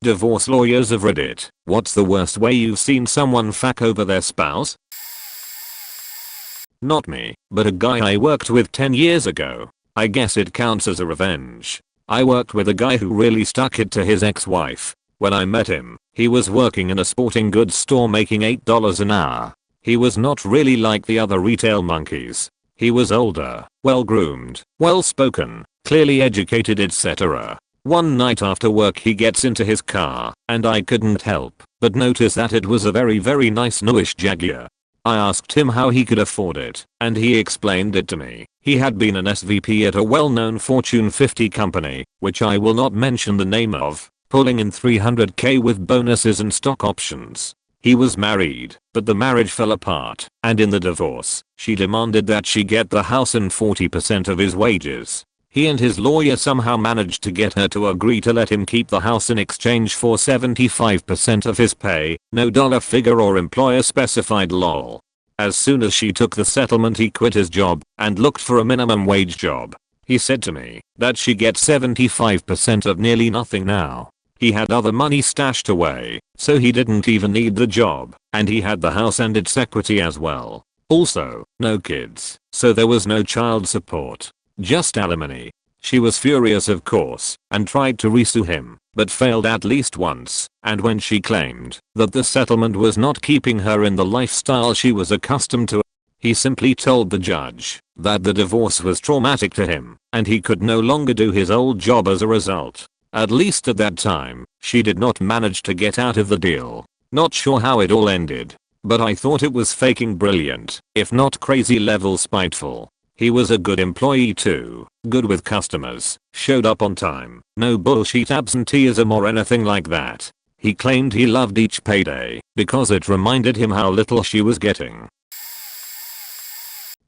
Divorce lawyers of Reddit, what's the worst way you've seen someone fuck over their spouse? Not me, but a guy I worked with 10 years ago. I guess it counts as a revenge. I worked with a guy who really stuck it to his ex-wife. When I met him, he was working in a sporting goods store making $8 an hour. He was not really like the other retail monkeys. He was older, well-groomed, well-spoken, clearly educated, etc. One night after work he gets into his car, and I couldn't help but notice that it was a very nice newish Jaguar. I asked him how he could afford it, and he explained it to me. He had been an SVP at a well-known Fortune 50 company, which I will not mention the name of, pulling in $300K with bonuses and stock options. He was married, but the marriage fell apart, and in the divorce, she demanded that she get the house and 40% of his wages. He and his lawyer somehow managed to get her to agree to let him keep the house in exchange for 75% of his pay, no dollar figure or employer specified lol. As soon as she took the settlement he quit his job and looked for a minimum wage job. He said to me that she gets 75% of nearly nothing now. He had other money stashed away, so he didn't even need the job, and he had the house and its equity as well. Also, no kids, so there was no child support. Just alimony. She was furious of course, and tried to resue him, but failed at least once, and when she claimed that the settlement was not keeping her in the lifestyle she was accustomed to, he simply told the judge that the divorce was traumatic to him, and he could no longer do his old job as a result. At least at that time, she did not manage to get out of the deal. Not sure how it all ended, but I thought it was faking brilliant, if not crazy level spiteful. He was a good employee too, good with customers, showed up on time, no bullshit absenteeism or anything like that. He claimed he loved each payday because it reminded him how little she was getting.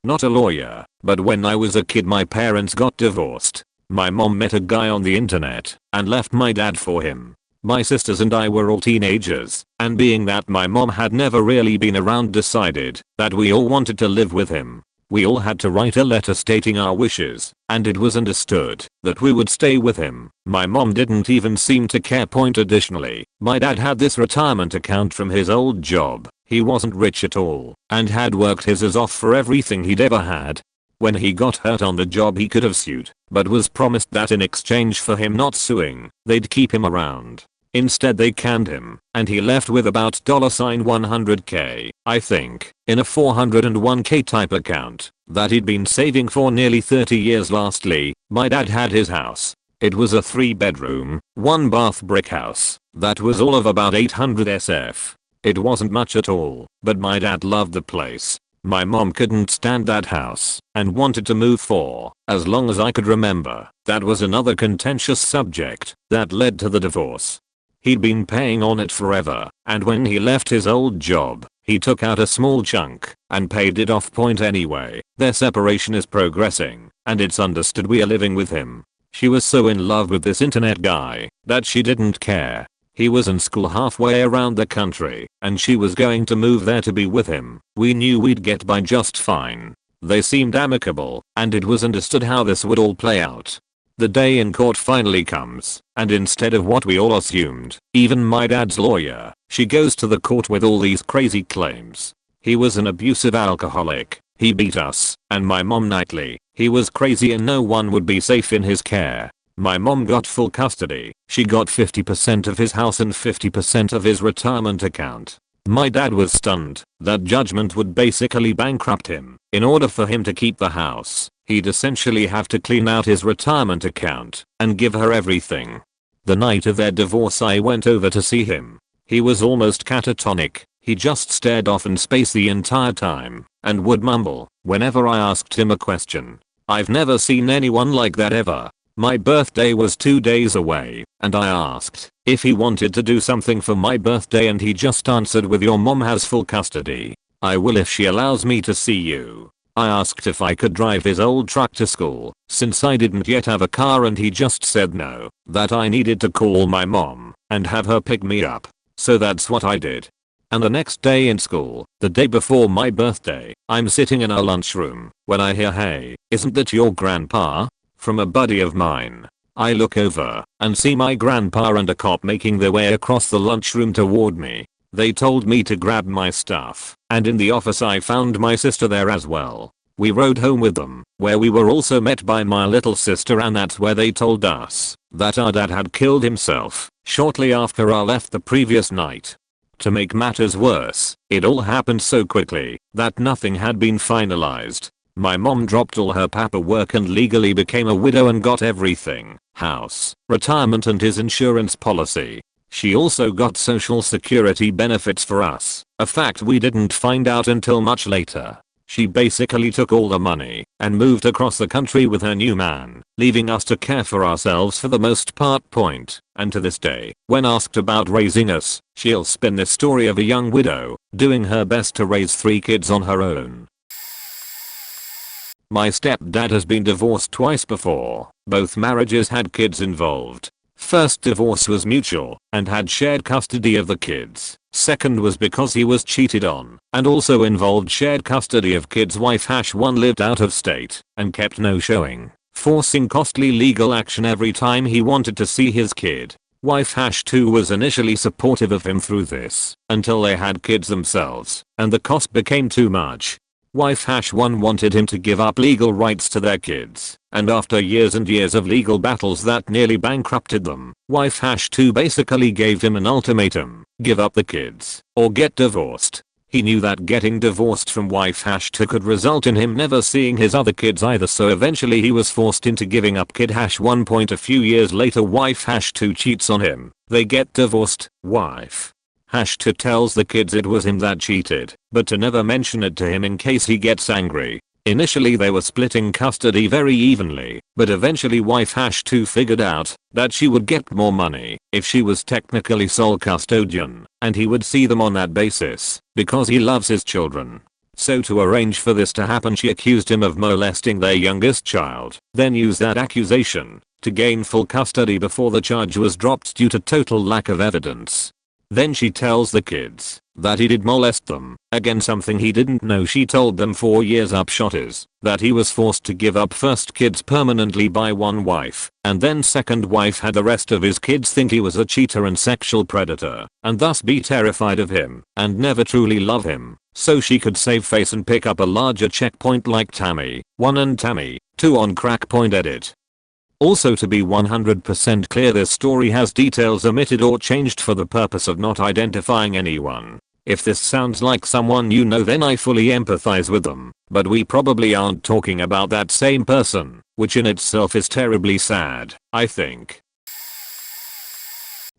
Not a lawyer, but when I was a kid my parents got divorced. My mom met a guy on the internet and left my dad for him. My sisters and I were all teenagers, and being that my mom had never really been around decided that we all wanted to live with him. We all had to write a letter stating our wishes, and it was understood that we would stay with him. My mom didn't even seem to care. Additionally, my dad had this retirement account from his old job. He wasn't rich at all, and had worked his ass off for everything he'd ever had. When he got hurt on the job he could have sued, but was promised that in exchange for him not suing, they'd keep him around. Instead they canned him, and he left with about $100K, I think, in a 401k type account that he'd been saving for nearly 30 years. Lastly, my dad had his house. It was a 3-bedroom, 1-bath brick house that was all of about 800 SF. It wasn't much at all, but my dad loved the place. My mom couldn't stand that house and wanted to move for as long as I could remember. That was another contentious subject that led to the divorce. He'd been paying on it forever, and when he left his old job, he took out a small chunk and paid it off. Anyway, their separation is progressing, and it's understood we are living with him. She was so in love with this internet guy that she didn't care. He was in school halfway around the country, and she was going to move there to be with him. We knew we'd get by just fine. They seemed amicable, and it was understood how this would all play out. The day in court finally comes, and instead of what we all assumed, even my dad's lawyer, she goes to the court with all these crazy claims. He was an abusive alcoholic, he beat us, and my mom nightly, he was crazy and no one would be safe in his care. My mom got full custody, she got 50% of his house and 50% of his retirement account. My dad was stunned that judgment would basically bankrupt him. In order for him to keep the house, he'd essentially have to clean out his retirement account and give her everything. The night of their divorce I went over to see him. He was almost catatonic. He just stared off in space the entire time and would mumble whenever I asked him a question. I've never seen anyone like that ever. My birthday was 2 days away, and I asked if he wanted to do something for my birthday and he just answered with "Your mom has full custody. I will if she allows me to see you." I asked if I could drive his old truck to school, since I didn't yet have a car, and he just said no, that I needed to call my mom and have her pick me up. So that's what I did. And the next day in school, the day before my birthday, I'm sitting in our lunchroom when I hear, "Hey, isn't that your grandpa?" from a buddy of mine. I look over and see my grandpa and a cop making their way across the lunchroom toward me. They told me to grab my stuff, and in the office I found my sister there as well. We rode home with them, where we were also met by my little sister, and that's where they told us that our dad had killed himself shortly after I left the previous night. To make matters worse, it all happened so quickly that nothing had been finalized. My mom dropped all her paperwork and legally became a widow and got everything: house, retirement and his insurance policy. She also got social security benefits for us, a fact we didn't find out until much later. She basically took all the money and moved across the country with her new man, leaving us to care for ourselves for the most part. And to this day, when asked about raising us, she'll spin this story of a young widow doing her best to raise 3 kids on her own. My stepdad has been divorced twice before. Both marriages had kids involved. First divorce was mutual and had shared custody of the kids. Second was because he was cheated on and also involved shared custody of kids. Wife #1 lived out of state and kept no showing, forcing costly legal action every time he wanted to see his kid. Wife #2 was initially supportive of him through this until they had kids themselves and the cost became too much. Wife #1 wanted him to give up legal rights to their kids, and after years and years of legal battles that nearly bankrupted them, wife #2 basically gave him an ultimatum: give up the kids or get divorced. He knew that getting divorced from wife #2 could result in him never seeing his other kids either, so eventually he was forced into giving up kid #1. A few years later, wife #2 cheats on him. They get divorced. Wife #2 tells the kids it was him that cheated, but to never mention it to him in case he gets angry. Initially they were splitting custody very evenly, but eventually wife #2 figured out that she would get more money if she was technically sole custodian, and he would see them on that basis, because he loves his children. So to arrange for this to happen, she accused him of molesting their youngest child, then used that accusation to gain full custody before the charge was dropped due to total lack of evidence. Then she tells the kids that he did molest them, again something he didn't know. She told them 4 years upshot is that he was forced to give up first kids permanently by one wife, and then second wife had the rest of his kids think he was a cheater and sexual predator, and thus be terrified of him and never truly love him, so she could save face and pick up a larger checkpoint like Tammy 1 and Tammy 2 on crack. Edit. Also, to be 100% clear, this story has details omitted or changed for the purpose of not identifying anyone. If this sounds like someone you know, then I fully empathize with them, but we probably aren't talking about that same person, which in itself is terribly sad, I think.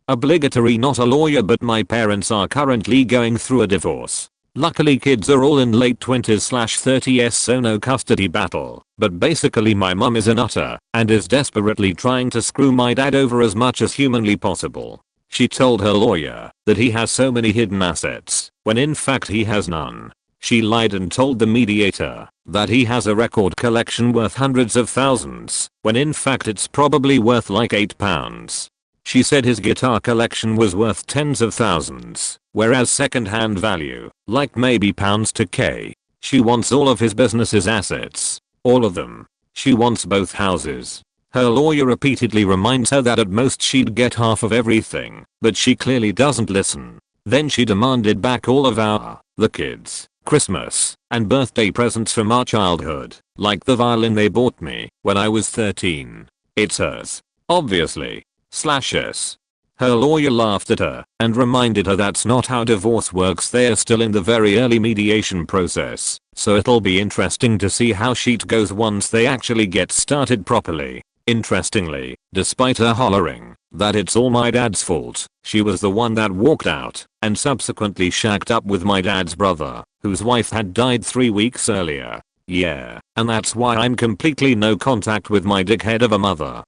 Obligatory: not a lawyer, but my parents are currently going through a divorce. Luckily kids are all in late 20s/30s, so no custody battle, but basically my mum is a nutter and is desperately trying to screw my dad over as much as humanly possible. She told her lawyer that he has so many hidden assets, when in fact he has none. She lied and told the mediator that he has a record collection worth hundreds of thousands, when in fact it's probably worth like £8. She said his guitar collection was worth tens of thousands, whereas second-hand value, like maybe pounds to K. She wants all of his business's assets. All of them. She wants both houses. Her lawyer repeatedly reminds her that at most she'd get half of everything, but she clearly doesn't listen. Then she demanded back all of the kids, Christmas, and birthday presents from our childhood, like the violin they bought me when I was 13. It's hers. Obviously. /s. Her lawyer laughed at her and reminded her that's not how divorce works. They are still in the very early mediation process, so it'll be interesting to see how shit goes once they actually get started properly. Interestingly, despite her hollering that it's all my dad's fault, she was the one that walked out and subsequently shacked up with my dad's brother, whose wife had died 3 weeks earlier. Yeah, and that's why I'm completely no contact with my dickhead of a mother.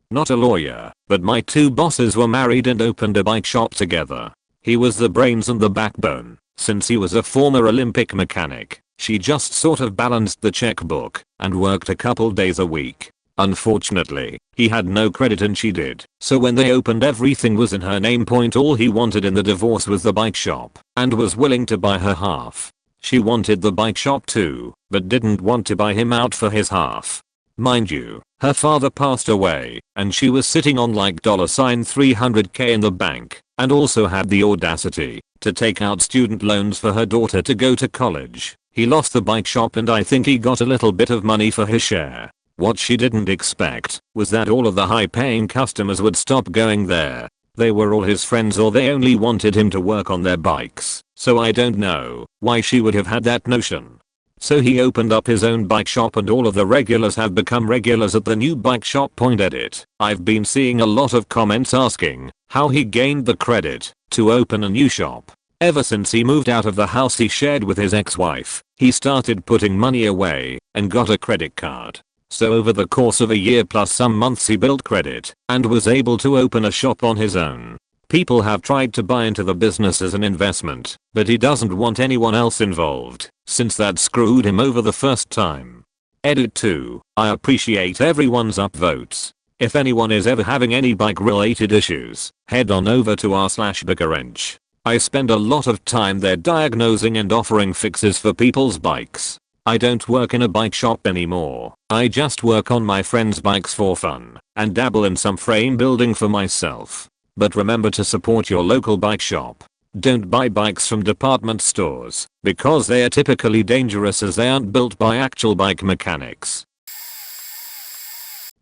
Not a lawyer, but my 2 bosses were married and opened a bike shop together. He was the brains and the backbone, since he was a former Olympic mechanic. She just sort of balanced the checkbook and worked a couple days a week. Unfortunately, he had no credit and she did, so when they opened everything was in her name. All he wanted in the divorce was the bike shop and was willing to buy her half. She wanted the bike shop too, but didn't want to buy him out for his half. Mind you, her father passed away and she was sitting on like $300k in the bank and also had the audacity to take out student loans for her daughter to go to college. He lost the bike shop and I think he got a little bit of money for his share. What she didn't expect was that all of the high paying customers would stop going there. They were all his friends or they only wanted him to work on their bikes, so I don't know why she would have had that notion. So he opened up his own bike shop and all of the regulars have become regulars at the new bike shop. Edit. I've been seeing a lot of comments asking how he gained the credit to open a new shop. Ever since he moved out of the house he shared with his ex-wife, he started putting money away and got a credit card. So over the course of a year plus some months he built credit and was able to open a shop on his own. People have tried to buy into the business as an investment, but he doesn't want anyone else involved, since that screwed him over the first time. Edit 2. I appreciate everyone's upvotes. If anyone is ever having any bike related issues, head on over to r/bikerench. I spend a lot of time there diagnosing and offering fixes for people's bikes. I don't work in a bike shop anymore. I just work on my friends' bikes for fun and dabble in some frame building for myself. But remember to support your local bike shop. Don't buy bikes from department stores because they are typically dangerous as they aren't built by actual bike mechanics.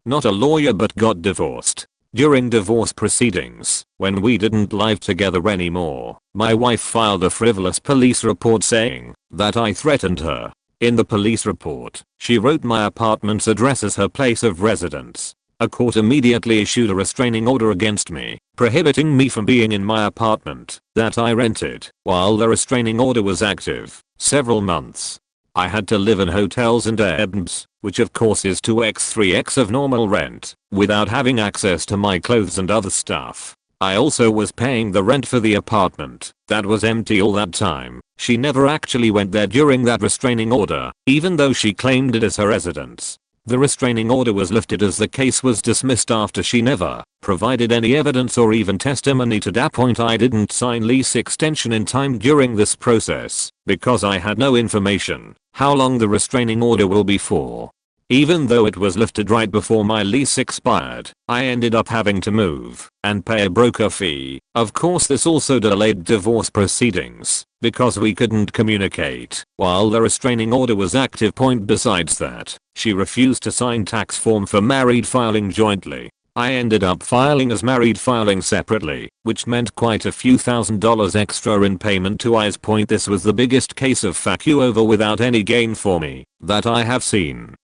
Not a lawyer but got divorced. During divorce proceedings, when we didn't live together anymore, my wife filed a frivolous police report saying that I threatened her. In the police report, she wrote my apartment's address as her place of residence. A court immediately issued a restraining order against me, prohibiting me from being in my apartment that I rented while the restraining order was active, several months. I had to live in hotels and Airbnbs, which of course is 2x 3x of normal rent, without having access to my clothes and other stuff. I also was paying the rent for the apartment that was empty all that time. She never actually went there during that restraining order, even though she claimed it as her residence. The restraining order was lifted as the case was dismissed after she never provided any evidence or even testimony. To that point I didn't sign lease extension in time during this process because I had no information how long the restraining order will be for. Even though it was lifted right before my lease expired, I ended up having to move and pay a broker fee. Of course this also delayed divorce proceedings because we couldn't communicate while the restraining order was active. Besides that, she refused to sign tax form for married filing jointly. I ended up filing as married filing separately, which meant quite a few $1,000s extra in payment to I's. This was the biggest case of fuck you over without any gain for me that I have seen.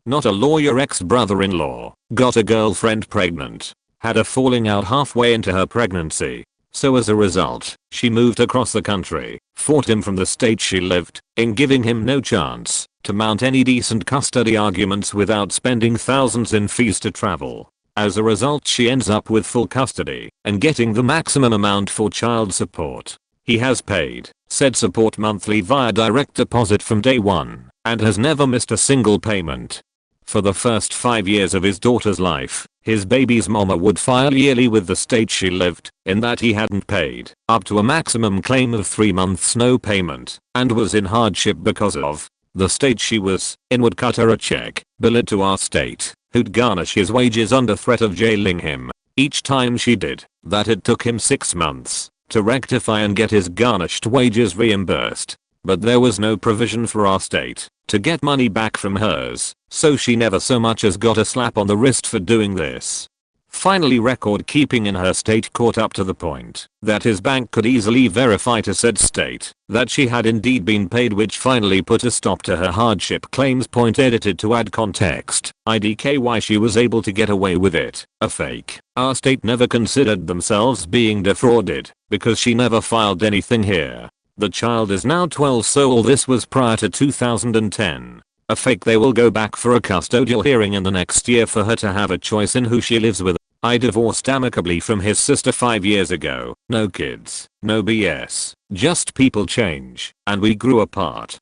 Not a lawyer. Ex-brother-in-law got a girlfriend pregnant, had a falling out halfway into her pregnancy. So as a result, she moved across the country, fought him from the state she lived in, giving him no chance to mount any decent custody arguments without spending thousands in fees to travel. As a result she ends up with full custody and getting the maximum amount for child support. He has paid said support monthly via direct deposit from day one and has never missed a single payment. For the first 5 years of his daughter's life, his baby's mama would file yearly with the state she lived in that he hadn't paid up to a maximum claim of 3 months no payment and was in hardship because of. The state she was in would cut her a check, bill it to our state, who'd garnish his wages under threat of jailing him. Each time she did that it took him 6 months to rectify and get his garnished wages reimbursed. But there was no provision for our state to get money back from hers, so she never so much as got a slap on the wrist for doing this. Finally record keeping in her state caught up to the point that his bank could easily verify to said state that she had indeed been paid, which finally put a stop to her hardship claims. Edited to add context. IDK why she was able to get away with it. A fake. Our state never considered themselves being defrauded because she never filed anything here. The child is now 12, so all this was prior to 2010. A fake. They will go back for a custodial hearing in the next year for her to have a choice in who she lives with. I divorced amicably from his sister 5 years ago. No kids, no BS, just people change, and we grew apart.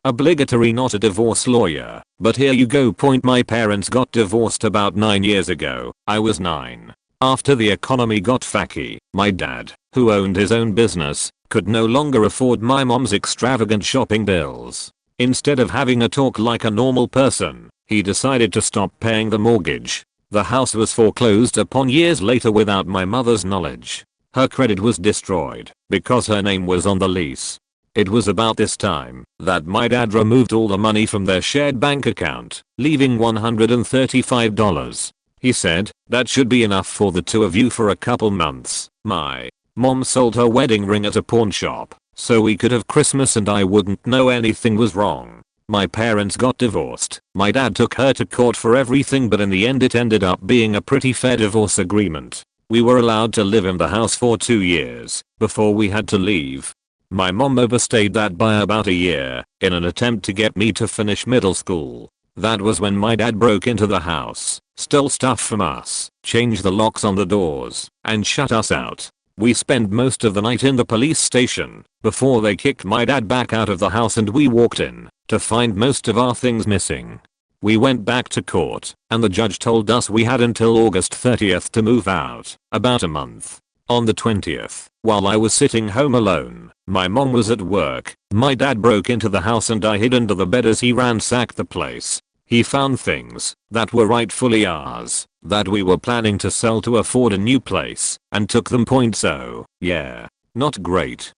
Obligatory. Not a divorce lawyer, but here you go. My parents got divorced about 9 years ago. I was 9. After the economy got facky, my dad, who owned his own business, could no longer afford my mom's extravagant shopping bills. Instead of having a talk like a normal person, he decided to stop paying the mortgage. The house was foreclosed upon years later without my mother's knowledge. Her credit was destroyed because her name was on the lease. It was about this time that my dad removed all the money from their shared bank account, leaving $135. He said, "That should be enough for the two of you for a couple months." My mom sold her wedding ring at a pawn shop so we could have Christmas and I wouldn't know anything was wrong. My parents got divorced. My dad took her to court for everything, but in the end it ended up being a pretty fair divorce agreement. We were allowed to live in the house for 2 years before we had to leave. My mom overstayed that by about a year in an attempt to get me to finish middle school. That was when my dad broke into the house, stole stuff from us, changed the locks on the doors, and shut us out. We spent most of the night in the police station before they kicked my dad back out of the house and we walked in to find most of our things missing. We went back to court and the judge told us we had until August 30th to move out, about a month. On the 20th, while I was sitting home alone, my mom was at work, my dad broke into the house and I hid under the bed as he ransacked the place. He found things that were rightfully ours, that we were planning to sell to afford a new place, and took them. So, yeah, not great.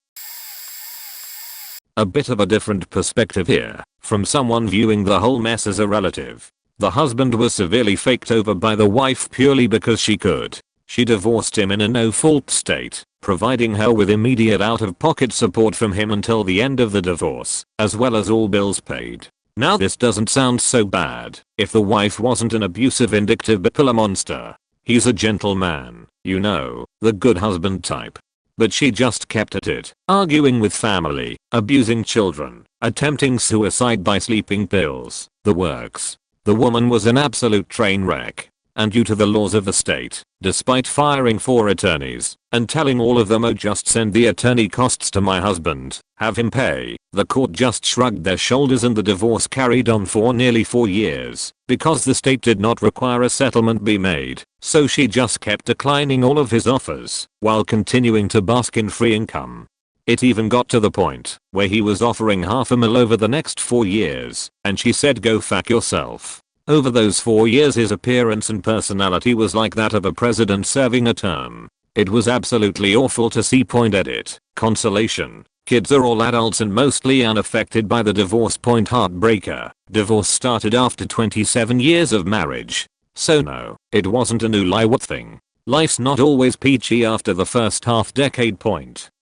A bit of a different perspective here, from someone viewing the whole mess as a relative. The husband was severely faked over by the wife purely because she could. She divorced him in a no-fault state, providing her with immediate out-of-pocket support from him until the end of the divorce, as well as all bills paid. Now this doesn't sound so bad if the wife wasn't an abusive, vindictive bipolar monster. He's a gentleman, you know, the good husband type. But she just kept at it, arguing with family, abusing children, attempting suicide by sleeping pills, the works. The woman was an absolute train wreck. And due to the laws of the state, despite firing 4 attorneys and telling all of them, "Oh, just send the attorney costs to my husband, have him pay," the court just shrugged their shoulders and the divorce carried on for nearly 4 years because the state did not require a settlement be made. So she just kept declining all of his offers while continuing to bask in free income. It even got to the point where he was offering $500,000 over the next 4 years and she said, "Go fuck yourself." Over those 4 years his appearance and personality was like that of a president serving a term. It was absolutely awful to see. Edit. Consolation. Kids are all adults and mostly unaffected by the divorce. Heartbreaker. Divorce started after 27 years of marriage. So no, it wasn't a new liwat thing. Life's not always peachy after the first half decade.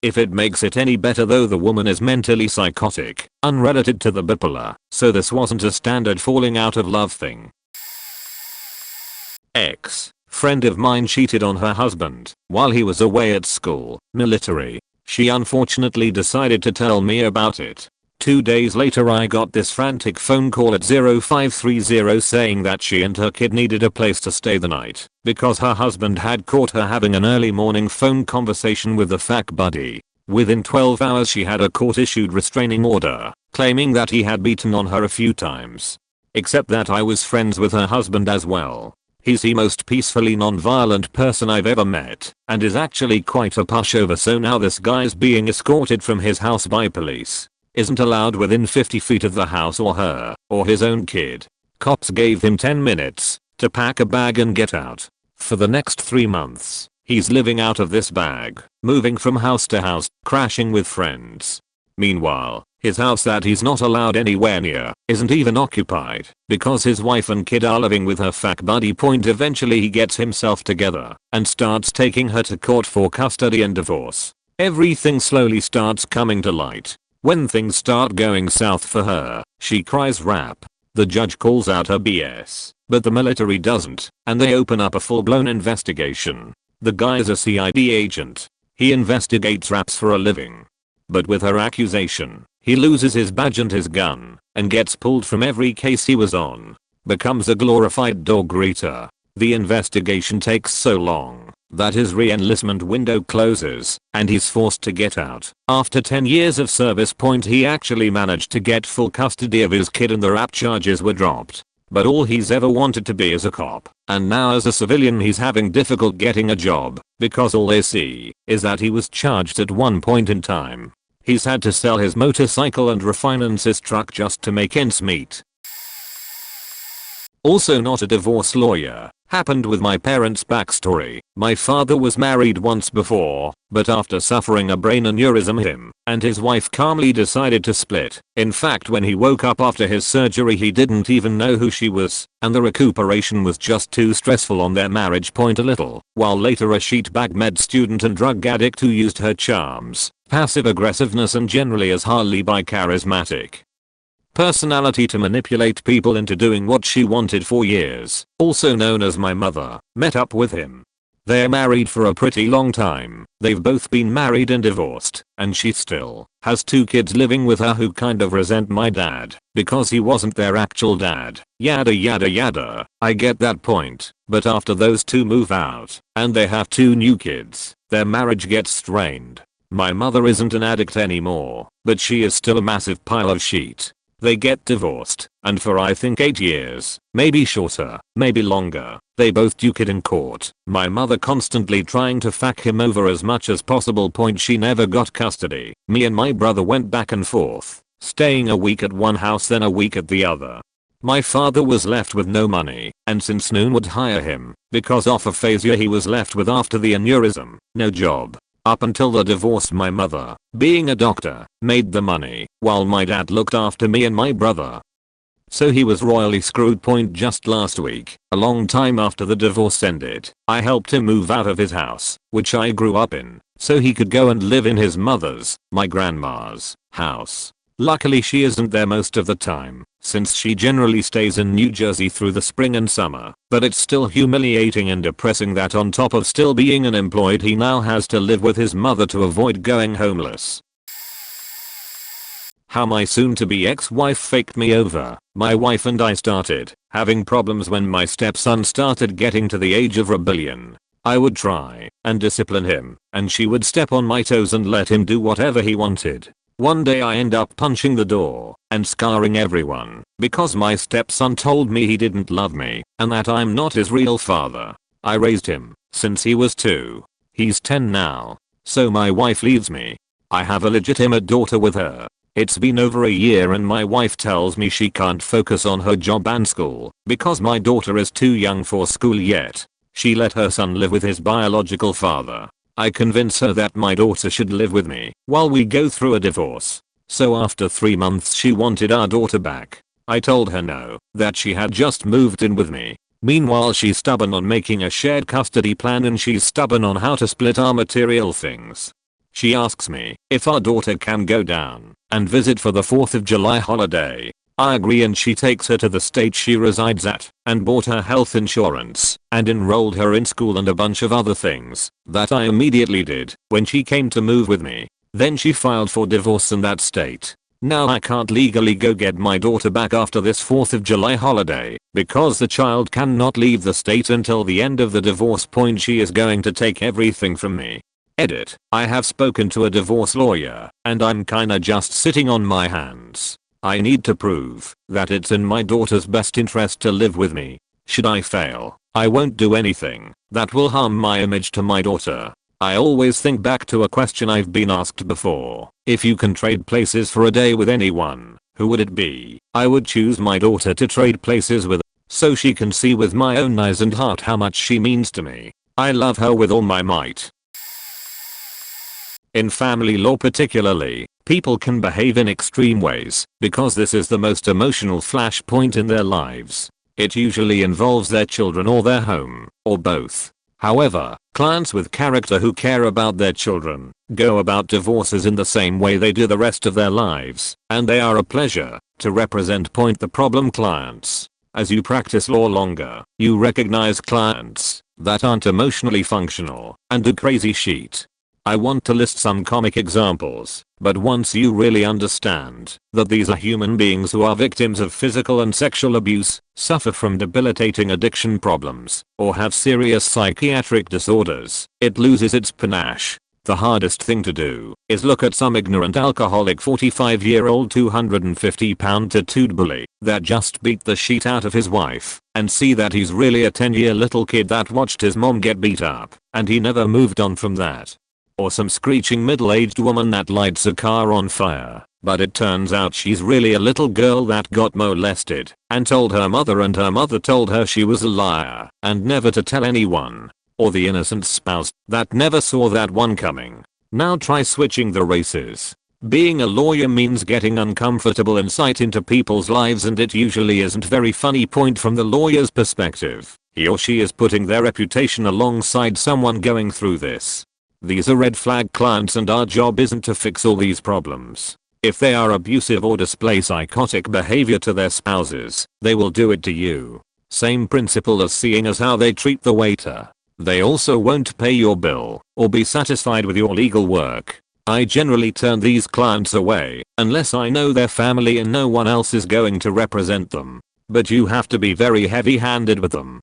If it makes it any better though, the woman is mentally psychotic, unrelated to the bipolar, so this wasn't a standard falling out of love thing. Friend of mine cheated on her husband while he was away at school, military. She unfortunately decided to tell me about it. 2 days later I got this frantic phone call at 0530 saying that she and her kid needed a place to stay the night because her husband had caught her having an early morning phone conversation with a fuck buddy. Within 12 hours she had a court-issued restraining order claiming that he had beaten on her a few times. Except that I was friends with her husband as well. He's the most peacefully non-violent person I've ever met and is actually quite a pushover, so now this guy's being escorted from his house by police. Isn't allowed within 50 feet of the house or her or his own kid. Cops gave him 10 minutes to pack a bag and get out. For the next 3 months, he's living out of this bag, moving from house to house, crashing with friends. Meanwhile, his house that he's not allowed anywhere near isn't even occupied because his wife and kid are living with her fuck buddy. Eventually he gets himself together and starts taking her to court for custody and divorce. Everything slowly starts coming to light. When things start going south for her, she cries rap. The judge calls out her BS, but the military doesn't, and they open up a full-blown investigation. The guy is a CID agent. He investigates raps for a living. But with her accusation, he loses his badge and his gun, and gets pulled from every case he was on. Becomes a glorified dog greeter. The investigation takes so long that his re-enlistment window closes and he's forced to get out. After 10 years of service. He actually managed to get full custody of his kid and the rap charges were dropped. But all he's ever wanted to be is a cop, and now as a civilian he's having difficult getting a job because all they see is that he was charged at one point in time. He's had to sell his motorcycle and refinance his truck just to make ends meet. Also not a divorce lawyer. Happened with my parents' backstory. My father was married once before, but after suffering a brain aneurysm him and his wife calmly decided to split. In fact, when he woke up after his surgery he didn't even know who she was, and the recuperation was just too stressful on their marriage. A little, while later a sheetbag med student and drug addict who used her charms, passive aggressiveness and generally as highly charismatic personality to manipulate people into doing what she wanted for years, also known as my mother, met up with him. They're married for a pretty long time. They've both been married and divorced, and she still has 2 kids living with her who kind of resent my dad because he wasn't their actual dad. Yada yada yada. I get that point, but after those 2 move out and they have 2 new kids, their marriage gets strained. My mother isn't an addict anymore, but she is still a massive pile of shit. They get divorced, and for I think 8 years, maybe shorter, maybe longer, they both duke it in court. My mother constantly trying to fuck him over as much as possible. She never got custody. Me and my brother went back and forth, staying a week at one house then a week at the other. My father was left with no money, and since no one would hire him, because of aphasia he was left with after the aneurysm, no job. Up until the divorce my mother, being a doctor, made the money, while my dad looked after me and my brother. So he was royally screwed. Just last week, a long time after the divorce ended, I helped him move out of his house, which I grew up in, so he could go and live in his mother's, my grandma's, house. Luckily she isn't there most of the time, since she generally stays in New Jersey through the spring and summer, but it's still humiliating and depressing that on top of still being unemployed he now has to live with his mother to avoid going homeless. How my soon-to-be ex-wife faked me over. My wife and I started having problems when my stepson started getting to the age of rebellion. I would try and discipline him, and she would step on my toes and let him do whatever he wanted. One day I end up punching the door and scarring everyone because my stepson told me he didn't love me and that I'm not his real father. I raised him since he was 2. He's 10 now. So my wife leaves me. I have a legitimate daughter with her. It's been over a year and my wife tells me she can't focus on her job and school because my daughter is too young for school yet. She let her son live with his biological father. I convince her that my daughter should live with me while we go through a divorce. So after 3 months she wanted our daughter back. I told her no, that she had just moved in with me. Meanwhile she's stubborn on making a shared custody plan and she's stubborn on how to split our material things. She asks me if our daughter can go down and visit for the 4th of July holiday. I agree and she takes her to the state she resides at and bought her health insurance and enrolled her in school and a bunch of other things that I immediately did when she came to move with me. Then she filed for divorce in that state. Now I can't legally go get my daughter back after this 4th of July holiday because the child cannot leave the state until the end of the divorce. She is going to take everything from me. Edit. I have spoken to a divorce lawyer and I'm kinda just sitting on my hands. I need to prove that it's in my daughter's best interest to live with me. Should I fail, I won't do anything that will harm my image to my daughter. I always think back to a question I've been asked before. If you can trade places for a day with anyone, who would it be? I would choose my daughter to trade places with so she can see with my own eyes and heart how much she means to me. I love her with all my might. In family law particularly, people can behave in extreme ways because this is the most emotional flashpoint in their lives. It usually involves their children or their home, or both. However, clients with character who care about their children go about divorces in the same way they do the rest of their lives, and they are a pleasure to represent. The problem clients. As you practice law longer, you recognize clients that aren't emotionally functional and do crazy shit. I want to list some comic examples, but once you really understand that these are human beings who are victims of physical and sexual abuse, suffer from debilitating addiction problems, or have serious psychiatric disorders, it loses its panache. The hardest thing to do is look at some ignorant alcoholic 45-year-old 250-pound tattooed bully that just beat the shit out of his wife and see that he's really a 10-year little kid that watched his mom get beat up and he never moved on from that. or some screeching middle-aged woman that lights a car on fire. But it turns out she's really a little girl that got molested and told her mother, and her mother told her she was a liar and never to tell anyone. Or the innocent spouse that never saw that one coming. Now try switching the races. Being a lawyer means getting uncomfortable insight into people's lives, and it usually isn't very funny point from the lawyer's perspective. He or she is putting their reputation alongside someone going through this. These are red flag clients, and our job isn't to fix all these problems. If they are abusive or display psychotic behavior to their spouses, they will do it to you. Same principle as seeing as how they treat the waiter. They also won't pay your bill or be satisfied with your legal work. I generally turn these clients away unless I know their family and no one else is going to represent them. But you have to be very heavy-handed with them.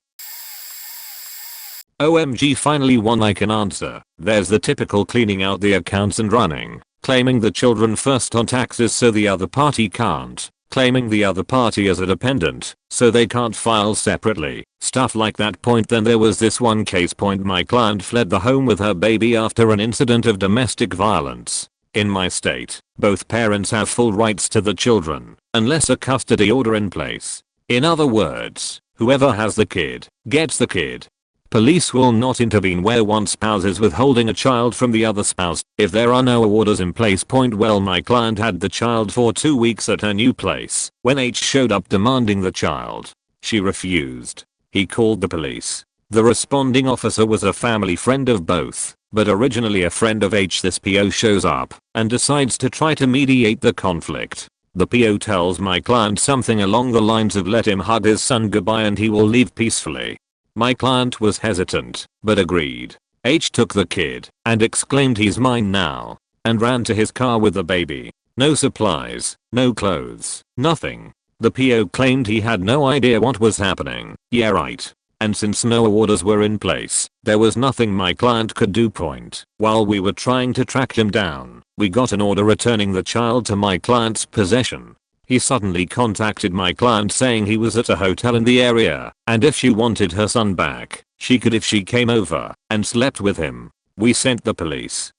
OMG, finally one I can answer. There's the typical cleaning out the accounts and running, claiming the children first on taxes so the other party can't, claiming the other party as a dependent so they can't file separately, stuff like that. Point. Then there was this one case. Point. My client fled the home with her baby after an incident of domestic violence. In my state, both parents have full rights to the children unless a custody order in place. In other words, whoever has the kid gets the kid. Police will not intervene where one spouse is withholding a child from the other spouse if there are no orders in place. Point. Well, my client had the child for 2 weeks at her new place when H showed up demanding the child. She refused. He called the police. The responding officer was a family friend of both, but originally a friend of H. This PO shows up and decides to try to mediate the conflict. The PO tells my client something along the lines of let him hug his son goodbye and he will leave peacefully. My client was hesitant, but agreed. H took the kid and exclaimed he's mine now, and ran to his car with the baby. No supplies, no clothes, nothing. The PO claimed he had no idea what was happening. Yeah, right. And since no orders were in place, there was nothing my client could do. Point. While we were trying to track him down, we got an order returning the child to my client's possession. He suddenly contacted my client saying he was at a hotel in the area, and if she wanted her son back, she could if she came over and slept with him. We sent the police.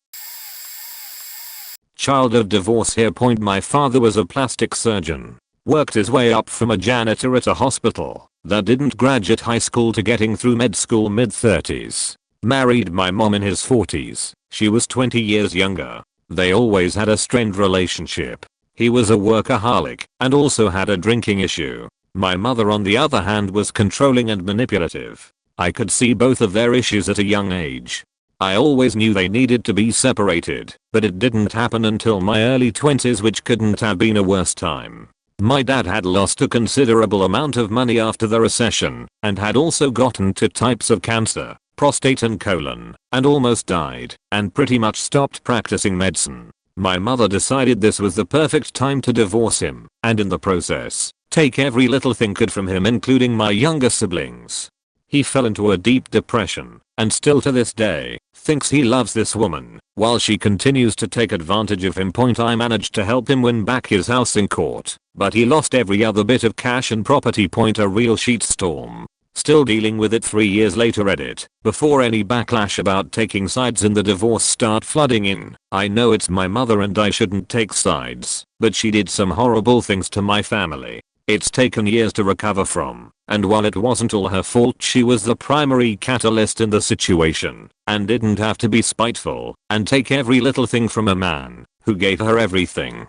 Child of divorce here. Point. My father was a plastic surgeon. Worked his way up from a janitor at a hospital that didn't graduate high school to getting through med school mid-30s. Married my mom in his 40s. She was 20 years younger. They always had a strained relationship. He was a workaholic and also had a drinking issue. My mother on the other hand was controlling and manipulative. I could see both of their issues at a young age. I always knew they needed to be separated, but it didn't happen until my early 20s, which couldn't have been a worse time. My dad had lost a considerable amount of money after the recession and had also gotten 2 types of cancer, prostate and colon, and almost died and pretty much stopped practicing medicine. My mother decided this was the perfect time to divorce him and in the process, take every little thing could from him, including my younger siblings. He fell into a deep depression and still to this day thinks he loves this woman while she continues to take advantage of him. Point. I managed to help him win back his house in court, but he lost every other bit of cash and property. Point. A real shitstorm. Still dealing with it 3 years later. Edit. Before any backlash about taking sides in the divorce start flooding in, I know it's my mother and I shouldn't take sides, but she did some horrible things to my family. It's taken years to recover from, and while it wasn't all her fault, she was the primary catalyst in the situation and didn't have to be spiteful and take every little thing from a man who gave her everything.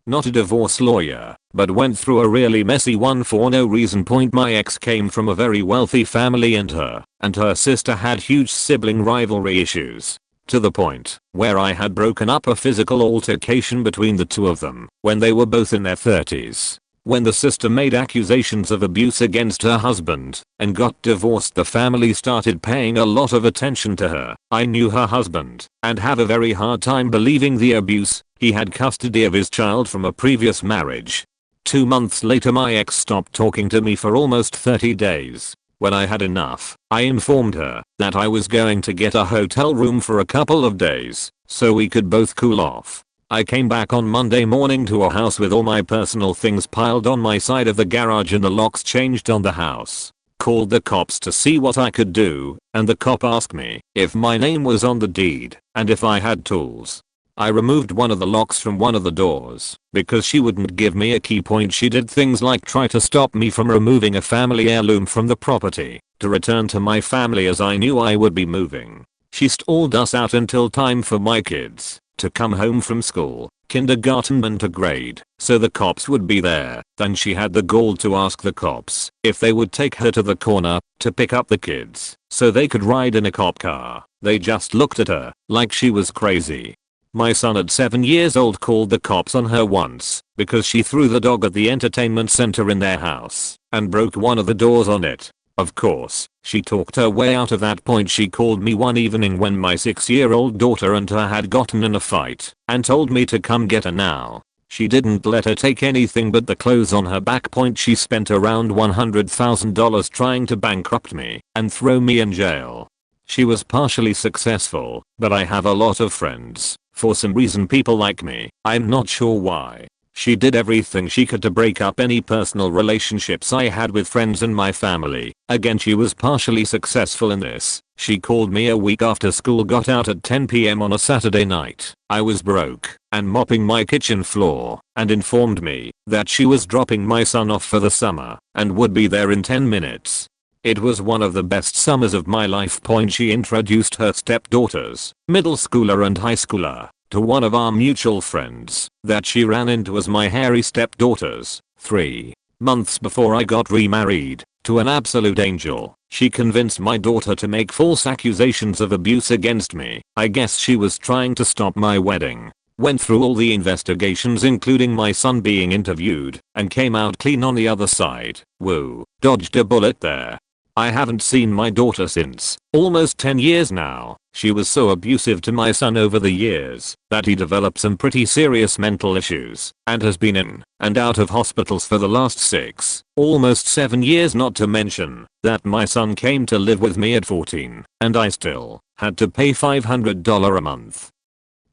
Not a divorce lawyer, but went through a really messy one for no reason. Point. My ex came from a very wealthy family and her sister had huge sibling rivalry issues. To the point where I had broken up a physical altercation between the two of them when they were both in their 30s. When the sister made accusations of abuse against her husband and got divorced, the family started paying a lot of attention to her. I knew her husband and have a very hard time believing the abuse. He had custody of his child from a previous marriage. 2 months later my ex stopped talking to me for almost 30 days. When I had enough, I informed her that I was going to get a hotel room for a couple of days so we could both cool off. I came back on Monday morning to a house with all my personal things piled on my side of the garage and the locks changed on the house. called the cops to see what I could do, and the cop asked me if my name was on the deed and if I had tools. I removed one of the locks from one of the doors because she wouldn't give me a key. She did things like try to stop me from removing a family heirloom from the property to return to my family as I knew I would be moving. She stalled us out until time for my kids to come home from school, kindergarten and to grade, so the cops would be there. Then she had the gall to ask the cops if they would take her to the corner to pick up the kids so they could ride in a cop car. They just looked at her like she was crazy. My son at 7 years old called the cops on her once because she threw the dog at the entertainment center in their house and broke one of the doors on it. Of course, she talked her way out of that. She called me one evening when my 6-year-old daughter and her had gotten in a fight and told me to come get her now. She didn't let her take anything but the clothes on her back. She spent around $100,000 trying to bankrupt me and throw me in jail. She was partially successful, but I have a lot of friends. For some reason people like me, I'm not sure why. She did everything she could to break up any personal relationships I had with friends and my family. Again, she was partially successful in this. She called me a week after school got out at 10 p.m. on a Saturday night. I was broke and mopping my kitchen floor and informed me that she was dropping my son off for the summer and would be there in 10 minutes. It was one of the best summers of my life. She introduced her stepdaughters, middle schooler and high schooler, to one of our mutual friends that she ran into as my hairy stepdaughters. 3 months before I got remarried to an absolute angel, she convinced my daughter to make false accusations of abuse against me. I guess she was trying to stop my wedding. Went through all the investigations including my son being interviewed and came out clean on the other side. Woo, dodged a bullet there. I haven't seen my daughter since almost 10 years now. She was so abusive to my son over the years that he developed some pretty serious mental issues and has been in and out of hospitals for the last 6, almost 7 years, not to mention that my son came to live with me at 14 and I still had to pay $500 a month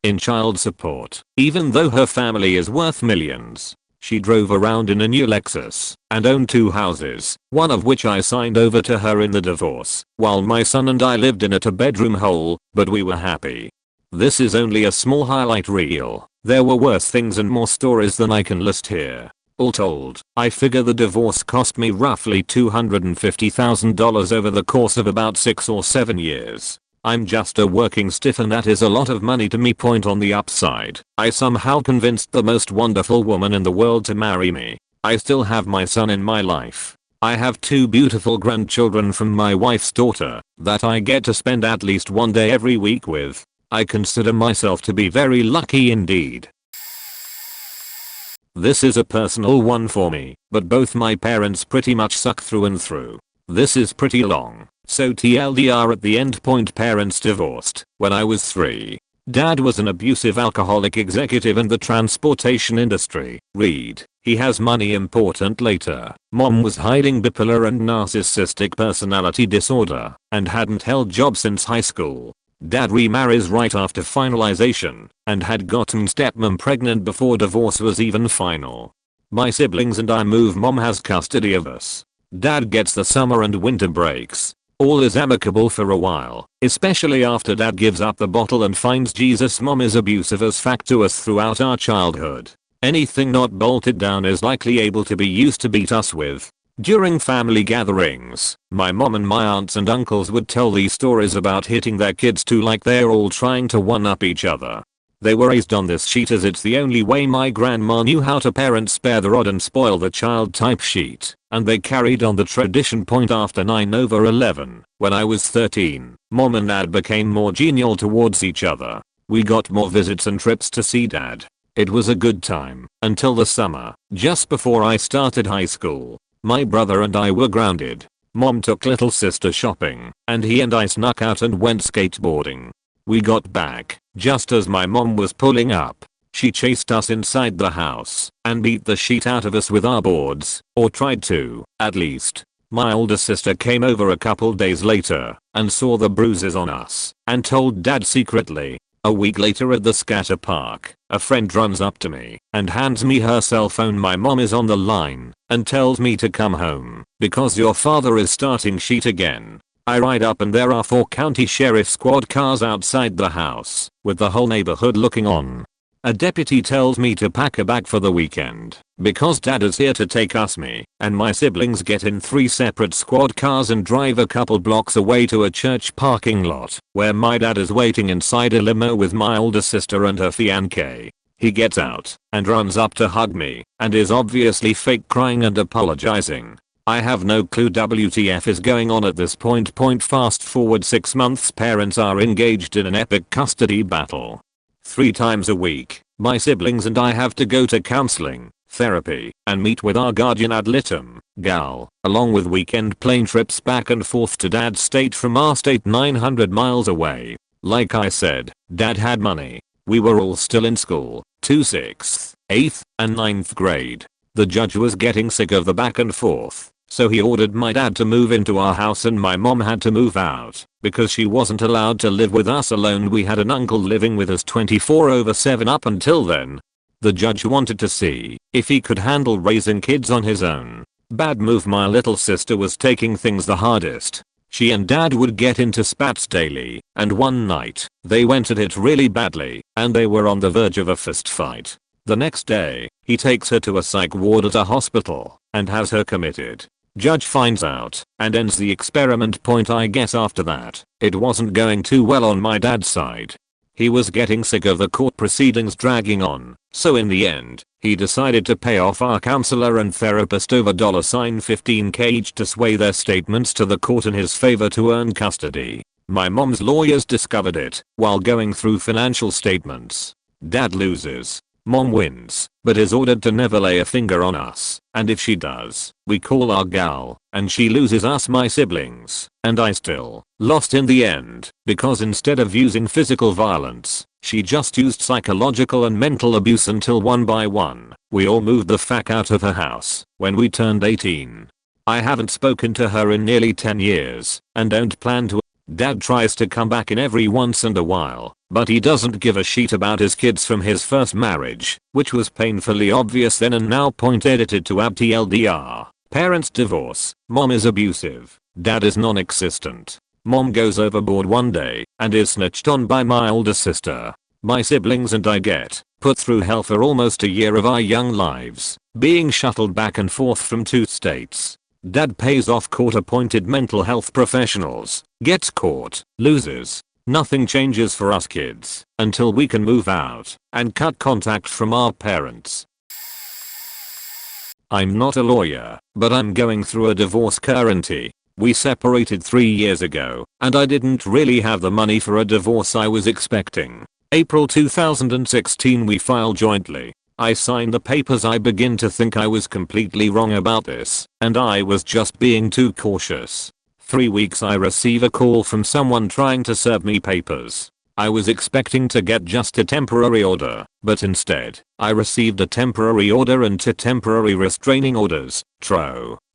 in child support, even though her family is worth millions. She drove around in a new Lexus and owned 2 houses, one of which I signed over to her in the divorce, while my son and I lived in a 2-bedroom hole, but we were happy. This is only a small highlight reel. There were worse things and more stories than I can list here. All told, I figure the divorce cost me roughly $250,000 over the course of about 6 or 7 years. I'm just a working stiff and that is a lot of money to me. On the upside, I somehow convinced the most wonderful woman in the world to marry me. I still have my son in my life. I have 2 beautiful grandchildren from my wife's daughter that I get to spend at least one day every week with. I consider myself to be very lucky indeed. This is a personal one for me, but both my parents pretty much suck through and through. This is pretty long, so TLDR at the end. Parents divorced when I was 3. Dad was an abusive alcoholic executive in the transportation industry. Read, he has money. Important later. Mom was hiding bipolar and narcissistic personality disorder and hadn't held job since high school. Dad remarries right after finalization and had gotten stepmom pregnant before divorce was even final. My siblings and I move. Mom has custody of us. Dad gets the summer and winter breaks. All is amicable for a while, especially after Dad gives up the bottle and finds Jesus. Mom is abusive as fact to us throughout our childhood. Anything not bolted down is likely able to be used to beat us with. During family gatherings, my mom and my aunts and uncles would tell these stories about hitting their kids too, like they're all trying to one-up each other. They were raised on this sheet as it's the only way my grandma knew how to parent, spare the rod and spoil the child type sheet, and they carried on the tradition. After 9/11, when I was 13, Mom and Dad became more genial towards each other. We got more visits and trips to see Dad. It was a good time until the summer, just before I started high school. My brother and I were grounded. Mom took little sister shopping, and he and I snuck out and went skateboarding. We got back just as my mom was pulling up. She chased us inside the house and beat the shit out of us with our boards, or tried to, at least. My older sister came over a couple days later and saw the bruises on us and told Dad secretly. A week later at the scatter park, a friend runs up to me and hands me her cell phone. My mom is on the line and tells me to come home because your father is starting shit again. I ride up and there are 4 county sheriff squad cars outside the house with the whole neighborhood looking on. A deputy tells me to pack a bag for the weekend because dad is here to take us, me and my siblings get in 3 separate squad cars and drive a couple blocks away to a church parking lot where my dad is waiting inside a limo with my older sister and her fiancé. He gets out and runs up to hug me and is obviously fake crying and apologizing. I have no clue WTF is going on at this point. Fast forward 6 months, parents are engaged in an epic custody battle. 3 times a week, my siblings and I have to go to counseling, therapy, and meet with our guardian ad litem, gal, along with weekend plane trips back and forth to dad's state from our state 900 miles away. Like I said, dad had money. We were all still in school, 6th, 8th, and 9th grade. The judge was getting sick of the back and forth, so he ordered my dad to move into our house and my mom had to move out because she wasn't allowed to live with us alone. We had an uncle living with us 24/7 up until then. The judge wanted to see if he could handle raising kids on his own. Bad move. My little sister was taking things the hardest. She and dad would get into spats daily, and one night, they went at it really badly, and they were on the verge of a fist fight. The next day, he takes her to a psych ward at a hospital, and has her committed. Judge finds out, and ends the experiment. I guess after that, it wasn't going too well on my dad's side. He was getting sick of the court proceedings dragging on, so in the end, he decided to pay off our counselor and therapist over $15K each to sway their statements to the court in his favor to earn custody. My mom's lawyers discovered it while going through financial statements. Dad loses. Mom wins, but is ordered to never lay a finger on us, and if she does, we call our gal, and she loses us, my siblings, and I still lost in the end, because instead of using physical violence, she just used psychological and mental abuse until one by one, we all moved the fuck out of her house when we turned 18. I haven't spoken to her in nearly 10 years, and don't plan to. Dad tries to come back in every once in a while, but he doesn't give a shit about his kids from his first marriage, which was painfully obvious then and now. Edited to ABTLDR. Parents divorce, mom is abusive, dad is non-existent. Mom goes overboard one day and is snitched on by my older sister. My siblings and I get put through hell for almost a year of our young lives, being shuttled back and forth from 2 states. Dad pays off court-appointed mental health professionals, gets caught, loses. Nothing changes for us kids until we can move out and cut contact from our parents. I'm not a lawyer, but I'm going through a divorce currently. We separated 3 years ago, and I didn't really have the money for a divorce I was expecting. April 2016 we filed jointly. I signed the papers. I begin to think I was completely wrong about this, and I was just being too cautious. 3 weeks I receive a call from someone trying to serve me papers. I was expecting to get just a temporary order, but instead, I received a temporary order and 2 temporary restraining orders,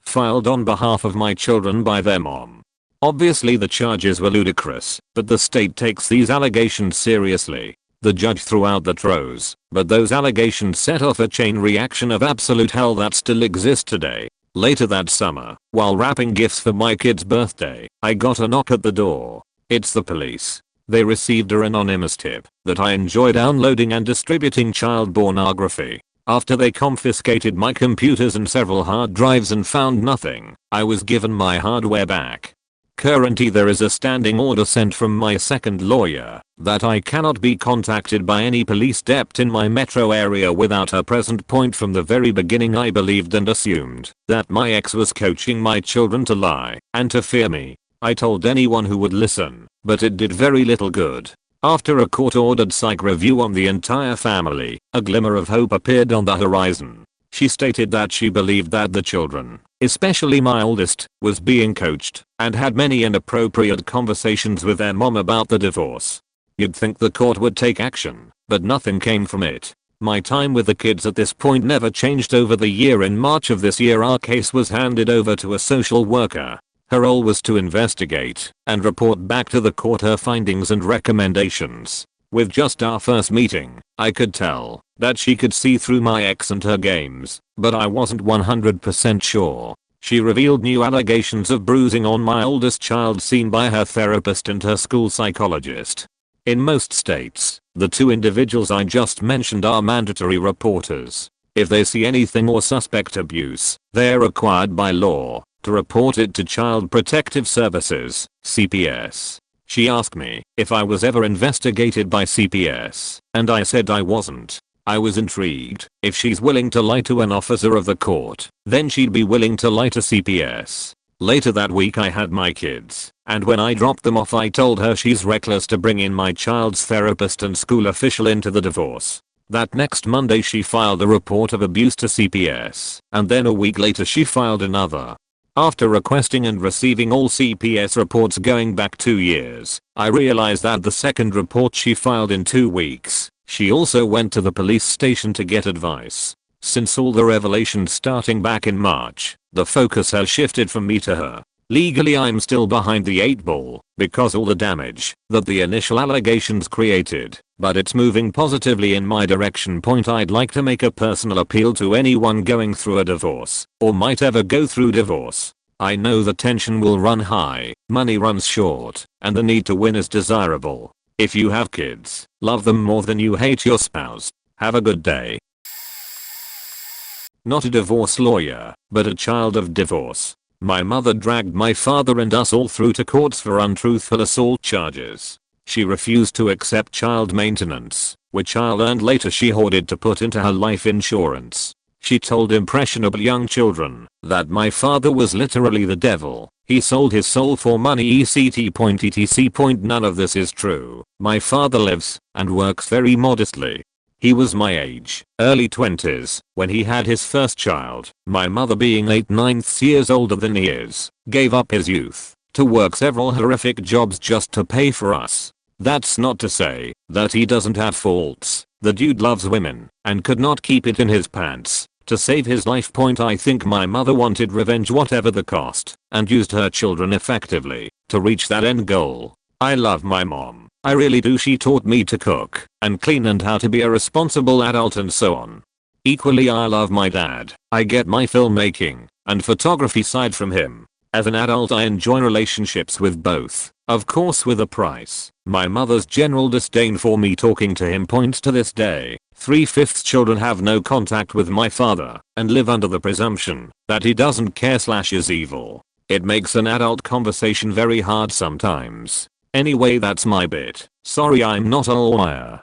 filed on behalf of my children by their mom. Obviously the charges were ludicrous, but the state takes these allegations seriously. The judge threw out the TROs, but those allegations set off a chain reaction of absolute hell that still exists today. Later that summer, while wrapping gifts for my kid's birthday, I got a knock at the door. It's the police. They received an anonymous tip that I enjoy downloading and distributing child pornography. After they confiscated my computers and several hard drives and found nothing, I was given my hardware back. Currently there is a standing order sent from my second lawyer that I cannot be contacted by any police dept in my metro area without her present. From the very beginning I believed and assumed that my ex was coaching my children to lie and to fear me. I told anyone who would listen, but it did very little good. After a court-ordered psych review on the entire family, a glimmer of hope appeared on the horizon. She stated that she believed that the children, especially my oldest, was being coached and had many inappropriate conversations with their mom about the divorce. You'd think the court would take action, but nothing came from it. My time with the kids at this point never changed over the year. In March of this year our case was handed over to a social worker. Her role was to investigate and report back to the court her findings and recommendations. With just our first meeting, I could tell that she could see through my ex and her games, but I wasn't 100% sure. She revealed new allegations of bruising on my oldest child seen by her therapist and her school psychologist. In most states, the two individuals I just mentioned are mandatory reporters. If they see anything or suspect abuse, they are required by law to report it to Child Protective Services, CPS. She asked me if I was ever investigated by CPS, and I said I wasn't. I was intrigued. If she's willing to lie to an officer of the court, then she'd be willing to lie to CPS. Later that week I had my kids, and when I dropped them off I told her she's reckless to bring in my child's therapist and school official into the divorce. That next Monday she filed a report of abuse to CPS, and then a week later she filed another. After requesting and receiving all CPS reports going back 2 years, I realized that the second report she filed in 2 weeks, she also went to the police station to get advice. Since all the revelations starting back in March, the focus has shifted from me to her. Legally I'm still behind the 8 ball because all the damage that the initial allegations created, but it's moving positively in my direction. I'd like to make a personal appeal to anyone going through a divorce or might ever go through divorce. I know the tension will run high, money runs short, and the need to win is desirable. If you have kids, love them more than you hate your spouse. Have a good day. Not a divorce lawyer, but a child of divorce. My mother dragged my father and us all through to courts for untruthful assault charges. She refused to accept child maintenance, which I learned later she hoarded to put into her life insurance. She told impressionable young children that my father was literally the devil. He sold his soul for money etc. None of this is true. My father lives and works very modestly. He was my age, early 20s, when he had his first child. My mother, being 8/9 years older than he is, gave up his youth to work several horrific jobs just to pay for us. That's not to say that he doesn't have faults. The dude loves women and could not keep it in his pants to save his life. I think my mother wanted revenge whatever the cost and used her children effectively to reach that end goal. I love my mom. I really do. She taught me to cook and clean and how to be a responsible adult and so on. Equally I love my dad. I get my filmmaking and photography side from him. As an adult I enjoy relationships with both, of course with a price. My mother's general disdain for me talking to him points to this day. 3/5 children have no contact with my father and live under the presumption that he doesn't care / is evil. It makes an adult conversation very hard sometimes. Anyway, that's my bit. Sorry I'm not a lawyer.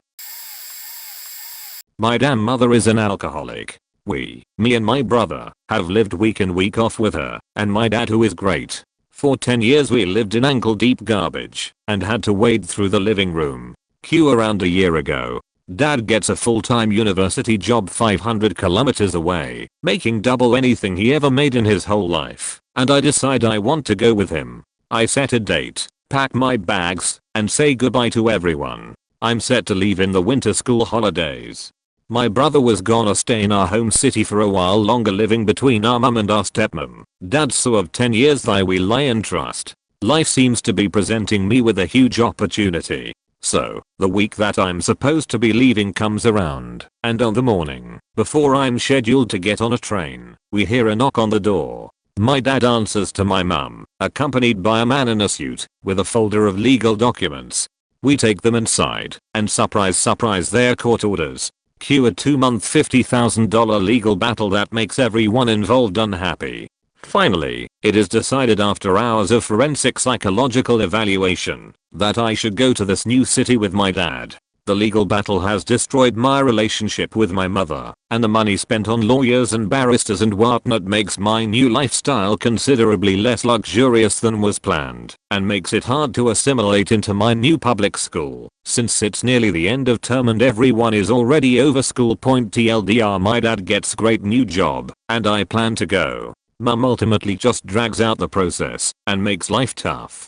My damn mother is an alcoholic. Me and my brother, have lived week in week off with her and my dad, who is great. For 10 years we lived in ankle deep garbage and had to wade through the living room. Around a year ago, dad gets a full-time university job 500 kilometers away, making double anything he ever made in his whole life, and I decide I want to go with him. I set a date, pack my bags, and say goodbye to everyone. I'm set to leave in the winter school holidays. My brother was gonna stay in our home city for a while longer, living between our mum and our stepmom. Dad saw of 10 years that we lie in trust. Life seems to be presenting me with a huge opportunity. So, the week that I'm supposed to be leaving comes around, and on the morning before I'm scheduled to get on a train, we hear a knock on the door. My dad answers to my mum, accompanied by a man in a suit with a folder of legal documents. We take them inside, and surprise they're court orders. Cue a 2-month $50,000 legal battle that makes everyone involved unhappy. Finally, it is decided after hours of forensic psychological evaluation that I should go to this new city with my dad. The legal battle has destroyed my relationship with my mother, and the money spent on lawyers and barristers and whatnot makes my new lifestyle considerably less luxurious than was planned, and makes it hard to assimilate into my new public school, since it's nearly the end of term and everyone is already over school. TLDR, my dad gets great new job, and I plan to go. Mum ultimately just drags out the process and makes life tough.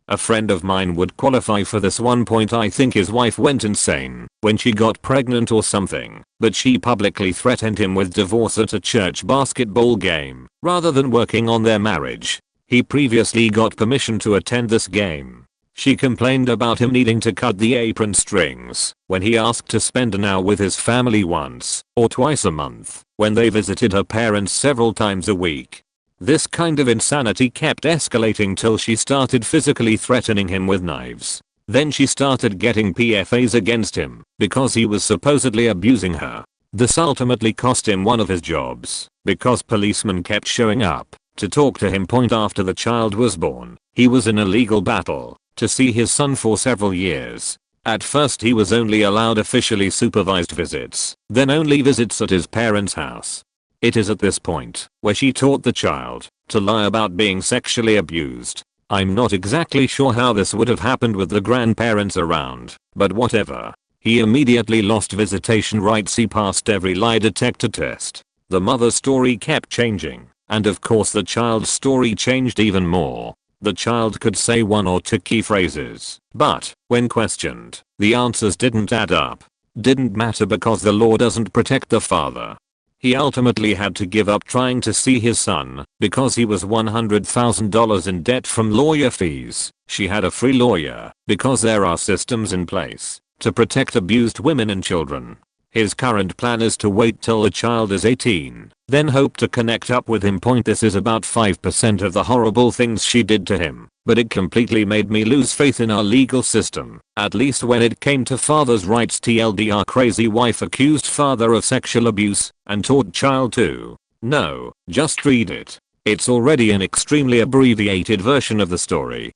A friend of mine would qualify for this one. I think his wife went insane when she got pregnant or something, but she publicly threatened him with divorce at a church basketball game rather than working on their marriage. He previously got permission to attend this game. She complained about him needing to cut the apron strings when he asked to spend an hour with his family once or twice a month when they visited her parents several times a week. This kind of insanity kept escalating till she started physically threatening him with knives. Then she started getting PFAs against him because he was supposedly abusing her. This ultimately cost him one of his jobs because policemen kept showing up to talk to him after the child was born. He was in a legal battle to see his son for several years. At first he was only allowed officially supervised visits, then only visits at his parents' house. It is at this point where she taught the child to lie about being sexually abused. I'm not exactly sure how this would have happened with the grandparents around, but whatever. He immediately lost visitation rights. He passed every lie detector test. The mother's story kept changing, and of course the child's story changed even more. The child could say one or two key phrases, but when questioned, the answers didn't add up. Didn't matter because the law doesn't protect the father. He ultimately had to give up trying to see his son because he was $100,000 in debt from lawyer fees. She had a free lawyer because there are systems in place to protect abused women and children. His current plan is to wait till the child is 18, then hope to connect up with him. This is about 5% of the horrible things she did to him, but it completely made me lose faith in our legal system, at least when it came to father's rights. TLDR: crazy wife accused father of sexual abuse and taught child to. No, just read it. It's already an extremely abbreviated version of the story.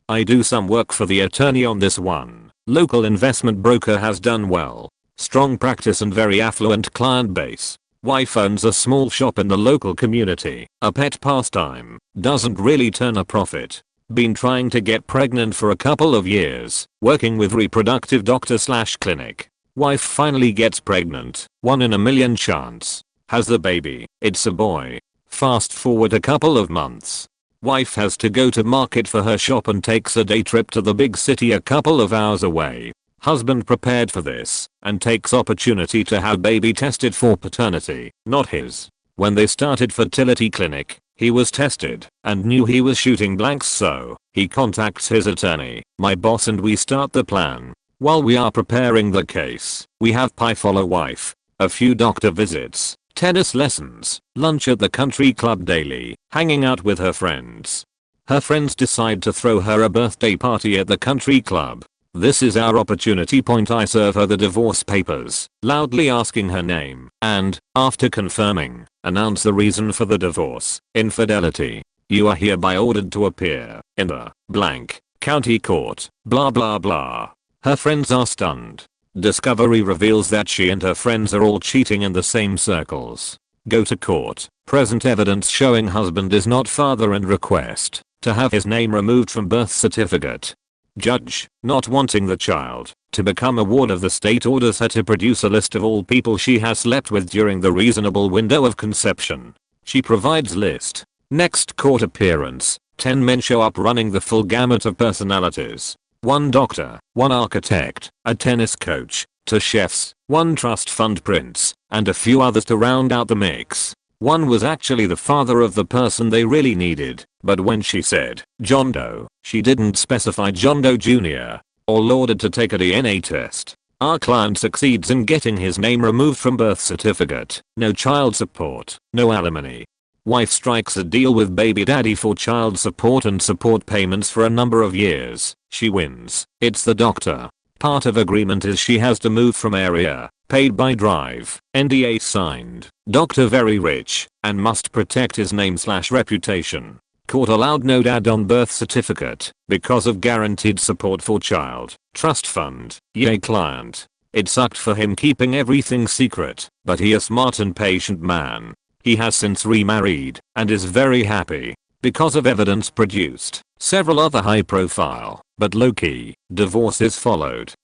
I do some work for the attorney on this one. Local investment broker has done well. Strong practice and very affluent client base. Wife owns a small shop in the local community. A pet pastime. Doesn't really turn a profit. Been trying to get pregnant for a couple of years. Working with reproductive doctor/clinic. Wife finally gets pregnant. 1 in a million chance. Has the baby. It's a boy. Fast forward a couple of months. Wife has to go to market for her shop and takes a day trip to the big city a couple of hours away. Husband prepared for this and takes opportunity to have baby tested for paternity, not his. When they started fertility clinic, he was tested and knew he was shooting blanks, so he contacts his attorney, my boss, and we start the plan. While we are preparing the case, we have pie follow wife, a few doctor visits, tennis lessons, lunch at the country club daily, hanging out with her friends. Her friends decide to throw her a birthday party at the country club. This is our opportunity. I serve her the divorce papers, loudly asking her name, and, after confirming, announce the reason for the divorce: infidelity. You are hereby ordered to appear in the blank county court, blah blah blah. Her friends are stunned. Discovery reveals that she and her friends are all cheating in the same circles. Go to court, present evidence showing husband is not father, and request to have his name removed from birth certificate. Judge, not wanting the child to become a ward of the state, orders her to produce a list of all people she has slept with during the reasonable window of conception. She provides list. Next court appearance, 10 men show up running the full gamut of personalities. 1 doctor, 1 architect, a tennis coach, 2 chefs, 1 trust fund prince, and a few others to round out the mix. One was actually the father of the person they really needed, but when she said John Doe, she didn't specify John Doe Jr. or ordered to take a DNA test. Our client succeeds in getting his name removed from birth certificate. No child support, no alimony. Wife strikes a deal with baby daddy for child support and support payments for a number of years. She wins. It's the doctor. Part of agreement is she has to move from area. Paid by drive. NDA signed. Doctor very rich and must protect his name/reputation. Court allowed no dad on birth certificate because of guaranteed support for child. Trust fund. Yay client. It sucked for him keeping everything secret, but he a smart and patient man. He has since remarried and is very happy because of evidence produced. Several other high-profile, but low-key, divorces followed.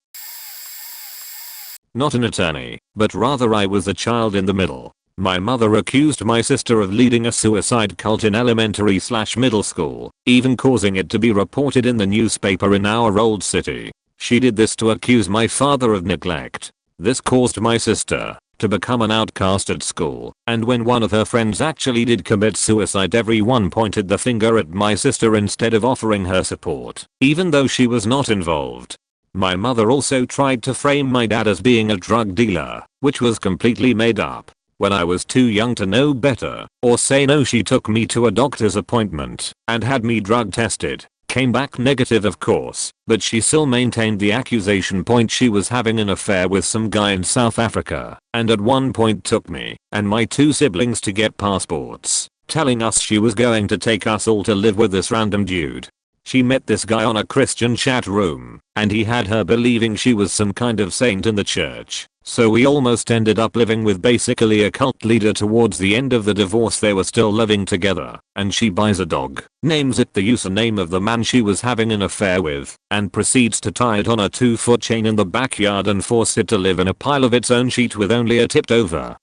Not an attorney, but rather I was the child in the middle. My mother accused my sister of leading a suicide cult in elementary/middle school, even causing it to be reported in the newspaper in our old city. She did this to accuse my father of neglect. This caused my sister to become an outcast at school, and when one of her friends actually did commit suicide, everyone pointed the finger at my sister instead of offering her support, even though she was not involved. My mother also tried to frame my dad as being a drug dealer, which was completely made up. When I was too young to know better or say no, she took me to a doctor's appointment and had me drug tested. Came back negative, of course, but she still maintained the accusation point she was having an affair with some guy in South Africa, and at one point took me and my 2 siblings to get passports, telling us she was going to take us all to live with this random dude. She met this guy on a Christian chat room, and he had her believing she was some kind of saint in the church. So we almost ended up living with basically a cult leader. Towards the end of the divorce they were still living together, and she buys a dog, names it the username of the man she was having an affair with, and proceeds to tie it on a 2-foot chain in the backyard and force it to live in a pile of its own sheet with only a tipped over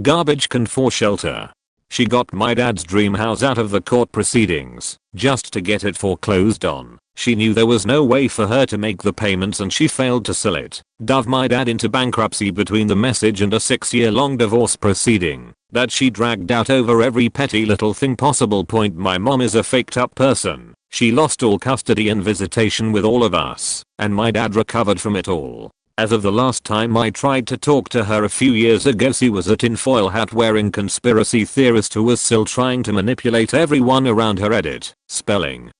garbage can for shelter. She got my dad's dream house out of the court proceedings just to get it foreclosed on. She knew there was no way for her to make the payments and she failed to sell it. Dove my dad into bankruptcy between the message and a 6-year-long divorce proceeding that she dragged out over every petty little thing possible. Point: my mom is a faked up person. She lost all custody and visitation with all of us, and my dad recovered from it all. As of the last time I tried to talk to her a few years ago, she was a tinfoil hat wearing conspiracy theorist who was still trying to manipulate everyone around her. Edit. Spelling.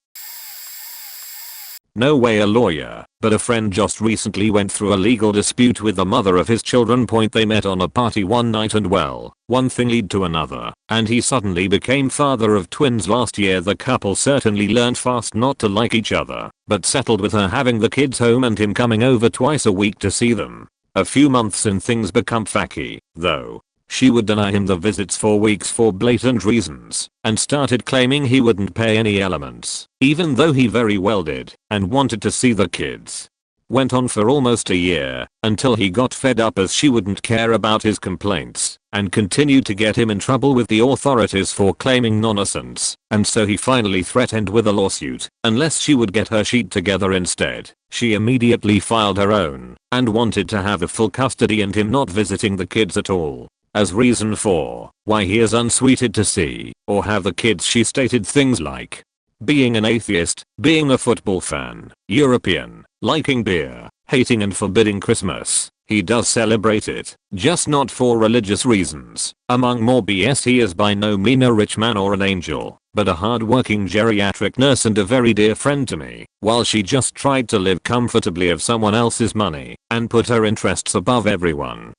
No way a lawyer, but a friend just recently went through a legal dispute with the mother of his children. Point: they met on a party one night and well, one thing led to another, and he suddenly became father of twins last year. The couple certainly learned fast not to like each other, but settled with her having the kids home and him coming over twice a week to see them. A few months in, things become facky, though. She would deny him the visits for weeks for blatant reasons, and started claiming he wouldn't pay any elements, even though he very well did, and wanted to see the kids. Went on for almost a year, until he got fed up as she wouldn't care about his complaints, and continued to get him in trouble with the authorities for claiming nonsense, and so he finally threatened with a lawsuit unless she would get her shit together instead. She immediately filed her own, and wanted to have the full custody and him not visiting the kids at all. As reason for why he is unsweeted to see or have the kids, she stated things like being an atheist, being a football fan, European, liking beer, hating and forbidding Christmas. He does celebrate it, just not for religious reasons. Among more BS, he is by no means a rich man or an angel, but a hard-working geriatric nurse and a very dear friend to me, while she just tried to live comfortably of someone else's money and put her interests above everyone,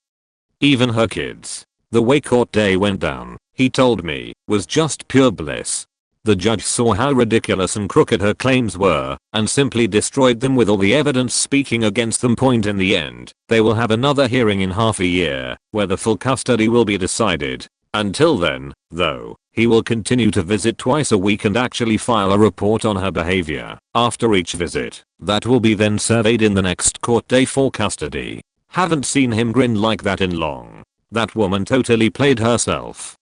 even her kids. The way court day went down, he told me, was just pure bliss. The judge saw how ridiculous and crooked her claims were, and simply destroyed them with all the evidence speaking against them. Point: in the end, they will have another hearing in half a year, where the full custody will be decided. Until then, though, he will continue to visit twice a week and actually file a report on her behavior after each visit. That will be then surveyed in the next court day for custody. Haven't seen him grin like that in long. That woman totally played herself.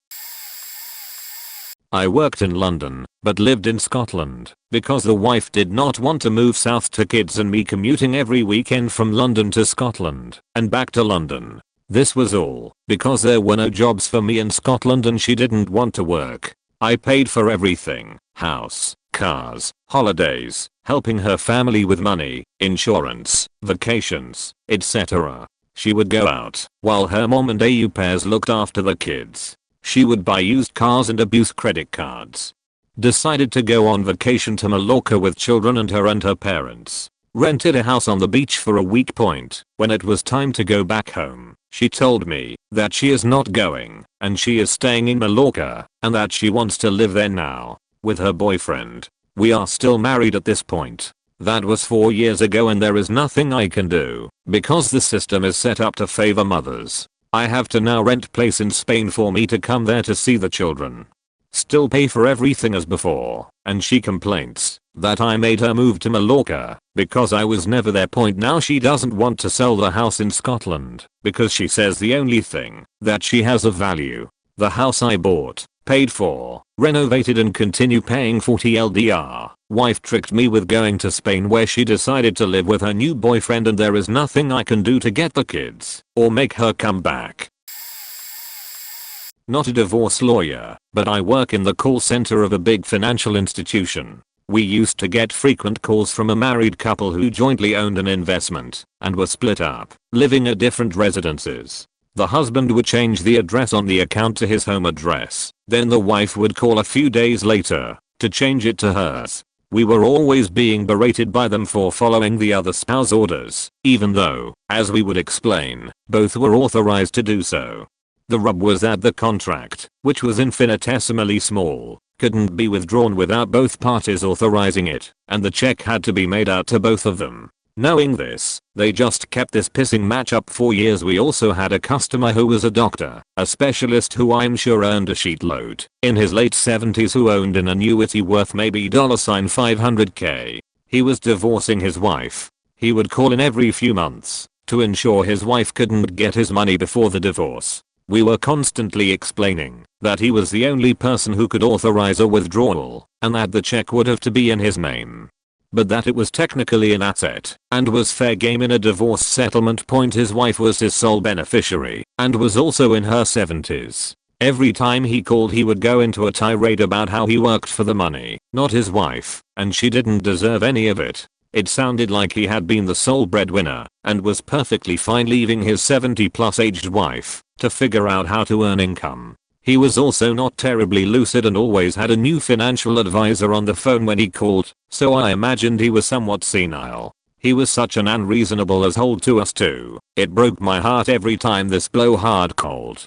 I worked in London, but lived in Scotland, because the wife did not want to move south to kids and me commuting every weekend from London to Scotland, and back to London. This was all because there were no jobs for me in Scotland and she didn't want to work. I paid for everything: house, cars, holidays, helping her family with money, insurance, vacations, etc. She would go out, while her mom and au pairs looked after the kids. She would buy used cars and abuse credit cards. Decided to go on vacation to Mallorca with children and her parents. Rented a house on the beach for a week. Point: when it was time to go back home, she told me that she is not going, and she is staying in Mallorca, and that she wants to live there now, with her boyfriend. We are still married at this point. That was 4 years ago and there is nothing I can do, because the system is set up to favor mothers. I have to now rent place in Spain for me to come there to see the children. Still pay for everything as before, and she complains that I made her move to Mallorca because I was never there. Point: now she doesn't want to sell the house in Scotland because she says the only thing that she has of value, the house I bought, paid for, renovated and continue paying 40 LDR. Wife tricked me with going to Spain where she decided to live with her new boyfriend and there is nothing I can do to get the kids or make her come back. not a divorce lawyer, but I work in the call center of a big financial institution. We used to get frequent calls from a married couple who jointly owned an investment and were split up, living at different residences. The husband would change the address on the account to his home address, then the wife would call a few days later to change it to hers. We were always being berated by them for following the other spouse orders, even though, as we would explain, both were authorized to do so. The rub was that the contract, which was infinitesimally small, couldn't be withdrawn without both parties authorizing it, and the check had to be made out to both of them. Knowing this, they just kept this pissing match up for years. We also had a customer who was a doctor, a specialist who I'm sure earned a sheetload, in his late 70s, who owned an annuity worth maybe $500K. He was divorcing his wife. He would call in every few months to ensure his wife couldn't get his money before the divorce. We were constantly explaining that he was the only person who could authorize a withdrawal, and that the check would have to be in his name, but that it was technically an asset and was fair game in a divorce settlement. Point: his wife was his sole beneficiary and was also in her 70s. Every time he called, he would go into a tirade about how he worked for the money, not his wife, and she didn't deserve any of it. It sounded like he had been the sole breadwinner and was perfectly fine leaving his 70+ aged wife to figure out how to earn income. He was also not terribly lucid and always had a new financial advisor on the phone when he called, so I imagined he was somewhat senile. He was such an unreasonable asshole to us too. It broke my heart every time this blowhard called.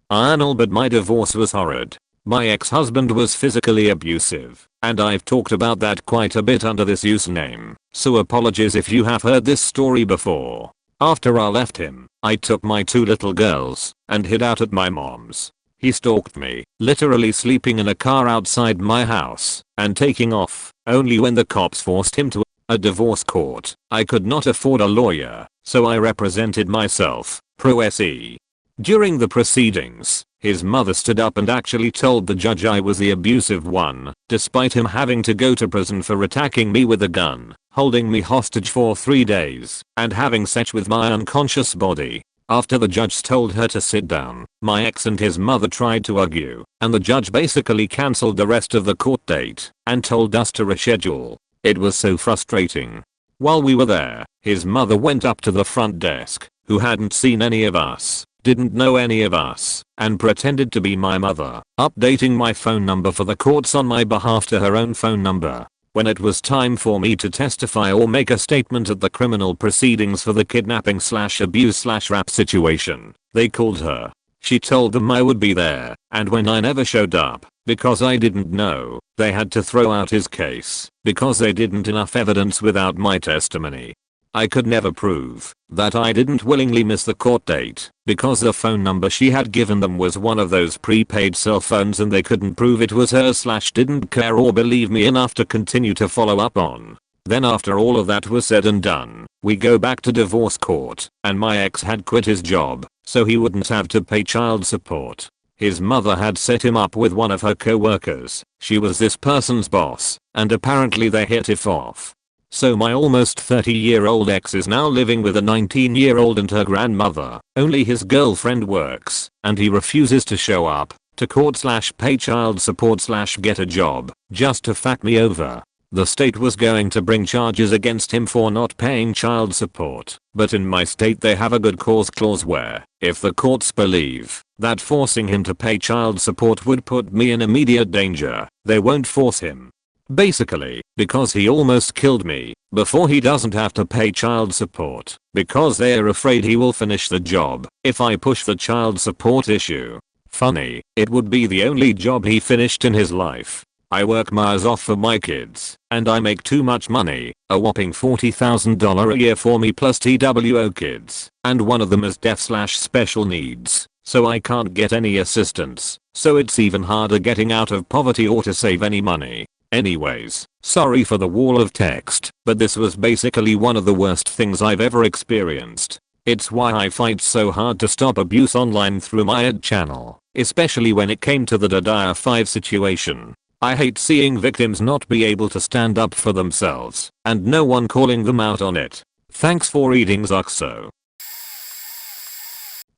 Arnold, but my divorce was horrid. My ex-husband was physically abusive, and I've talked about that quite a bit under this username, so apologies if you have heard this story before. After I left him, I took my 2 little girls and hid out at my mom's. He stalked me, literally sleeping in a car outside my house and taking off only when the cops forced him to a divorce court. I could not afford a lawyer, so I represented myself, pro se. During the proceedings, his mother stood up and actually told the judge I was the abusive one, despite him having to go to prison for attacking me with a gun, holding me hostage for 3 days, and having sex with my unconscious body. After the judge told her to sit down, my ex and his mother tried to argue, and the judge basically cancelled the rest of the court date and told us to reschedule. It was so frustrating. While we were there, his mother went up to the front desk, who hadn't seen any of us, didn't know any of us, and pretended to be my mother, updating my phone number for the courts on my behalf to her own phone number. When it was time for me to testify or make a statement at the criminal proceedings for the kidnapping/abuse/rap situation, they called her. She told them I would be there, and when I never showed up, because I didn't know, they had to throw out his case, because they didn't enough evidence without my testimony. I could never prove that I didn't willingly miss the court date, because the phone number she had given them was one of those prepaid cell phones and they couldn't prove it was hers/didn't care or believe me enough to continue to follow up on. Then after all of that was said and done, we go back to divorce court, and my ex had quit his job, so he wouldn't have to pay child support. His mother had set him up with one of her co-workers. She was this person's boss, and apparently they hit it off. So my almost 30-year-old ex is now living with a 19-year-old and her grandmother. Only his girlfriend works, and he refuses to show up to court/pay child support/get a job, just to fuck me over. The state was going to bring charges against him for not paying child support, but in my state they have a good cause clause where, if the courts believe that forcing him to pay child support would put me in immediate danger, they won't force him. Basically, because he almost killed me, before he doesn't have to pay child support, because they're afraid he will finish the job if I push the child support issue. Funny, it would be the only job he finished in his life. I work my ass off for my kids, and I make too much money, a whopping $40,000 a year for me plus TWO kids, and one of them is deaf/special needs, so I can't get any assistance, so it's even harder getting out of poverty or to save any money. Anyways, sorry for the wall of text, but this was basically one of the worst things I've ever experienced. It's why I fight so hard to stop abuse online through my ad channel, especially when it came to the Dadaya 5 situation. I hate seeing victims not be able to stand up for themselves, and no one calling them out on it. Thanks for reading, Zuxo.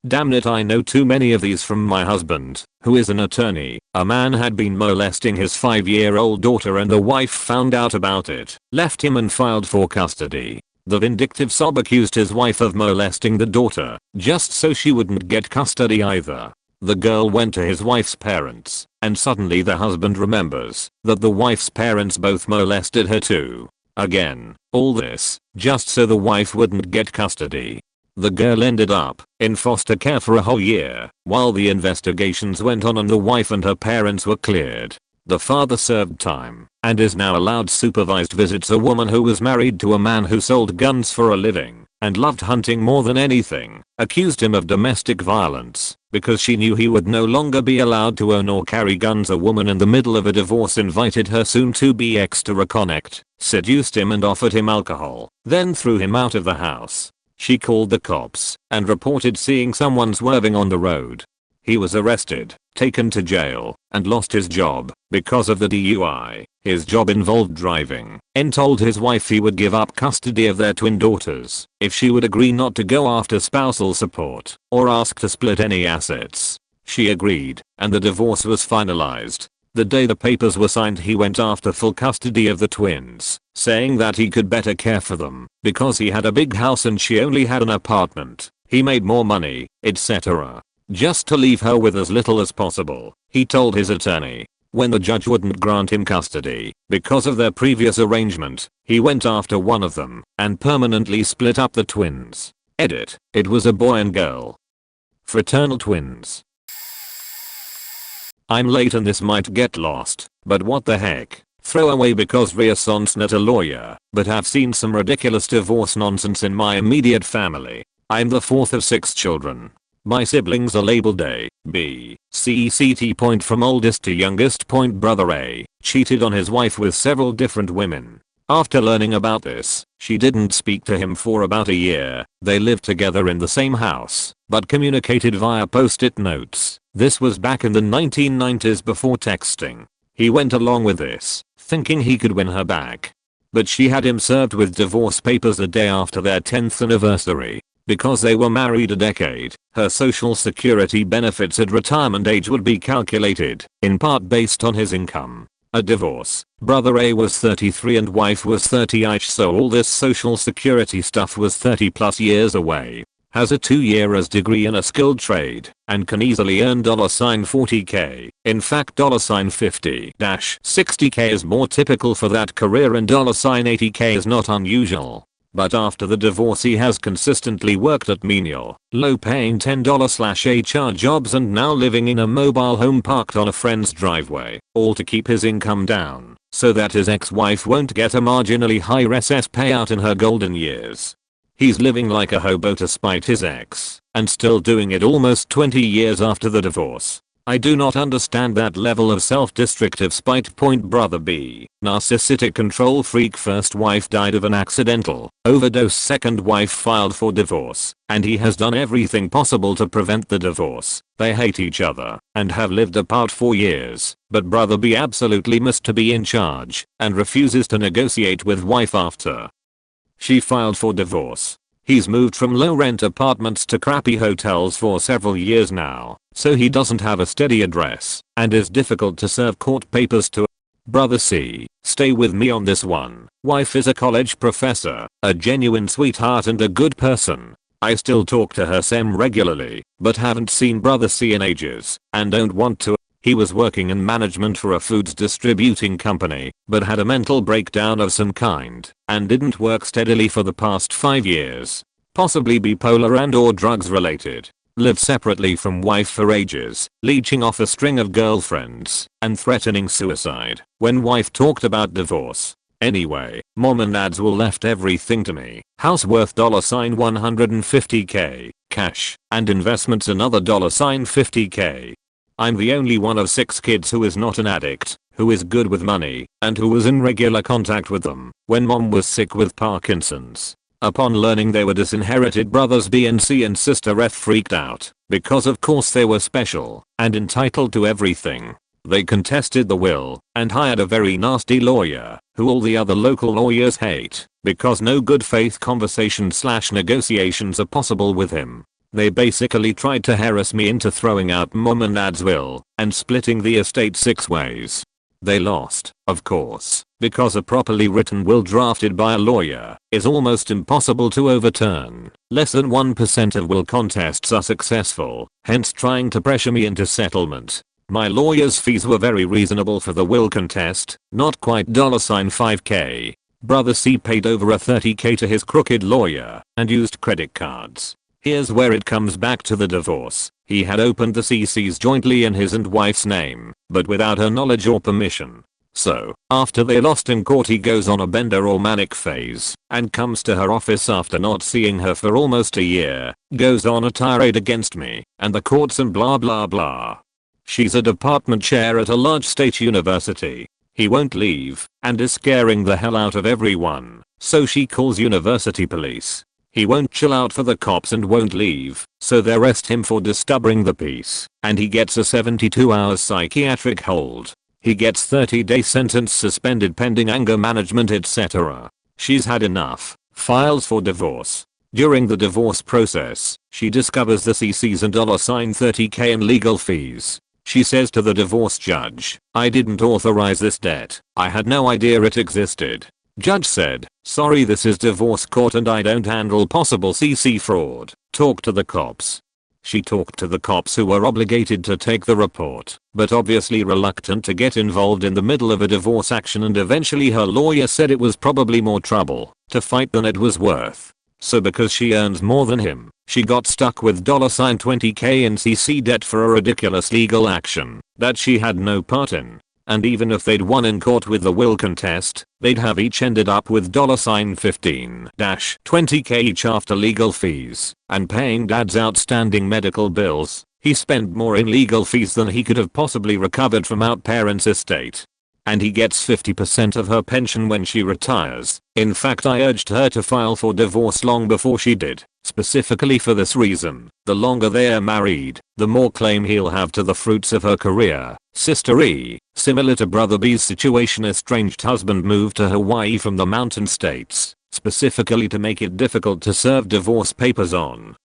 Damn it, I know too many of these from my husband, who is an attorney. A man had been molesting his 5-year-old daughter and the wife found out about it, left him and filed for custody. The vindictive sob accused his wife of molesting the daughter, just so she wouldn't get custody either. The girl went to his wife's parents, and suddenly the husband remembers that the wife's parents both molested her too. Again, all this, just so the wife wouldn't get custody. The girl ended up in foster care for a whole year, while the investigations went on and the wife and her parents were cleared. The father served time, and is now allowed supervised visits. A woman who was married to a man who sold guns for a living, and loved hunting more than anything, accused him of domestic violence, because she knew he would no longer be allowed to own or carry guns. A woman in the middle of a divorce invited her soon-to-be ex to reconnect, seduced him and offered him alcohol, then threw him out of the house. She called the cops, and reported seeing someone swerving on the road. He was arrested, taken to jail, and lost his job because of the DUI. His job involved driving, and told his wife he would give up custody of their twin daughters if she would agree not to go after spousal support or ask to split any assets. She agreed, and the divorce was finalized. The day the papers were signed, he went after full custody of the twins, saying that he could better care for them because he had a big house and she only had an apartment. He made more money, etc. Just to leave her with as little as possible, he told his attorney. When the judge wouldn't grant him custody because of their previous arrangement, he went after one of them and permanently split up the twins. Edit. It was a boy and girl. Fraternal twins. I'm late and this might get lost, but what the heck. Throwaway because Riason's not a lawyer, but have seen some ridiculous divorce nonsense in my immediate family. I'm the fourth of 6 children. My siblings are labeled A, B, C, C, T. From oldest to youngest. Brother A cheated on his wife with several different women. After learning about this, she didn't speak to him for about a year. They lived together in the same house, but communicated via post-it notes. This was back in the 1990s before texting. He went along with this, thinking he could win her back. But she had him served with divorce papers a day after their 10th anniversary. Because they were married a decade, her social security benefits at retirement age would be calculated, in part based on his income. At divorce, brother A was 33 and wife was 30 each, so all this social security stuff was 30 plus years away. Has a 2-year degree in a skilled trade, and can easily earn $40k. In fact $50-60k is more typical for that career and $80k is not unusual. But after the divorce he has consistently worked at menial, low-paying $10/HR jobs and now living in a mobile home parked on a friend's driveway, all to keep his income down, so that his ex-wife won't get a marginally high RSS payout in her golden years. He's living like a hobo to spite his ex, and still doing it almost 20 years after the divorce. I do not understand that level of self-destructive spite. Brother B, narcissistic control freak. First wife died of an accidental overdose. Second wife filed for divorce, and he has done everything possible to prevent the divorce. They hate each other and have lived apart for years, but brother B absolutely must to be in charge and refuses to negotiate with wife after she filed for divorce. He's moved from low-rent apartments to crappy hotels for several years now, so he doesn't have a steady address and is difficult to serve court papers to. Brother C, stay with me on this one. Wife is a college professor, a genuine sweetheart and a good person. I still talk to her regularly, but haven't seen brother C in ages and don't want to. He was working in management for a foods distributing company, but had a mental breakdown of some kind, and didn't work steadily for the past 5 years. Possibly bipolar and/or drugs related. Lived separately from wife for ages, leeching off a string of girlfriends, and threatening suicide when wife talked about divorce. Anyway, mom and dad's will left everything to me. House worth $150k, cash, and investments another $50k. I'm the only one of 6 kids who is not an addict, who is good with money, and who was in regular contact with them when mom was sick with Parkinson's. Upon learning they were disinherited, brothers B and C and sister F freaked out, because of course they were special and entitled to everything. They contested the will and hired a very nasty lawyer, who all the other local lawyers hate, because no good faith conversation/negotiations are possible with him. They basically tried to harass me into throwing out mom and dad's will and splitting the estate 6 ways. They lost, of course, because a properly written will drafted by a lawyer is almost impossible to overturn. Less than 1% of will contests are successful, hence trying to pressure me into settlement. My lawyer's fees were very reasonable for the will contest, not quite $5k. Brother C paid over a $30k to his crooked lawyer and used credit cards. Here's where it comes back to the divorce. He had opened the CCs jointly in his and wife's name, but without her knowledge or permission. So, after they lost in court, he goes on a bender or manic phase and comes to her office after not seeing her for almost a year, goes on a tirade against me and the courts and blah blah blah. She's a department chair at a large state university. He won't leave and is scaring the hell out of everyone, so she calls university police. He won't chill out for the cops and won't leave, so they arrest him for disturbing the peace, and he gets a 72-hour psychiatric hold. He gets 30-day sentence suspended pending anger management etc. She's had enough, files for divorce. During the divorce process, she discovers the CCs and $30k in legal fees. She says to the divorce judge, "I didn't authorize this debt. I had no idea it existed." Judge said, "Sorry, this is divorce court and I don't handle possible CC fraud. Talk to the cops." She talked to the cops who were obligated to take the report, but obviously reluctant to get involved in the middle of a divorce action, and eventually her lawyer said it was probably more trouble to fight than it was worth. So because she earns more than him, she got stuck with $20k in CC debt for a ridiculous legal action that she had no part in. And even if they'd won in court with the will contest, they'd have each ended up with $15-20k each after legal fees and paying dad's outstanding medical bills. He spent more in legal fees than he could have possibly recovered from out parents' estate. And he gets 50% of her pension when she retires. In fact, I urged her to file for divorce long before she did, specifically for this reason. The longer they're married, the more claim he'll have to the fruits of her career. Sister E, similar to Brother B's situation, estranged husband moved to Hawaii from the mountain states, specifically to make it difficult to serve divorce papers on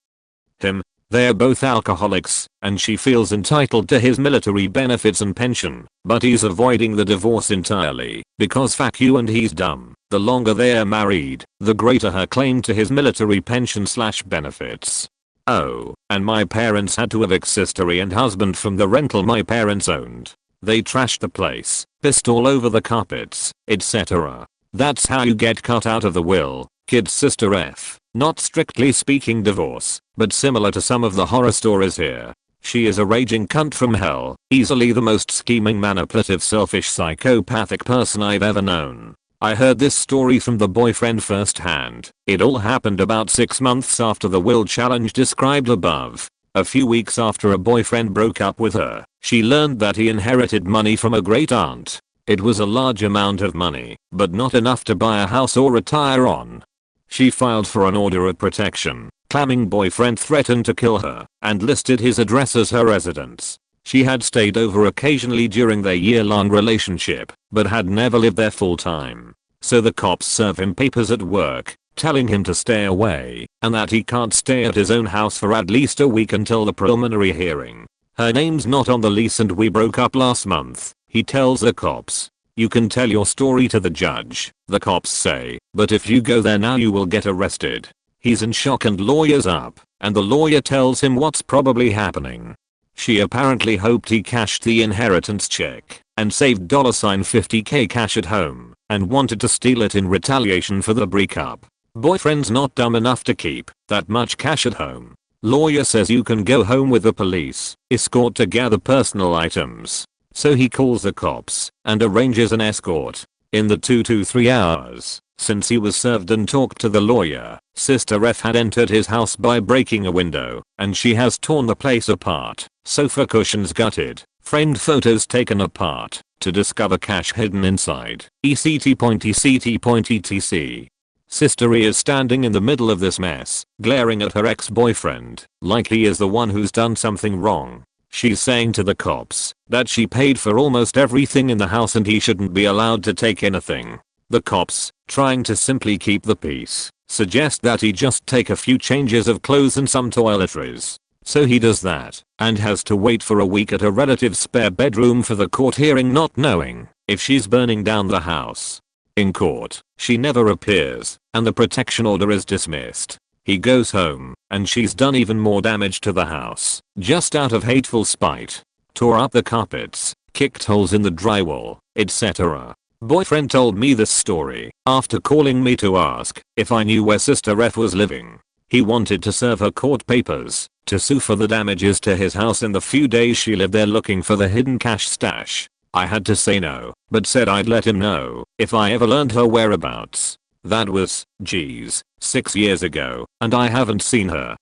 him. They're both alcoholics, and she feels entitled to his military benefits and pension, but he's avoiding the divorce entirely because fuck you and he's dumb. The longer they're married, the greater her claim to his military pension/benefits. Oh, and my parents had to evict sister E and husband from the rental my parents owned. They trashed the place, pissed all over the carpets, etc. That's how you get cut out of the will, kid. Sister F. Not strictly speaking divorce, but similar to some of the horror stories here. She is a raging cunt from hell, easily the most scheming, manipulative, selfish, psychopathic person I've ever known. I heard this story from the boyfriend firsthand. It all happened about 6 months after the will challenge described above. A few weeks after a boyfriend broke up with her, she learned that he inherited money from a great aunt. It was a large amount of money, but not enough to buy a house or retire on. She filed for an order of protection, claiming boyfriend threatened to kill her, and listed his address as her residence. She had stayed over occasionally during their year-long relationship, but had never lived there full-time. So the cops serve him papers at work, telling him to stay away, and that he can't stay at his own house for at least a week until the preliminary hearing. Her name's not on the lease and we broke up last month, he tells the cops. You can tell your story to the judge, the cops say, but if you go there now you will get arrested. He's in shock and lawyers up, and the lawyer tells him what's probably happening. She apparently hoped he cashed the inheritance check and saved $50k cash at home and wanted to steal it in retaliation for the breakup. Boyfriend's not dumb enough to keep that much cash at home. Lawyer says you can go home with the police, escort to gather personal items. So he calls the cops and arranges an escort. In the 2 to 3 hours since he was served and talked to the lawyer, Sister F had entered his house by breaking a window, and she has torn the place apart, sofa cushions gutted, framed photos taken apart, to discover cash hidden inside. ECT.ECT.ETC. Sister E is standing in the middle of this mess, glaring at her ex-boyfriend, like he is the one who's done something wrong. She's saying to the cops that she paid for almost everything in the house and he shouldn't be allowed to take anything. The cops, trying to simply keep the peace, suggest that he just take a few changes of clothes and some toiletries. So he does that, and has to wait for a week at a relative's spare bedroom for the court hearing, not knowing if she's burning down the house. In court, she never appears, and the protection order is dismissed. He goes home, and she's done even more damage to the house, just out of hateful spite. Tore up the carpets, kicked holes in the drywall, etc. Boyfriend told me this story after calling me to ask if I knew where Sister F was living. He wanted to serve her court papers to sue for the damages to his house in the few days she lived there looking for the hidden cash stash. I had to say no, but said I'd let him know if I ever learned her whereabouts. That was, geez, 6 years ago, and I haven't seen her.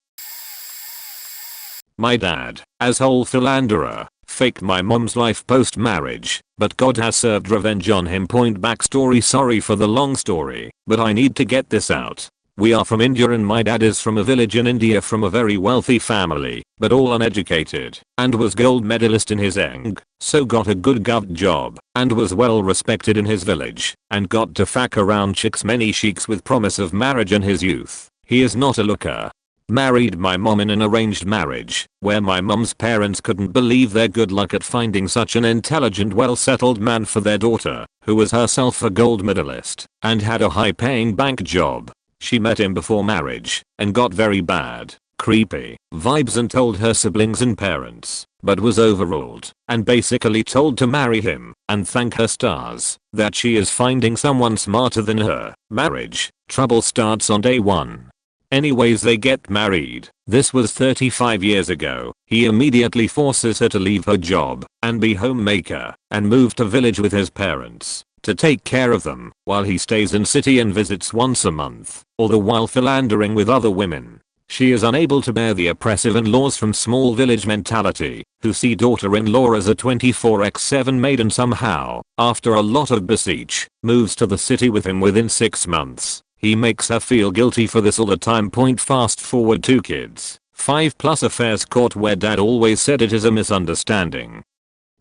My dad, asshole philanderer, faked my mom's life post-marriage, but God has served revenge on him. Backstory. Sorry for the long story, but I need to get this out. We are from India and my dad is from a village in India from a very wealthy family, but all uneducated, and was gold medalist in his eng, so got a good gov job, and was well respected in his village, and got to fuck around chicks many sheiks with promise of marriage in his youth. He is not a looker. Married my mom in an arranged marriage, where my mom's parents couldn't believe their good luck at finding such an intelligent well-settled man for their daughter, who was herself a gold medalist, and had a high-paying bank job. She met him before marriage, and got very bad, creepy vibes and told her siblings and parents, but was overruled, and basically told to marry him, and thank her stars, that she is finding someone smarter than her. Marriage trouble starts on day 1. Anyways, they get married. This was 35 years ago. He immediately forces her to leave her job and be homemaker and move to village with his parents to take care of them while he stays in city and visits once a month, all the while philandering with other women. She is unable to bear the oppressive in-laws from small village mentality, who see daughter-in-law as a 24/7 maid, and somehow, after a lot of beseech, moves to the city with him within 6 months. He makes her feel guilty for this all the time. Fast forward 2 kids, 5+ affairs caught where dad always said it is a misunderstanding.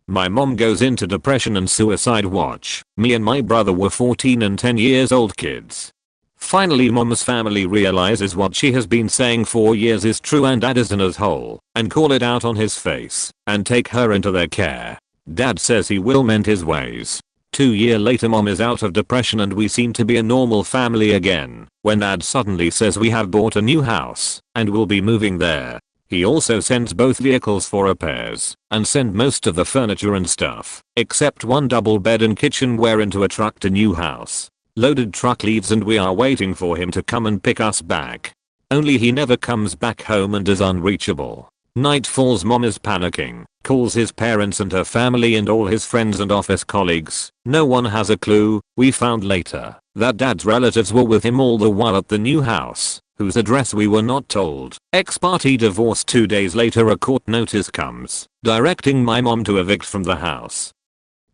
My mom goes into depression and suicide watch. Me and my brother were 14 and 10 years old kids. Finally mom's family realizes what she has been saying for years is true and dad is an asshole, and call it out on his face, and take her into their care. Dad says he will mend his ways. 2 years later mom is out of depression and we seem to be a normal family again, when dad suddenly says we have bought a new house, and will be moving there. He also sends both vehicles for repairs, and send most of the furniture and stuff, except one double bed and kitchenware into a truck to new house. Loaded truck leaves and we are waiting for him to come and pick us back. Only he never comes back home and is unreachable. Night falls, mom is panicking, calls his parents and her family and all his friends and office colleagues. No one has a clue. We found later that dad's relatives were with him all the while at the new house, whose address we were not told. Ex-party divorce. 2 days later a court notice comes, directing my mom to evict from the house.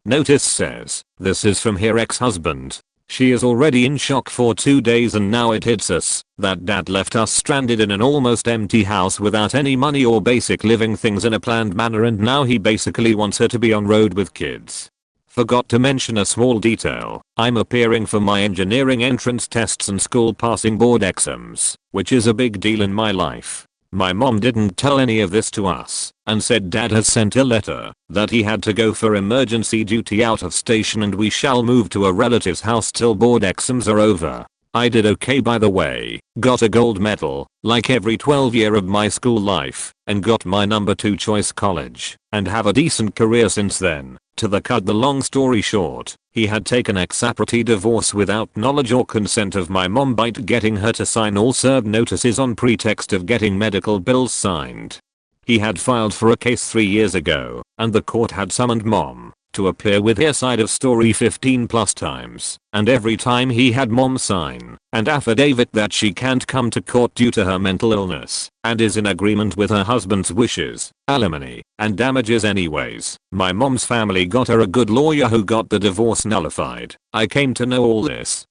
Notice says, this is from her ex-husband. She is already in shock for 2 days and now it hits us that dad left us stranded in an almost empty house without any money or basic living things in a planned manner, and now he basically wants her to be on road with kids. Forgot to mention a small detail. I'm appearing for my engineering entrance tests and school passing board exams, which is a big deal in my life. My mom didn't tell any of this to us, and said dad has sent a letter that he had to go for emergency duty out of station and we shall move to a relative's house till board exams are over. I did okay by the way, got a gold medal, like every 12 year of my school life, and got my number 2 choice college, and have a decent career since then. To cut the long story short, he had taken ex-party divorce without knowledge or consent of my mom by getting her to sign all served notices on pretext of getting medical bills signed. He had filed for a case 3 years ago, and the court had summoned mom to appear with her side of story 15+ times, and every time he had mom sign an affidavit that she can't come to court due to her mental illness and is in agreement with her husband's wishes, alimony, and damages anyways. My mom's family got her a good lawyer who got the divorce nullified. I came to know all this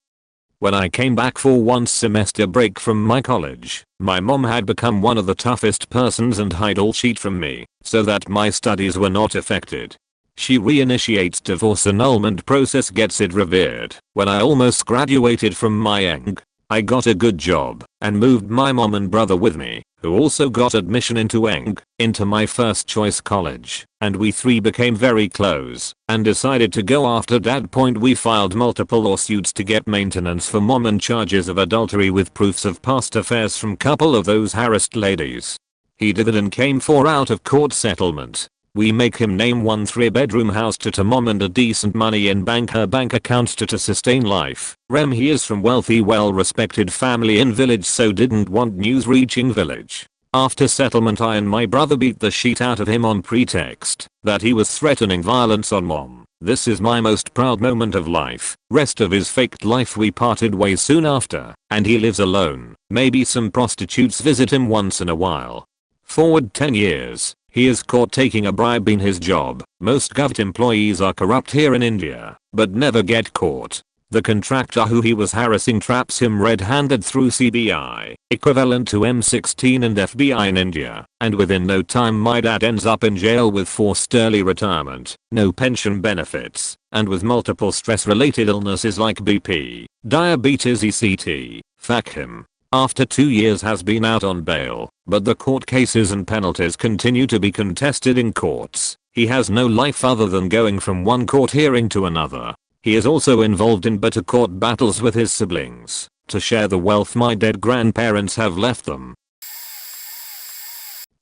when I came back for one semester break from my college. My mom had become one of the toughest persons and hide all cheat from me so that my studies were not affected. She reinitiates divorce annulment process, gets it revered. When I almost graduated from my eng, I got a good job and moved my mom and brother with me, who also got admission into my first choice college, and we three became very close and decided to go after dad. We filed multiple lawsuits to get maintenance for mom and charges of adultery with proofs of past affairs from couple of those harassed ladies. He did it and came for out of court settlement. We make him name 1 3-bedroom house to mom and a decent money in her bank account to sustain life. He is from wealthy well-respected family in village, so didn't want news reaching village. After settlement I and my brother beat the shit out of him on pretext that he was threatening violence on mom. This is my most proud moment of life. Rest of his faked life we parted ways soon after, and he lives alone. Maybe some prostitutes visit him once in a while. Forward 10 years. He is caught taking a bribe in his job. Most govt employees are corrupt here in India, but never get caught. The contractor who he was harassing traps him red-handed through CBI, equivalent to M16 and FBI in India, and within no time my dad ends up in jail with forced early retirement, no pension benefits, and with multiple stress-related illnesses like BP, diabetes etc. Fuck him. After 2 years has been out on bail, but the court cases and penalties continue to be contested in courts. He has no life other than going from one court hearing to another. He is also involved in bitter court battles with his siblings to share the wealth my dead grandparents have left them.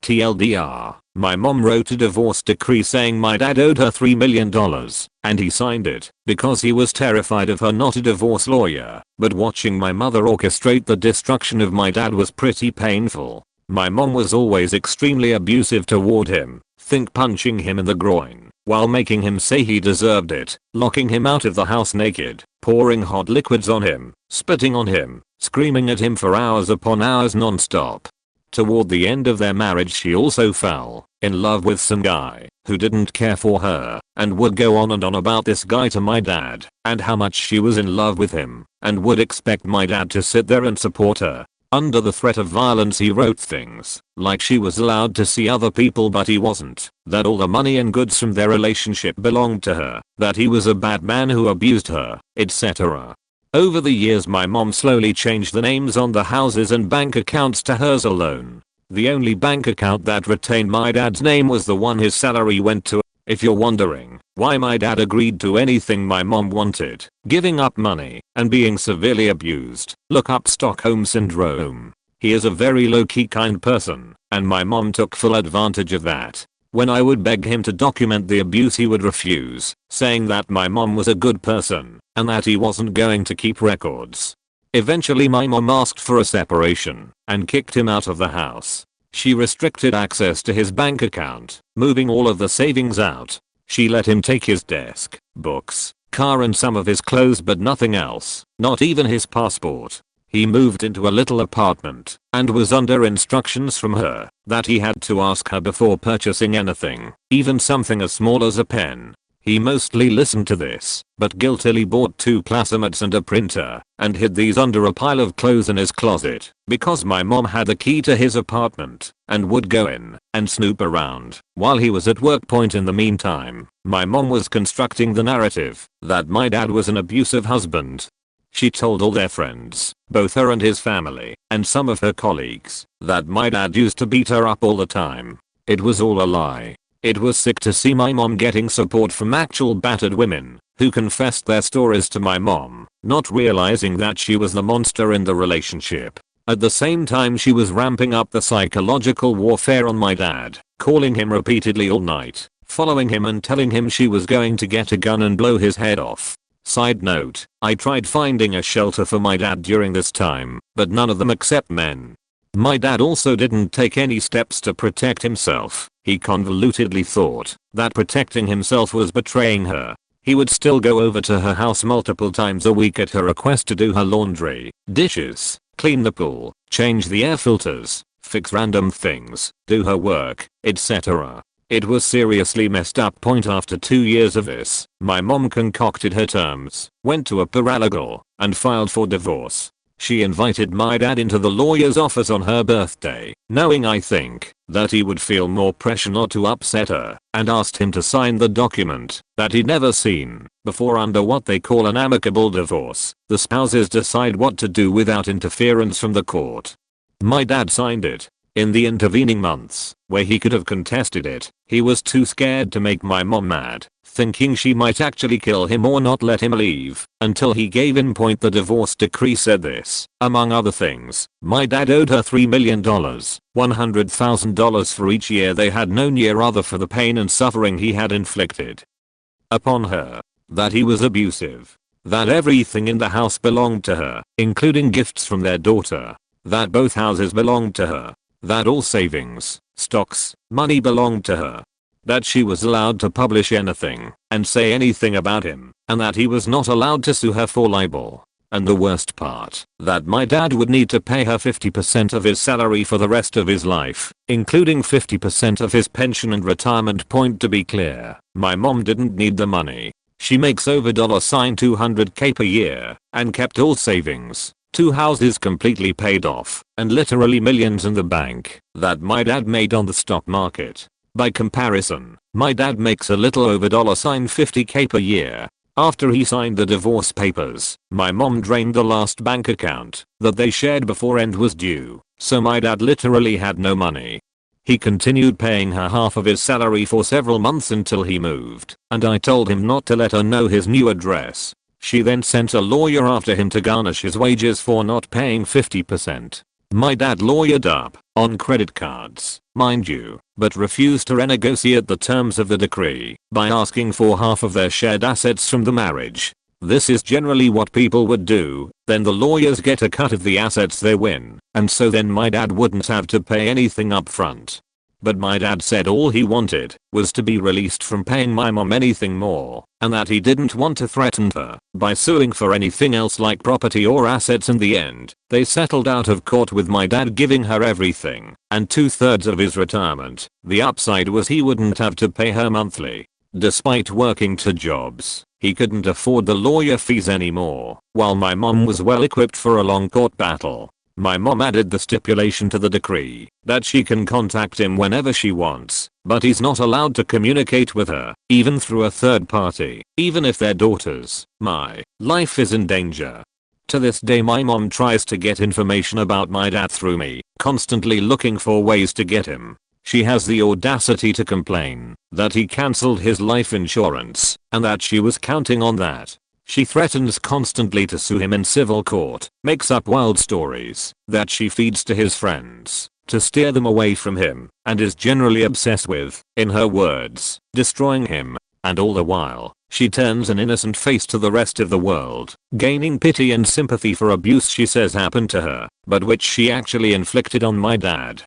TLDR, my mom wrote a divorce decree saying my dad owed her $3 million, and he signed it because he was terrified of her, not a divorce lawyer. But watching my mother orchestrate the destruction of my dad was pretty painful. My mom was always extremely abusive toward him, think punching him in the groin, while making him say he deserved it, locking him out of the house naked, pouring hot liquids on him, spitting on him, screaming at him for hours upon hours non-stop. Toward the end of their marriage she also fell in love with some guy who didn't care for her and would go on and on about this guy to my dad and how much she was in love with him and would expect my dad to sit there and support her. Under the threat of violence he wrote things like she was allowed to see other people but he wasn't, that all the money and goods from their relationship belonged to her, that he was a bad man who abused her, etc. Over the years my mom slowly changed the names on the houses and bank accounts to hers alone. The only bank account that retained my dad's name was the one his salary went to. If you're wondering why my dad agreed to anything my mom wanted, giving up money and being severely abused, look up Stockholm Syndrome. He is a very low-key kind person, and my mom took full advantage of that. When I would beg him to document the abuse he would refuse, saying that my mom was a good person and that he wasn't going to keep records. Eventually my mom asked for a separation and kicked him out of the house. She restricted access to his bank account, moving all of the savings out. She let him take his desk, books, car and some of his clothes but nothing else, not even his passport. He moved into a little apartment and was under instructions from her that he had to ask her before purchasing anything, even something as small as a pen. He mostly listened to this, but guiltily bought 2 classmates and a printer and hid these under a pile of clothes in his closet because my mom had the key to his apartment and would go in and snoop around while he was at work. In the meantime, my mom was constructing the narrative that my dad was an abusive husband. She told all their friends, both her and his family, and some of her colleagues, that my dad used to beat her up all the time. It was all a lie. It was sick to see my mom getting support from actual battered women who confessed their stories to my mom, not realizing that she was the monster in the relationship. At the same time she was ramping up the psychological warfare on my dad, calling him repeatedly all night, following him and telling him she was going to get a gun and blow his head off. Side note, I tried finding a shelter for my dad during this time, but none of them accept men. My dad also didn't take any steps to protect himself. He convolutedly thought that protecting himself was betraying her. He would still go over to her house multiple times a week at her request to do her laundry, dishes, clean the pool, change the air filters, fix random things, do her work, etc. It was seriously messed up. After 2 years of this, my mom concocted her terms, went to a paralegal, and filed for divorce. She invited my dad into the lawyer's office on her birthday, knowing I think that he would feel more pressure not to upset her, and asked him to sign the document that he'd never seen before under what they call an amicable divorce. The spouses decide what to do without interference from the court. My dad signed it. In the intervening months, where he could have contested it, he was too scared to make my mom mad, thinking she might actually kill him or not let him leave, until he gave in. The divorce decree said this, among other things. My dad owed her $3 million, $100,000 for each year they had known each other for the pain and suffering he had inflicted upon her, that he was abusive, that everything in the house belonged to her, including gifts from their daughter, that both houses belonged to her, that all savings, stocks, money belonged to her, that she was allowed to publish anything and say anything about him, and that he was not allowed to sue her for libel. And the worst part, that my dad would need to pay her 50% of his salary for the rest of his life, including 50% of his pension and retirement. To be clear, my mom didn't need the money. She makes over $200k per year and kept all savings, 2 houses completely paid off, and literally millions in the bank that my dad made on the stock market. By comparison, my dad makes a little over $50k per year. After he signed the divorce papers, my mom drained the last bank account that they shared before end was due, so my dad literally had no money. He continued paying her half of his salary for several months until he moved, and I told him not to let her know his new address. She then sent a lawyer after him to garnish his wages for not paying 50%. My dad lawyered up, on credit cards, mind you, but refused to renegotiate the terms of the decree by asking for half of their shared assets from the marriage. This is generally what people would do, then the lawyers get a cut of the assets they win, and so then my dad wouldn't have to pay anything up front. But my dad said all he wanted was to be released from paying my mom anything more, and that he didn't want to threaten her by suing for anything else like property or assets. In the end, they settled out of court with my dad giving her everything and 2/3 of his retirement. The upside was he wouldn't have to pay her monthly. Despite working 2 jobs, he couldn't afford the lawyer fees anymore, while my mom was well equipped for a long court battle. My mom added the stipulation to the decree that she can contact him whenever she wants, but he's not allowed to communicate with her, even through a third party, even if they're daughters. My life is in danger. To this day my mom tries to get information about my dad through me, constantly looking for ways to get him. She has the audacity to complain that he cancelled his life insurance and that she was counting on that. She threatens constantly to sue him in civil court, makes up wild stories that she feeds to his friends to steer them away from him, and is generally obsessed with, in her words, destroying him. And all the while, she turns an innocent face to the rest of the world, gaining pity and sympathy for abuse she says happened to her, but which she actually inflicted on my dad.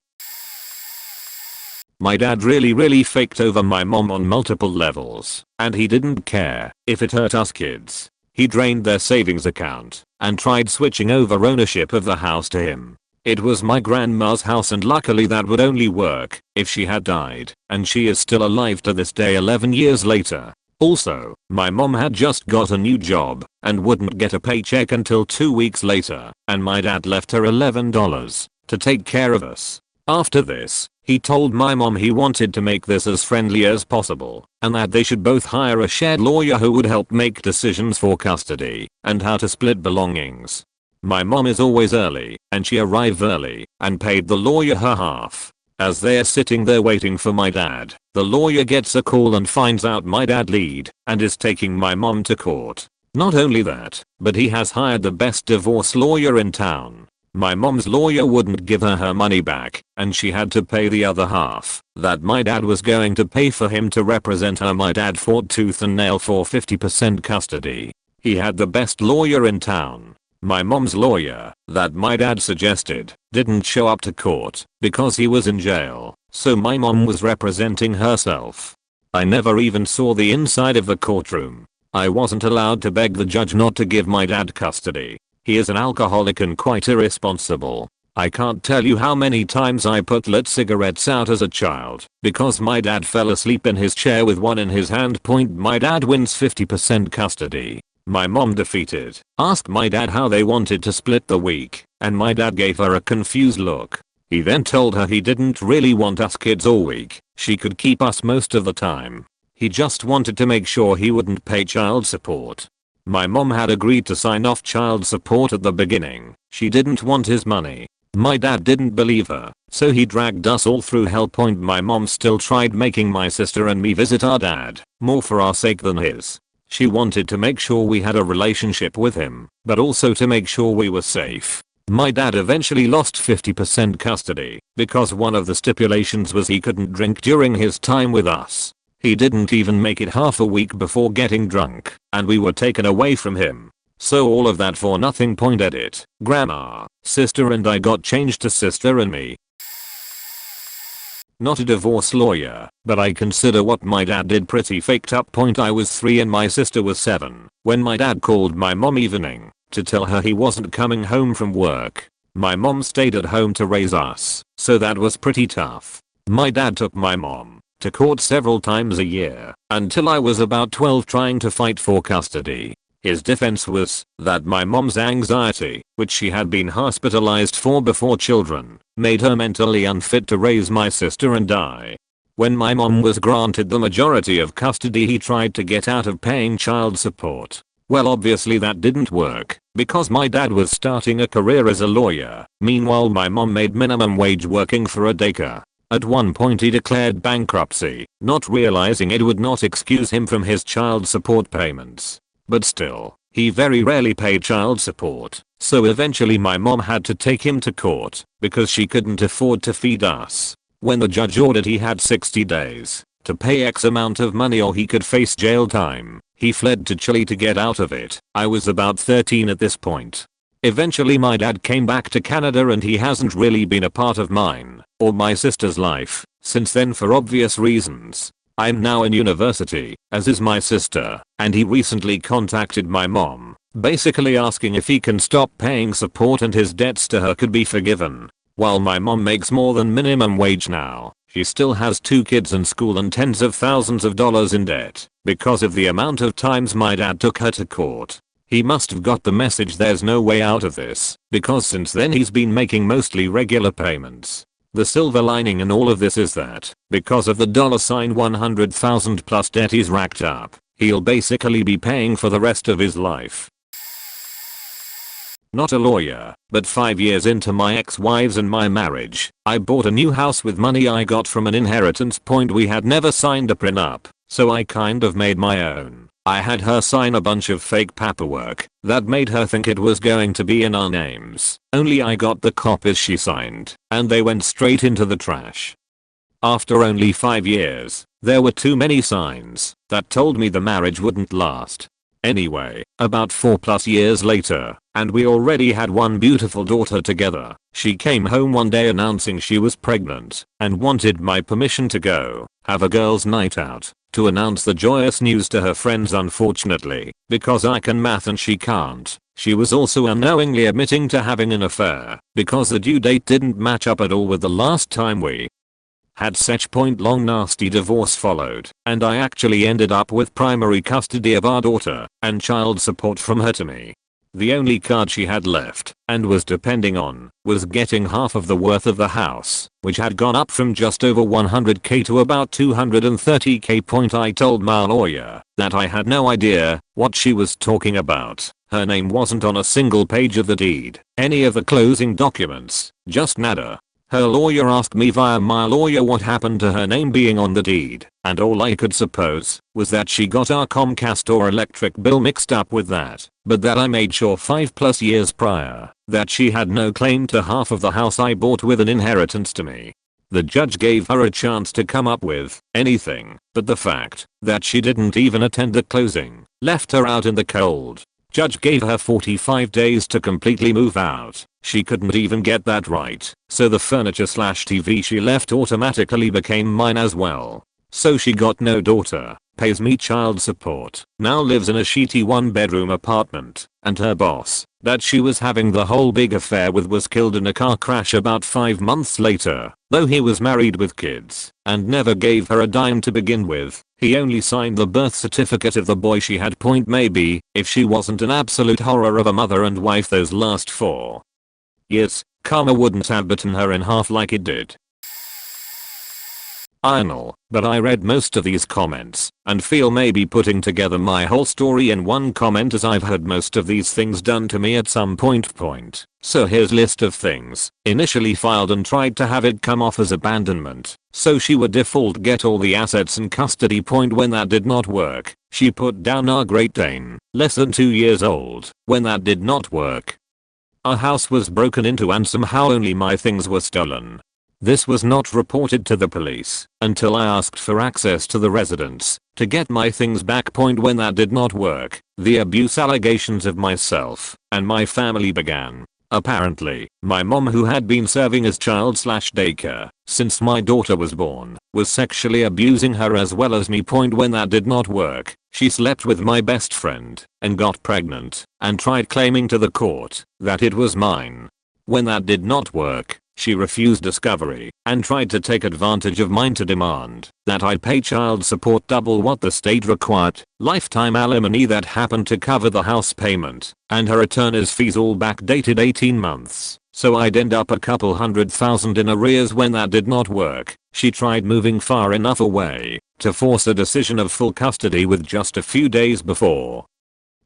My dad really faked over my mom on multiple levels, and he didn't care if it hurt us kids. He drained their savings account and tried switching over ownership of the house to him. It was my grandma's house, and luckily that would only work if she had died, and she is still alive to this day 11 years later. Also, my mom had just got a new job and wouldn't get a paycheck until 2 weeks later, and my dad left her $11 to take care of us. After this, he told my mom he wanted to make this as friendly as possible, and that they should both hire a shared lawyer who would help make decisions for custody and how to split belongings. My mom is always early, and she arrived early and paid the lawyer her half. As they're sitting there waiting for my dad, the lawyer gets a call and finds out my dad lied and is taking my mom to court. Not only that, but he has hired the best divorce lawyer in town. My mom's lawyer wouldn't give her her money back, and she had to pay the other half that my dad was going to pay for him to represent her. My dad fought tooth and nail for 50% custody. He had the best lawyer in town. My mom's lawyer, that my dad suggested, didn't show up to court because he was in jail, so my mom was representing herself. I never even saw the inside of the courtroom. I wasn't allowed to beg the judge not to give my dad custody. He is an alcoholic and quite irresponsible. I can't tell you how many times I put lit cigarettes out as a child because my dad fell asleep in his chair with one in his hand. My dad wins 50% custody. My mom, defeated, asked my dad how they wanted to split the week, and my dad gave her a confused look. He then told her he didn't really want us kids all week, she could keep us most of the time. He just wanted to make sure he wouldn't pay child support. My mom had agreed to sign off child support at the beginning. She didn't want his money. My dad didn't believe her, so he dragged us all through hell. My mom still tried making my sister and me visit our dad, more for our sake than his. She wanted to make sure we had a relationship with him, but also to make sure we were safe. My dad eventually lost 50% custody, because one of the stipulations was he couldn't drink during his time with us. He didn't even make it half a week before getting drunk, and we were taken away from him. So all of that for nothing. Edit. Grandma, sister and I got changed to sister and me. Not a divorce lawyer, but I consider what my dad did pretty faked up. I was 3 and my sister was 7 when my dad called my mom evening to tell her he wasn't coming home from work. My mom stayed at home to raise us, so that was pretty tough. My dad took my mom to court several times a year until I was about 12, trying to fight for custody. His defense was that my mom's anxiety, which she had been hospitalized for before children, made her mentally unfit to raise my sister and I. When my mom was granted the majority of custody, he tried to get out of paying child support. Well, obviously that didn't work, because my dad was starting a career as a lawyer. Meanwhile, my mom made minimum wage working for a daycare. At one point he declared bankruptcy, not realizing it would not excuse him from his child support payments. But still, he very rarely paid child support, so eventually my mom had to take him to court because she couldn't afford to feed us. When the judge ordered he had 60 days to pay X amount of money or he could face jail time, he fled to Chile to get out of it. I was about 13 at this point. Eventually my dad came back to Canada and he hasn't really been a part of mine or my sister's life since then for obvious reasons. I'm now in university, as is my sister, and he recently contacted my mom, basically asking if he can stop paying support and his debts to her could be forgiven. While my mom makes more than minimum wage now, she still has 2 kids in school and tens of thousands of dollars in debt because of the amount of times my dad took her to court. He must have got the message there's no way out of this, because since then he's been making mostly regular payments. The silver lining in all of this is that, because of the $100,000 plus debt he's racked up, he'll basically be paying for the rest of his life. Not a lawyer, but 5 years into my ex-wives and my marriage, I bought a new house with money I got from an inheritance. We had never signed a prenup, so I kind of made my own. I had her sign a bunch of fake paperwork that made her think it was going to be in our names, only I got the copies she signed, and they went straight into the trash. After only 5 years, there were too many signs that told me the marriage wouldn't last. Anyway, about 4+ years later, and we already had one beautiful daughter together, she came home one day announcing she was pregnant and wanted my permission to go have a girls' night out to announce the joyous news to her friends. Unfortunately, because I can math and she can't, she was also unknowingly admitting to having an affair because the due date didn't match up at all with the last time we had sex. Long nasty divorce followed, and I actually ended up with primary custody of our daughter and child support from her to me. The only card she had left, and was depending on, was getting half of the worth of the house, which had gone up from just over $100K to about $230K. I told my lawyer that I had no idea what she was talking about. Her name wasn't on a single page of the deed, any of the closing documents, just nada. Her lawyer asked me via my lawyer what happened to her name being on the deed, and all I could suppose was that she got our Comcast or electric bill mixed up with that, but that I made sure 5+ years prior that she had no claim to half of the house I bought with an inheritance to me. The judge gave her a chance to come up with anything, but the fact that she didn't even attend the closing left her out in the cold. Judge gave her 45 days to completely move out. She couldn't even get that right, so the furniture/TV she left automatically became mine as well. So she got no daughter, pays me child support, now lives in a shitty 1-bedroom apartment, and her boss, that she was having the whole big affair with, was killed in a car crash about 5 months later. Though he was married with kids and never gave her a dime to begin with, He only signed the birth certificate of the boy she had. Maybe if she wasn't an absolute horror of a mother and wife those last 4 years, karma wouldn't have bitten her in half like it did. I know, but I read most of these comments and feel maybe putting together my whole story in one comment, as I've had most of these things done to me at some point. So here's list of things. Initially filed and tried to have it come off as abandonment, so she would default get all the assets and custody. When that did not work, she put down our Great Dane, less than 2 years old. When that did not work, our house was broken into and somehow only my things were stolen. This was not reported to the police until I asked for access to the residence to get my things back. When that did not work, the abuse allegations of myself and my family began. Apparently, my mom, who had been serving as child/daycare since my daughter was born, was sexually abusing her as well as me. When that did not work, she slept with my best friend and got pregnant and tried claiming to the court that it was mine. When that did not work, she refused discovery and tried to take advantage of mine to demand that I pay child support double what the state required, lifetime alimony that happened to cover the house payment, and her attorney's fees all backdated 18 months, so I'd end up a couple $100,000 in arrears. When that did not work, she tried moving far enough away to force a decision of full custody with just a few days before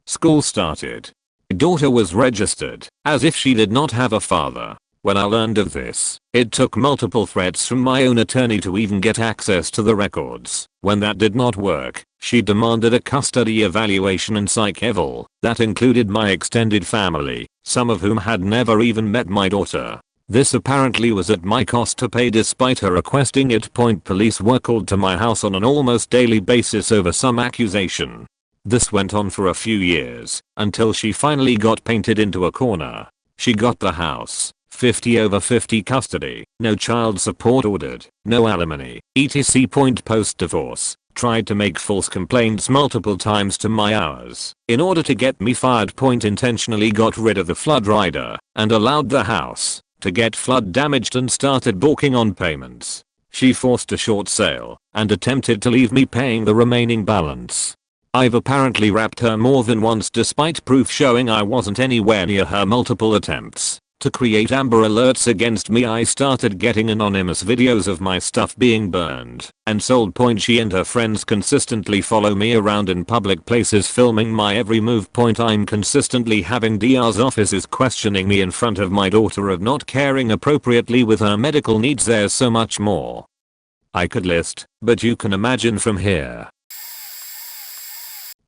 school started. My daughter was registered as if she did not have a father. When I learned of this, it took multiple threats from my own attorney to even get access to the records. When that did not work, she demanded a custody evaluation and psych eval that included my extended family, some of whom had never even met my daughter. This apparently was at my cost to pay despite her requesting it. Police were called to my house on an almost daily basis over some accusation. This went on for a few years until she finally got painted into a corner. She got the house, 50/50 custody, no child support ordered, no alimony, etc. Post divorce, tried to make false complaints multiple times to my hours in order to get me fired. Intentionally got rid of the flood rider and allowed the house to get flood damaged and started balking on payments. She forced a short sale and attempted to leave me paying the remaining balance. I've apparently rapped her more than once despite proof showing I wasn't anywhere near her. Multiple attempts to create Amber Alerts against me. I started getting anonymous videos of my stuff being burned and sold. She and her friends consistently follow me around in public places filming my every move. I'm consistently having DR's offices questioning me in front of my daughter of not caring appropriately with her medical needs. There's so much more I could list, but you can imagine from here.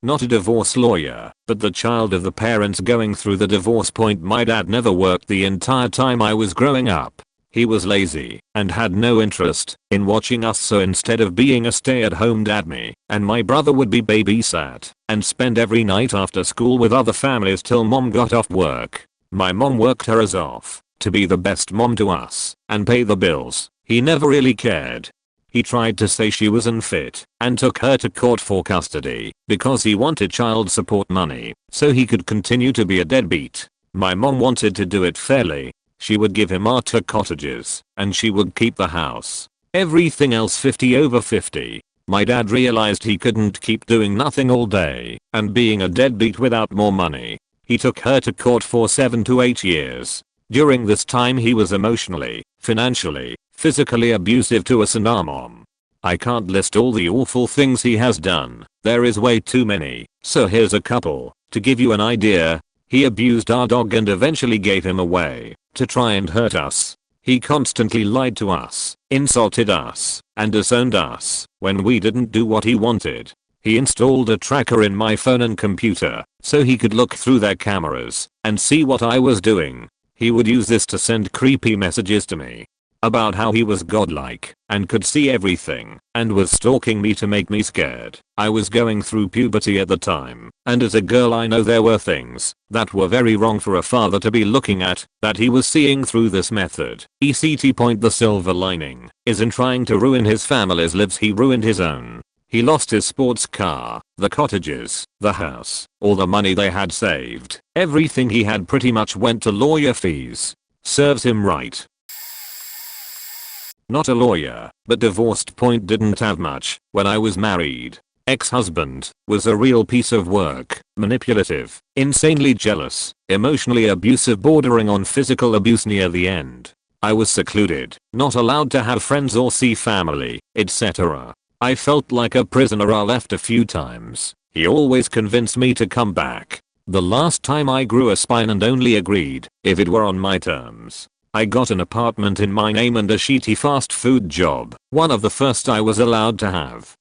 Not a divorce lawyer, but the child of the parents going through the divorce. My dad never worked the entire time I was growing up. He was lazy and had no interest in watching us, so instead of being a stay-at-home dad, me and my brother would be babysat and spend every night after school with other families till mom got off work. My mom worked her ass off to be the best mom to us and pay the bills. He never really cared. He tried to say she was unfit and took her to court for custody because he wanted child support money so he could continue to be a deadbeat. My mom wanted to do it fairly. She would give him our 2 cottages and she would keep the house. Everything else 50/50. My dad realized he couldn't keep doing nothing all day and being a deadbeat without more money. He took her to court for 7 to 8 years. During this time he was emotionally, financially, physically abusive to us and our mom. I can't list all the awful things he has done. There is way too many, so here's a couple to give you an idea. He abused our dog and eventually gave him away to try and hurt us. He constantly lied to us, insulted us, and disowned us when we didn't do what he wanted. He installed a tracker in my phone and computer so he could look through their cameras and see what I was doing. He would use this to send creepy messages to me about how he was godlike and could see everything and was stalking me to make me scared. I was going through puberty at the time, and as a girl I know there were things that were very wrong for a father to be looking at that he was seeing through this method. The silver lining is in trying to ruin his family's lives, he ruined his own. He lost his sports car, the cottages, the house, all the money they had saved. Everything he had pretty much went to lawyer fees. Serves him right. Not a lawyer, but divorced. Point didn't have much when I was married. Ex-husband was a real piece of work, manipulative, insanely jealous, emotionally abusive bordering on physical abuse near the end. I was secluded, not allowed to have friends or see family, etc. I felt like a prisoner. I left a few times. He always convinced me to come back. The last time I grew a spine and only agreed if it were on my terms. I got an apartment in my name and a shitty fast food job, one of the first I was allowed to have.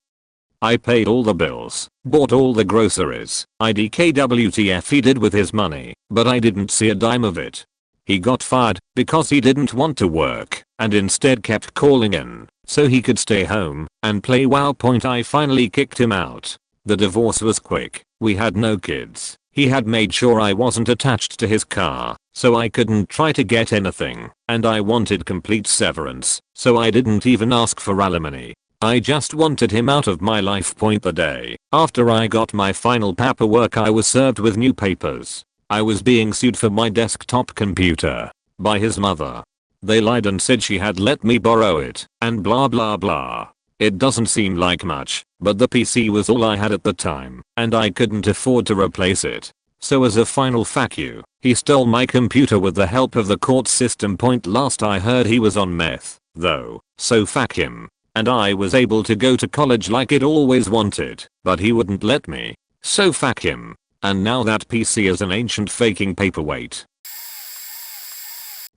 I paid all the bills, bought all the groceries, IDKWTF he did with his money, but I didn't see a dime of it. He got fired because he didn't want to work and instead kept calling in so he could stay home and play WoW. I finally kicked him out. The divorce was quick. We had no kids. He had made sure I wasn't attached to his car, so I couldn't try to get anything, and I wanted complete severance, so I didn't even ask for alimony. I just wanted him out of my life. The day after I got my final paperwork, I was served with new papers. I was being sued for my desktop computer by his mother. They lied and said she had let me borrow it, and blah blah blah. It doesn't seem like much, but the PC was all I had at the time, and I couldn't afford to replace it. So as a final fuck you, he stole my computer with the help of the court system. Last I heard he was on meth, though, so fuck him. And I was able to go to college like it always wanted, but he wouldn't let me. So fuck him. And now that PC is an ancient faking paperweight.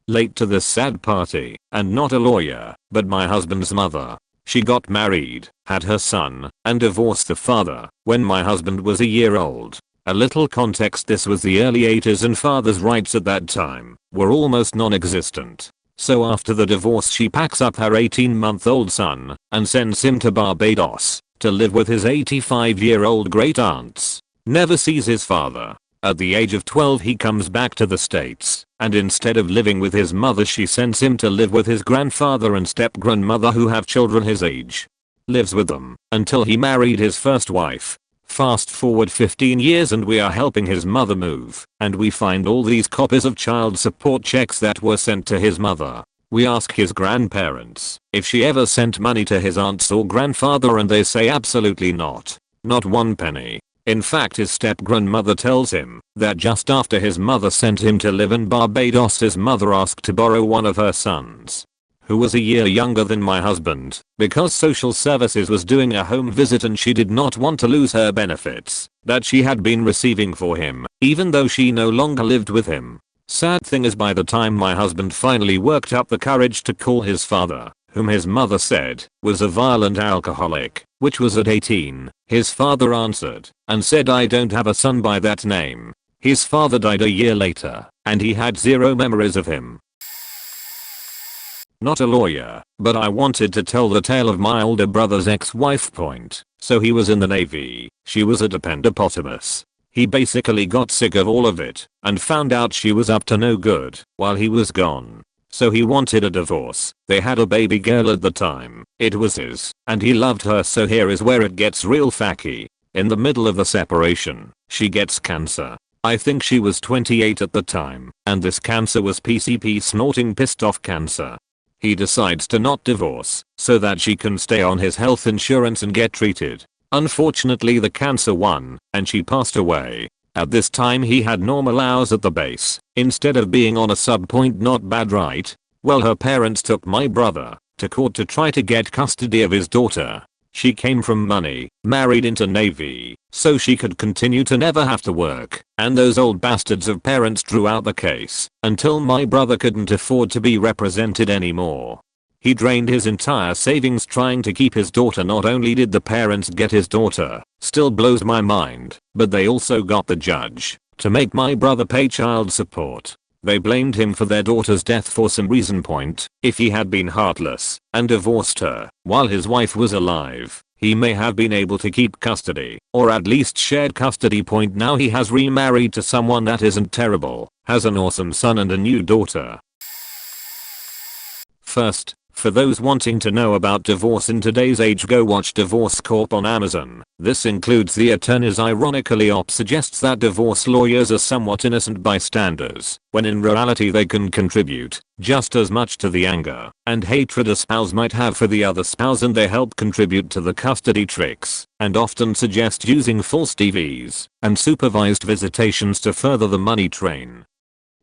Late to this sad party, and not a lawyer, but my husband's mother. She got married, had her son, and divorced the father when my husband was a year old. A little context: this was the early 80s and father's rights at that time were almost non-existent. So after the divorce she packs up her 18-month-old son and sends him to Barbados to live with his 85-year-old great-aunts. Never sees his father. At the age of 12 he comes back to the States, and instead of living with his mother she sends him to live with his grandfather and step-grandmother who have children his age. Lives with them until he married his first wife. Fast forward 15 years and we are helping his mother move, and we find all these copies of child support checks that were sent to his mother. We ask his grandparents if she ever sent money to his aunts or grandfather and they say absolutely not. Not one penny. In fact, his step-grandmother tells him that just after his mother sent him to live in Barbados, his mother asked to borrow one of her sons, who was a year younger than my husband, because social services was doing a home visit and she did not want to lose her benefits that she had been receiving for him, even though she no longer lived with him. Sad thing is, by the time my husband finally worked up the courage to call his father, whom his mother said was a violent alcoholic, which was at 18, his father answered and said, "I don't have a son by that name." His father died a year later, and he had zero memories of him. Not a lawyer, but I wanted to tell the tale of my older brother's ex-wife. So he was in the Navy, she was a dependopotamus. He basically got sick of all of it and found out she was up to no good while he was gone. So he wanted a divorce. They had a baby girl at the time. It was his, and he loved her. So here is where it gets real facky. In the middle of the separation, she gets cancer. I think she was 28 at the time, and this cancer was PCP, snorting pissed off cancer. He decides to not divorce so that she can stay on his health insurance and get treated. Unfortunately the cancer won, and she passed away. At this time he had normal hours at the base, instead of being on a sub. Not bad, right? Well, her parents took my brother to court to try to get custody of his daughter. She came from money, married into Navy, so she could continue to never have to work, and those old bastards of parents drew out the case until my brother couldn't afford to be represented anymore. He drained his entire savings trying to keep his daughter. Not only did the parents get his daughter, still blows my mind, but they also got the judge to make my brother pay child support. They blamed him for their daughter's death for some reason. If he had been heartless and divorced her while his wife was alive, he may have been able to keep custody, or at least shared custody. Now he has remarried to someone that isn't terrible, has an awesome son and a new daughter. First For those wanting to know about divorce in today's age, go watch Divorce Corp on Amazon. This includes the attorneys. Ironically, Op suggests that divorce lawyers are somewhat innocent bystanders, when in reality they can contribute just as much to the anger and hatred a spouse might have for the other spouse, and they help contribute to the custody tricks, and often suggest using false DVs and supervised visitations to further the money train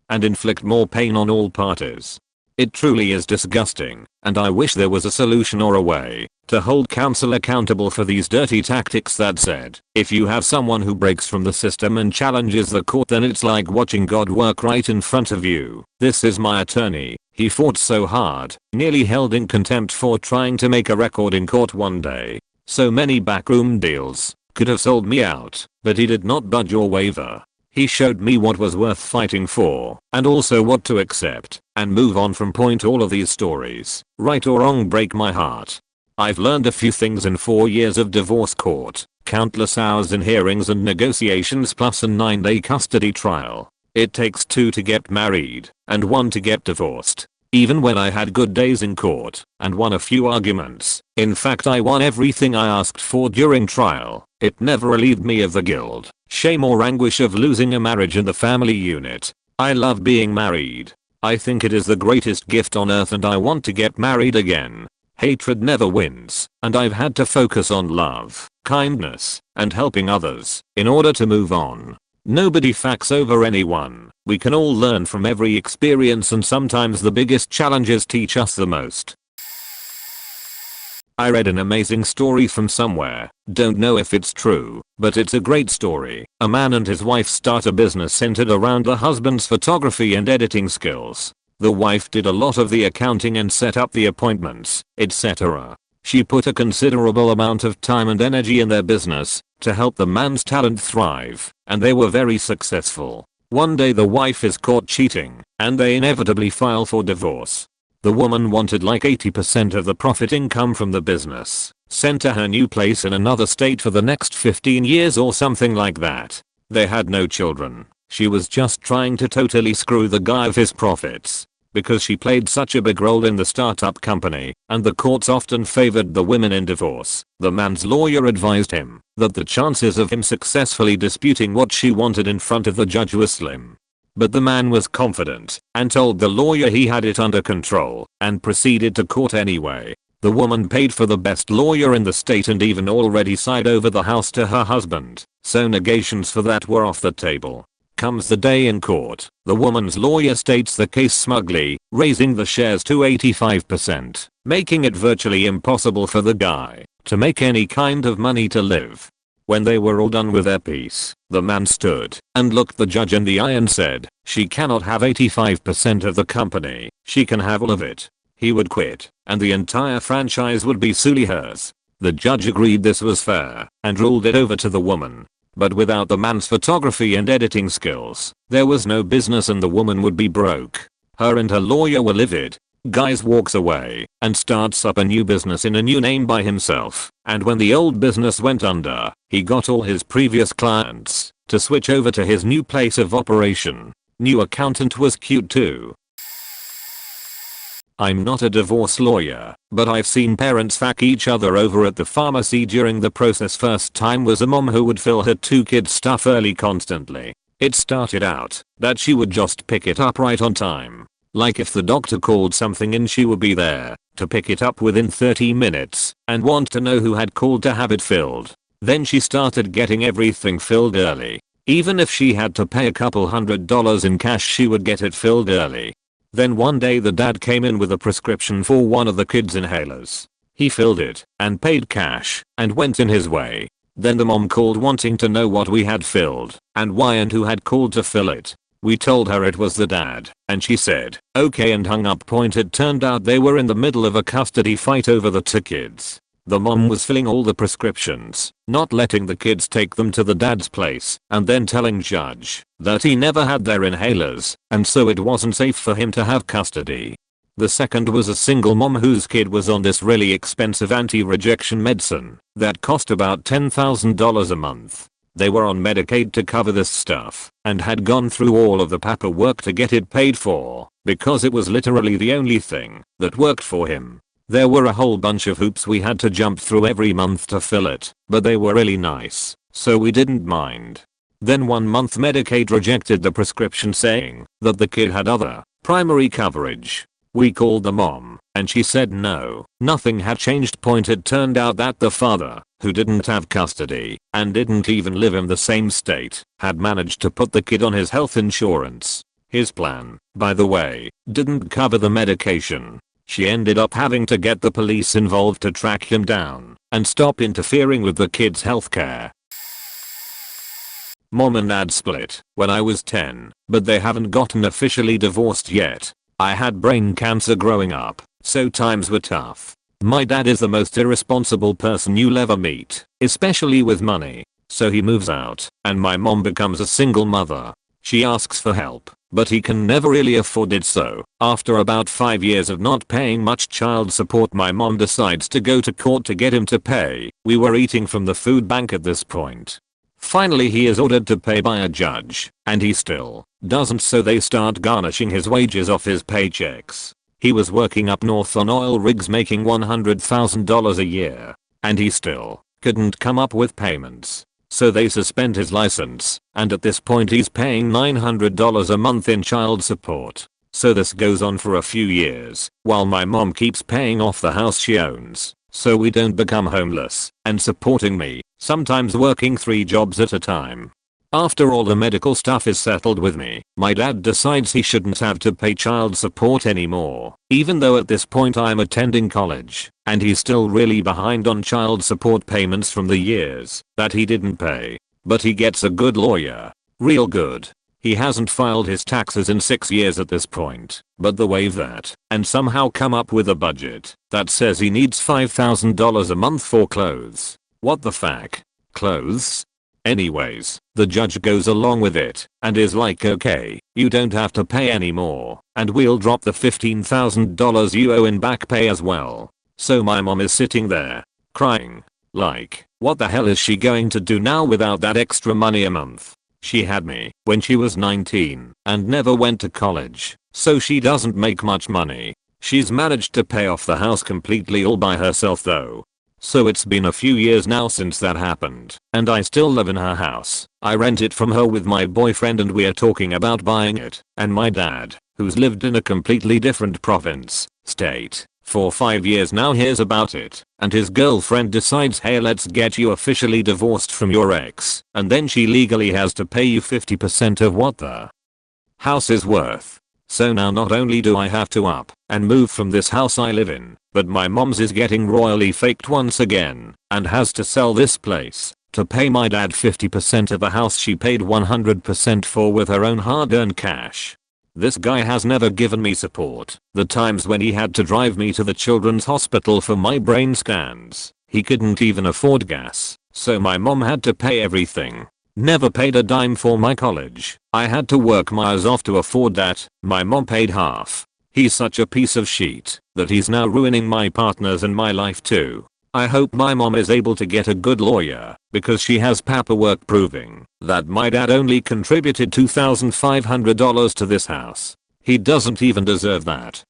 and inflict more pain on all parties. It truly is disgusting, and I wish there was a solution or a way to hold counsel accountable for these dirty tactics. That said, if you have someone who breaks from the system and challenges the court, then it's like watching God work right in front of you. This is my attorney. He fought so hard, nearly held in contempt for trying to make a record in court one day. So many backroom deals, could have sold me out, but he did not budge or waver. He showed me what was worth fighting for, and also what to accept and move on from. Point all of these stories, right or wrong, break my heart. I've learned a few things in 4 years of divorce court, countless hours in hearings and negotiations, plus a 9-day custody trial. It takes 2 to get married and 1 to get divorced. Even when I had good days in court and won a few arguments, in fact I won everything I asked for during trial, it never relieved me of the guilt, shame or anguish of losing a marriage in the family unit. I love being married. I think it is the greatest gift on earth, and I want to get married again. Hatred never wins, and I've had to focus on love, kindness, and helping others in order to move on. Nobody fucks over anyone. We can all learn from every experience, and sometimes the biggest challenges teach us the most. I read an amazing story from somewhere, don't know if it's true, but it's a great story. A man and his wife start a business centered around the husband's photography and editing skills. The wife did a lot of the accounting and set up the appointments, etc. She put a considerable amount of time and energy in their business to help the man's talent thrive, and they were very successful. One day the wife is caught cheating, and they inevitably file for divorce. The woman wanted like 80% of the profit income from the business, sent to her new place in another state for the next 15 years or something like that. They had no children. She was just trying to totally screw the guy of his profits, because she played such a big role in the startup company, and the courts often favored the women in divorce. The man's lawyer advised him that the chances of him successfully disputing what she wanted in front of the judge were slim. But the man was confident and told the lawyer he had it under control and proceeded to court anyway. The woman paid for the best lawyer in the state and even already signed over the house to her husband, so negations for that were off the table. Comes the day in court, the woman's lawyer states the case smugly, raising the shares to 85%, making it virtually impossible for the guy to make any kind of money to live. When they were all done with their piece, the man stood and looked the judge in the eye and said, "She cannot have 85% of the company, she can have all of it." He would quit, and the entire franchise would be solely hers. The judge agreed this was fair and ruled it over to the woman. But without the man's photography and editing skills, there was no business and the woman would be broke. Her and her lawyer were livid. Guys walks away and starts up a new business in a new name by himself, and when the old business went under, he got all his previous clients to switch over to his new place of operation. New accountant was cute too. I'm not a divorce lawyer, but I've seen parents fuck each other over at the pharmacy during the process. First time was a mom who would fill her 2 kids' stuff early constantly. It started out that she would just pick it up right on time. Like if the doctor called something in, she would be there to pick it up within 30 minutes and want to know who had called to have it filled. Then she started getting everything filled early. Even if she had to pay a couple $100 in cash, she would get it filled early. Then one day the dad came in with a prescription for one of the kids' inhalers. He filled it and paid cash and went in his way. Then the mom called wanting to know what we had filled and why and who had called to fill it. We told her it was the dad, and she said, okay, and hung up. It turned out they were in the middle of a custody fight over the 2 kids. The mom was filling all the prescriptions, not letting the kids take them to the dad's place, and then telling judge that he never had their inhalers, and so it wasn't safe for him to have custody. The second was a single mom whose kid was on this really expensive anti-rejection medicine that cost about $10,000 a month. They were on Medicaid to cover this stuff and had gone through all of the paperwork to get it paid for because it was literally the only thing that worked for him. There were a whole bunch of hoops we had to jump through every month to fill it, but they were really nice, so we didn't mind. Then one month Medicaid rejected the prescription saying that the kid had other primary coverage. We called the mom, and she said no, nothing had changed. It turned out that the father, who didn't have custody and didn't even live in the same state, had managed to put the kid on his health insurance. His plan, by the way, didn't cover the medication. She ended up having to get the police involved to track him down and stop interfering with the kid's healthcare. Mom and dad split when I was 10, but they haven't gotten officially divorced yet. I had brain cancer growing up, so times were tough. My dad is the most irresponsible person you'll ever meet, especially with money. So he moves out, and my mom becomes a single mother. She asks for help, but he can never really afford it, so after about 5 years of not paying much child support, my mom decides to go to court to get him to pay. We were eating from the food bank at this point. Finally he is ordered to pay by a judge, and he still doesn't, so they start garnishing his wages off his paychecks. He was working up north on oil rigs making $100,000 a year, and he still couldn't come up with payments. So they suspend his license, and at this point he's paying $900 a month in child support. So this goes on for a few years, while my mom keeps paying off the house she owns, so we don't become homeless, and supporting me, sometimes working 3 jobs at a time. After all the medical stuff is settled with me, my dad decides he shouldn't have to pay child support anymore, even though at this point I'm attending college, and he's still really behind on child support payments from the years that he didn't pay. But he gets a good lawyer. Real good. He hasn't filed his taxes in 6 years at this point, but they waive that and somehow come up with a budget that says he needs $5,000 a month for clothes. What the fuck? Clothes? Anyways, the judge goes along with it and is like, okay, you don't have to pay anymore, and we'll drop the $15,000 you owe in back pay as well. So my mom is sitting there, crying, like, what the hell is she going to do now without that extra money a month? She had me when she was 19 and never went to college, so she doesn't make much money. She's managed to pay off the house completely all by herself though. So it's been a few years now since that happened, and I still live in her house. I rent it from her with my boyfriend and we are talking about buying it, and my dad, who's lived in a completely different state, for 5 years now, hears about it, and his girlfriend decides, hey, let's get you officially divorced from your ex, and then she legally has to pay you 50% of what the house is worth. So now not only do I have to up and move from this house I live in, but my mom's is getting royally faked once again and has to sell this place to pay my dad 50% of a house she paid 100% for with her own hard-earned cash. This guy has never given me support. The times when he had to drive me to the children's hospital for my brain scans, he couldn't even afford gas, so my mom had to pay everything. Never paid a dime for my college. I had to work my ass off to afford that. My mom paid half. He's such a piece of shit that he's now ruining my partners and my life too. I hope my mom is able to get a good lawyer, because she has paperwork proving that my dad only contributed $2,500 to this house. He doesn't even deserve that.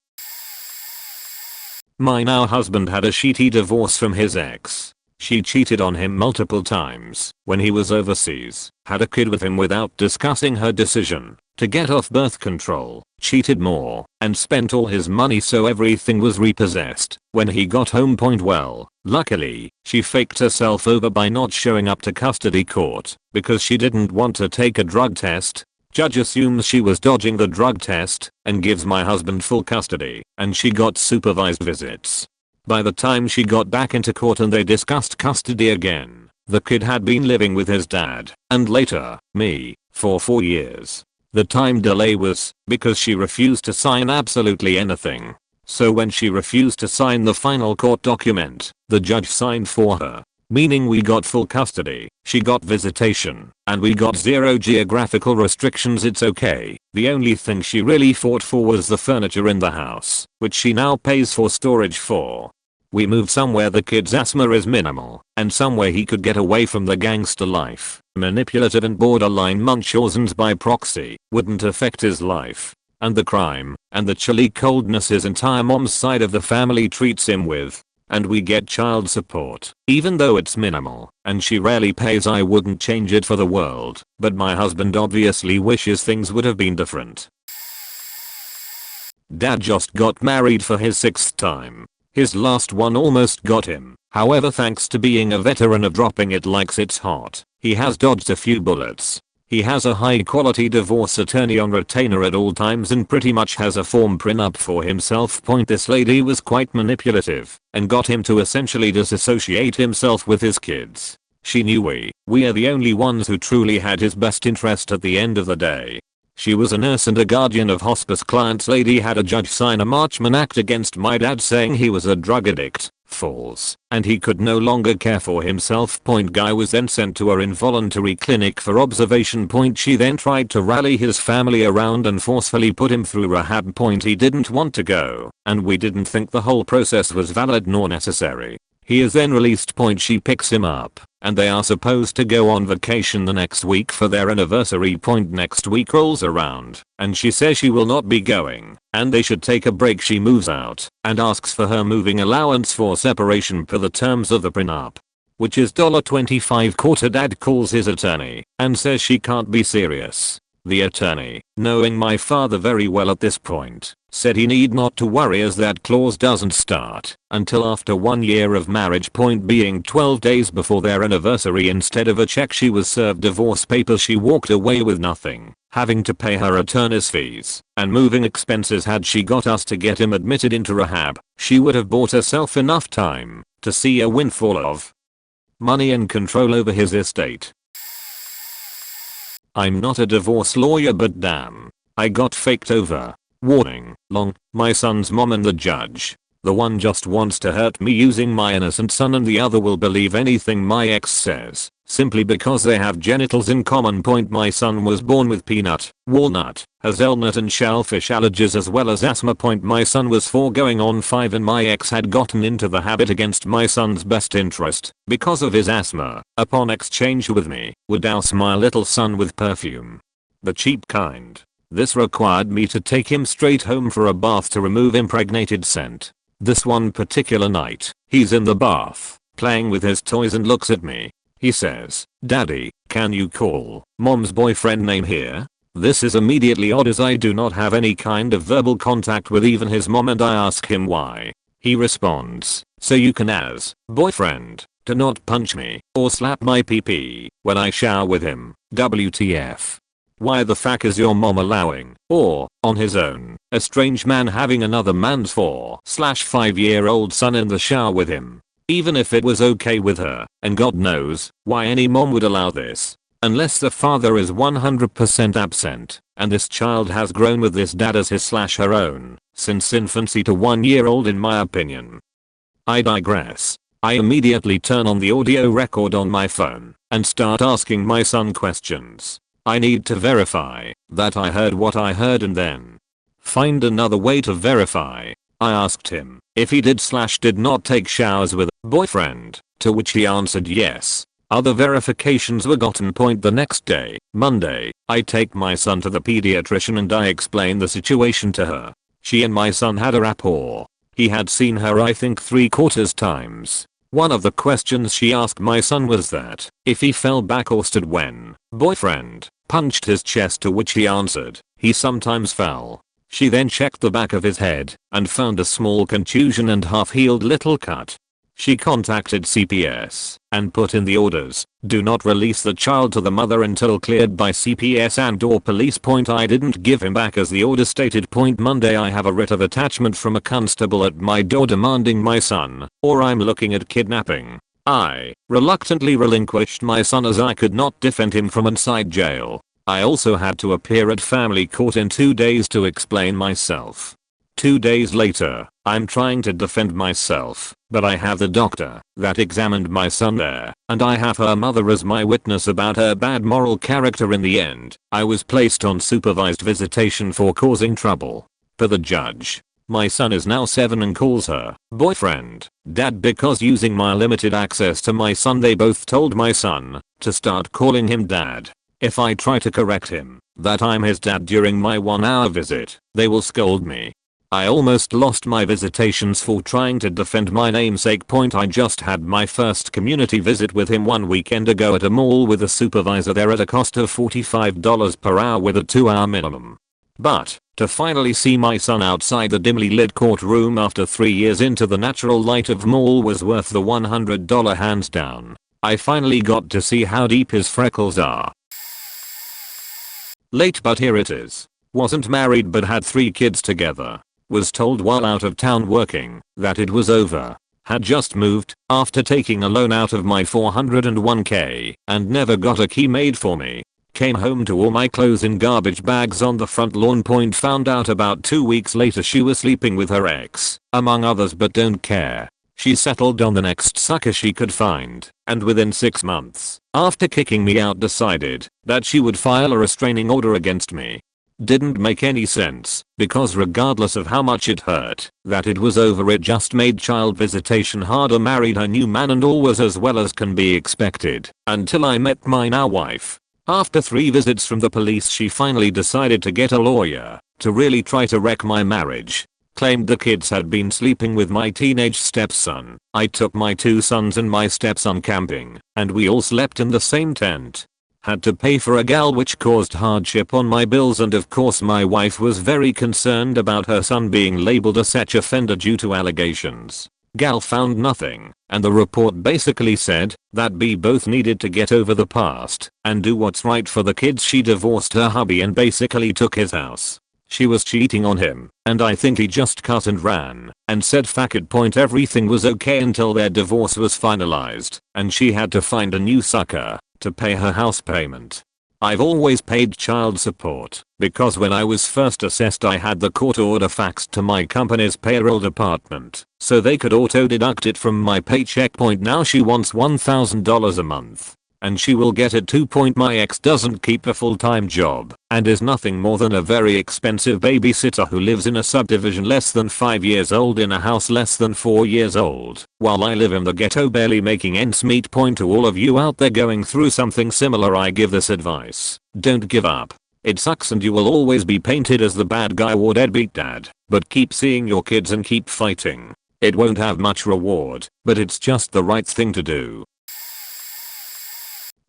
My now husband had a shitty divorce from his ex. She cheated on him multiple times when he was overseas, had a kid with him without discussing her decision to get off birth control, cheated more, and spent all his money so everything was repossessed when he got home. Well, luckily, she faked herself over by not showing up to custody court because she didn't want to take a drug test. Judge assumes she was dodging the drug test and gives my husband full custody, and she got supervised visits. By the time she got back into court and they discussed custody again, the kid had been living with his dad, and later, me, for 4 years. The time delay was because she refused to sign absolutely anything. So when she refused to sign the final court document, the judge signed for her, meaning we got full custody, she got visitation, and we got 0 geographical restrictions. It's okay. The only thing she really fought for was the furniture in the house, which she now pays for storage for. We moved somewhere the kid's asthma is minimal, and somewhere he could get away from the gangster life. Manipulative and borderline Munchausen's by proxy wouldn't affect his life. and the crime, and the chilly coldness his entire mom's side of the family treats him with. And we get child support, even though it's minimal, and she rarely pays. I wouldn't change it for the world, but my husband obviously wishes things would have been different. Dad just got married for his 6th time. His last one almost got him. However, thanks to being a veteran of dropping it like it's hot, he has dodged a few bullets. He has a high quality divorce attorney on retainer at all times and pretty much has a form prenup for himself. This lady was quite manipulative and got him to essentially disassociate himself with his kids. She knew we are the only ones who truly had his best interest at the end of the day. She was a nurse and a guardian of hospice clients. Lady had a judge sign a Marchman Act against my dad saying he was a drug addict. False. And he could no longer care for himself. Guy was then sent to a involuntary clinic for observation. She then tried to rally his family around and forcefully put him through rehab. He didn't want to go, and we didn't think the whole process was valid nor necessary. He is then released. She picks him up, and they are supposed to go on vacation the next week for their anniversary. Next week rolls around, and she says she will not be going, and they should take a break. She moves out, and asks for her moving allowance for separation per the terms of the prenup, which is $25. Dad calls his attorney, and says she can't be serious. The attorney, knowing my father very well at this point, said he need not to worry as that clause doesn't start until after 1 year of marriage. Being 12 days before their anniversary, instead of a check she was served divorce papers. She walked away with nothing, having to pay her attorney's fees and moving expenses. Had she got us to get him admitted into rehab, she would have bought herself enough time to see a windfall of money and control over his estate. I'm not a divorce lawyer, but damn, I got faked over. Warning, long, my son's mom and the judge. The one just wants to hurt me using my innocent son, and the other will believe anything my ex says, simply because they have genitals in common. My son was born with peanut, walnut, hazelnut and shellfish allergies as well as asthma. My son was 4 going on 5, and my ex had gotten into the habit against my son's best interest, because of his asthma, upon exchange with me, would douse my little son with perfume. The cheap kind. This required me to take him straight home for a bath to remove impregnated scent. This one particular night, he's in the bath, playing with his toys and looks at me. He says, "Daddy, can you call mom's boyfriend name here?" This is immediately odd as I do not have any kind of verbal contact with even his mom, and I ask him why. He responds, "So you can as boyfriend to not punch me or slap my pee when I shower with him." WTF. Why the fuck is your mom allowing, or, on his own, a strange man having another man's 4/5-year-old son in the shower with him? Even if it was okay with her, and God knows why any mom would allow this, unless the father is 100% absent, and this child has grown with this dad as his/her own, since infancy to 1-year-old in my opinion. I digress. I immediately turn on the audio record on my phone, and start asking my son questions. I need to verify that I heard what I heard and then find another way to verify. I asked him if he did/did not take showers with a boyfriend, to which he answered yes. Other verifications were gotten. The next day, Monday, I take my son to the pediatrician and I explain the situation to her. She and my son had a rapport. He had seen her I think 3/4 times. One of the questions she asked my son was that if he fell back or stood when boyfriend punched his chest, to which he answered he sometimes fell. She then checked the back of his head and found a small contusion and half-healed little cut. She contacted CPS and put in the orders, "Do not release the child to the mother until cleared by CPS and/or police." I didn't give him back as the order stated. Monday, I have a writ of attachment from a constable at my door demanding my son, or I'm looking at kidnapping. I reluctantly relinquished my son as I could not defend him from inside jail. I also had to appear at family court in 2 days to explain myself. 2 days later, I'm trying to defend myself, but I have the doctor that examined my son there, and I have her mother as my witness about her bad moral character. In the end, I was placed on supervised visitation for causing trouble. Per the judge, my son is now 7 and calls her boyfriend dad because using my limited access to my son they both told my son to start calling him dad. If I try to correct him that I'm his dad during my 1 hour visit, they will scold me. I almost lost my visitations for trying to defend my namesake. I just had my first community visit with him 1 weekend ago at a mall with a supervisor there at a cost of $45 per hour with a 2-hour minimum. But to finally see my son outside the dimly lit courtroom after 3 years into the natural light of mall was worth the $100 hands down. I finally got to see how deep his freckles are. Late, but here it is. Wasn't married but had 3 kids together. Was told while out of town working that it was over. Had just moved after taking a loan out of my 401k and never got a key made for me. Came home to all my clothes in garbage bags on the front lawn. Found out about 2 weeks later she was sleeping with her ex, among others, but don't care. She settled on the next sucker she could find, and within 6 months, after kicking me out, decided that she would file a restraining order against me. Didn't make any sense, because regardless of how much it hurt that it was over, it just made child visitation harder. Married her new man and all was as well as can be expected, until I met my now wife. After 3 visits from the police, she finally decided to get a lawyer to really try to wreck my marriage. Claimed the kids had been sleeping with my teenage stepson. I took my 2 sons and my stepson camping, and we all slept in the same tent. Had to pay for a gal, which caused hardship on my bills, and of course my wife was very concerned about her son being labeled a sex offender due to allegations. Gal found nothing, and the report basically said that we both needed to get over the past and do what's right for the kids. She divorced her hubby and basically took his house. She was cheating on him, and I think he just cut and ran and said fuck it. Everything was okay until their divorce was finalized and she had to find a new sucker to pay her house payment. I've always paid child support because when I was first assessed I had the court order faxed to my company's payroll department so they could auto deduct it from my paycheck. Now she wants $1,000 a month. And she will get it too. My ex doesn't keep a full-time job and is nothing more than a very expensive babysitter who lives in a subdivision less than 5 years old in a house less than 4 years old, while I live in the ghetto barely making ends meet. To all of you out there going through something similar, I give this advice: don't give up. It sucks and you will always be painted as the bad guy or deadbeat dad, but keep seeing your kids and keep fighting. It won't have much reward, but it's just the right thing to do.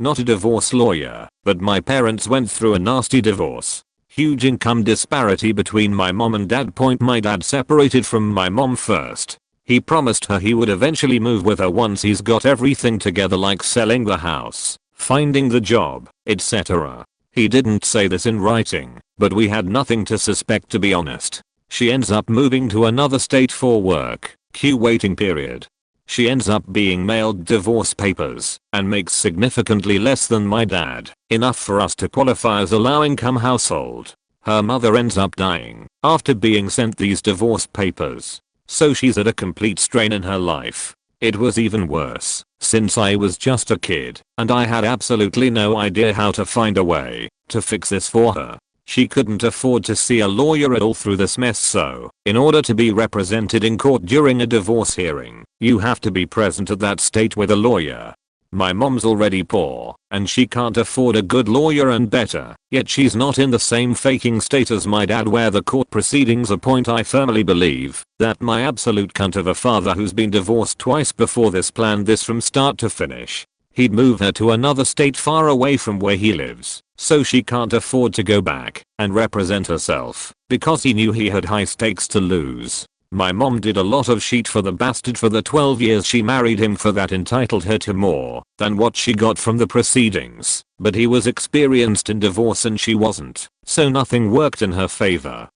Not a divorce lawyer, but my parents went through a nasty divorce. Huge income disparity between my mom and dad. My dad separated from my mom first. He promised her he would eventually move with her once he's got everything together, like selling the house, finding the job, etc. He didn't say this in writing, but we had nothing to suspect, to be honest. She ends up moving to another state for work. Cue waiting period. She ends up being mailed divorce papers and makes significantly less than my dad, enough for us to qualify as a low-income household. Her mother ends up dying after being sent these divorce papers, so she's at a complete strain in her life. It was even worse since I was just a kid and I had absolutely no idea how to find a way to fix this for her. She couldn't afford to see a lawyer at all through this mess, so in order to be represented in court during a divorce hearing, you have to be present at that state with a lawyer. My mom's already poor, and she can't afford a good lawyer, and better yet she's not in the same faking state as my dad where the court proceedings are. I firmly believe that my absolute cunt of a father, who's been divorced twice before this, planned this from start to finish. He'd move her to another state far away from where he lives, so she can't afford to go back and represent herself, because he knew he had high stakes to lose. My mom did a lot of shit for the bastard for the 12 years she married him, for that entitled her to more than what she got from the proceedings, but he was experienced in divorce and she wasn't, so nothing worked in her favor.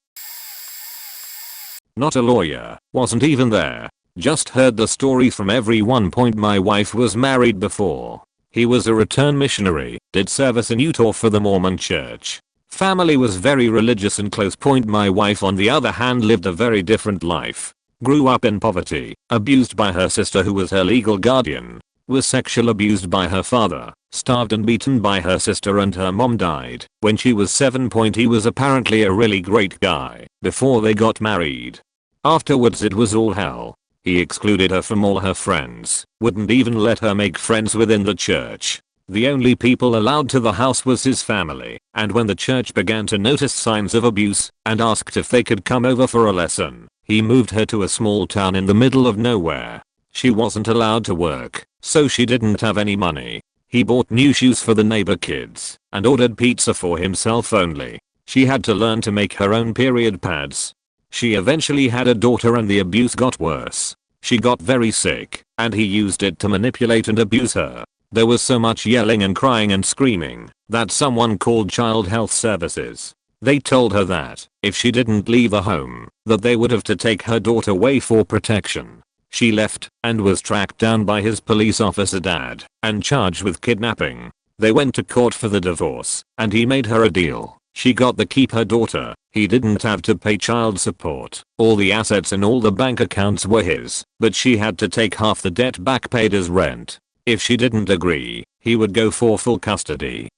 Not a lawyer, wasn't even there. Just heard the story from everyone. My wife was married before. He was a return missionary, did service in Utah for the Mormon church. Family was very religious and close. My wife, on the other hand, lived a very different life. Grew up in poverty, abused by her sister who was her legal guardian, was sexually abused by her father, starved and beaten by her sister, and her mom died when she was 7. He was apparently a really great guy before they got married. Afterwards it was all hell. He excluded her from all her friends, wouldn't even let her make friends within the church. The only people allowed to the house was his family, and when the church began to notice signs of abuse and asked if they could come over for a lesson, he moved her to a small town in the middle of nowhere. She wasn't allowed to work, so she didn't have any money. He bought new shoes for the neighbor kids and ordered pizza for himself only. She had to learn to make her own period pads. She eventually had a daughter and the abuse got worse. She got very sick, and he used it to manipulate and abuse her. There was so much yelling and crying and screaming that someone called Child Health Services. They told her that if she didn't leave the home, that they would have to take her daughter away for protection. She left and was tracked down by his police officer dad and charged with kidnapping. They went to court for the divorce, and he made her a deal. She got to keep her daughter. He didn't have to pay child support. All the assets and all the bank accounts were his, but she had to take half the debt back paid as rent. If she didn't agree, he would go for full custody.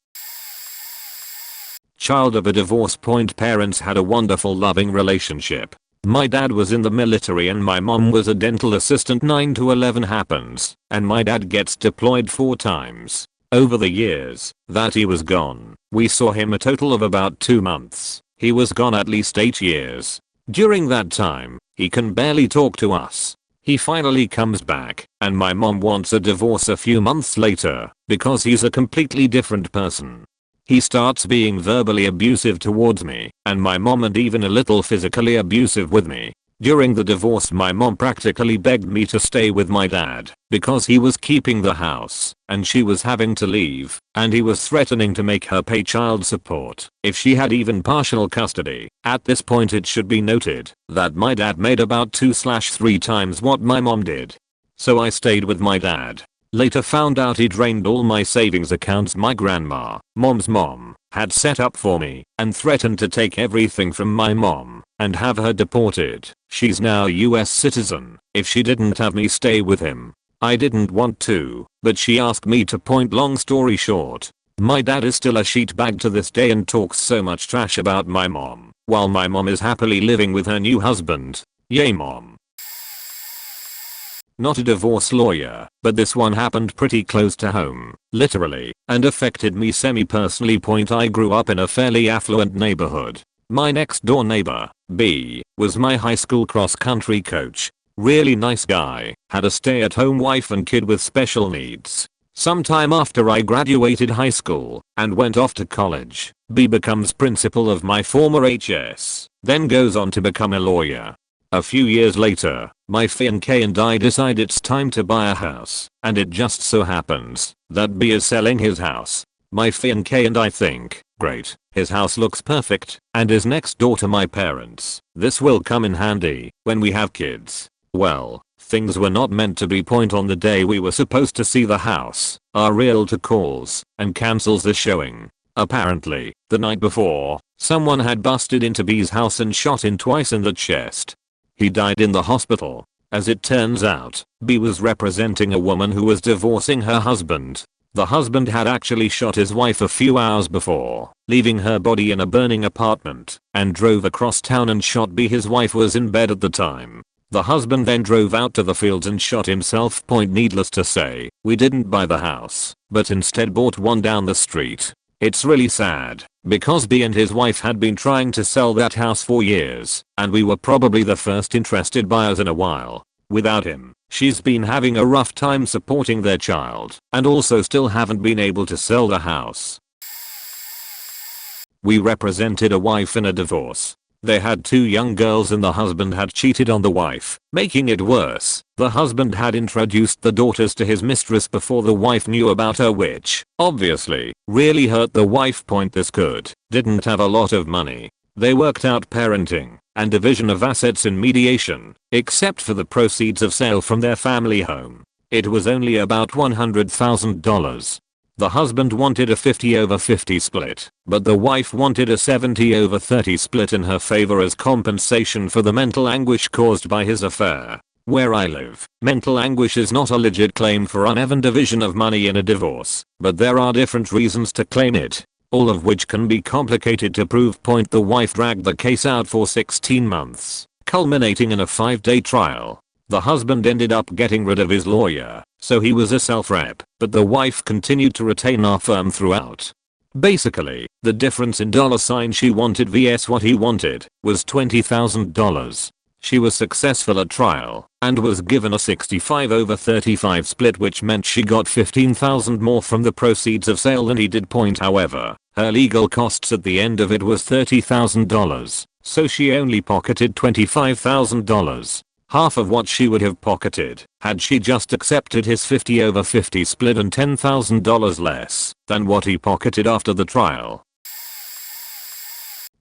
Child of a divorce. Parents had a wonderful loving relationship. My dad was in the military and my mom was a dental assistant. 9 to 11 happens, and my dad gets deployed 4 times. Over the years that he was gone, we saw him a total of about 2 months. He was gone at least 8 years. During that time, he can barely talk to us. He finally comes back, and my mom wants a divorce a few months later because he's a completely different person. He starts being verbally abusive towards me and my mom, and even a little physically abusive with me. During the divorce, my mom practically begged me to stay with my dad because he was keeping the house and she was having to leave, and he was threatening to make her pay child support if she had even partial custody. At this point, it should be noted that my dad made about 2/3 times what my mom did. So I stayed with my dad. Later found out he drained all my savings accounts my grandma, mom's mom, had set up for me, and threatened to take everything from my mom and have her deported. She's now a US citizen if she didn't have me stay with him. I didn't want to, but she asked me to. Long story short, my dad is still a sheetbag to this day and talks so much trash about my mom, while my mom is happily living with her new husband. Yay mom. Not a divorce lawyer, but this one happened pretty close to home, literally, and affected me semi-personally. I grew up in a fairly affluent neighborhood. My next door neighbor, B, was my high school cross-country coach. Really nice guy, had a stay-at-home wife and kid with special needs. Sometime after I graduated high school and went off to college, B becomes principal of my former HS, then goes on to become a lawyer. A few years later, my fiancé and I decide it's time to buy a house, and it just so happens that B is selling his house. My fiancé and I think, great, his house looks perfect and is next door to my parents. This will come in handy when we have kids. Well, things were not meant to be. On the day we were supposed to see the house, our realtor calls and cancels the showing. Apparently, the night before, someone had busted into B's house and shot him twice in the chest. He died in the hospital. As it turns out, B was representing a woman who was divorcing her husband. The husband had actually shot his wife a few hours before, leaving her body in a burning apartment, and drove across town and shot B. His wife was in bed at the time. The husband then drove out to the fields and shot himself. Needless to say, we didn't buy the house, but instead bought one down the street. It's really sad, because B and his wife had been trying to sell that house for years, and we were probably the first interested buyers in a while. Without him, she's been having a rough time supporting their child, and also still haven't been able to sell the house. We represented a wife in a divorce. They had 2 young girls and the husband had cheated on the wife. Making it worse, the husband had introduced the daughters to his mistress before the wife knew about her, which, obviously, really hurt the wife. This kid didn't have a lot of money. They worked out parenting and division of assets in mediation, except for the proceeds of sale from their family home. It was only about $100,000. The husband wanted a 50/50 split, but the wife wanted a 70/30 split in her favor as compensation for the mental anguish caused by his affair. Where I live, mental anguish is not a legit claim for uneven division of money in a divorce, but there are different reasons to claim it, all of which can be complicated to prove. The wife dragged the case out for 16 months, culminating in a 5-day trial. The husband ended up getting rid of his lawyer, so he was a self-rep, but the wife continued to retain our firm throughout. Basically, the difference in $ she wanted vs what he wanted was $20,000. She was successful at trial and was given a 65/35 split, which meant she got $15,000 more from the proceeds of sale than he did. However, her legal costs at the end of it was $30,000, so she only pocketed $25,000. Half of what she would have pocketed had she just accepted his 50/50 split, and $10,000 less than what he pocketed after the trial.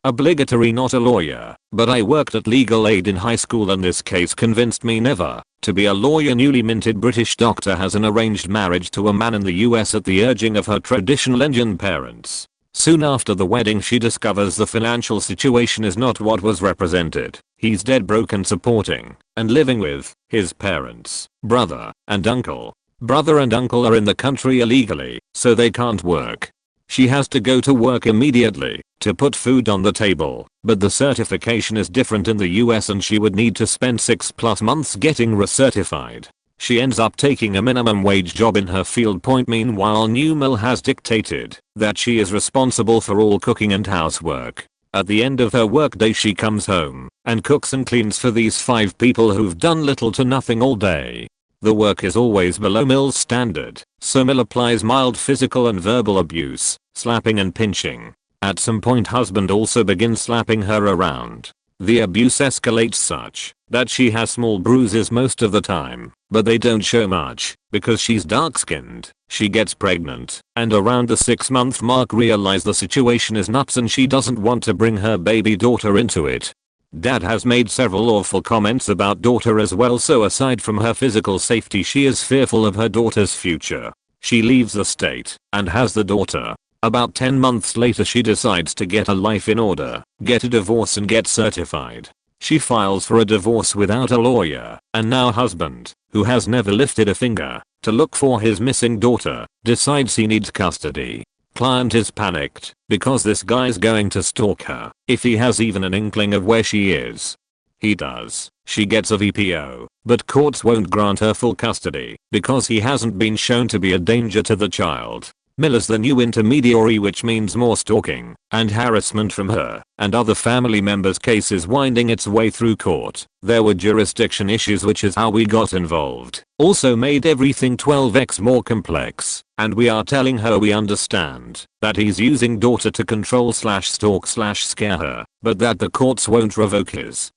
Obligatory not a lawyer, but I worked at legal aid in high school, and this case convinced me never to be a lawyer. Newly minted British doctor has an arranged marriage to a man in the US at the urging of her traditional Indian parents. Soon after the wedding, she discovers the financial situation is not what was represented. He's dead broke and supporting and living with his parents, brother and uncle. Brother and uncle are in the country illegally, so they can't work. She has to go to work immediately to put food on the table, but the certification is different in the US and she would need to spend 6+ months getting recertified. She ends up taking a minimum wage job in her field. Meanwhile, new mill has dictated that she is responsible for all cooking and housework. At the end of her workday, she comes home and cooks and cleans for these 5 people who've done little to nothing all day. The work is always below Mill's standard, so Mill applies mild physical and verbal abuse, slapping and pinching. At some point, husband also begins slapping her around. The abuse escalates such that she has small bruises most of the time, but they don't show much because she's dark-skinned. She gets pregnant and around the 6-month mark realizes the situation is nuts and she doesn't want to bring her baby daughter into it. Dad has made several awful comments about daughter as well, so aside from her physical safety, she is fearful of her daughter's future. She leaves the state and has the daughter. About 10 months later, she decides to get her life in order, get a divorce and get certified. She files for a divorce without a lawyer, and now husband, who has never lifted a finger to look for his missing daughter, decides he needs custody. Client is panicked because this guy's going to stalk her if he has even an inkling of where she is. He does. She gets a VPO, but courts won't grant her full custody because he hasn't been shown to be a danger to the child. Mill is the new intermediary, which means more stalking and harassment from her and other family members. Case is winding its way through court. There were jurisdiction issues, which is how we got involved. Also made everything 12x more complex, and we are telling her we understand that he's using daughter to control/stalk/scare her, but that the courts won't revoke his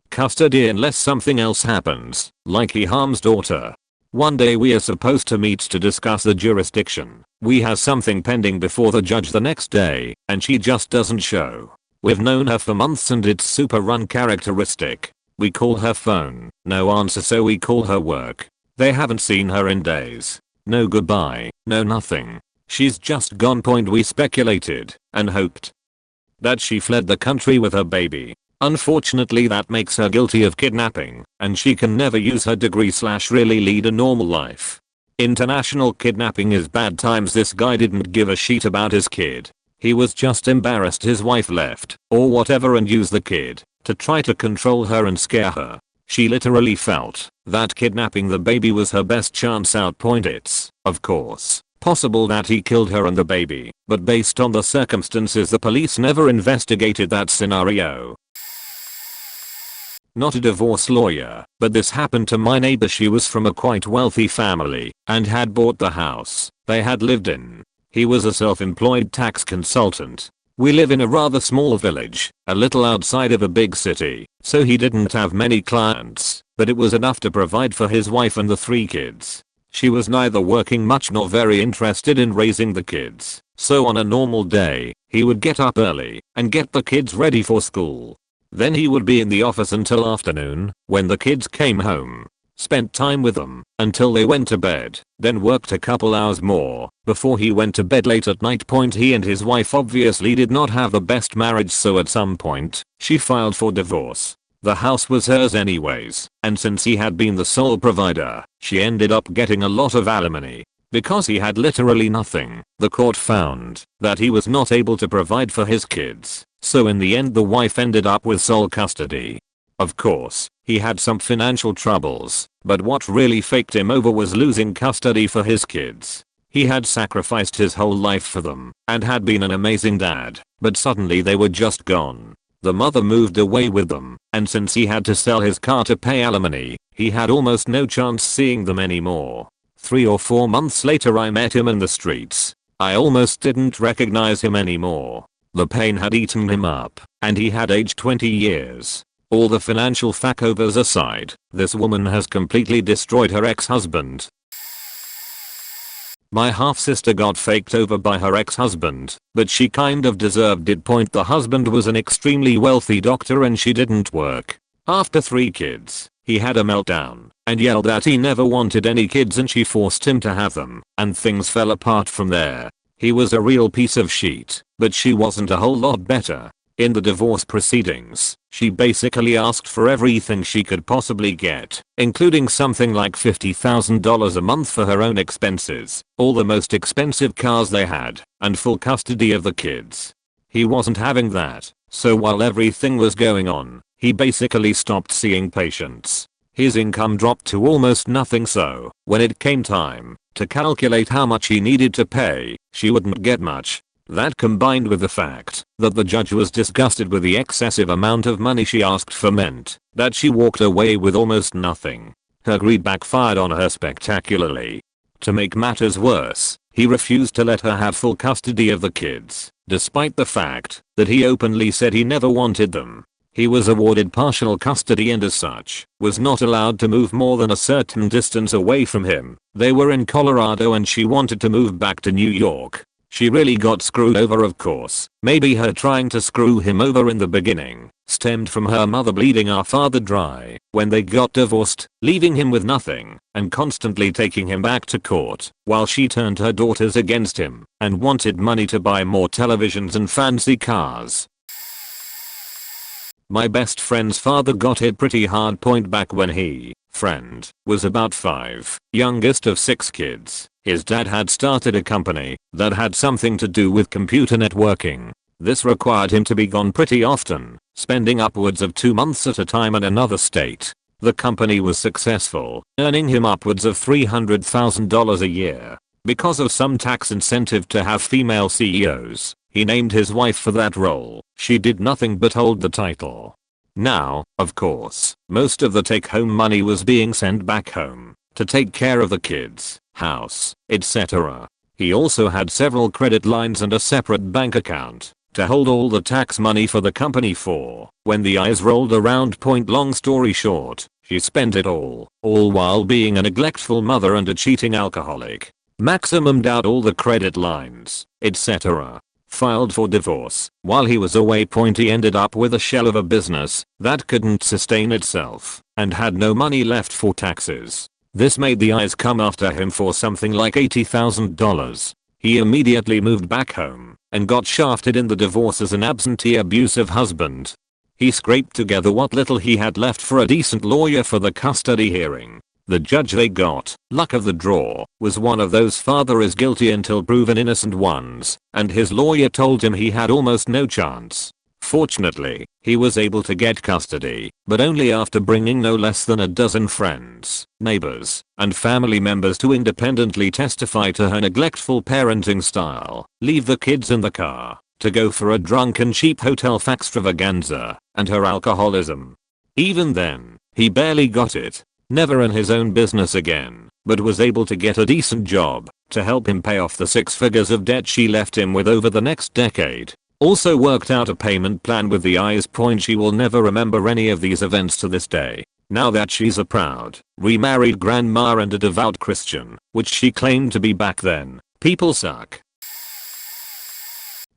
custody unless something else happens, like he harms daughter. One day we are supposed to meet to discuss the jurisdiction. We have something pending before the judge the next day, and she just doesn't show. We've known her for months and it's super uncharacteristic. We call her phone, no answer, so we call her work. They haven't seen her in days. No goodbye, no nothing. She's just gone. We speculated and hoped that she fled the country with her baby. Unfortunately, that makes her guilty of kidnapping, and she can never use her degree/really lead a normal life. International kidnapping is bad times. This guy didn't give a shit about his kid. He was just embarrassed his wife left, or whatever, and used the kid to try to control her and scare her. She literally felt that kidnapping the baby was her best chance out. It's, of course, possible that he killed her and the baby, but based on the circumstances, the police never investigated that scenario. Not a divorce lawyer, but this happened to my neighbor. She was from a quite wealthy family and had bought the house they had lived in. He was a self-employed tax consultant. We live in a rather small village, a little outside of a big city, so he didn't have many clients, but it was enough to provide for his wife and the 3 kids. She was neither working much nor very interested in raising the kids, so on a normal day, he would get up early and get the kids ready for school. Then he would be in the office until afternoon, when the kids came home, spent time with them until they went to bed, then worked a couple hours more before he went to bed late at night. He and his wife obviously did not have the best marriage, so at some point, she filed for divorce. The house was hers anyways, and since he had been the sole provider, she ended up getting a lot of alimony. Because he had literally nothing, the court found that he was not able to provide for his kids, so in the end the wife ended up with sole custody. Of course, He had some financial troubles, but what really faked him over was losing custody for his kids. He had sacrificed his whole life for them and had been an amazing dad, but suddenly they were just gone. The mother moved away with them, and since he had to sell his car to pay alimony, he had almost no chance seeing them anymore. 3 or 4 months later I met him in the streets. I almost didn't recognize him anymore. The pain had eaten him up, and he had aged 20 years. All the financial facovers aside, this woman has completely destroyed her ex-husband. My half-sister got faked over by her ex-husband, but she kind of deserved it. The husband was an extremely wealthy doctor and she didn't work. After 3 kids, he had a meltdown and yelled that he never wanted any kids and she forced him to have them, and things fell apart from there. He was a real piece of shit, but she wasn't a whole lot better. In the divorce proceedings, she basically asked for everything she could possibly get, including something like $50,000 a month for her own expenses, all the most expensive cars they had, and full custody of the kids. He wasn't having that, so while everything was going on, he basically stopped seeing patients. His income dropped to almost nothing, so when it came time to calculate how much he needed to pay, she wouldn't get much. That combined with the fact that the judge was disgusted with the excessive amount of money she asked for meant that she walked away with almost nothing. Her greed backfired on her spectacularly. To make matters worse, he refused to let her have full custody of the kids, despite the fact that he openly said he never wanted them. He was awarded partial custody and as such, was not allowed to move more than a certain distance away from him. They were in Colorado and she wanted to move back to New York. She really got screwed over, of course. Maybe her trying to screw him over in the beginning stemmed from her mother bleeding our father dry when they got divorced, leaving him with nothing and constantly taking him back to court while she turned her daughters against him and wanted money to buy more televisions and fancy cars. My best friend's father got hit pretty hard back when he, friend, was about 5, youngest of 6 kids. His dad had started a company that had something to do with computer networking. This required him to be gone pretty often, spending upwards of 2 months at a time in another state. The company was successful, earning him upwards of $300,000 a year. Because of some tax incentive to have female CEOs, he named his wife for that role. She did nothing but hold the title. Now, of course, most of the take-home money was being sent back home to take care of the kids, house, etc. He also had several credit lines and a separate bank account to hold all the tax money for the company for when the eyes rolled around. Long story short, she spent it all while being a neglectful mother and a cheating alcoholic. Maximumed out all the credit lines, etc. Filed for divorce. While he was away. He ended up with a shell of a business that couldn't sustain itself and had no money left for taxes. This made the eyes come after him for something like $80,000. He immediately moved back home and got shafted in the divorce as an absentee abusive husband. He scraped together what little he had left for a decent lawyer for the custody hearing. The judge they got, luck of the draw, was one of those father is guilty until proven innocent ones, and his lawyer told him he had almost no chance. Fortunately, he was able to get custody, but only after bringing no less than a dozen friends, neighbors, and family members to independently testify to her neglectful parenting style, leave the kids in the car, to go for a drunken cheap hotel extravaganza, and her alcoholism. Even then, he barely got it. Never in his own business again, but was able to get a decent job to help him pay off the 6 figures of debt she left him with over the next decade. Also worked out a payment plan with the eyes. She will never remember any of these events to this day. Now that she's a proud, remarried grandma and a devout Christian, which she claimed to be back then. People suck.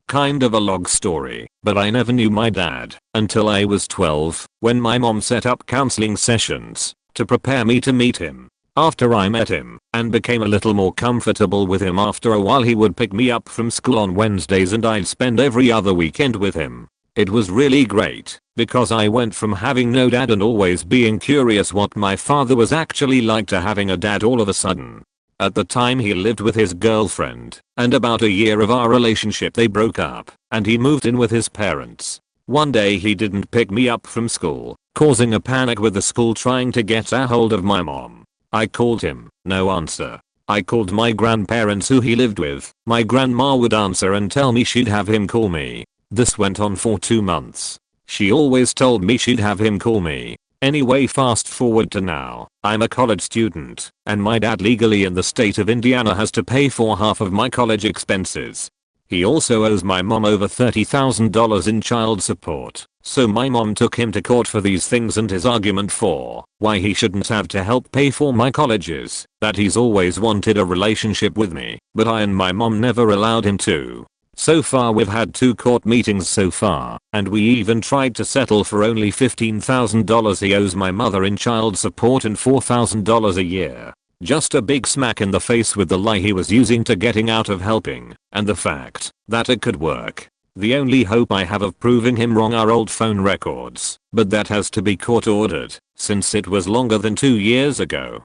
Kind of a log story, but I never knew my dad until I was 12, when my mom set up counseling sessions to prepare me to meet him. After I met him and became a little more comfortable with him, after a while he would pick me up from school on Wednesdays and I'd spend every other weekend with him. It was really great because I went from having no dad and always being curious what my father was actually like to having a dad all of a sudden. At the time he lived with his girlfriend, and about a year of our relationship they broke up and he moved in with his parents. One day he didn't pick me up from school, causing a panic with the school trying to get a hold of my mom. I called him, no answer. I called my grandparents who he lived with. My grandma would answer and tell me she'd have him call me. This went on for 2 months. She always told me she'd have him call me. Anyway, fast forward to now. I'm a college student, and my dad legally in the state of Indiana has to pay for half of my college expenses. He also owes my mom over $30,000 in child support, so my mom took him to court for these things, and his argument for why he shouldn't have to help pay for my college is that he's always wanted a relationship with me, but I and my mom never allowed him to. So far we've had 2 court meetings so far, and we even tried to settle for only $15,000 he owes my mother in child support and $4,000 a year. Just a big smack in the face with the lie he was using to getting out of helping, and the fact that it could work. The only hope I have of proving him wrong are old phone records, but that has to be court ordered, since it was longer than 2 years ago.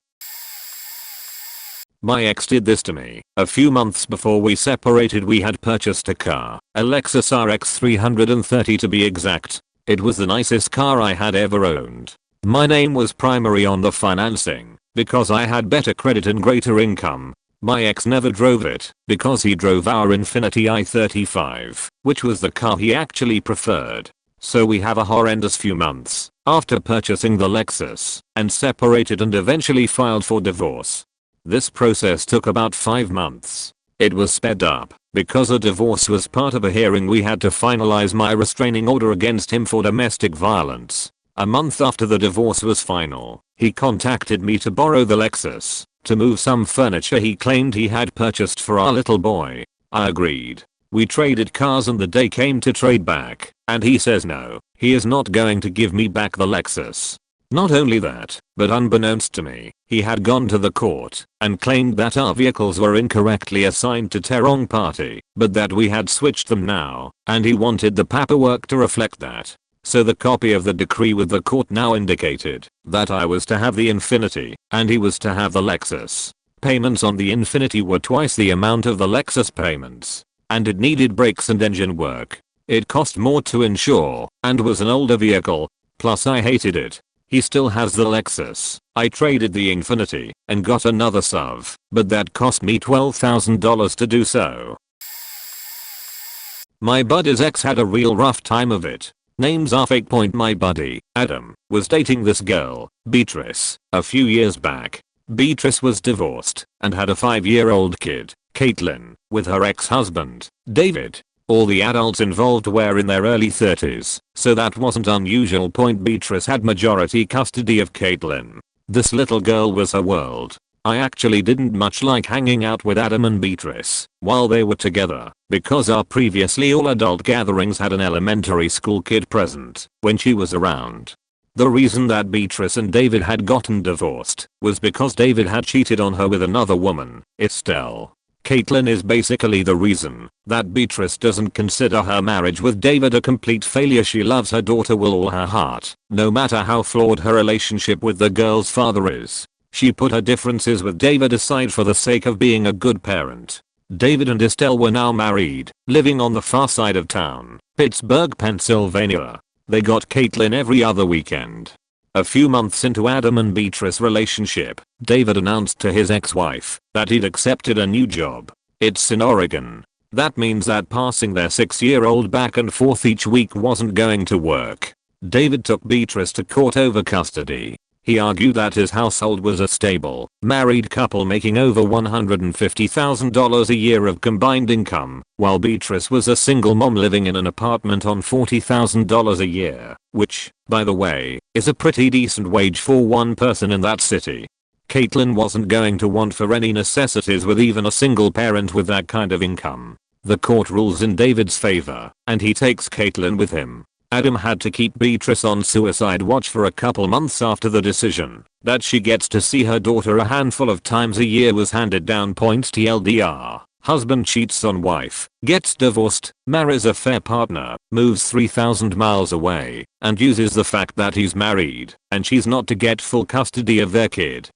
My ex did this to me. A few months before we separated, we had purchased a car, a Lexus RX 330 to be exact. It was the nicest car I had ever owned. My name was primary on the financing, because I had better credit and greater income. My ex never drove it, because he drove our Infiniti i35, which was the car he actually preferred. So we have a horrendous few months after purchasing the Lexus, and separated and eventually filed for divorce. This process took about 5 months. It was sped up because a divorce was part of a hearing. We had to finalize my restraining order against him for domestic violence. A month after the divorce was final, he contacted me to borrow the Lexus to move some furniture he claimed he had purchased for our little boy. I agreed. We traded cars, and the day came to trade back, and he says no, he is not going to give me back the Lexus. Not only that, but unbeknownst to me, he had gone to the court and claimed that our vehicles were incorrectly assigned to the wrong party, but that we had switched them now, and he wanted the paperwork to reflect that. So the copy of the decree with the court now indicated that I was to have the Infiniti and he was to have the Lexus. Payments on the Infiniti were twice the amount of the Lexus payments, and it needed brakes and engine work. It cost more to insure and was an older vehicle, plus I hated it. He still has the Lexus. I traded the Infiniti and got another SUV, but that cost me $12,000 to do so. My buddy's ex had a real rough time of it. Names are fake. My buddy, Adam, was dating this girl, Beatrice, a few years back. Beatrice was divorced and had a 5-year-old kid, Caitlin, with her ex-husband, David. All the adults involved were in their early 30s, so that wasn't unusual. Beatrice had majority custody of Caitlin. This little girl was her world. I actually didn't much like hanging out with Adam and Beatrice while they were together, because our previously all adult gatherings had an elementary school kid present when she was around. The reason that Beatrice and David had gotten divorced was because David had cheated on her with another woman, Estelle. Caitlin is basically the reason that Beatrice doesn't consider her marriage with David a complete failure. She loves her daughter with all her heart, no matter how flawed her relationship with the girl's father is. She put her differences with David aside for the sake of being a good parent. David and Estelle were now married, living on the far side of town, Pittsburgh, Pennsylvania. They got Caitlin every other weekend. A few months into Adam and Beatrice's relationship, David announced to his ex-wife that he'd accepted a new job. It's in Oregon. That means that passing their 6-year-old back and forth each week wasn't going to work. David took Beatrice to court over custody. He argued that his household was a stable, married couple making over $150,000 a year of combined income, while Beatrice was a single mom living in an apartment on $40,000 a year, which, by the way, is a pretty decent wage for one person in that city. Caitlin wasn't going to want for any necessities with even a single parent with that kind of income. The court rules in David's favor, and he takes Caitlin with him. Adam had to keep Beatrice on suicide watch for a couple months after the decision that she gets to see her daughter a handful of times a year was handed down. TLDR, husband cheats on wife, gets divorced, marries a fair partner, moves 3,000 miles away, and uses the fact that he's married and she's not to get full custody of their kid.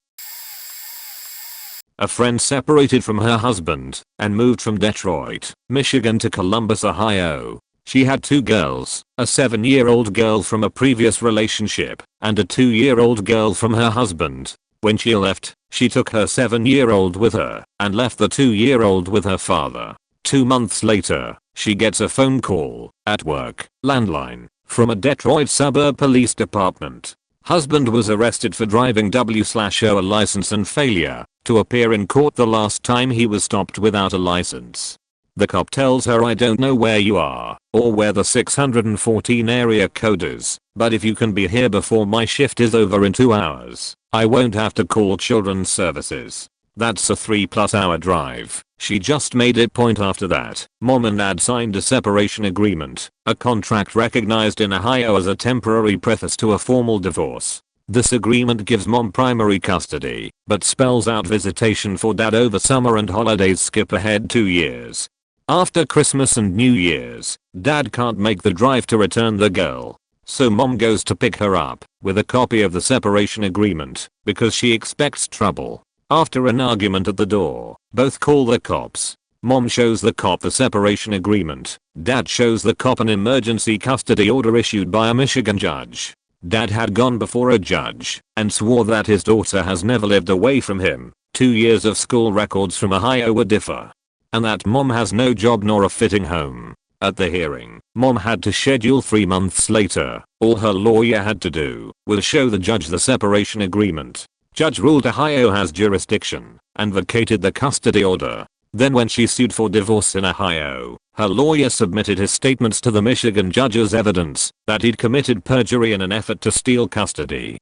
A friend separated from her husband and moved from Detroit, Michigan to Columbus, Ohio. She had 2 girls, a 7-year-old girl from a previous relationship, and a 2-year-old girl from her husband. When she left, she took her 7-year-old with her, and left the 2-year-old with her father. 2 months later, she gets a phone call, at work, landline, from a Detroit suburb police department. Husband was arrested for driving W/O a license and failure to appear in court the last time he was stopped without a license. The cop tells her, "I don't know where you are, or where the 614 area code is, but if you can be here before my shift is over in 2 hours, I won't have to call children's services." That's a 3+ hour drive. She just made it point after that. Mom and dad signed a separation agreement, a contract recognized in Ohio as a temporary preface to a formal divorce. This agreement gives mom primary custody, but spells out visitation for dad over summer and holidays. Skip ahead 2 years. After Christmas and New Year's, dad can't make the drive to return the girl. So mom goes to pick her up with a copy of the separation agreement because she expects trouble. After an argument at the door, both call the cops. Mom shows the cop the separation agreement. Dad shows the cop an emergency custody order issued by a Michigan judge. Dad had gone before a judge and swore that his daughter has never lived away from him. 2 years of school records from Ohio would differ. And that mom has no job nor a fitting home. At the hearing, mom had to schedule 3 months later. All her lawyer had to do was show the judge the separation agreement. Judge ruled Ohio has jurisdiction and vacated the custody order. Then when she sued for divorce in Ohio, her lawyer submitted his statements to the Michigan judge as evidence that he'd committed perjury in an effort to steal custody.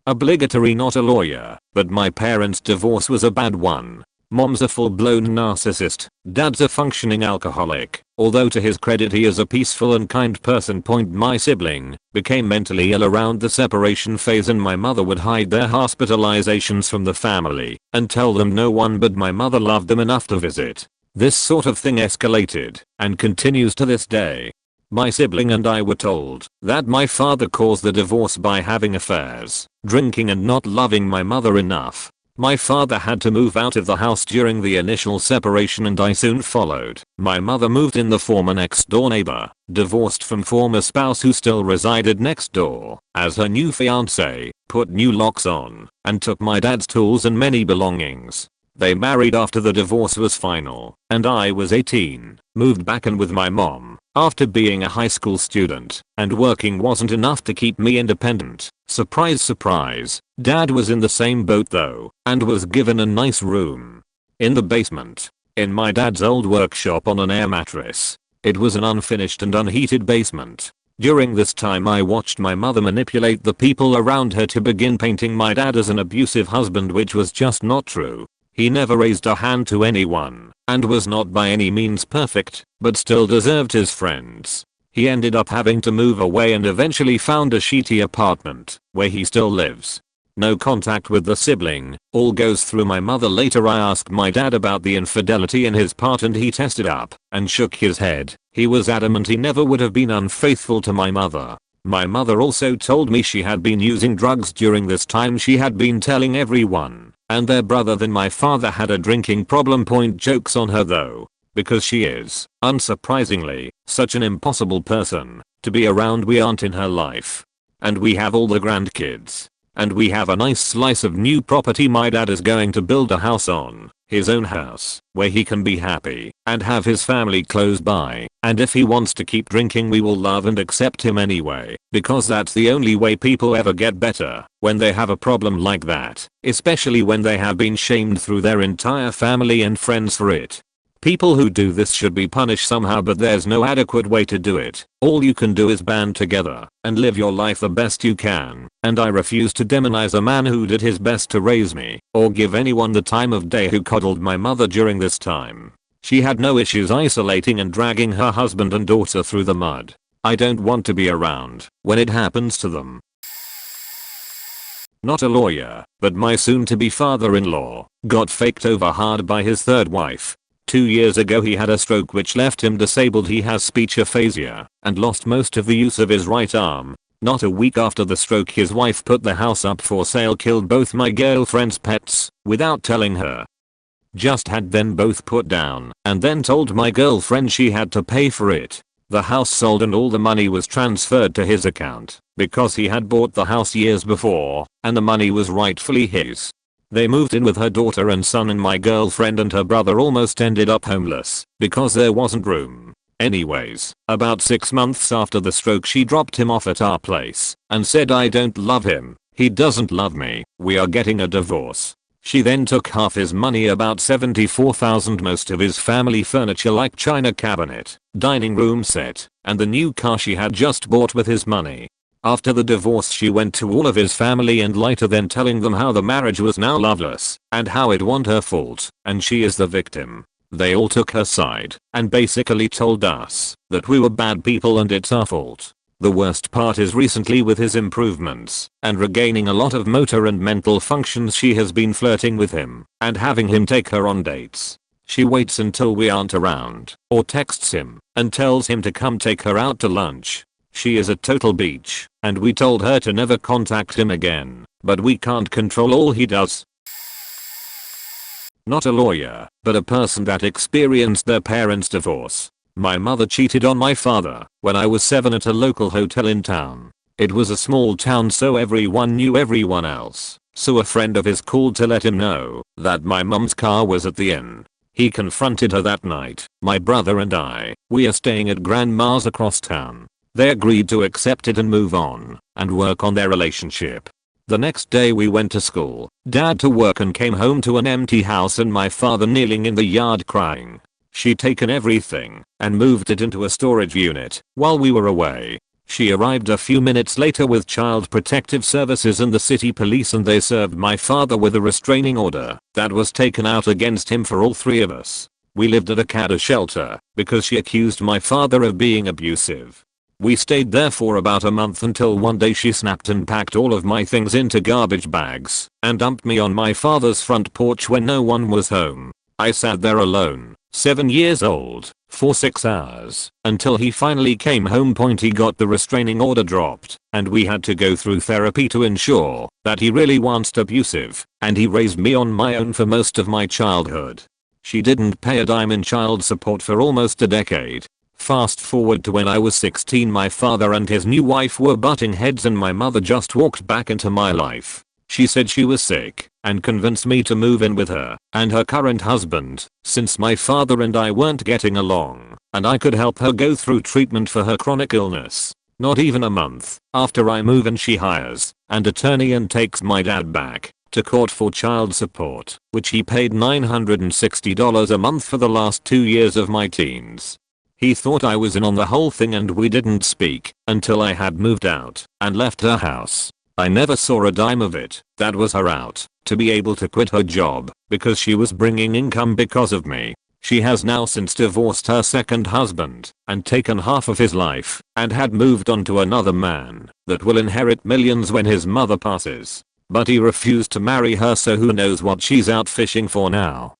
Obligatory. Not a lawyer, but my parents' divorce was a bad one. Mom's a full-blown narcissist, dad's a functioning alcoholic, although to his credit he is a peaceful and kind person. My sibling became mentally ill around the separation phase, and my mother would hide their hospitalizations from the family and tell them no one but my mother loved them enough to visit. This sort of thing escalated and continues to this day. My sibling and I were told that my father caused the divorce by having affairs, drinking, and not loving my mother enough. My father had to move out of the house during the initial separation and I soon followed. My mother moved in the former next door neighbor, divorced from former spouse who still resided next door, as her new fiance, put new locks on, and took my dad's tools and many belongings. They married after the divorce was final, and I was 18, moved back in with my mom. After being a high school student and working wasn't enough to keep me independent. Surprise surprise, dad was in the same boat though, and was given a nice room in the basement, in my dad's old workshop on an air mattress. It was an unfinished and unheated basement. During this time I watched my mother manipulate the people around her to begin painting my dad as an abusive husband, which was just not true. He never raised a hand to anyone, and was not by any means perfect, but still deserved his friends. He ended up having to move away and eventually found a shitty apartment, where he still lives. No contact with the sibling, all goes through my mother. Later I asked my dad about the infidelity in his part and he tested up and shook his head. He was adamant he never would have been unfaithful to my mother. My mother also told me she had been using drugs during this time. She had been telling everyone and their brother that my father had a drinking problem. Jokes on her though, because she is, unsurprisingly, such an impossible person to be around. We aren't in her life. And we have all the grandkids. And we have a nice slice of new property. My dad is going to build a house on his own house where he can be happy and have his family close by. And if he wants to keep drinking, we will love and accept him anyway, because that's the only way people ever get better, when they have a problem like that, especially when they have been shamed through their entire family and friends for it. People who do this should be punished somehow, but there's no adequate way to do it. All you can do is band together and live your life the best you can. And I refuse to demonize a man who did his best to raise me, or give anyone the time of day who coddled my mother during this time. She had no issues isolating and dragging her husband and daughter through the mud. I don't want to be around when it happens to them. Not a lawyer, but my soon-to-be father-in-law got faked over hard by his third wife. 2 years ago he had a stroke which left him disabled. He has speech aphasia and lost most of the use of his right arm. Not a week after the stroke, his wife put the house up for sale, killed both my girlfriend's pets without telling her. Just had them both put down and then told my girlfriend she had to pay for it. The house sold and all the money was transferred to his account because he had bought the house years before and the money was rightfully his. They moved in with her daughter and son and my girlfriend and her brother almost ended up homeless because there wasn't room. Anyways, about 6 months after the stroke she dropped him off at our place and said I don't love him, he doesn't love me, we are getting a divorce. She then took half his money, about $74,000, most of his family furniture like china cabinet, dining room set, and the new car she had just bought with his money. After the divorce she went to all of his family and lied to them, telling them how the marriage was now loveless and how it wasn't her fault and she is the victim. They all took her side and basically told us that we were bad people and it's our fault. The worst part is recently with his improvements and regaining a lot of motor and mental functions she has been flirting with him and having him take her on dates. She waits until we aren't around or texts him and tells him to come take her out to lunch. She is a total beach and we told her to never contact him again, but we can't control all he does. Not a lawyer, but a person that experienced their parents' divorce. My mother cheated on my father when I was 7 at a local hotel in town. It was a small town so everyone knew everyone else, so a friend of his called to let him know that my mum's car was at the inn. He confronted her that night. My brother and we are staying at grandma's across town. They agreed to accept it and move on and work on their relationship. The next day we went to school, dad to work and came home to an empty house and my father kneeling in the yard crying. She'd taken everything and moved it into a storage unit while we were away. She arrived a few minutes later with Child Protective Services and the city police and they served my father with a restraining order that was taken out against him for all three of us. We lived at a cadder shelter because she accused my father of being abusive. We stayed there for about a month until one day she snapped and packed all of my things into garbage bags and dumped me on my father's front porch when no one was home. I sat there alone, 7 years old, for 6 hours until he finally came home. He got the restraining order dropped and we had to go through therapy to ensure that he really wasn't abusive and he raised me on my own for most of my childhood. She didn't pay a dime in child support for almost a decade. Fast forward to when I was 16, my father and his new wife were butting heads and my mother just walked back into my life. She said she was sick and convinced me to move in with her and her current husband since my father and I weren't getting along and I could help her go through treatment for her chronic illness. Not even a month after I move in she hires an attorney and takes my dad back to court for child support, which he paid $960 a month for the last 2 years of my teens. He thought I was in on the whole thing and we didn't speak until I had moved out and left her house. I never saw a dime of it. That was her out to be able to quit her job because she was bringing income because of me. She has now since divorced her second husband and taken half of his life and had moved on to another man that will inherit millions when his mother passes. But he refused to marry her, so who knows what she's out fishing for now.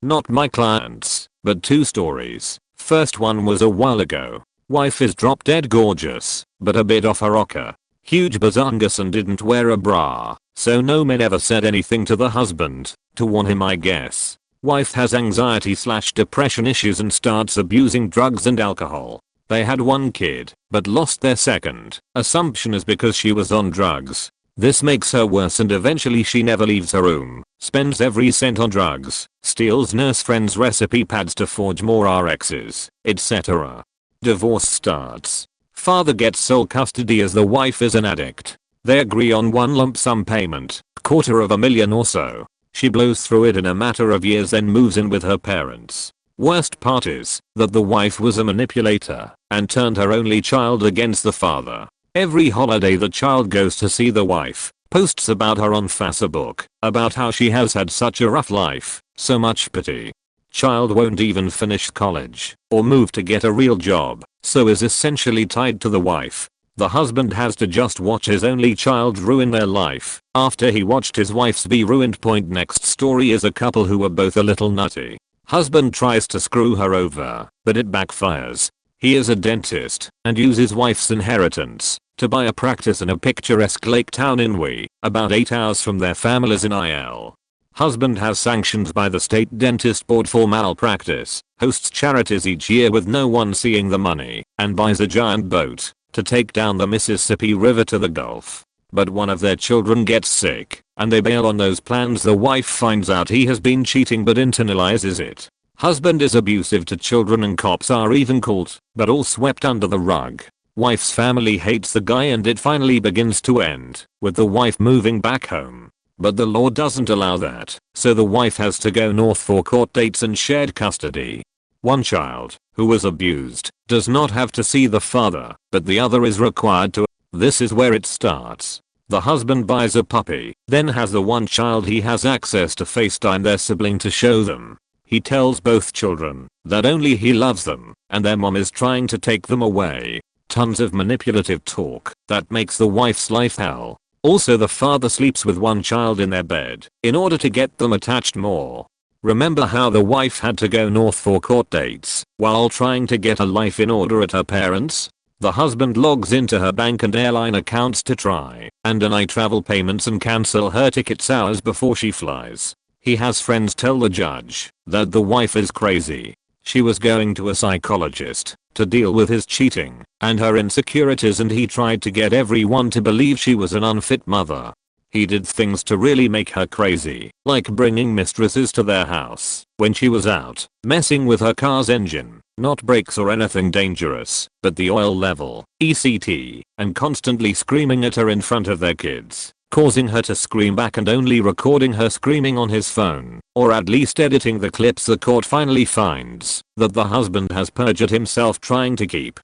Not my clients, but 2 stories. First one was a while ago. Wife is drop dead gorgeous, but a bit off her rocker. Huge bazongas and didn't wear a bra, so no men ever said anything to the husband, to warn him I guess. Wife has anxiety/depression issues and starts abusing drugs and alcohol. They had 1 kid, but lost their second. Assumption is because she was on drugs. This makes her worse and eventually she never leaves her room, spends every cent on drugs, steals nurse friends' recipe pads to forge more RXs, etc. Divorce starts. Father gets sole custody as the wife is an addict. They agree on one lump sum payment, $250,000 or so. She blows through it in a matter of years, then moves in with her parents. Worst part is that the wife was a manipulator and turned her only child against the father. Every holiday the child goes to see the wife, posts about her on Facebook, about how she has had such a rough life, so much pity. Child won't even finish college or move to get a real job, so is essentially tied to the wife. The husband has to just watch his only child ruin their life after he watched his wife's be ruined. Next story is a couple who are both a little nutty. Husband tries to screw her over, but it backfires. He is a dentist and uses wife's inheritance to buy a practice in a picturesque lake town in about 8 hours from their families in IL. Husband has sanctioned by the state dentist board for malpractice, hosts charities each year with no one seeing the money, and buys a giant boat to take down the Mississippi River to the Gulf. But one of their children gets sick, and they bail on those plans. The wife finds out he has been cheating but internalizes it. Husband is abusive to children and cops are even called, but all swept under the rug. Wife's family hates the guy and it finally begins to end, with the wife moving back home. But the law doesn't allow that, so the wife has to go north for court dates and shared custody. One child, who was abused, does not have to see the father, but the other is required to. This is where it starts. The husband buys a puppy, then has the one child he has access to FaceTime their sibling to show them. He tells both children that only he loves them, and their mom is trying to take them away. Tons of manipulative talk that makes the wife's life hell. Also the father sleeps with one child in their bed in order to get them attached more. Remember how the wife had to go north for court dates while trying to get a life in order at her parents'? The husband logs into her bank and airline accounts to try and deny travel payments and cancel her tickets hours before she flies. He has friends tell the judge that the wife is crazy. She was going to a psychologist to deal with his cheating and her insecurities, and he tried to get everyone to believe she was an unfit mother. He did things to really make her crazy, like bringing mistresses to their house when she was out, messing with her car's engine, not brakes or anything dangerous, but the oil level, ECT, and constantly screaming at her in front of their kids, causing her to scream back and only recording her screaming on his phone, or at least editing the clips. The court finally finds that the husband has perjured himself trying to keep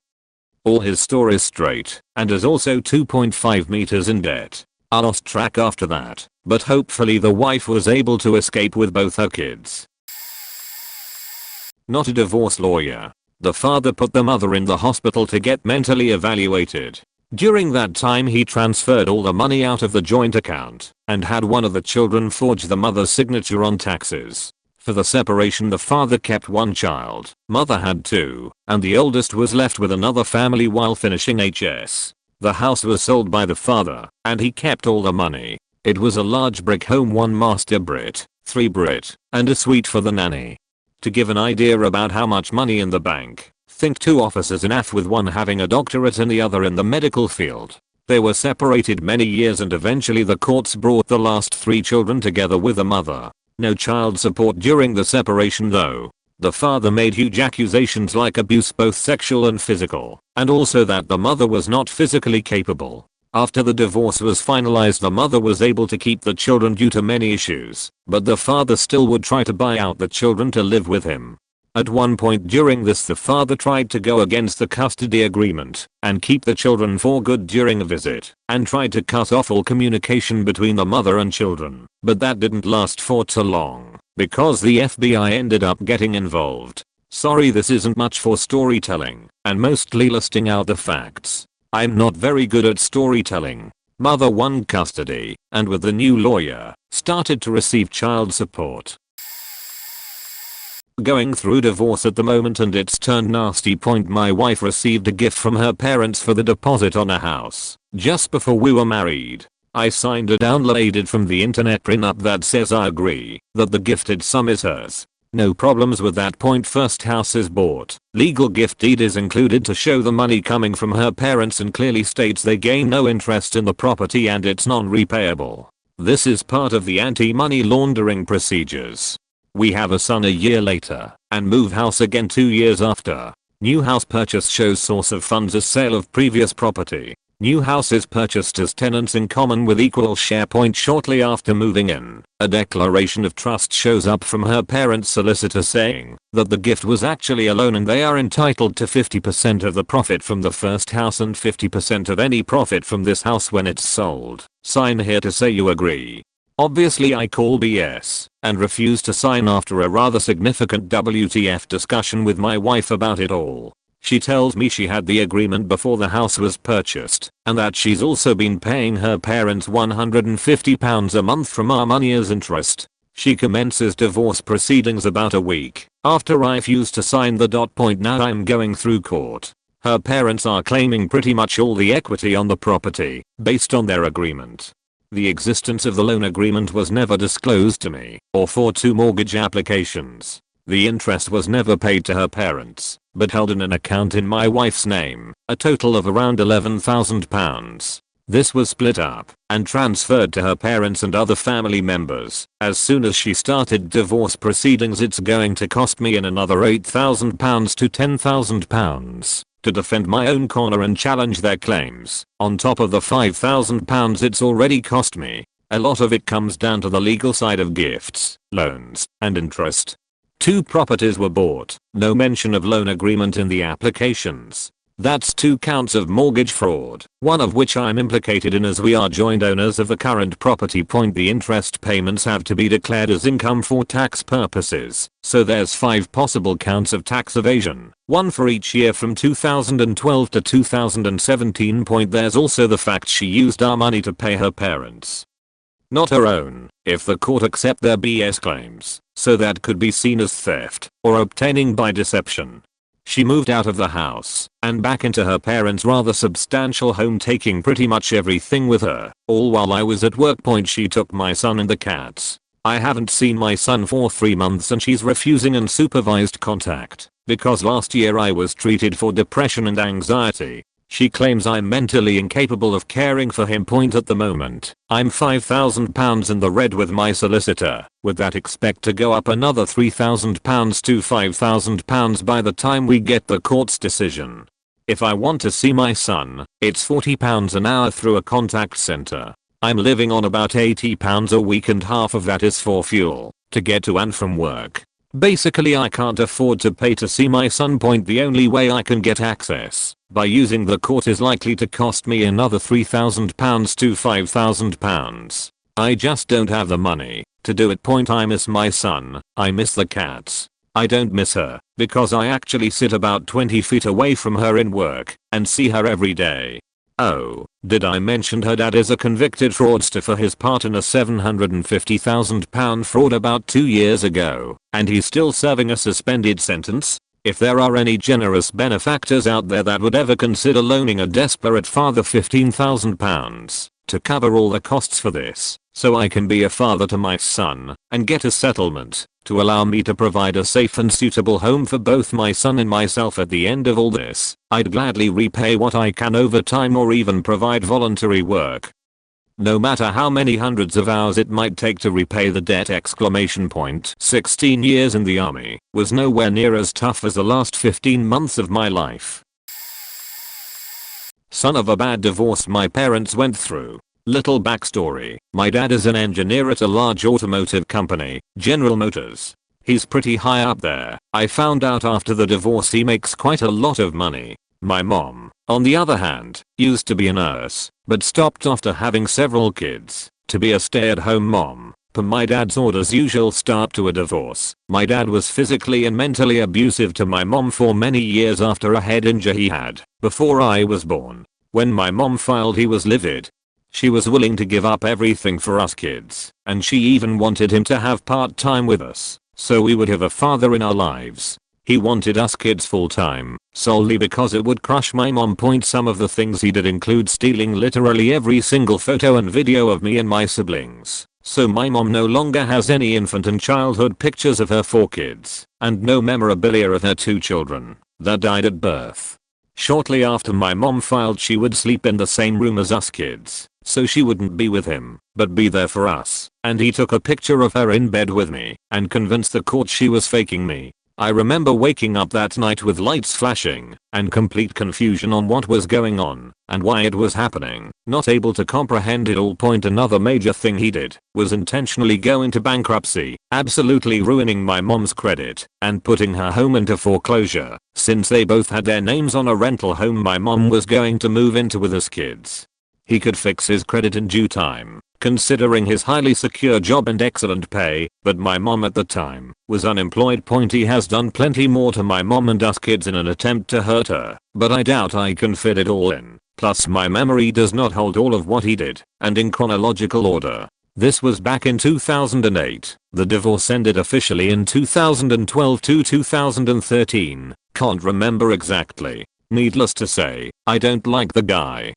all his stories straight, and is also 2.5 meters in debt. I lost track after that, but hopefully the wife was able to escape with both her kids. Not a divorce lawyer. The father put the mother in the hospital to get mentally evaluated. During that time he transferred all the money out of the joint account and had one of the children forge the mother's signature on taxes. For the separation the father kept one child, mother had two, and the oldest was left with another family while finishing HS. The house was sold by the father, and he kept all the money. It was a large brick home, 1 master Brit, 3 Brit, and a suite for the nanny. To give an idea about how much money in the bank, think 2 officers in AF with one having a doctorate and the other in the medical field. They were separated many years and eventually the courts brought the last 3 children together with the mother. No child support during the separation though. The father made huge accusations like abuse, both sexual and physical, and also that the mother was not physically capable. After the divorce was finalized the mother was able to keep the children due to many issues, but the father still would try to buy out the children to live with him. At one point during this the father tried to go against the custody agreement and keep the children for good during a visit and tried to cut off all communication between the mother and children, but that didn't last for too long because the FBI ended up getting involved. Sorry, this isn't much for storytelling and mostly listing out the facts. I'm not very good at storytelling. Mother won custody and with the new lawyer started to receive child support. Going through divorce at the moment and it's turned nasty. My wife received a gift from her parents for the deposit on a house just before we were married. I signed a downloaded from the internet prenup that says I agree that the gifted sum is hers. No problems with that point. First house is bought. Legal gift deed is included to show the money coming from her parents and clearly states they gain no interest in the property and it's non-repayable. This is part of the anti-money laundering procedures. We have a son a year later and move house again 2 years after. New house purchase shows source of funds as sale of previous property. New house is purchased as tenants in common with equal share point shortly after moving in. A declaration of trust shows up from her parents' solicitor saying that the gift was actually a loan and they are entitled to 50% of the profit from the first house and 50% of any profit from this house when it's sold. Sign here to say you agree. Obviously I call BS and refuse to sign after a rather significant WTF discussion with my wife about it all. She tells me she had the agreement before the house was purchased and that she's also been paying her parents £150 a month from our money as interest. She commences divorce proceedings about a week after I refused to sign the dot point. Now I'm going through court. Her parents are claiming pretty much all the equity on the property based on their agreement. The existence of the loan agreement was never disclosed to me or for 2 mortgage applications. The interest was never paid to her parents, but held in an account in my wife's name, a total of around £11,000. This was split up and transferred to her parents and other family members. As soon as she started divorce proceedings, it's going to cost me another £8,000 to £10,000 to defend my own corner and challenge their claims, on top of the £5,000 it's already cost me. A lot of it comes down to the legal side of gifts, loans, and interest. 2 properties were bought, no mention of loan agreement in the applications. That's 2 counts of mortgage fraud, one of which I'm implicated in as we are joint owners of the current property. The interest payments have to be declared as income for tax purposes, so there's 5 possible counts of tax evasion, 1 for each year from 2012 to 2017. There's also the fact she used our money to pay her parents, not her own, if the court accept their BS claims, so that could be seen as theft or obtaining by deception. She moved out of the house and back into her parents' rather substantial home, taking pretty much everything with her, all while I was at work. She took my son and the cats. I haven't seen my son for 3 months and she's refusing unsupervised contact because last year I was treated for depression and anxiety. She claims I'm mentally incapable of caring for him. At the moment, I'm £5,000 in the red with my solicitor, with that expect to go up another £3,000 to £5,000 by the time we get the court's decision. If I want to see my son, it's £40 an hour through a contact center. I'm living on about £80 a week and half of that is for fuel to get to and from work. Basically I can't afford to pay to see my son. The only way I can get access by using the court is likely to cost me another £3,000 to £5,000. I just don't have the money to do it. I miss my son, I miss the cats. I don't miss her because I actually sit about 20 feet away from her in work and see her every day. Oh, did I mention her dad is a convicted fraudster for his part in a £750,000 fraud about 2 years ago, and he's still serving a suspended sentence? If there are any generous benefactors out there that would ever consider loaning a desperate father £15,000 to cover all the costs for this, so I can be a father to my son and get a settlement to allow me to provide a safe and suitable home for both my son and myself at the end of all this, I'd gladly repay what I can over time or even provide voluntary work. No matter how many hundreds of hours it might take to repay the debt! 16 years in the army was nowhere near as tough as the last 15 months of my life. Son of a bad divorce my parents went through. Little backstory, my dad is an engineer at a large automotive company, General Motors. He's pretty high up there. I found out after the divorce he makes quite a lot of money. My mom, on the other hand, used to be a nurse, but stopped after having several kids to be a stay-at-home mom. Per my dad's orders, usual start to a divorce. My dad was physically and mentally abusive to my mom for many years after a head injury he had before I was born. When my mom filed, he was livid. She was willing to give up everything for us kids, and she even wanted him to have part-time with us, so we would have a father in our lives. He wanted us kids full-time, solely because it would crush my mom. Some of the things he did include stealing literally every single photo and video of me and my siblings, so my mom no longer has any infant and childhood pictures of her 4 kids, and no memorabilia of her 2 children that died at birth. Shortly after my mom filed, she would sleep in the same room as us kids, so she wouldn't be with him, but be there for us, and he took a picture of her in bed with me and convinced the court she was faking me. I remember waking up that night with lights flashing and complete confusion on what was going on and why it was happening, not able to comprehend it all. Another major thing he did was intentionally go into bankruptcy, absolutely ruining my mom's credit and putting her home into foreclosure. Since they both had their names on a rental home my mom was going to move into with us kids. He could fix his credit in due time, considering his highly secure job and excellent pay, but my mom at the time was unemployed. He has done plenty more to my mom and us kids in an attempt to hurt her, but I doubt I can fit it all in. Plus my memory does not hold all of what he did, and in chronological order. This was back in 2008. The divorce ended officially in 2012 to 2013. Can't remember exactly. Needless to say, I don't like the guy.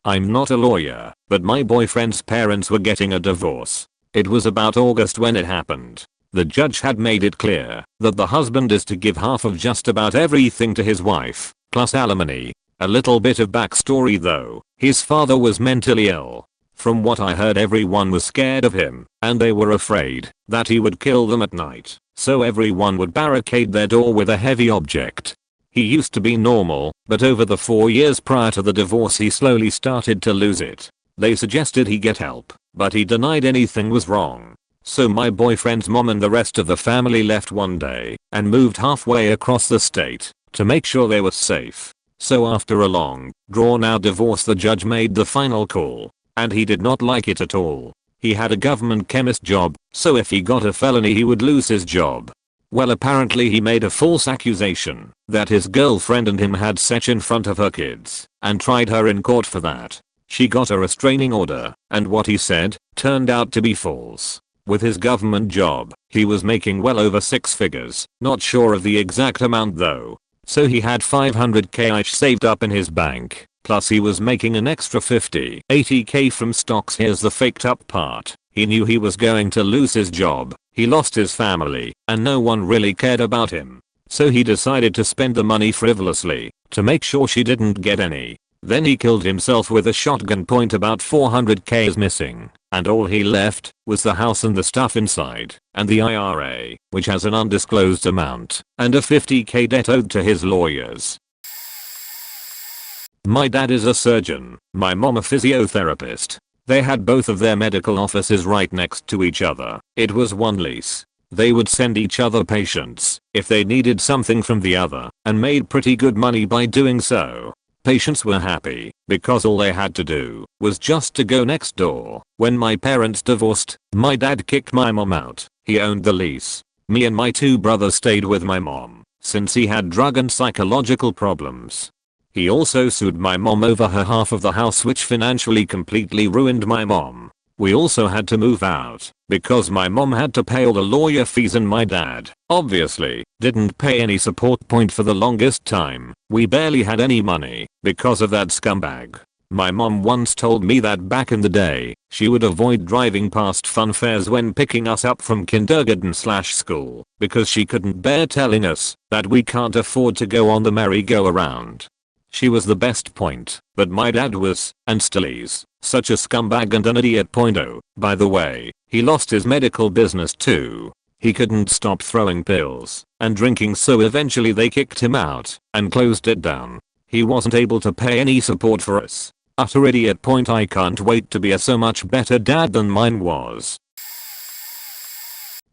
I'm not a lawyer, but my boyfriend's parents were getting a divorce. It was about August when it happened. The judge had made it clear that the husband is to give half of just about everything to his wife, plus alimony. A little bit of backstory though, his father was mentally ill. From what I heard, everyone was scared of him, and they were afraid that he would kill them at night, so everyone would barricade their door with a heavy object. He used to be normal, but over the 4 years prior to the divorce he slowly started to lose it. They suggested he get help, but he denied anything was wrong. So my boyfriend's mom and the rest of the family left one day and moved halfway across the state to make sure they were safe. So after a long, drawn-out divorce, the judge made the final call, and he did not like it at all. He had a government chemist job, so if he got a felony he would lose his job. Well, apparently he made a false accusation that his girlfriend and him had sex in front of her kids and tried her in court for that. She got a restraining order, and what he said turned out to be false. With his government job, he was making well over 6 figures, not sure of the exact amount though. So he had 500k each saved up in his bank, plus he was making an extra 80k from stocks. Here's the faked up part. He knew he was going to lose his job, he lost his family, and no one really cared about him. So he decided to spend the money frivolously to make sure she didn't get any. Then he killed himself with a shotgun. Point about 400k is missing, and all he left was the house and the stuff inside, and the IRA, which has an undisclosed amount, and a 50k debt owed to his lawyers. My dad is a surgeon, my mom a physiotherapist. They had both of their medical offices right next to each other. It was one lease. They would send each other patients if they needed something from the other, and made pretty good money by doing so. Patients were happy because all they had to do was just to go next door. When my parents divorced, my dad kicked my mom out. He owned the lease. Me and my 2 brothers stayed with my mom since he had drug and psychological problems. He also sued my mom over her half of the house, which financially completely ruined my mom. We also had to move out because my mom had to pay all the lawyer fees, and my dad, obviously, didn't pay any support. Point for the longest time, we barely had any money because of that scumbag. My mom once told me that back in the day, she would avoid driving past fun fairs when picking us up from kindergarten/school because she couldn't bear telling us that we can't afford to go on the merry-go-round. She was the best point, but my dad was, and still is, such a scumbag and an idiot. Oh, by the way, he lost his medical business too. He couldn't stop throwing pills and drinking, so eventually they kicked him out and closed it down. He wasn't able to pay any support for us. Utter idiot. I can't wait to be a so much better dad than mine was.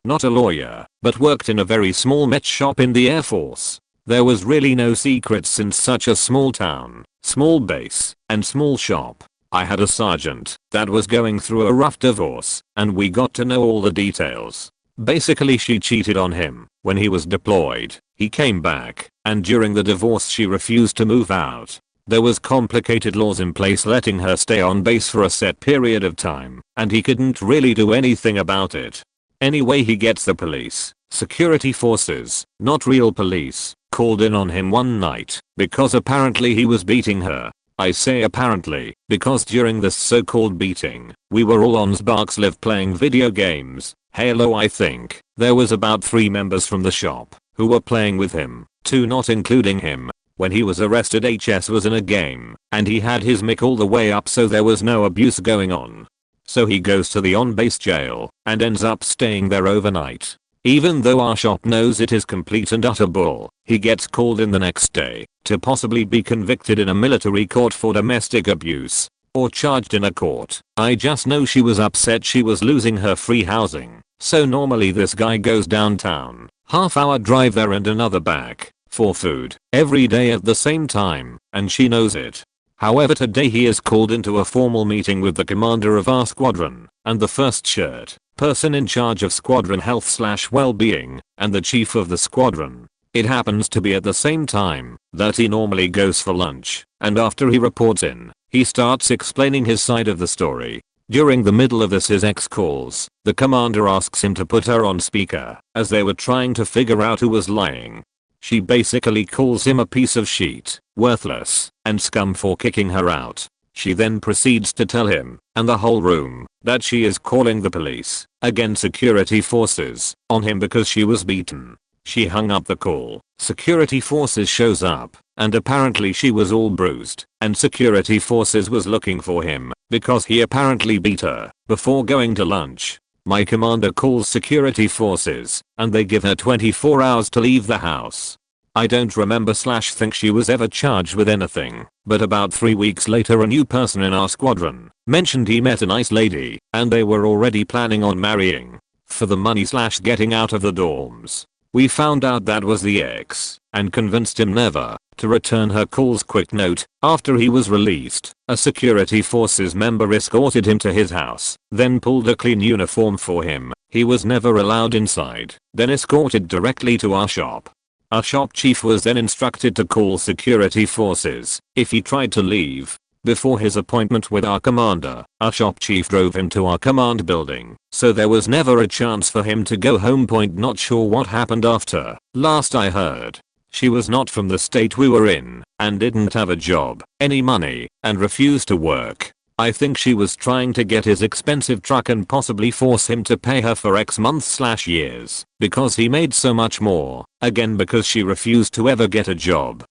Not a lawyer, but worked in a very small met shop in the Air Force. There was really no secrets in such a small town, small base, and small shop. I had a sergeant that was going through a rough divorce, and we got to know all the details. Basically, she cheated on him when he was deployed. He came back, and during the divorce she refused to move out. There was complicated laws in place letting her stay on base for a set period of time, and he couldn't really do anything about it. Anyway, he gets the police, security forces, not real police, called in on him one night because apparently he was beating her. I say apparently because during this so-called beating, we were all on Sparks Live playing video games, Halo I think. There was about 3 members from the shop who were playing with him, 2 not including him. When he was arrested, HS was in a game, and he had his mic all the way up, so there was no abuse going on. So he goes to the on-base jail and ends up staying there overnight. Even though our shop knows it is complete and utter bull, he gets called in the next day to possibly be convicted in a military court for domestic abuse, or charged in a court. I just know she was upset she was losing her free housing. So normally this guy goes downtown, half-hour drive there and another back, for food, every day at the same time, and she knows it. However, today he is called into a formal meeting with the commander of our squadron, and the first shirt person in charge of squadron health/well-being, and the chief of the squadron. It happens to be at the same time that he normally goes for lunch, and after he reports in, he starts explaining his side of the story. During the middle of this, his ex calls. The commander asks him to put her on speaker, as they were trying to figure out who was lying. She basically calls him a piece of shit, worthless, and scum for kicking her out. She then proceeds to tell him, and the whole room, that she is calling the police, again security forces, on him because she was beaten. She hung up the call, security forces shows up, and apparently she was all bruised, and security forces was looking for him, because he apparently beat her, before going to lunch. My commander calls security forces, and they give her 24 hours to leave the house. I don't remember / think she was ever charged with anything, but about 3 weeks later a new person in our squadron mentioned he met a nice lady, and they were already planning on marrying. For the money / getting out of the dorms. We found out that was the ex, and convinced him never to return her calls. Quick note, after he was released, a security forces member escorted him to his house, then pulled a clean uniform for him. He was never allowed inside, then escorted directly to our shop. Our shop chief was then instructed to call security forces if he tried to leave. Before his appointment with our commander, our shop chief drove him to our command building, so there was never a chance for him to go home. Not sure what happened after. Last I heard, she was not from the state we were in, and didn't have a job, any money, and refused to work. I think she was trying to get his expensive truck and possibly force him to pay her for X months / years, because he made so much more, again because she refused to ever get a job.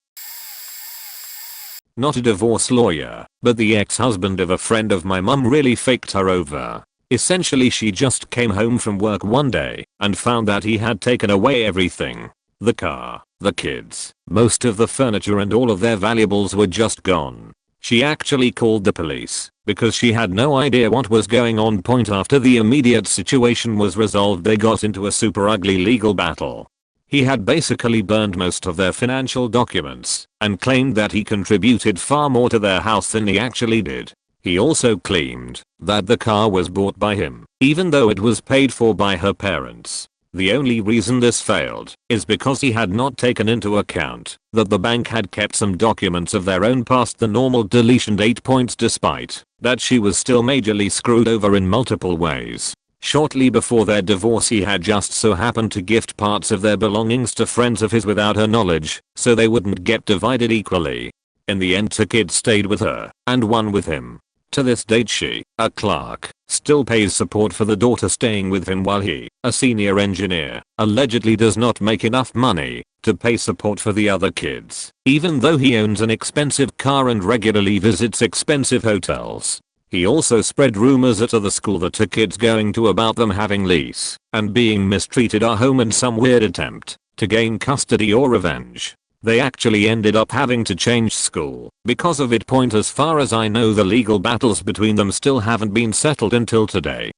Not a divorce lawyer, but the ex-husband of a friend of my mum really faked her over. Essentially she just came home from work one day and found that he had taken away everything. The car, the kids, most of the furniture, and all of their valuables were just gone. She actually called the police because she had no idea what was going on. After the immediate situation was resolved, they got into a super ugly legal battle. He had basically burned most of their financial documents and claimed that he contributed far more to their house than he actually did. He also claimed that the car was bought by him, even though it was paid for by her parents. The only reason this failed is because he had not taken into account that the bank had kept some documents of their own past the normal deletion date. Despite that, she was still majorly screwed over in multiple ways. Shortly before their divorce, he had just so happened to gift parts of their belongings to friends of his without her knowledge, so they wouldn't get divided equally. In the end, 2 kids stayed with her, and 1 with him. To this date she, a clerk, still pays support for the daughter staying with him while he, a senior engineer, allegedly does not make enough money to pay support for the other kids, even though he owns an expensive car and regularly visits expensive hotels. He also spread rumors at the school that 2 kids going to about them having lease and being mistreated are home in some weird attempt to gain custody or revenge. They actually ended up having to change school because of it. As far as I know, the legal battles between them still haven't been settled until today.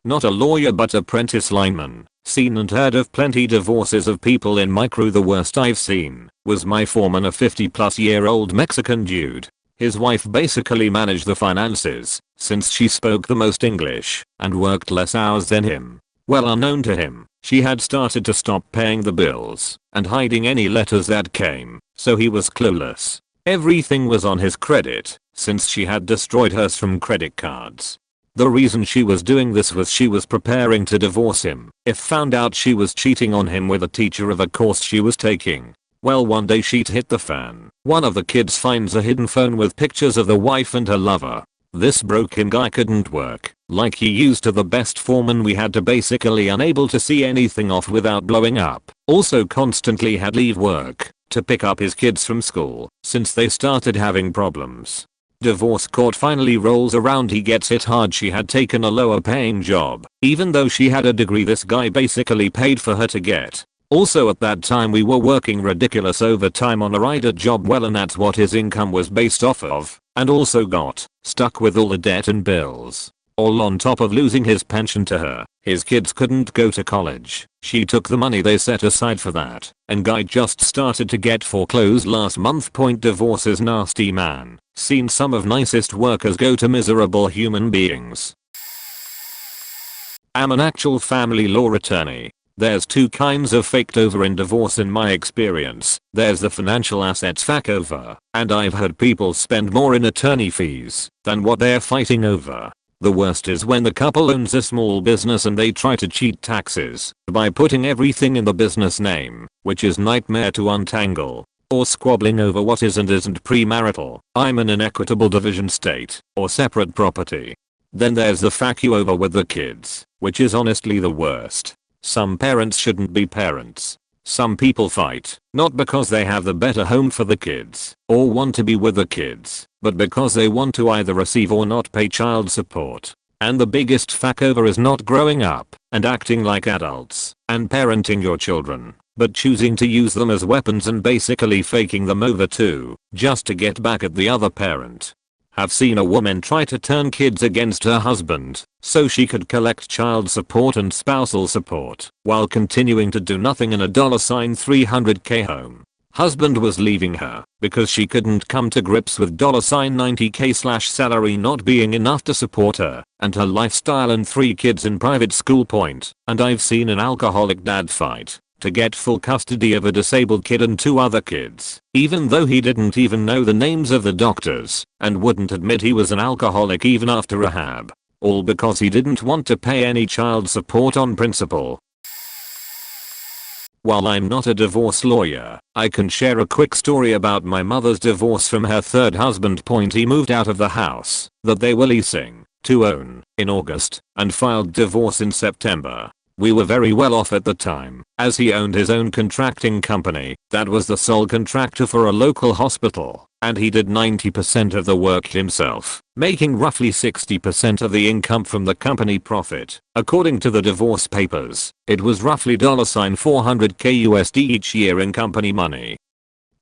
Not a lawyer but apprentice lineman. Seen and heard of plenty divorces of people in my crew. The worst I've seen was my foreman, a 50-plus-year-old Mexican dude. His wife basically managed the finances since she spoke the most English and worked less hours than him. Well, unknown to him, she had started to stop paying the bills and hiding any letters that came, so he was clueless. Everything was on his credit since she had destroyed hers from credit cards. The reason she was doing this was she was preparing to divorce him if found out she was cheating on him with a teacher of a course she was taking. Well, one day shit hit the fan. One of the kids finds a hidden phone with pictures of the wife and her lover. This broken guy couldn't work like he used to. The best foreman we had to basically unable to see anything off without blowing up. Also constantly had leave work to pick up his kids from school since they started having problems. Divorce court finally rolls around, he gets hit hard. She had taken a lower paying job even though she had a degree this guy basically paid for her to get. Also at that time we were working ridiculous overtime on a rider job, well, and that's what his income was based off of, and also got stuck with all the debt and bills. All on top of losing his pension to her. His kids couldn't go to college. She took the money they set aside for that, and guy just started to get foreclosed last month. Divorce is nasty, man. Seen some of nicest workers go to miserable human beings. I'm an actual family law attorney. There's 2 kinds of faked over in divorce in my experience. There's the financial assets fuck over, and I've heard people spend more in attorney fees than what they're fighting over. The worst is when the couple owns a small business and they try to cheat taxes by putting everything in the business name, which is nightmare to untangle. or squabbling over what is and isn't premarital. I'm in an equitable division state, or separate property. Then there's the fuck you over with the kids, which is honestly the worst. Some parents shouldn't be parents. Some people fight, not because they have the better home for the kids, or want to be with the kids, but because they want to either receive or not pay child support. And the biggest fuck over is not growing up and acting like adults and parenting your children, but choosing to use them as weapons and basically faking them over too, just to get back at the other parent. Have seen a woman try to turn kids against her husband so she could collect child support and spousal support while continuing to do nothing in a $300k home. Husband was leaving her because she couldn't come to grips with $90k salary not being enough to support her and her lifestyle and 3 kids in private school. And I've seen an alcoholic dad fight to get full custody of a disabled kid and 2 other kids, even though he didn't even know the names of the doctors and wouldn't admit he was an alcoholic even after rehab. All because he didn't want to pay any child support on principle. While I'm not a divorce lawyer, I can share a quick story about my mother's divorce from her 3rd husband. He moved out of the house that they were leasing to own in August and filed divorce in September. We were very well off at the time, as he owned his own contracting company that was the sole contractor for a local hospital, and he did 90% of the work himself, making roughly 60% of the income from the company profit. According to the divorce papers, it was roughly $400k USD each year in company money.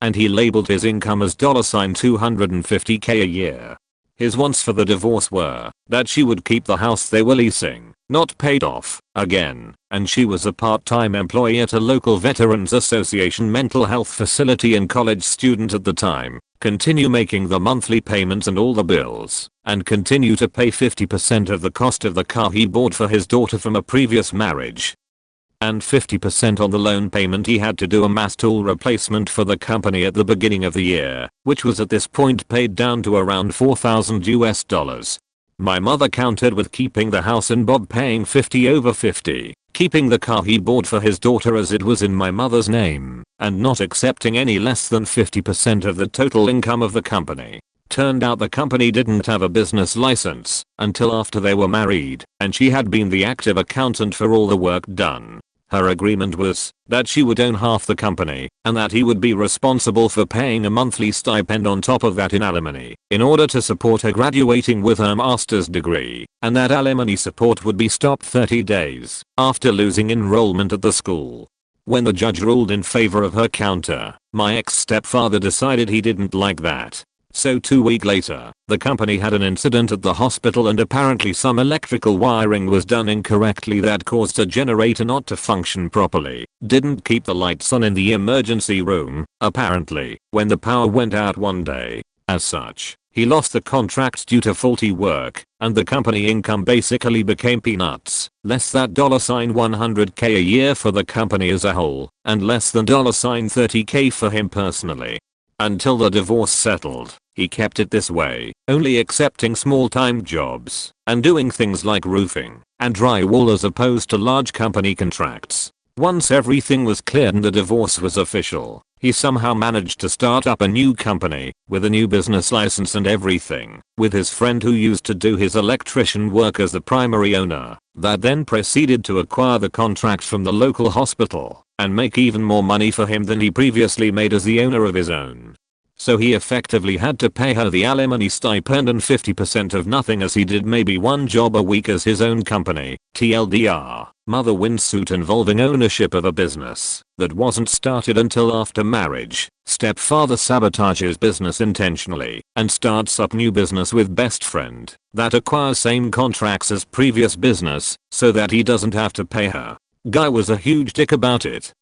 And he labeled his income as $250k a year. His wants for the divorce were that she would keep the house they were leasing, not paid off, again, and she was a part-time employee at a local Veterans Association mental health facility and college student at the time, continue making the monthly payments and all the bills, and continue to pay 50% of the cost of the car he bought for his daughter from a previous marriage. And 50% on the loan payment. He had to do a mass tool replacement for the company at the beginning of the year, which was at this point paid down to around $4,000. My mother countered with keeping the house and Bob paying 50 over 50, keeping the car he bought for his daughter as it was in my mother's name, and not accepting any less than 50% of the total income of the company. Turned out the company didn't have a business license until after they were married, and she had been the active accountant for all the work done. Her agreement was that she would own half the company and that he would be responsible for paying a monthly stipend on top of that in alimony in order to support her graduating with her master's degree, and that alimony support would be stopped 30 days after losing enrollment at the school. When the judge ruled in favor of her counter, my ex-stepfather decided he didn't like that. So 2 weeks later, the company had an incident at the hospital and apparently some electrical wiring was done incorrectly that caused a generator not to function properly. Didn't keep the lights on in the emergency room, apparently, when the power went out one day. As such, he lost the contract due to faulty work, and the company income basically became peanuts. Less than $100k a year for the company as a whole, and less than $30k for him personally. Until the divorce settled, he kept it this way, only accepting small-time jobs and doing things like roofing and drywall as opposed to large company contracts. Once everything was cleared and the divorce was official, he somehow managed to start up a new company with a new business license and everything, with his friend who used to do his electrician work as the primary owner, that then proceeded to acquire the contract from the local hospital and make even more money for him than he previously made as the owner of his own. So he effectively had to pay her the alimony stipend and 50% of nothing, as he did maybe one job a week as his own company. TLDR, mother wins suit involving ownership of a business that wasn't started until after marriage. Stepfather sabotages business intentionally and starts up new business with best friend that acquires same contracts as previous business so that he doesn't have to pay her. Guy was a huge dick about it.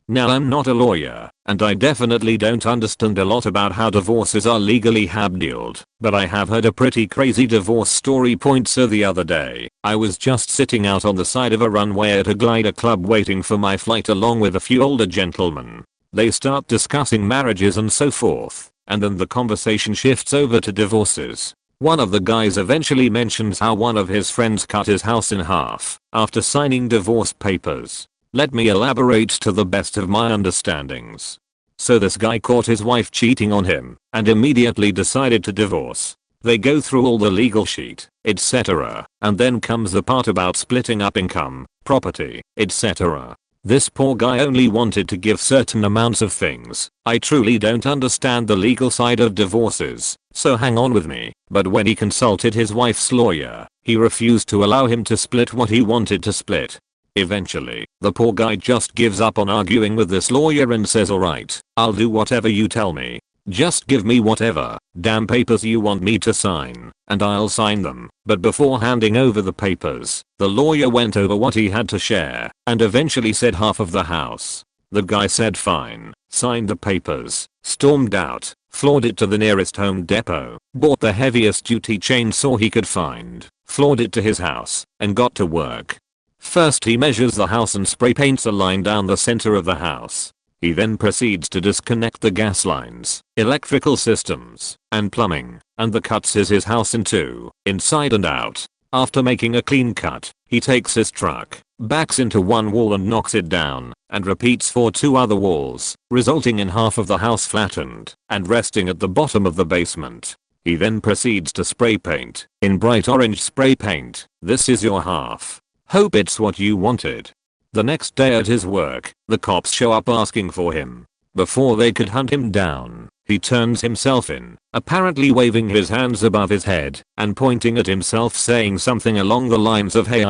Now I'm not a lawyer, and I definitely don't understand a lot about how divorces are legally handled, but I have heard a pretty crazy divorce story. So the other day, I was just sitting out on the side of a runway at a glider club waiting for my flight along with a few older gentlemen. They start discussing marriages and so forth, and then the conversation shifts over to divorces. One of the guys eventually mentions how one of his friends cut his house in half after signing divorce papers. Let me elaborate to the best of my understandings. So this guy caught his wife cheating on him and immediately decided to divorce. They go through all the legal sheet, etc. And then comes the part about splitting up income, property, etc. This poor guy only wanted to give certain amounts of things. I truly don't understand the legal side of divorces, so hang on with me. But when he consulted his wife's lawyer, he refused to allow him to split what he wanted to split. Eventually, the poor guy just gives up on arguing with this lawyer and says, alright, I'll do whatever you tell me. Just give me whatever damn papers you want me to sign, and I'll sign them. But before handing over the papers, the lawyer went over what he had to share, and eventually said half of the house. The guy said fine, signed the papers, stormed out, floored it to the nearest Home Depot, bought the heaviest duty chainsaw he could find, floored it to his house, and got to work. First he measures the house and spray paints a line down the center of the house. He then proceeds to disconnect the gas lines, electrical systems, and plumbing, and the cuts his house in two, inside and out. After making a clean cut, he takes his truck, backs into one wall and knocks it down, and repeats for 2 other walls, resulting in half of the house flattened and resting at the bottom of the basement. He then proceeds to spray paint, in bright orange spray paint. This is your half. Hope it's what you wanted. The next day at his work, the cops show up asking for him. Before they could hunt him down, he turns himself in, apparently waving his hands above his head and pointing at himself, saying something along the lines of, hey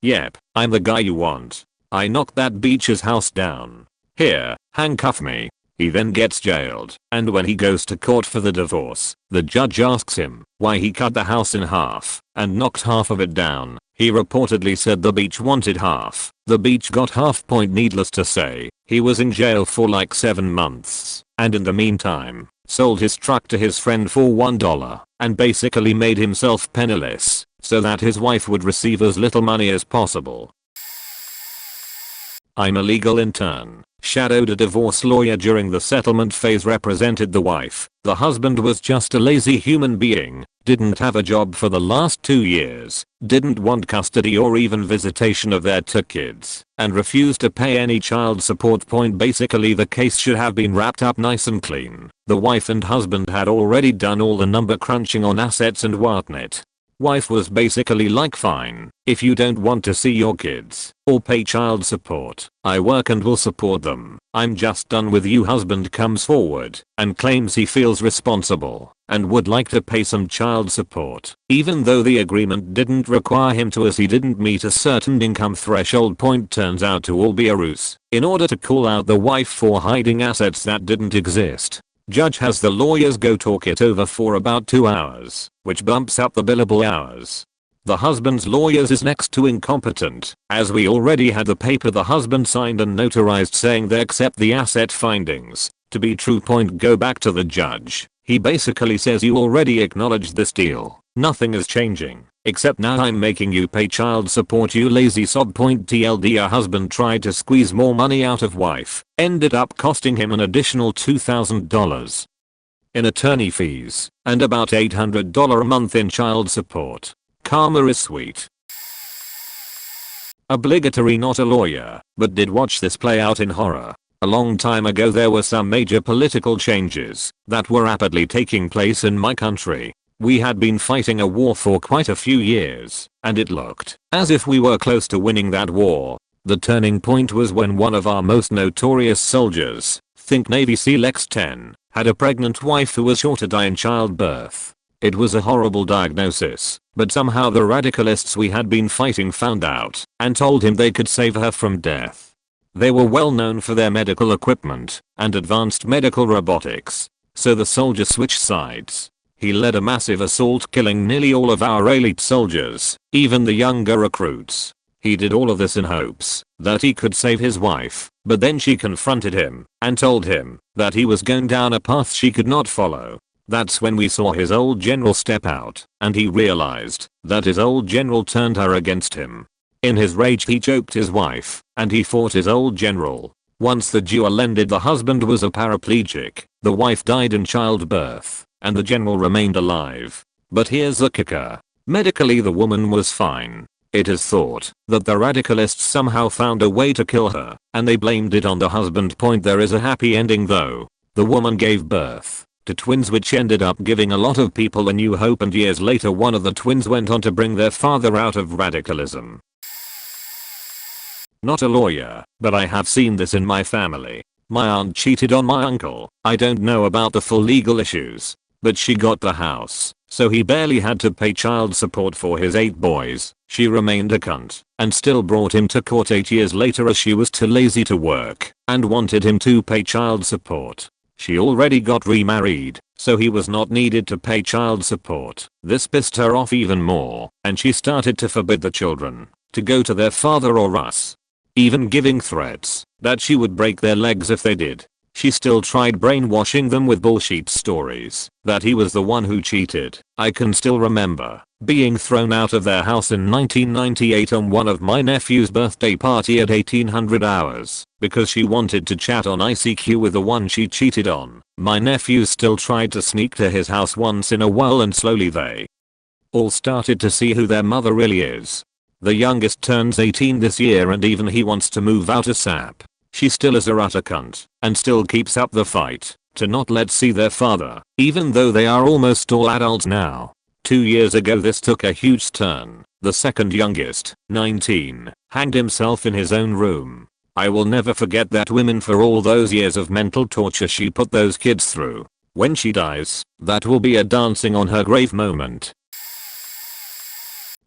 yep, I'm the guy you want. I knocked that beach's house down. Here, handcuff me. He then gets jailed, and when he goes to court for the divorce, the judge asks him why he cut the house in half and knocked half of it down. He reportedly said the beach wanted half. The beach got half. Needless to say, he was in jail for like 7 months, and in the meantime, sold his truck to his friend for $1 and basically made himself penniless so that his wife would receive as little money as possible. I'm a legal intern. Shadowed a divorce lawyer during the settlement phase, represented the wife. The husband was just a lazy human being, didn't have a job for the last 2 years, didn't want custody or even visitation of their 2 kids, and refused to pay any child support. Basically the case should have been wrapped up nice and clean. The wife and husband had already done all the number crunching on assets and whatnot. Wife was basically like, fine, if you don't want to see your kids or pay child support, I work and will support them. I'm just done with you. Husband comes forward and claims he feels responsible and would like to pay some child support, even though the agreement didn't require him to, as he didn't meet a certain income threshold. Turns out to all be a ruse in order to call out the wife for hiding assets that didn't exist. Judge has the lawyers go talk it over for about 2 hours, which bumps up the billable hours. The husband's lawyers is next to incompetent, as we already had the paper the husband signed and notarized saying they accept the asset findings to be true. Go back to the judge. He basically says, you already acknowledged this deal. Nothing is changing, except now I'm making you pay child support, you lazy sob. TLD, a husband tried to squeeze more money out of wife, ended up costing him an additional $2,000 in attorney fees and about $800 a month in child support. Karma is sweet. Obligatory, not a lawyer, but did watch this play out in horror. A long time ago there were some major political changes that were rapidly taking place in my country. We had been fighting a war for quite a few years, and it looked as if we were close to winning that war. The turning point was when one of our most notorious soldiers, think Navy SEAL X-10, had a pregnant wife who was sure to die in childbirth. It was a horrible diagnosis, but somehow the radicalists we had been fighting found out and told him they could save her from death. They were well known for their medical equipment and advanced medical robotics, so the soldier switched sides. He led a massive assault, killing nearly all of our elite soldiers, even the younger recruits. He did all of this in hopes that he could save his wife, but then she confronted him and told him that he was going down a path she could not follow. That's when we saw his old general step out, and he realized that his old general turned her against him. In his rage he choked his wife, and he fought his old general. Once the duel ended, the husband was a paraplegic, the wife died in childbirth, and the general remained alive. But here's the kicker. Medically the woman was fine. It is thought that the radicalists somehow found a way to kill her, and they blamed it on the husband. There is a happy ending though. The woman gave birth to twins, which ended up giving a lot of people a new hope, and years later one of the twins went on to bring their father out of radicalism. Not a lawyer, but I have seen this in my family. My aunt cheated on my uncle. I don't know about the full legal issues, but she got the house, so he barely had to pay child support for his 8 boys. She remained a cunt and still brought him to court 8 years later as she was too lazy to work and wanted him to pay child support. She already got remarried, so he was not needed to pay child support. This pissed her off even more, and she started to forbid the children to go to their father or us, even giving threats that she would break their legs if they did. She still tried brainwashing them with bullshit stories that he was the one who cheated. I can still remember being thrown out of their house in 1998 on one of my nephew's birthday party at 1800 hours because she wanted to chat on ICQ with the one she cheated on. My nephews still tried to sneak to his house once in a while, and slowly they all started to see who their mother really is. The youngest turns 18 this year and even he wants to move out ASAP. She still is a utter cunt and still keeps up the fight to not let see their father, even though they are almost all adults now. 2 years ago this took a huge turn. The second youngest, 19, hanged himself in his own room. I will never forget that woman for all those years of mental torture she put those kids through. When she dies, that will be a dancing on her grave moment.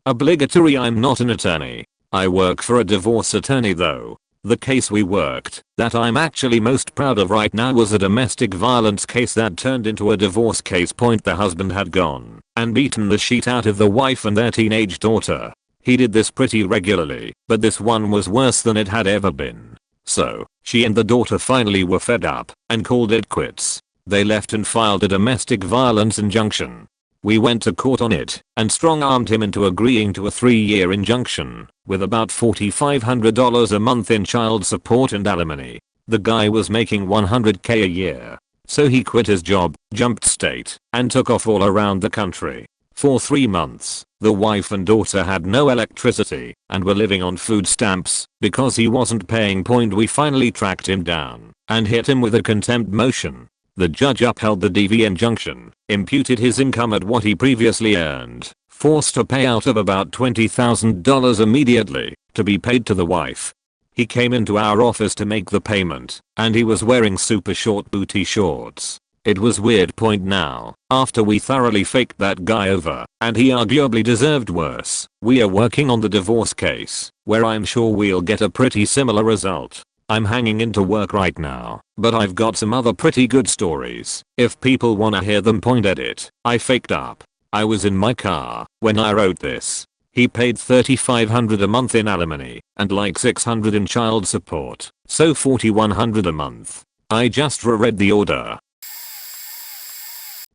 Obligatory. I'm not an attorney. I work for a divorce attorney though. The case we worked that I'm actually most proud of right now was a domestic violence case that turned into a divorce case. The husband had gone and beaten the shit out of the wife and their teenage daughter. He did this pretty regularly, but this one was worse than it had ever been. So, she and the daughter finally were fed up and called it quits. They left and filed a domestic violence injunction. We went to court on it and strong-armed him into agreeing to a 3-year injunction with about $4,500 a month in child support and alimony. The guy was making $100K a year, so he quit his job, jumped state, and took off all around the country. For 3 months, the wife and daughter had no electricity and were living on food stamps because he wasn't paying. We finally tracked him down and hit him with a contempt motion. The judge upheld the DV injunction, imputed his income at what he previously earned, forced a payout of about $20,000 immediately to be paid to the wife. He came into our office to make the payment, and he was wearing super short booty shorts. It was weird. Now, after we thoroughly faked that guy over, and he arguably deserved worse, we are working on the divorce case, where I'm sure we'll get a pretty similar result. I'm hanging into work right now, but I've got some other pretty good stories. If people wanna hear them, point at it. I faked up. I was in my car when I wrote this. He paid $3,500 a month in alimony and like $600 in child support, so $4,100 a month. I just reread the order.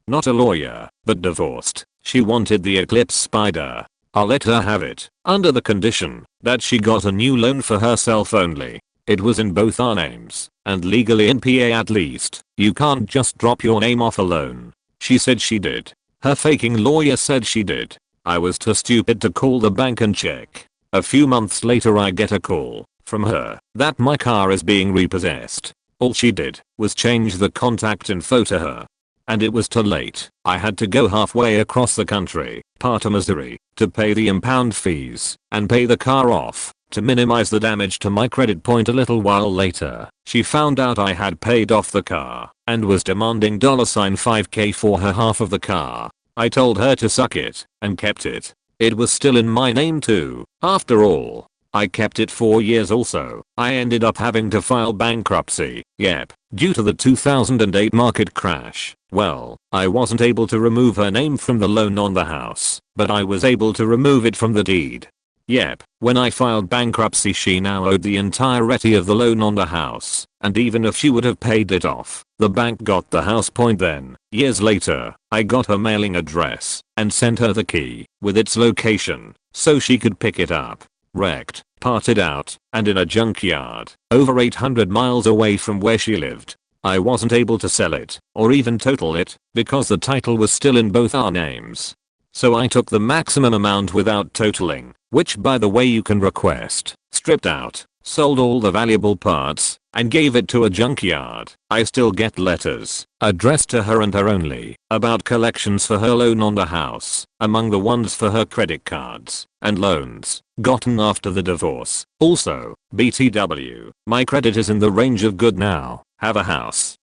Not a lawyer, but divorced. She wanted the Eclipse Spider. I'll let her have it, under the condition that she got a new loan for herself only. It was in both our names, and legally in PA at least. You can't just drop your name off a loan. She said she did. Her faking lawyer said she did. I was too stupid to call the bank and check. A few months later I get a call from her that my car is being repossessed. All she did was change the contact info to her. And it was too late. I had to go halfway across the country, part of Missouri, to pay the impound fees and pay the car off to minimize the damage to my credit. A little while later, she found out I had paid off the car and was demanding $5K for her half of the car. I told her to suck it and kept it. It was still in my name too. After all, I kept it 4 years also. I ended up having to file bankruptcy, due to the 2008 market crash. Well, I wasn't able to remove her name from the loan on the house, but I was able to remove it from the deed. When I filed bankruptcy, she now owed the entirety of the loan on the house, and even if she would have paid it off, the bank got the house. Then, years later, I got her mailing address and sent her the key with its location so she could pick it up. Wrecked, parted out, and in a junkyard, over 800 miles away from where she lived. I wasn't able to sell it, or even total it, because the title was still in both our names. So I took the maximum amount without totaling, which by the way you can request, stripped out, sold all the valuable parts, and gave it to a junkyard. I still get letters, addressed to her and her only, about collections for her loan on the house, among the ones for her credit cards and loans gotten after the divorce. Also, BTW, my credit is in the range of good now, have a house,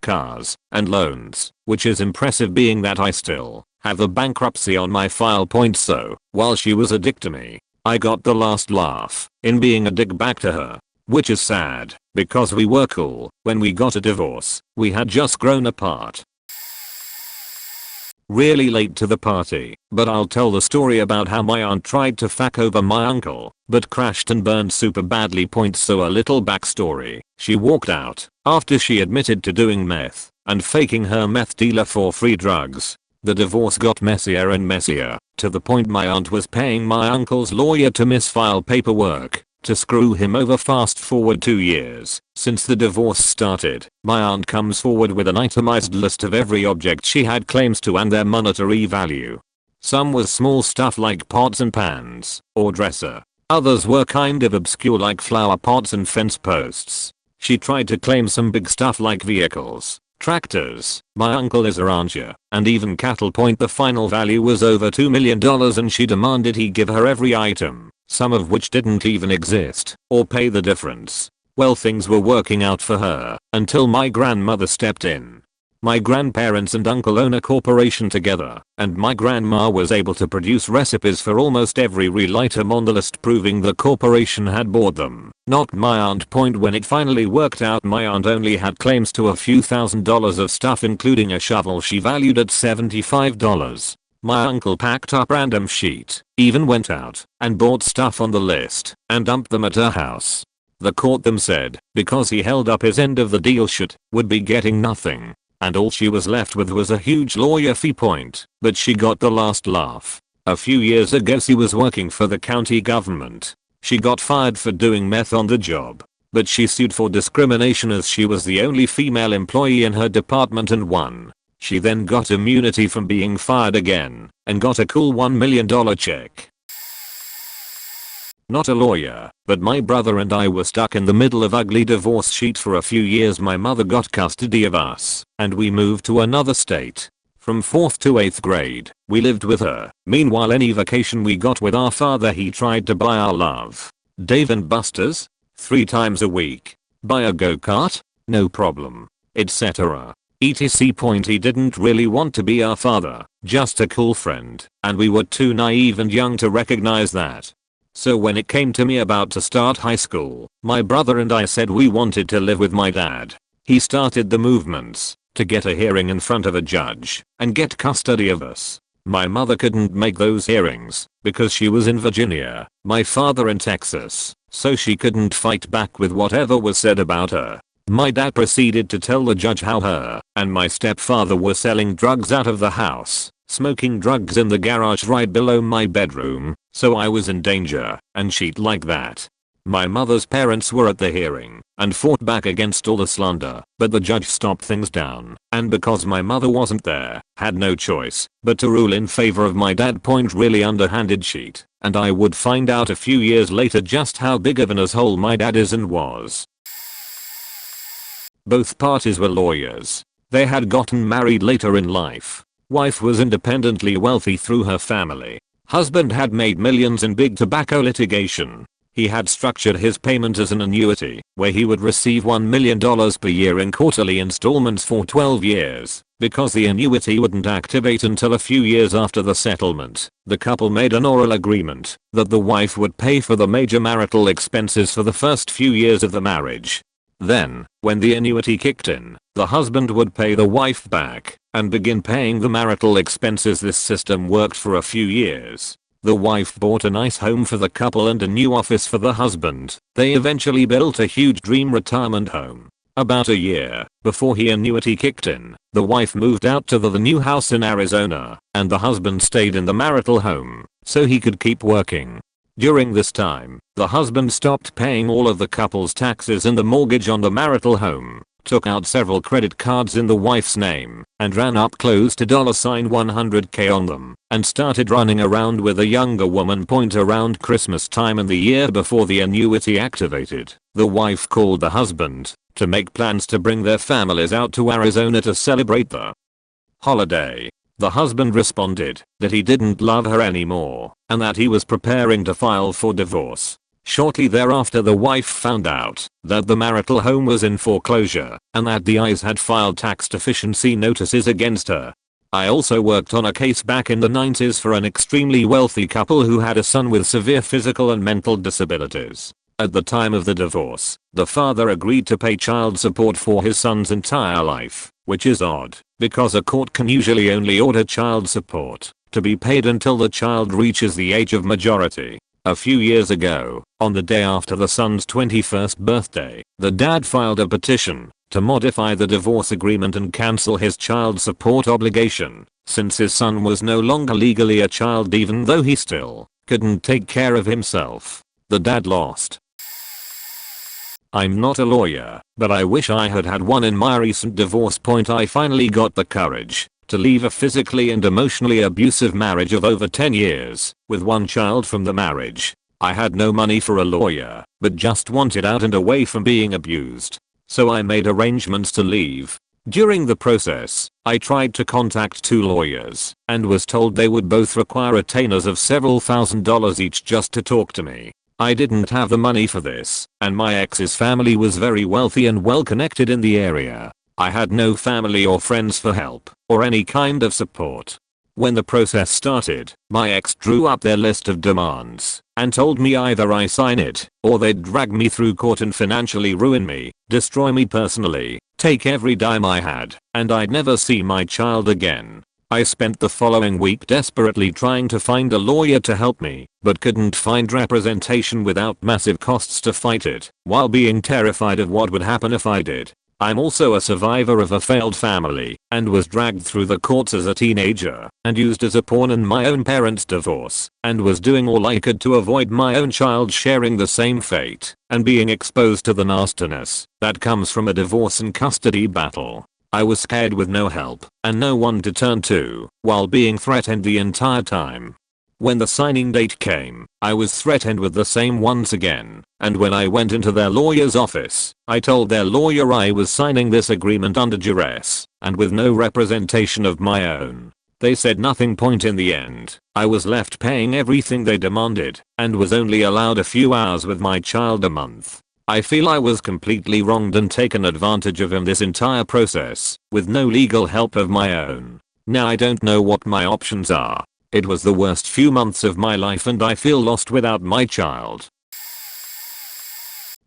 cars, and loans, which is impressive being that I still have a bankruptcy on my file. So, while she was a dick to me, I got the last laugh in being a dick back to her. Which is sad, because we were cool when we got a divorce. We had just grown apart. Really late to the party, but I'll tell the story about how my aunt tried to fuck over my uncle, but crashed and burned super badly. So a little backstory. She walked out after she admitted to doing meth and faking her meth dealer for free drugs. The divorce got messier and messier, to the point my aunt was paying my uncle's lawyer to misfile paperwork to screw him over. Fast forward 2 years since the divorce started, my aunt comes forward with an itemized list of every object she had claims to and their monetary value. Some was small stuff like pots and pans or dresser. Others were kind of obscure like flower pots and fence posts. She tried to claim some big stuff like vehicles, tractors, my uncle is a rancher, and even cattle. The final value was over $2 million and she demanded he give her every item, some of which didn't even exist, or pay the difference. Well, things were working out for her until my grandmother stepped in. My grandparents and uncle own a corporation together, and my grandma was able to produce recipes for almost every real item on the list, proving the corporation had bought them, not my aunt. When it finally worked out, my aunt only had claims to a few $1,000s of stuff, including a shovel she valued at $75. My uncle packed up random shit, even went out and bought stuff on the list and dumped them at her house. The court them said, because he held up his end of the deal, shit would be getting nothing, and all she was left with was a huge lawyer fee. But she got the last laugh. A few years ago she was working for the county government. She got fired for doing meth on the job, but she sued for discrimination as she was the only female employee in her department and won. She then got immunity from being fired again and got a cool $1 million check. Not a lawyer, but my brother and I were stuck in the middle of ugly divorce shit for a few years. My mother got custody of us and we moved to another state. From 4th to 8th grade, we lived with her. Meanwhile, any vacation we got with our father, he tried to buy our love Dave and Buster's 3 times a week. Buy a go-kart? No problem. Etc. etc. He didn't really want to be our father, just a cool friend, and we were too naive and young to recognize that. So when it came to me about to start high school, my brother and I said we wanted to live with my dad. He started the movements to get a hearing in front of a judge and get custody of us. My mother couldn't make those hearings because she was in Virginia, my father in Texas, so she couldn't fight back with whatever was said about her. My dad proceeded to tell the judge how her and my stepfather were selling drugs out of the house, smoking drugs in the garage right below my bedroom, so I was in danger, and shit like that. My mother's parents were at the hearing and fought back against all the slander, but the judge stopped things down, and because my mother wasn't there, had no choice but to rule in favor of my dad. Really underhanded shit, and I would find out a few years later just how big of an asshole my dad is and was. Both parties were lawyers. They had gotten married later in life. Wife was independently wealthy through her family. Husband had made millions in big tobacco litigation. He had structured his payment as an annuity, where he would receive $1 million per year in quarterly installments for 12 years. Because the annuity wouldn't activate until a few years after the settlement, the couple made an oral agreement that the wife would pay for the major marital expenses for the first few years of the marriage. Then, when the annuity kicked in, the husband would pay the wife back and begin paying the marital expenses. This system worked for a few years. The wife bought a nice home for the couple and a new office for the husband. They eventually built a huge dream retirement home. About a year before the annuity kicked in, the wife moved out to the new house in Arizona, and the husband stayed in the marital home so he could keep working. During this time, the husband stopped paying all of the couple's taxes and the mortgage on the marital home, took out several credit cards in the wife's name, and ran up close to $100K on them and started running around with a younger woman around Christmas time and the year before the annuity activated. The wife called the husband to make plans to bring their families out to Arizona to celebrate the holiday. The husband responded that he didn't love her anymore and that he was preparing to file for divorce. Shortly thereafter, the wife found out that the marital home was in foreclosure and that the IRS had filed tax deficiency notices against her. I also worked on a case back in the 90s for an extremely wealthy couple who had a son with severe physical and mental disabilities. At the time of the divorce, the father agreed to pay child support for his son's entire life, which is odd, because a court can usually only order child support to be paid until the child reaches the age of majority. A few years ago, on the day after the son's 21st birthday, the dad filed a petition to modify the divorce agreement and cancel his child support obligation, since his son was no longer legally a child even though he still couldn't take care of himself. The dad lost. I'm not a lawyer, but I wish I had had one in my recent divorce. I finally got the courage to leave a physically and emotionally abusive marriage of over 10 years, with one child from the marriage. I had no money for a lawyer, but just wanted out and away from being abused. So I made arrangements to leave. During the process, I tried to contact 2 lawyers, and was told they would both require retainers of several $1,000s each just to talk to me. I didn't have the money for this, and my ex's family was very wealthy and well connected in the area. I had no family or friends for help, or any kind of support. When the process started, my ex drew up their list of demands, and told me either I sign it, or they'd drag me through court and financially ruin me, destroy me personally, take every dime I had, and I'd never see my child again. I spent the following week desperately trying to find a lawyer to help me, but couldn't find representation without massive costs to fight it, while being terrified of what would happen if I did. I'm also a survivor of a failed family, and was dragged through the courts as a teenager, and used as a pawn in my own parents' divorce, and was doing all I could to avoid my own child sharing the same fate, and being exposed to the nastiness that comes from a divorce and custody battle. I was scared with no help, and no one to turn to, while being threatened the entire time. When the signing date came, I was threatened with the same once again, and when I went into their lawyer's office, I told their lawyer I was signing this agreement under duress, and with no representation of my own. They said nothing. In the end, I was left paying everything they demanded, and was only allowed a few hours with my child a month. I feel I was completely wronged and taken advantage of in this entire process, with no legal help of my own. Now I don't know what my options are. It was the worst few months of my life and I feel lost without my child.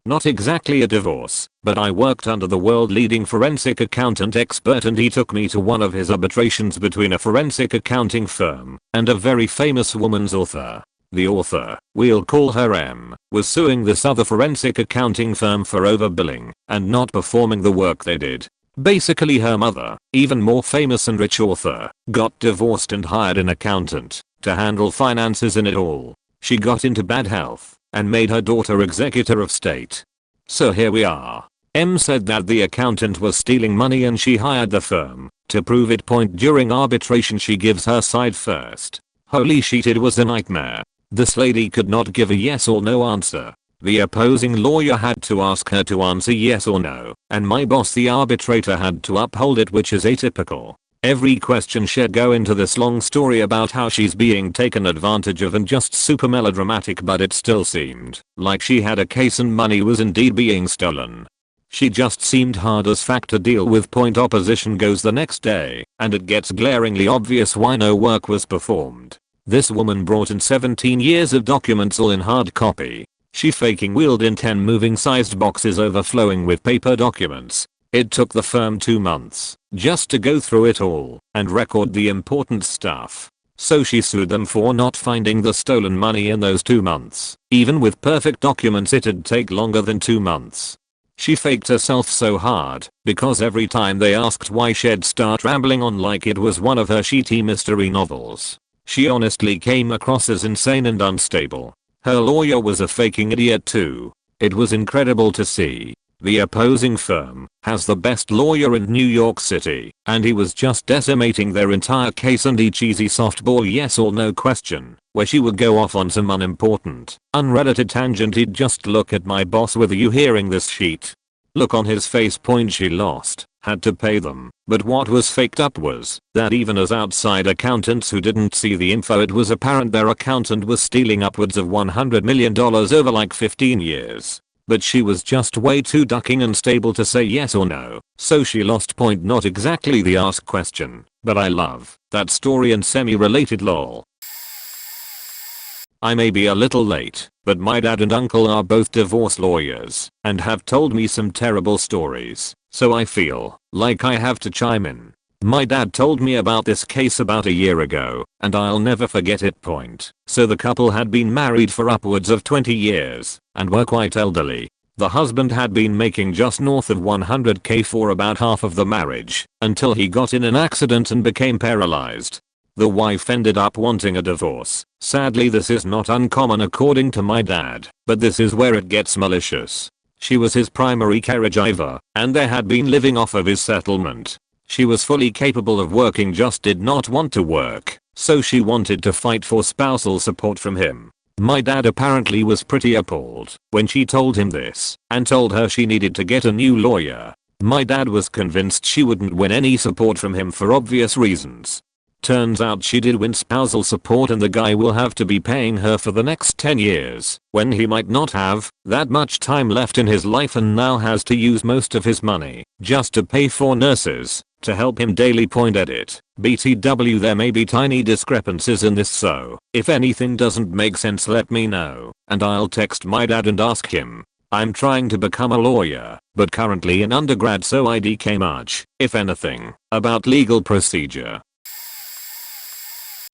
Not exactly a divorce, but I worked under the world-leading forensic accountant expert, and he took me to one of his arbitrations between a forensic accounting firm and a very famous woman's author. The author, we'll call her M, was suing this other forensic accounting firm for overbilling and not performing the work they did. Basically her mother, even more famous and rich author, got divorced and hired an accountant to handle finances in it all. She got into bad health and made her daughter executor of state. So here we are. M said that the accountant was stealing money and she hired the firm to prove it. During arbitration she gives her side first. Holy shit, it was a nightmare. This lady could not give a yes or no answer. The opposing lawyer had to ask her to answer yes or no, and my boss the arbitrator had to uphold it, which is atypical. Every question she'd go into this long story about how she's being taken advantage of and just super melodramatic, but it still seemed like she had a case and money was indeed being stolen. She just seemed hard as fuck to deal with. Opposition goes the next day, and it gets glaringly obvious why no work was performed. This woman brought in 17 years of documents all in hard copy. She faking wheeled in 10 moving sized boxes overflowing with paper documents. It took the firm 2 months just to go through it all and record the important stuff. So she sued them for not finding the stolen money in those 2 months. Even with perfect documents it'd take longer than 2 months. She faked herself so hard because every time they asked why she'd start rambling on like it was one of her shitty mystery novels. She honestly came across as insane and unstable. Her lawyer was a faking idiot too. It was incredible to see. The opposing firm has the best lawyer in New York City, and he was just decimating their entire case and each easy softball yes or no question, where she would go off on some unimportant, unrelated tangent. He'd just look at my boss with you hearing this sheet. Look on his face. Point she lost, had to pay them, but what was faked up was that even as outside accountants who didn't see the info, it was apparent their accountant was stealing upwards of $100 million over like 15 years. But she was just way too ducking and stable to say yes or no, so she lost. Point not exactly the ask question, but I love that story and semi-related lol. I may be a little late, but my dad and uncle are both divorce lawyers and have told me some terrible stories, so I feel like I have to chime in. My dad told me about this case about a year ago, and I'll never forget it. Point. So the couple had been married for upwards of 20 years and were quite elderly. The husband had been making just north of $100K for about half of the marriage until he got in an accident and became paralyzed. The wife ended up wanting a divorce. Sadly, this is not uncommon according to my dad, but this is where it gets malicious. She was his primary caregiver, and they had been living off of his settlement. She was fully capable of working, just did not want to work, so she wanted to fight for spousal support from him. My dad apparently was pretty appalled when she told him this and told her she needed to get a new lawyer. My dad was convinced she wouldn't win any support from him for obvious reasons. Turns out she did win spousal support, and the guy will have to be paying her for the next 10 years when he might not have that much time left in his life and now has to use most of his money just to pay for nurses to help him daily. Point edit. BTW, there may be tiny discrepancies in this, so if anything doesn't make sense let me know and I'll text my dad and ask him. I'm trying to become a lawyer, but currently in undergrad, so I DK much, if anything, about legal procedure.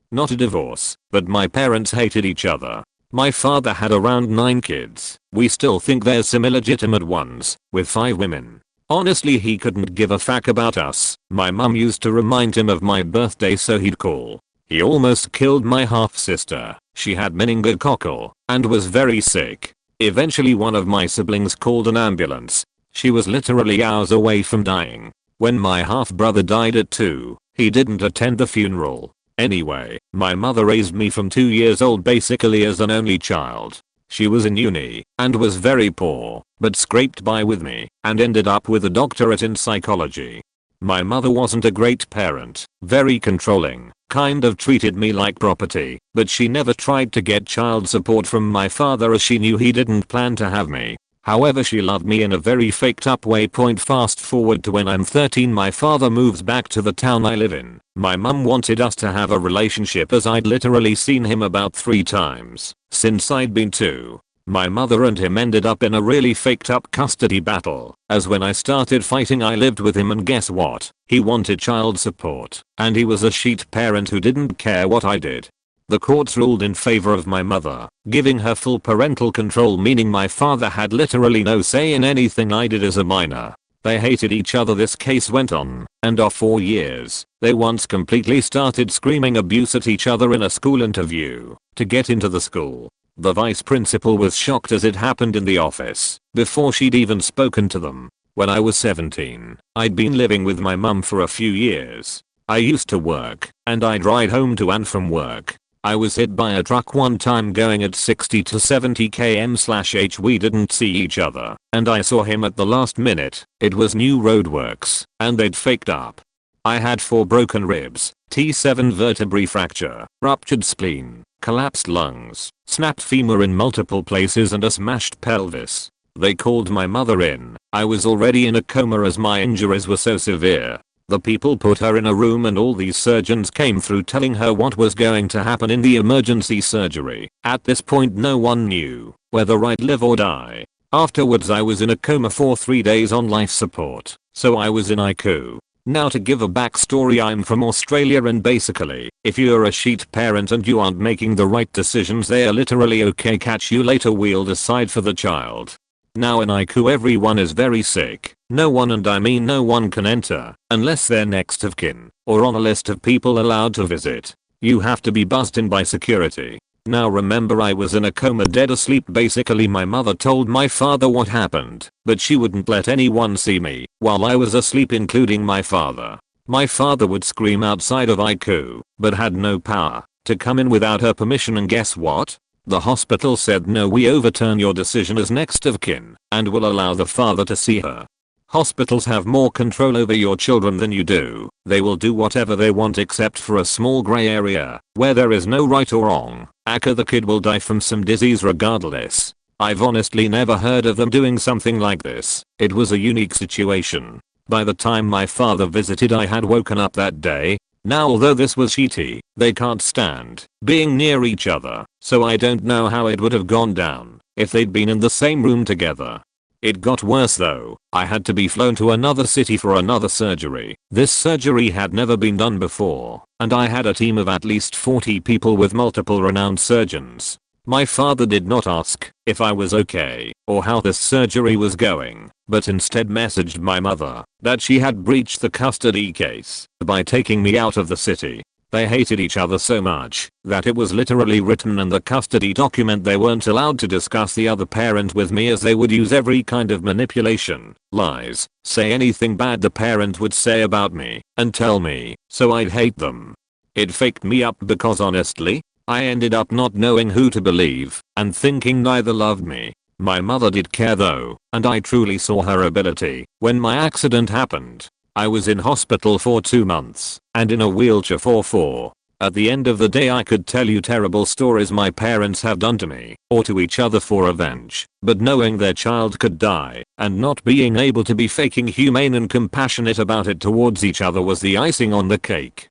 Not a divorce, but my parents hated each other. My father had around 9 kids. We still think there's some illegitimate ones, with 5 women. Honestly, he couldn't give a fuck about us. My mum used to remind him of my birthday so he'd call. He almost killed my half-sister. She had meningococcal and was very sick. Eventually one of my siblings called an ambulance. She was literally hours away from dying. When my half-brother died at 2, he didn't attend the funeral. Anyway, my mother raised me from 2 years old basically as an only child. She was in uni and was very poor, but scraped by with me and ended up with a doctorate in psychology. My mother wasn't a great parent, very controlling, kind of treated me like property, but she never tried to get child support from my father as she knew he didn't plan to have me. However, she loved me in a very faked up way. Fast forward to when I'm 13, my father moves back to the town I live in. My mum wanted us to have a relationship as I'd literally seen him about 3 times since I'd been 2. My mother and him ended up in a really faked up custody battle, as when I started fighting I lived with him, and guess what? He wanted child support, and he was a sheet parent who didn't care what I did. The courts ruled in favor of my mother, giving her full parental control, meaning my father had literally no say in anything I did as a minor. They hated each other. This case went on and off for years. They once completely started screaming abuse at each other in a school interview to get into the school. The vice principal was shocked as it happened in the office before she'd even spoken to them. When I was 17, I'd been living with my mum for a few years. I used to work, and I'd ride home to and from work. I was hit by a truck one time going at 60 to 70 km/h. We didn't see each other, and I saw him at the last minute. It was new roadworks, and they'd faked up. I had 4 broken ribs, T7 vertebrae fracture, ruptured spleen, collapsed lungs, snapped femur in multiple places, and a smashed pelvis. They called my mother in. I was already in a coma as my injuries were so severe. The people put her in a room, and all these surgeons came through telling her what was going to happen in the emergency surgery. At this point no one knew whether I'd live or die. Afterwards I was in a coma for 3 days on life support, so I was in ICU. Now to give a backstory, I'm from Australia, and basically, if you're a sheet parent and you aren't making the right decisions, they are literally okay, catch you later, we'll decide for the child. Now in ICU everyone is very sick. No one, and I mean no one, can enter unless they're next of kin or on a list of people allowed to visit. You have to be buzzed in by security. Now remember, I was in a coma, dead asleep. Basically my mother told my father what happened, but she wouldn't let anyone see me while I was asleep, including my father. My father would scream outside of ICU, but had no power to come in without her permission, and guess what? The hospital said no, we overturn your decision as next of kin and will allow the father to see her. Hospitals have more control over your children than you do. They will do whatever they want except for a small gray area where there is no right or wrong. Aka, the kid will die from some disease regardless. I've honestly never heard of them doing something like this. It was a unique situation. By the time my father visited, I had woken up that day. Now although this was shitty, they can't stand being near each other, so I don't know how it would have gone down if they'd been in the same room together. It got worse though. I had to be flown to another city for another surgery. This surgery had never been done before, and I had a team of at least 40 people with multiple renowned surgeons. My father did not ask if I was okay or how this surgery was going, but instead messaged my mother that she had breached the custody case by taking me out of the city. They hated each other so much that it was literally written in the custody document they weren't allowed to discuss the other parent with me, as they would use every kind of manipulation, lies, say anything bad the parent would say about me, and tell me, so I'd hate them. It faked me up because honestly, I ended up not knowing who to believe and thinking neither loved me. My mother did care though, and I truly saw her ability when my accident happened. I was in hospital for 2 months and in a wheelchair for 4. At the end of the day, I could tell you terrible stories my parents have done to me or to each other for revenge, but knowing their child could die and not being able to be faking humane and compassionate about it towards each other was the icing on the cake.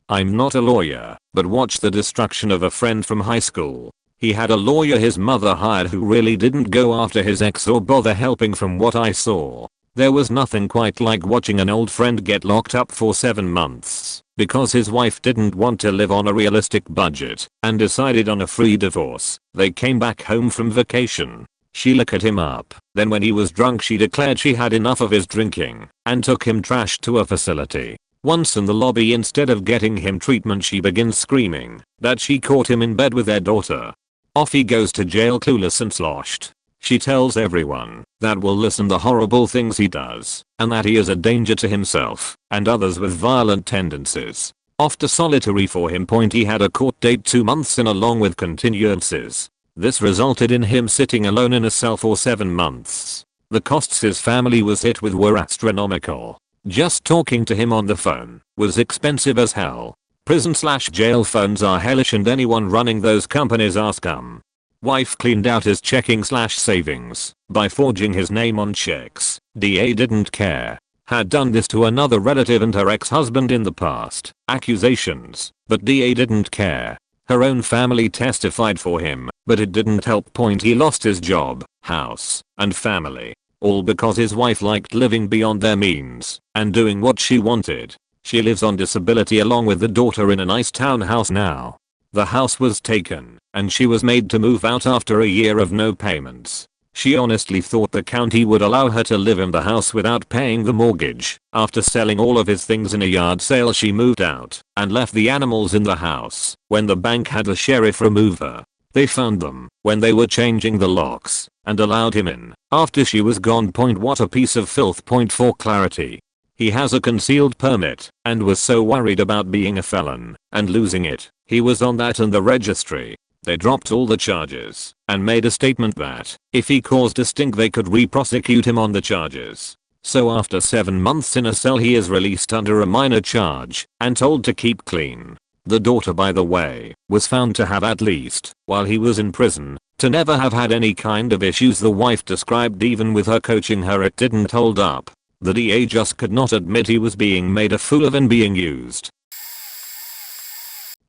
I'm not a lawyer, but watched the destruction of a friend from high school. He had a lawyer his mother hired who really didn't go after his ex or bother helping. From what I saw, there was nothing quite like watching an old friend get locked up for 7 months because his wife didn't want to live on a realistic budget and decided on a free divorce. They came back home from vacation. She looked him up. Then when he was drunk, she declared she had enough of his drinking and took him trashed to a facility. Once in the lobby, instead of getting him treatment, she begins screaming that she caught him in bed with their daughter. Off he goes to jail, clueless and sloshed. She tells everyone that will listen the horrible things he does and that he is a danger to himself and others with violent tendencies. Off to solitary for him. He had a court date 2 months in along with continuances. This resulted in him sitting alone in a cell for 7 months. The costs his family was hit with were astronomical. Just talking to him on the phone was expensive as hell. Prison/jail phones are hellish, and anyone running those companies are scum. Wife cleaned out his checking/savings by forging his name on checks. DA didn't care. Had done this to another relative and her ex-husband in the past. Accusations, but DA didn't care. Her own family testified for him, but it didn't help. He lost his job, house, and family. All because his wife liked living beyond their means and doing what she wanted. She lives on disability along with the daughter in a nice townhouse now. The house was taken and she was made to move out after a year of no payments. She honestly thought the county would allow her to live in the house without paying the mortgage. After selling all of his things in a yard sale, she moved out and left the animals in the house. When the bank had the sheriff remove her, they found them when they were changing the locks and allowed him in after she was gone. What a piece of filth. For clarity, he has a concealed permit and was so worried about being a felon and losing it, he was on that and the registry. They dropped all the charges and made a statement that if he caused a stink they could re-prosecute him on the charges. So after 7 months in a cell, he is released under a minor charge and told to keep clean. The daughter, by the way, was found to have, at least while he was in prison, to never have had any kind of issues. The wife described even with her coaching her it didn't hold up. The DA just could not admit he was being made a fool of and being used.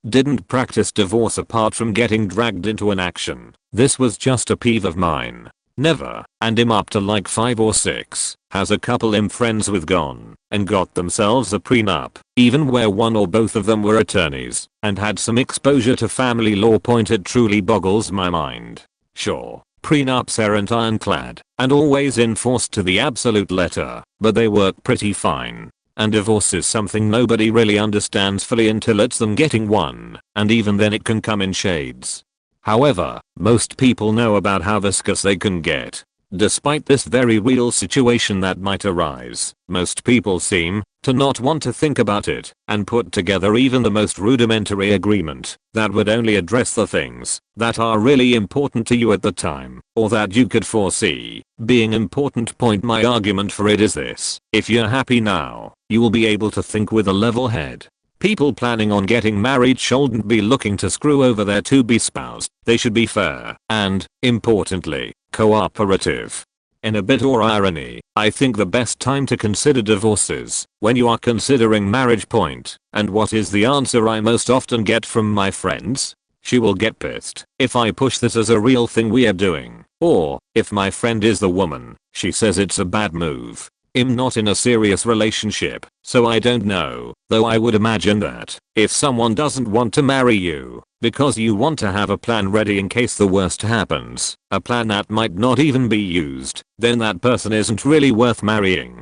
Didn't practice divorce apart from getting dragged into an action. This was just a peeve of mine. Never, and him up to like 5 or 6, has a couple I'm friends with gone and got themselves a prenup, even where one or both of them were attorneys and had some exposure to family law. It truly boggles my mind. Sure, prenups aren't ironclad and always enforced to the absolute letter, but they work pretty fine. and divorce is something nobody really understands fully until it's them getting one, and even then it can come in shades. However, most people know about how viscous they can get. Despite this very real situation that might arise, most people seem to not want to think about it and put together even the most rudimentary agreement that would only address the things that are really important to you at the time or that you could foresee being important. My argument for it is this: if you're happy now, you will be able to think with a level head. People planning on getting married shouldn't be looking to screw over their to-be spouse. They should be fair and, importantly, cooperative. In a bit or irony, I think the best time to consider divorce is when you are considering marriage. And what is the answer I most often get from my friends? She will get pissed if I push this as a real thing we are doing. Or, if my friend is the woman, she says it's a bad move. I'm not in a serious relationship, so I don't know, though I would imagine that if someone doesn't want to marry you because you want to have a plan ready in case the worst happens, a plan that might not even be used, then that person isn't really worth marrying.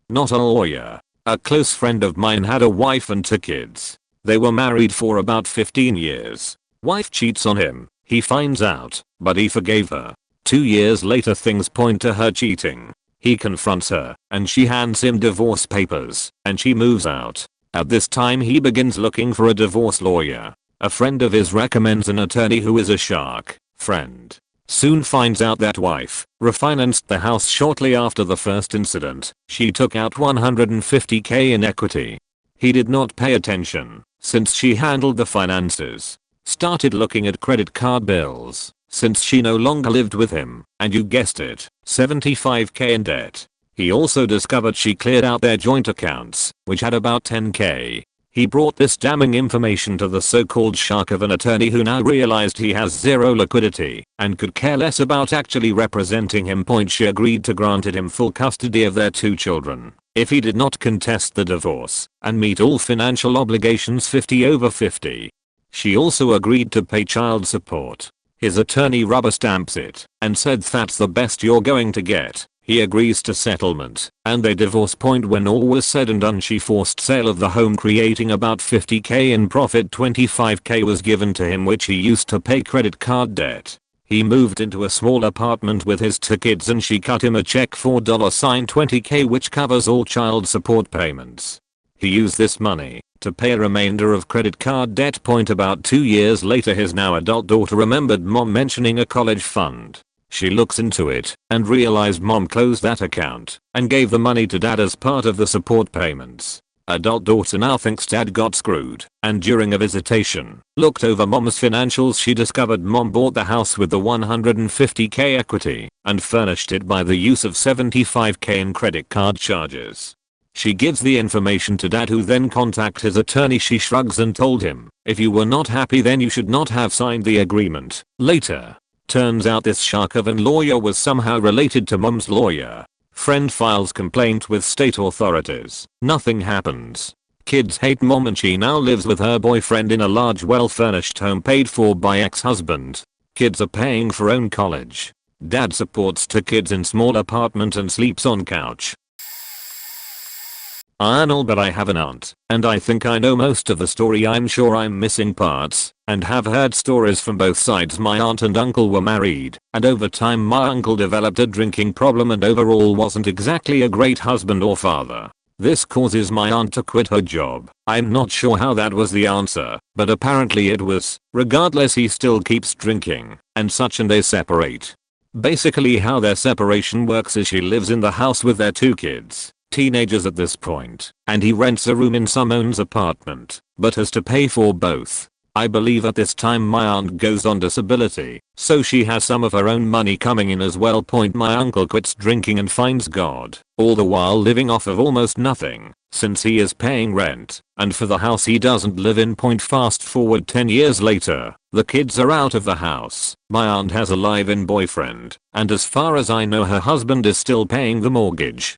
Not a lawyer. A close friend of mine had a wife and 2 kids. They were married for about 15 years. Wife cheats on him, he finds out, but he forgave her. 2 years later things point to her cheating. He confronts her, and she hands him divorce papers, and she moves out. At this time he begins looking for a divorce lawyer. A friend of his recommends an attorney who is a shark friend. Soon finds out that wife refinanced the house shortly after the first incident. She took out $150K in equity. He did not pay attention, since she handled the finances. Started looking at credit card bills, since she no longer lived with him, and you guessed it, $75K in debt. He also discovered she cleared out their joint accounts, which had about $10K. He brought this damning information to the so-called shark of an attorney who now realized he has zero liquidity and could care less about actually representing him. She agreed to granted him full custody of their 2 children if he did not contest the divorce and meet all financial obligations 50/50. She also agreed to pay child support. His attorney rubber stamps it and said that's the best you're going to get. He agrees to settlement, and they divorce. When all was said and done, she forced sale of the home, creating about $50K in profit. $25K was given to him, which he used to pay credit card debt. He moved into a small apartment with his 2 kids and she cut him a check for $20K, which covers all child support payments. He used this money to pay a remainder of credit card debt. About 2 years later, his now adult daughter remembered mom mentioning a college fund. She looks into it and realized mom closed that account and gave the money to dad as part of the support payments. Adult daughter now thinks dad got screwed, and during a visitation, looked over mom's financials. She discovered mom bought the house with the $150K equity and furnished it by the use of $75K in credit card charges. She gives the information to dad, who then contacts his attorney. She shrugs and told him, if you were not happy then you should not have signed the agreement. Later, turns out this shark of an lawyer was somehow related to mom's lawyer. Friend files complaint with state authorities. Nothing happens. Kids hate mom and she now lives with her boyfriend in a large well-furnished home paid for by ex-husband. Kids are paying for own college. Dad supports 2 kids in small apartment and sleeps on couch. But I have an aunt, and I think I know most of the story. I'm sure I'm missing parts, and have heard stories from both sides. My aunt and uncle were married, and over time my uncle developed a drinking problem and overall wasn't exactly a great husband or father. This causes my aunt to quit her job. I'm not sure how that was the answer, but apparently it was. Regardless, he still keeps drinking, and such, and they separate. Basically how their separation works is she lives in the house with their 2 kids. Teenagers at this point, and he rents a room in someone's apartment, but has to pay for both. I believe at this time my aunt goes on disability, so she has some of her own money coming in as well. My uncle quits drinking and finds God, all the while living off of almost nothing, since he is paying rent, and for the house he doesn't live in. Fast forward 10 years later, the kids are out of the house. My aunt has a live-in boyfriend, and as far as I know her husband is still paying the mortgage,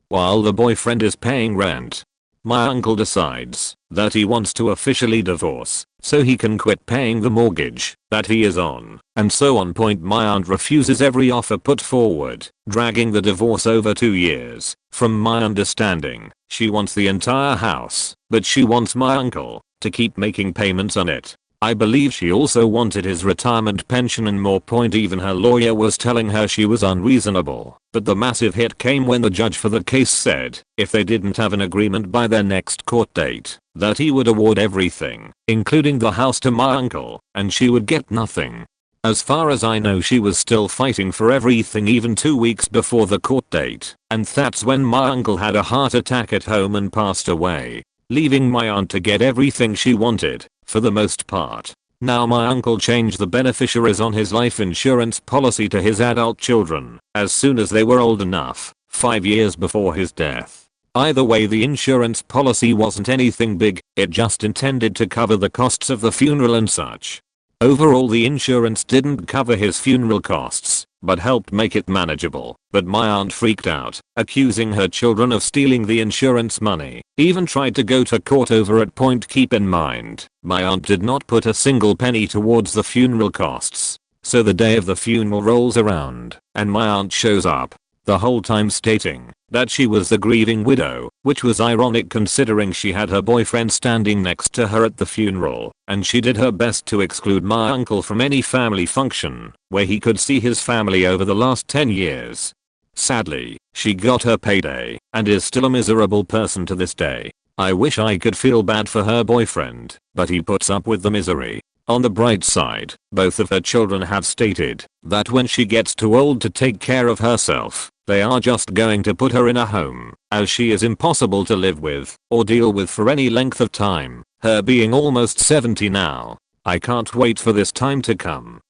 while the boyfriend is paying rent. my uncle decides that he wants to officially divorce so he can quit paying the mortgage that he is on. And so on point my aunt refuses every offer put forward, dragging the divorce over 2 years. From my understanding, she wants the entire house, but she wants my uncle to keep making payments on it. I believe she also wanted his retirement pension and more. Point even her lawyer was telling her she was unreasonable. But the massive hit came when the judge for the case said if they didn't have an agreement by their next court date, that he would award everything, including the house, to my uncle, and she would get nothing. As far as I know, she was still fighting for everything even 2 weeks before the court date, and that's when my uncle had a heart attack at home and passed away, leaving my aunt to get everything she wanted, for the most part. Now my uncle changed the beneficiaries on his life insurance policy to his adult children as soon as they were old enough, 5 years before his death. Either way, the insurance policy wasn't anything big, it just intended to cover the costs of the funeral and such. Overall, the insurance didn't cover his funeral costs, but helped make it manageable. But my aunt freaked out, accusing her children of stealing the insurance money, even tried to go to court over it. Point keep in mind, my aunt did not put a single penny towards the funeral costs. So the day of the funeral rolls around, and my aunt shows up, the whole time stating that she was the grieving widow, which was ironic considering she had her boyfriend standing next to her at the funeral, and she did her best to exclude my uncle from any family function where he could see his family over the last 10 years. Sadly, she got her payday and is still a miserable person to this day. I wish I could feel bad for her boyfriend, but he puts up with the misery. On the bright side, both of her children have stated that when she gets too old to take care of herself, they are just going to put her in a home, as she is impossible to live with or deal with for any length of time, her being almost 70 now. I can't wait for this time to come.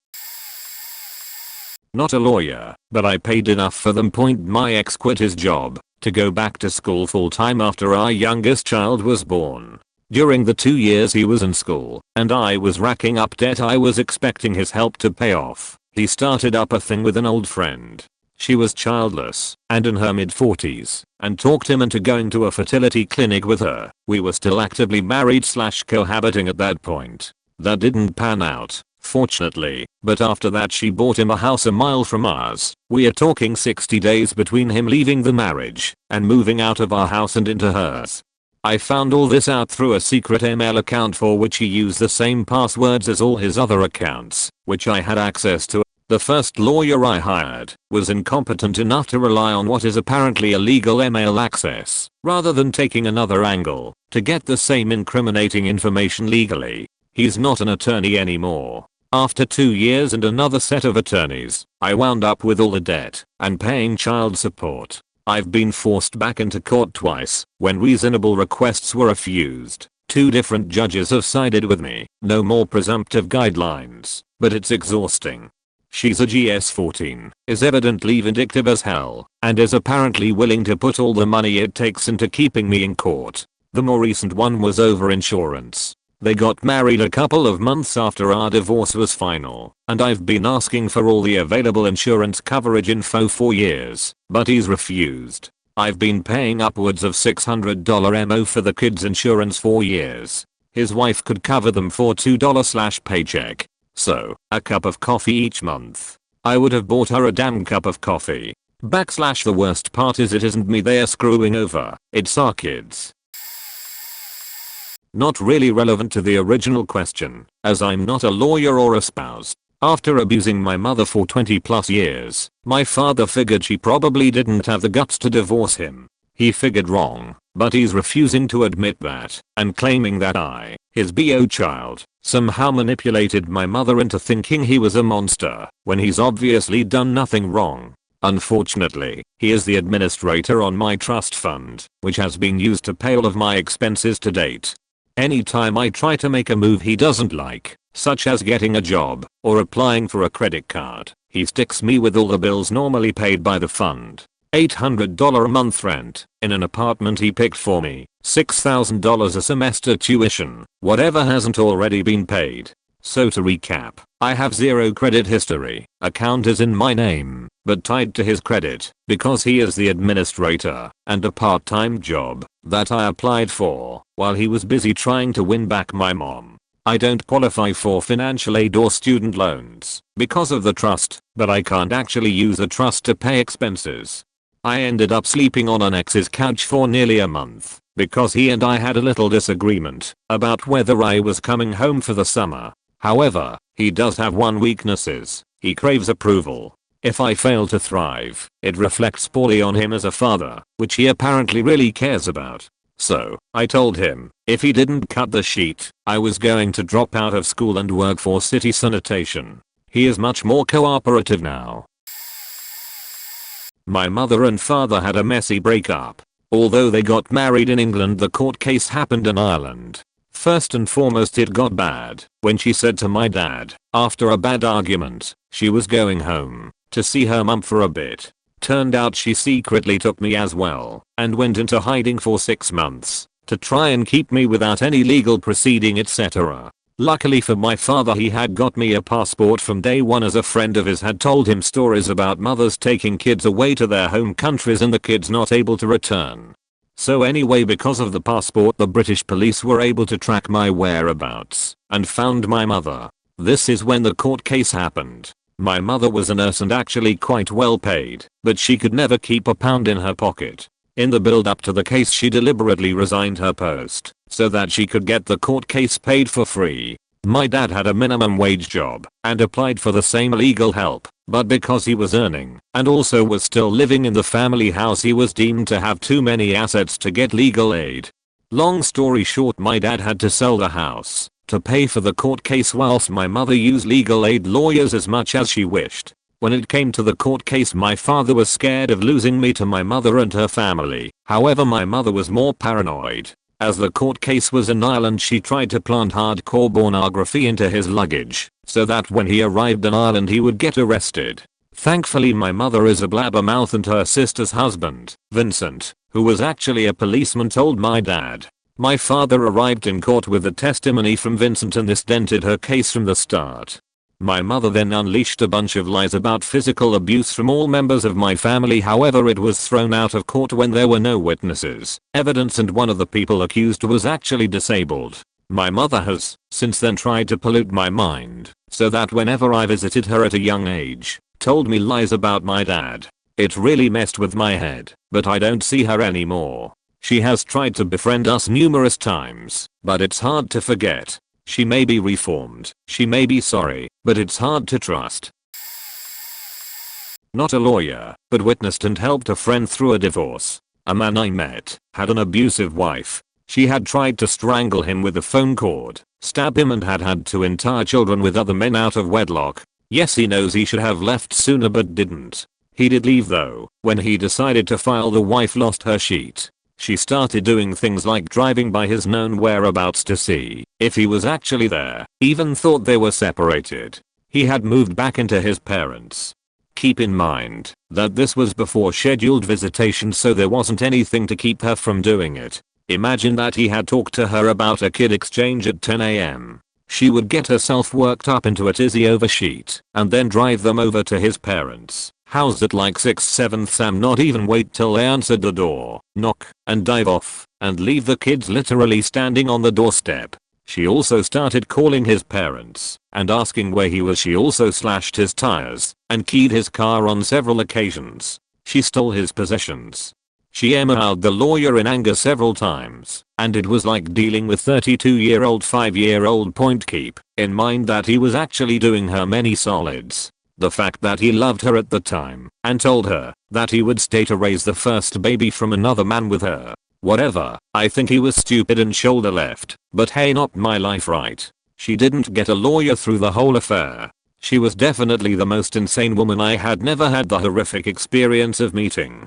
Not a lawyer, but I paid enough for them. My ex quit his job to go back to school full time after our youngest child was born. During the 2 years he was in school and I was racking up debt I was expecting his help to pay off, he started up a thing with an old friend. She was childless and in her mid-40s, and talked him into going to a fertility clinic with her. We were still actively married / cohabiting at that point. That didn't pan out, fortunately, but after that she bought him a house a mile from ours. We are talking 60 days between him leaving the marriage and moving out of our house and into hers. I found all this out through a secret email account for which he used the same passwords as all his other accounts, which I had access to. The first lawyer I hired was incompetent enough to rely on what is apparently illegal email access, rather than taking another angle to get the same incriminating information legally. He's not an attorney anymore. After 2 years and another set of attorneys, I wound up with all the debt and paying child support. I've been forced back into court twice when reasonable requests were refused. 2 different judges have sided with me. No more presumptive guidelines, but it's exhausting. She's a GS14, is evidently vindictive as hell, and is apparently willing to put all the money it takes into keeping me in court. The more recent one was over insurance. They got married a couple of months after our divorce was final, and I've been asking for all the available insurance coverage info for years, but he's refused. I've been paying upwards of $600 MO for the kids' insurance for years. His wife could cover them for $2 paycheck. So, a cup of coffee each month. I would have bought her a damn cup of coffee. The worst part is it isn't me they are screwing over, it's our kids. Not really relevant to the original question, as I'm not a lawyer or a spouse. After abusing my mother for 20+ years, my father figured she probably didn't have the guts to divorce him. He figured wrong, but he's refusing to admit that, and claiming that I, his BO child, somehow manipulated my mother into thinking he was a monster, when he's obviously done nothing wrong. Unfortunately, he is the administrator on my trust fund, which has been used to pay all of my expenses to date. Anytime I try to make a move he doesn't like, such as getting a job or applying for a credit card, he sticks me with all the bills normally paid by the fund. $800 a month rent in an apartment he picked for me, $6,000 a semester tuition, whatever hasn't already been paid. So to recap, I have zero credit history. Account is in my name, but tied to his credit because he is the administrator, and a part-time job. that I applied for while he was busy trying to win back my mom. I don't qualify for financial aid or student loans because of the trust, but I can't actually use the trust to pay expenses. I ended up sleeping on an ex's couch for nearly a month because he and I had a little disagreement about whether I was coming home for the summer. However, he does have one weakness: he craves approval. If I fail to thrive, it reflects poorly on him as a father, which he apparently really cares about. So, I told him, if he didn't cut the sheet, I was going to drop out of school and work for city sanitation. He is much more cooperative now. My mother and father had a messy breakup. Although they got married in England, the court case happened in Ireland. First and foremost, it got bad when she said to my dad, after a bad argument, she was going home to see her mum for a bit. Turned out she secretly took me as well and went into hiding for 6 months to try and keep me without any legal proceeding, etc. Luckily for my father, he had got me a passport from day one, as a friend of his had told him stories about mothers taking kids away to their home countries and the kids not able to return. So anyway, because of the passport, the British police were able to track my whereabouts and found my mother. This is when the court case happened. My mother was a nurse and actually quite well paid, but she could never keep a pound in her pocket. In the build up to the case, she deliberately resigned her post so that she could get the court case paid for free. My dad had a minimum wage job and applied for the same legal help, but because he was earning and also was still living in the family house, he was deemed to have too many assets to get legal aid. Long story short, my dad had to sell the house to pay for the court case, whilst my mother used legal aid lawyers as much as she wished. When it came to the court case, my father was scared of losing me to my mother and her family. However, my mother was more paranoid. As the court case was in Ireland, she tried to plant hardcore pornography into his luggage so that when he arrived in Ireland he would get arrested. Thankfully, my mother is a blabbermouth, and her sister's husband, Vincent, who was actually a policeman, told my dad. My father arrived in court with the testimony from Vincent, and this dented her case from the start. My mother then unleashed a bunch of lies about physical abuse from all members of my family. However, it was thrown out of court when there were no witnesses, evidence, and one of the people accused was actually disabled. My mother has since then tried to pollute my mind so that whenever I visited her at a young age, told me lies about my dad. It really messed with my head, but I don't see her anymore. She has tried to befriend us numerous times, but it's hard to forget. She may be reformed, she may be sorry, but it's hard to trust. Not a lawyer, but witnessed and helped a friend through a divorce. A man I met had an abusive wife. She had tried to strangle him with a phone cord, stab him, and had had 2 entire children with other men out of wedlock. Yes, he knows he should have left sooner but didn't. He did leave though. When he decided to file, the wife lost her sheet. She started doing things like driving by his known whereabouts to see if he was actually there, even thought they were separated. He had moved back into his parents. Keep in mind that this was before scheduled visitation, so there wasn't anything to keep her from doing it. Imagine that he had talked to her about a kid exchange at 10 AM. She would get herself worked up into a tizzy over sheet and then drive them over to his parents' house at like 6/7 am, not even wait till they answered the door, knock, and dive off, and leave the kids literally standing on the doorstep. She also started calling his parents and asking where he was. She also slashed his tires and keyed his car on several occasions. She stole his possessions. She emailed the lawyer in anger several times, and it was like dealing with 32-year-old 5-year-old. Keep in mind that he was actually doing her many solids. The fact that he loved her at the time and told her that he would stay to raise the first baby from another man with her. Whatever, I think he was stupid and shoulder left, but hey, not my life, right? She didn't get a lawyer through the whole affair. She was definitely the most insane woman I had never had the horrific experience of meeting.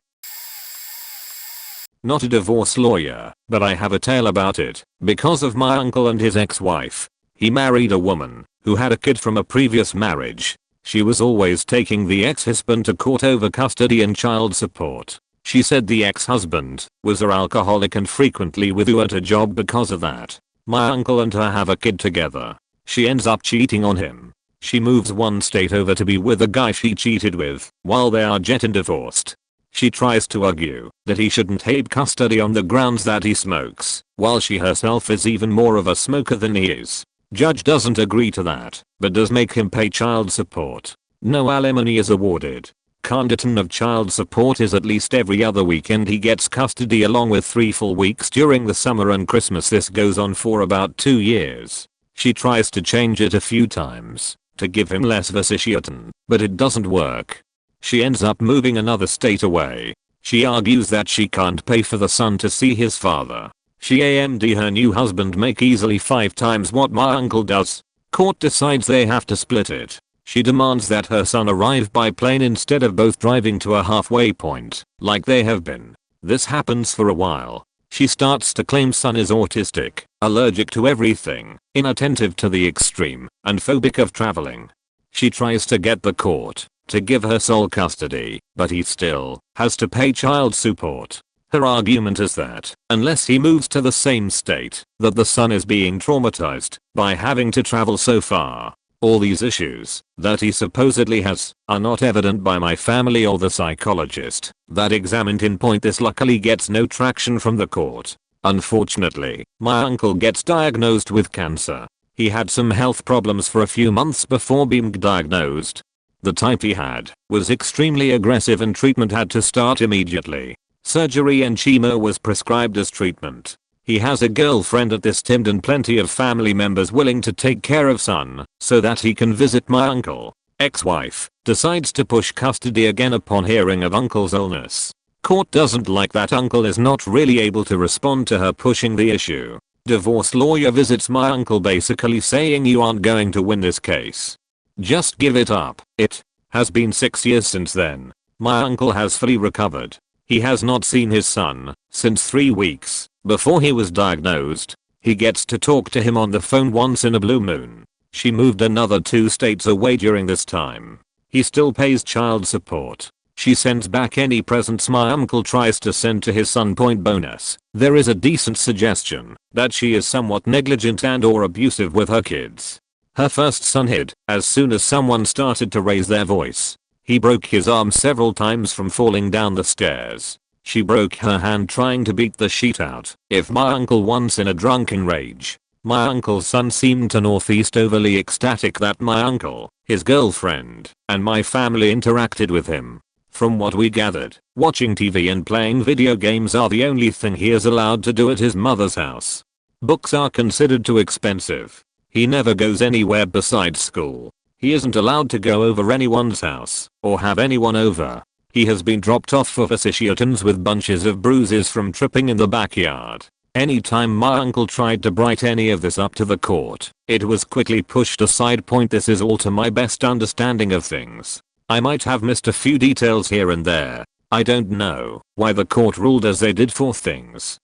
Not a divorce lawyer, but I have a tale about it because of my uncle and his ex-wife. He married a woman who had a kid from a previous marriage. She was always taking the ex-husband to court over custody and child support. She said the ex-husband was an alcoholic and frequently withdrew at a job because of that. My uncle and her have a kid together. She ends up cheating on him. She moves 1 state over to be with the guy she cheated with while they are getting divorced. She tries to argue that he shouldn't have custody on the grounds that he smokes, while she herself is even more of a smoker than he is. Judge doesn't agree to that, but does make him pay child support. No alimony is awarded. Condition of child support is at least every other weekend he gets custody along with 3 full weeks during the summer and Christmas. This goes on for about 2 years. She tries to change it a few times to give him less visitation, but it doesn't work. She ends up moving another state away. She argues that she can't pay for the son to see his father. She and her new husband make easily 5 times what my uncle does. Court decides they have to split it. She demands that her son arrive by plane instead of both driving to a halfway point, like they have been. This happens for a while. She starts to claim son is autistic, allergic to everything, inattentive to the extreme, and phobic of traveling. She tries to get the court to give her sole custody, but he still has to pay child support. Her argument is that, unless he moves to the same state, that the son is being traumatized by having to travel so far. All these issues that he supposedly has are not evident by my family or the psychologist that examined him. This luckily gets no traction from the court. Unfortunately, my uncle gets diagnosed with cancer. He had some health problems for a few months before being diagnosed. The type he had was extremely aggressive and treatment had to start immediately. Surgery and chemo was prescribed as treatment. He has a girlfriend at this time and plenty of family members willing to take care of son so that he can visit my uncle. Ex-wife decides to push custody again upon hearing of uncle's illness. Court doesn't like that uncle is not really able to respond to her pushing the issue. Divorce lawyer visits my uncle basically saying you aren't going to win this case. Just give it up. It has been 6 years since then. My uncle has fully recovered. He has not seen his son since 3 weeks before he was diagnosed. He gets to talk to him on the phone once in a blue moon. She moved another 2 states away during this time. He still pays child support. She sends back any presents my uncle tries to send to his son. Bonus, there is a decent suggestion that she is somewhat negligent and or abusive with her kids. Her first son hid as soon as someone started to raise their voice. He broke his arm several times from falling down the stairs. She broke her hand trying to beat the sheet out of my uncle once in a drunken rage. My uncle's son seemed to northeast overly ecstatic that my uncle, his girlfriend, and my family interacted with him. From what we gathered, watching TV and playing video games are the only thing he is allowed to do at his mother's house. Books are considered too expensive. He never goes anywhere besides school. He isn't allowed to go over anyone's house or have anyone over. He has been dropped off for vicissitudes with bunches of bruises from tripping in the backyard. Anytime my uncle tried to bright any of this up to the court, it was quickly pushed aside. This is all to my best understanding of things. I might have missed a few details here and there. I don't know why the court ruled as they did for things.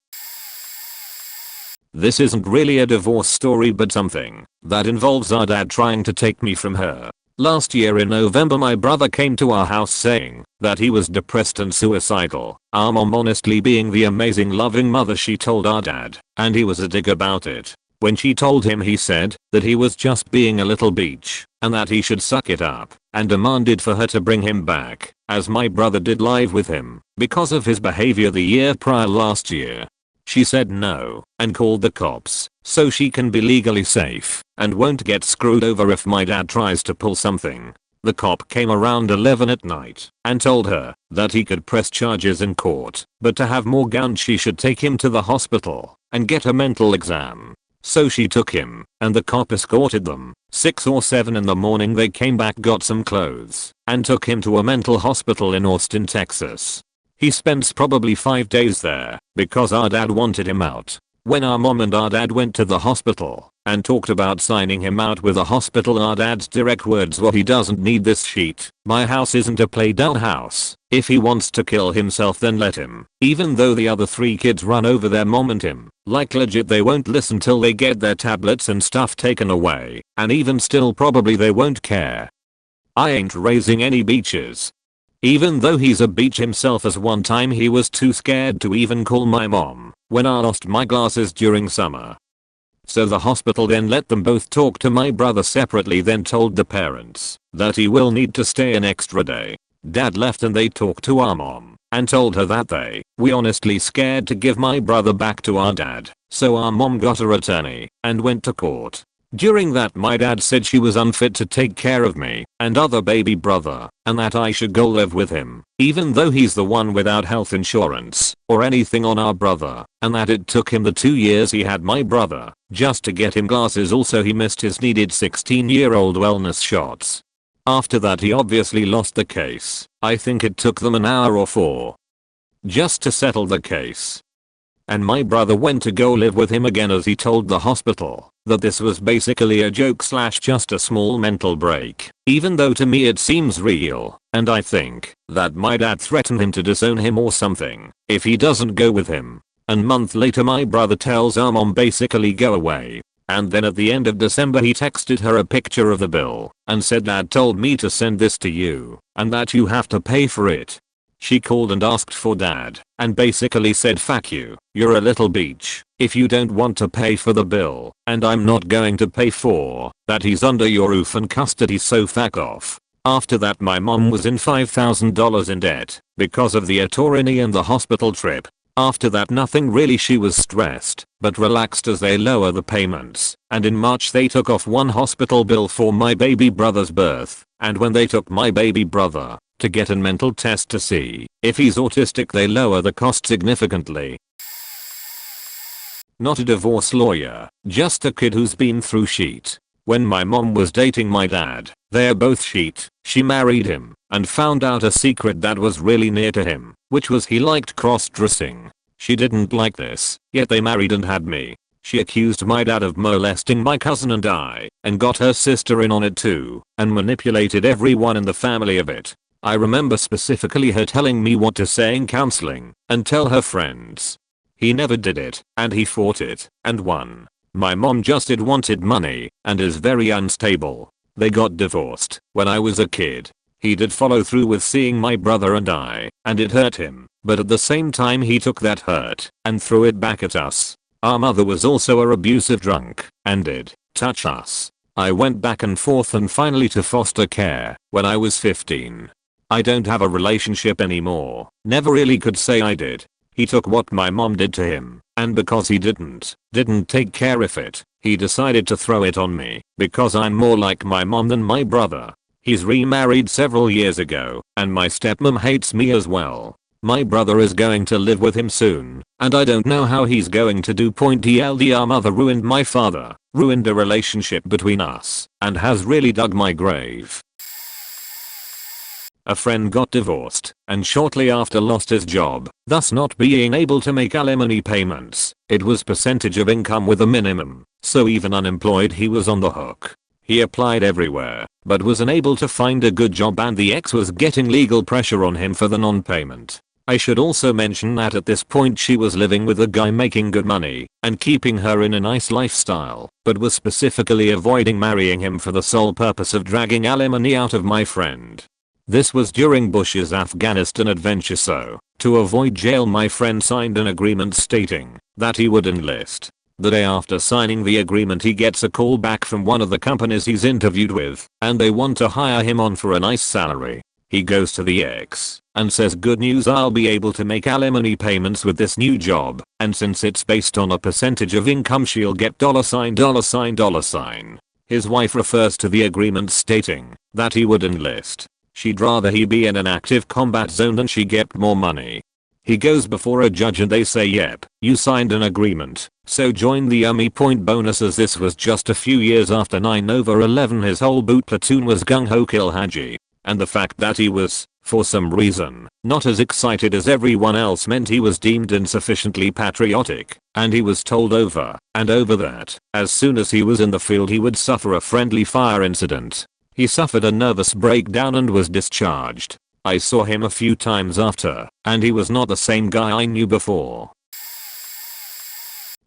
This isn't really a divorce story but something that involves our dad trying to take me from her. Last year in November my brother came to our house saying that he was depressed and suicidal. Our mom honestly being the amazing loving mother she told our dad, and he was a dick about it. When she told him he said that he was just being a little bitch and that he should suck it up and demanded for her to bring him back as my brother did live with him because of his behavior the year prior last year. She said no and called the cops so she can be legally safe and won't get screwed over if my dad tries to pull something. The cop came around 11 at night and told her that he could press charges in court, but to have more guns she should take him to the hospital and get a mental exam. So she took him and the cop escorted them. 6 or 7 in the morning they came back, got some clothes, and took him to a mental hospital in Austin, Texas. He spends probably 5 days there because our dad wanted him out. When our mom and our dad went to the hospital and talked about signing him out with the hospital, our dad's direct words were, he doesn't need this shit. My house isn't a play down house. If he wants to kill himself then let him. Even though the other 3 kids run over their mom and him, like legit they won't listen till they get their tablets and stuff taken away, and even still probably they won't care. I ain't raising any beaches. Even though he's a beach himself, as one time he was too scared to even call my mom when I lost my glasses during summer. So the hospital then let them both talk to my brother separately, then told the parents that he will need to stay an extra day. Dad left and they talked to our mom and told her that we honestly scared to give my brother back to our dad, so our mom got her attorney and went to court. During that my dad said she was unfit to take care of me and other baby brother and that I should go live with him even though he's the one without health insurance or anything on our brother, and that it took him the 2 years he had my brother just to get him glasses. Also he missed his needed 16-year-old wellness shots. After that he obviously lost the case. I think it took them an hour or 4 just to settle the case. And my brother went to go live with him again as he told the hospital that this was basically a joke / just a small mental break, even though to me it seems real, and I think that my dad threatened him to disown him or something if he doesn't go with him. And month later my brother tells our mom basically go away. And then at the end of December he texted her a picture of the bill and said dad told me to send this to you and that you have to pay for it. She called and asked for dad and basically said fuck you, you're a little bitch if you don't want to pay for the bill and I'm not going to pay for that. He's under your roof and custody, so fuck off. After that my mom was in $5,000 in debt because of the attorney and the hospital trip. After that nothing really, she was stressed but relaxed as they lower the payments, and in March they took off one hospital bill for my baby brother's birth, and when they took my baby brother to get a mental test to see if he's autistic they lower the cost significantly. Not a divorce lawyer, just a kid who's been through shit. When my mom was dating my dad, they're both shit. She married him and found out a secret that was really near to him, which was he liked cross-dressing. She didn't like this, yet they married and had me. She accused my dad of molesting my cousin and I, and got her sister in on it too, and manipulated everyone in the family of it. I remember specifically her telling me what to say in counseling and tell her friends. He never did it, and he fought it and won. My mom just wanted money and is very unstable. They got divorced when I was a kid. He did follow through with seeing my brother and I, and it hurt him, but at the same time he took that hurt and threw it back at us. Our mother was also a abusive drunk and did touch us. I went back and forth and finally to foster care when I was 15. I don't have a relationship anymore. Never really could say I did. He took what my mom did to him, and because he didn't take care of it, he decided to throw it on me because I'm more like my mom than my brother. He's remarried several years ago, and my stepmom hates me as well. My brother is going to live with him soon, and I don't know how he's going to do. Our mother ruined my father, ruined a relationship between us, and has really dug my grave. A friend got divorced and shortly after lost his job, thus not being able to make alimony payments. It was percentage of income with a minimum, so even unemployed he was on the hook. He applied everywhere, but was unable to find a good job, and the ex was getting legal pressure on him for the non-payment. I should also mention that at this point she was living with a guy making good money and keeping her in a nice lifestyle, but was specifically avoiding marrying him for the sole purpose of dragging alimony out of my friend. This was during Bush's Afghanistan adventure, so to avoid jail my friend signed an agreement stating that he would enlist. The day after signing the agreement he gets a call back from one of the companies he's interviewed with, and they want to hire him on for a nice salary. He goes to the ex and says, good news, I'll be able to make alimony payments with this new job, and since it's based on a percentage of income she'll get $. His wife refers to the agreement stating that he would enlist. She'd rather he be in an active combat zone than she get more money. He goes before a judge and they say, yep, you signed an agreement, so join the Army. Point bonus, as this was just a few years after 9/11, his whole boot platoon was gung-ho kill Haji, and the fact that he was, for some reason, not as excited as everyone else meant he was deemed insufficiently patriotic, and he was told over and over that as soon as he was in the field he would suffer a friendly fire incident. He suffered a nervous breakdown and was discharged. I saw him a few times after, and he was not the same guy I knew before.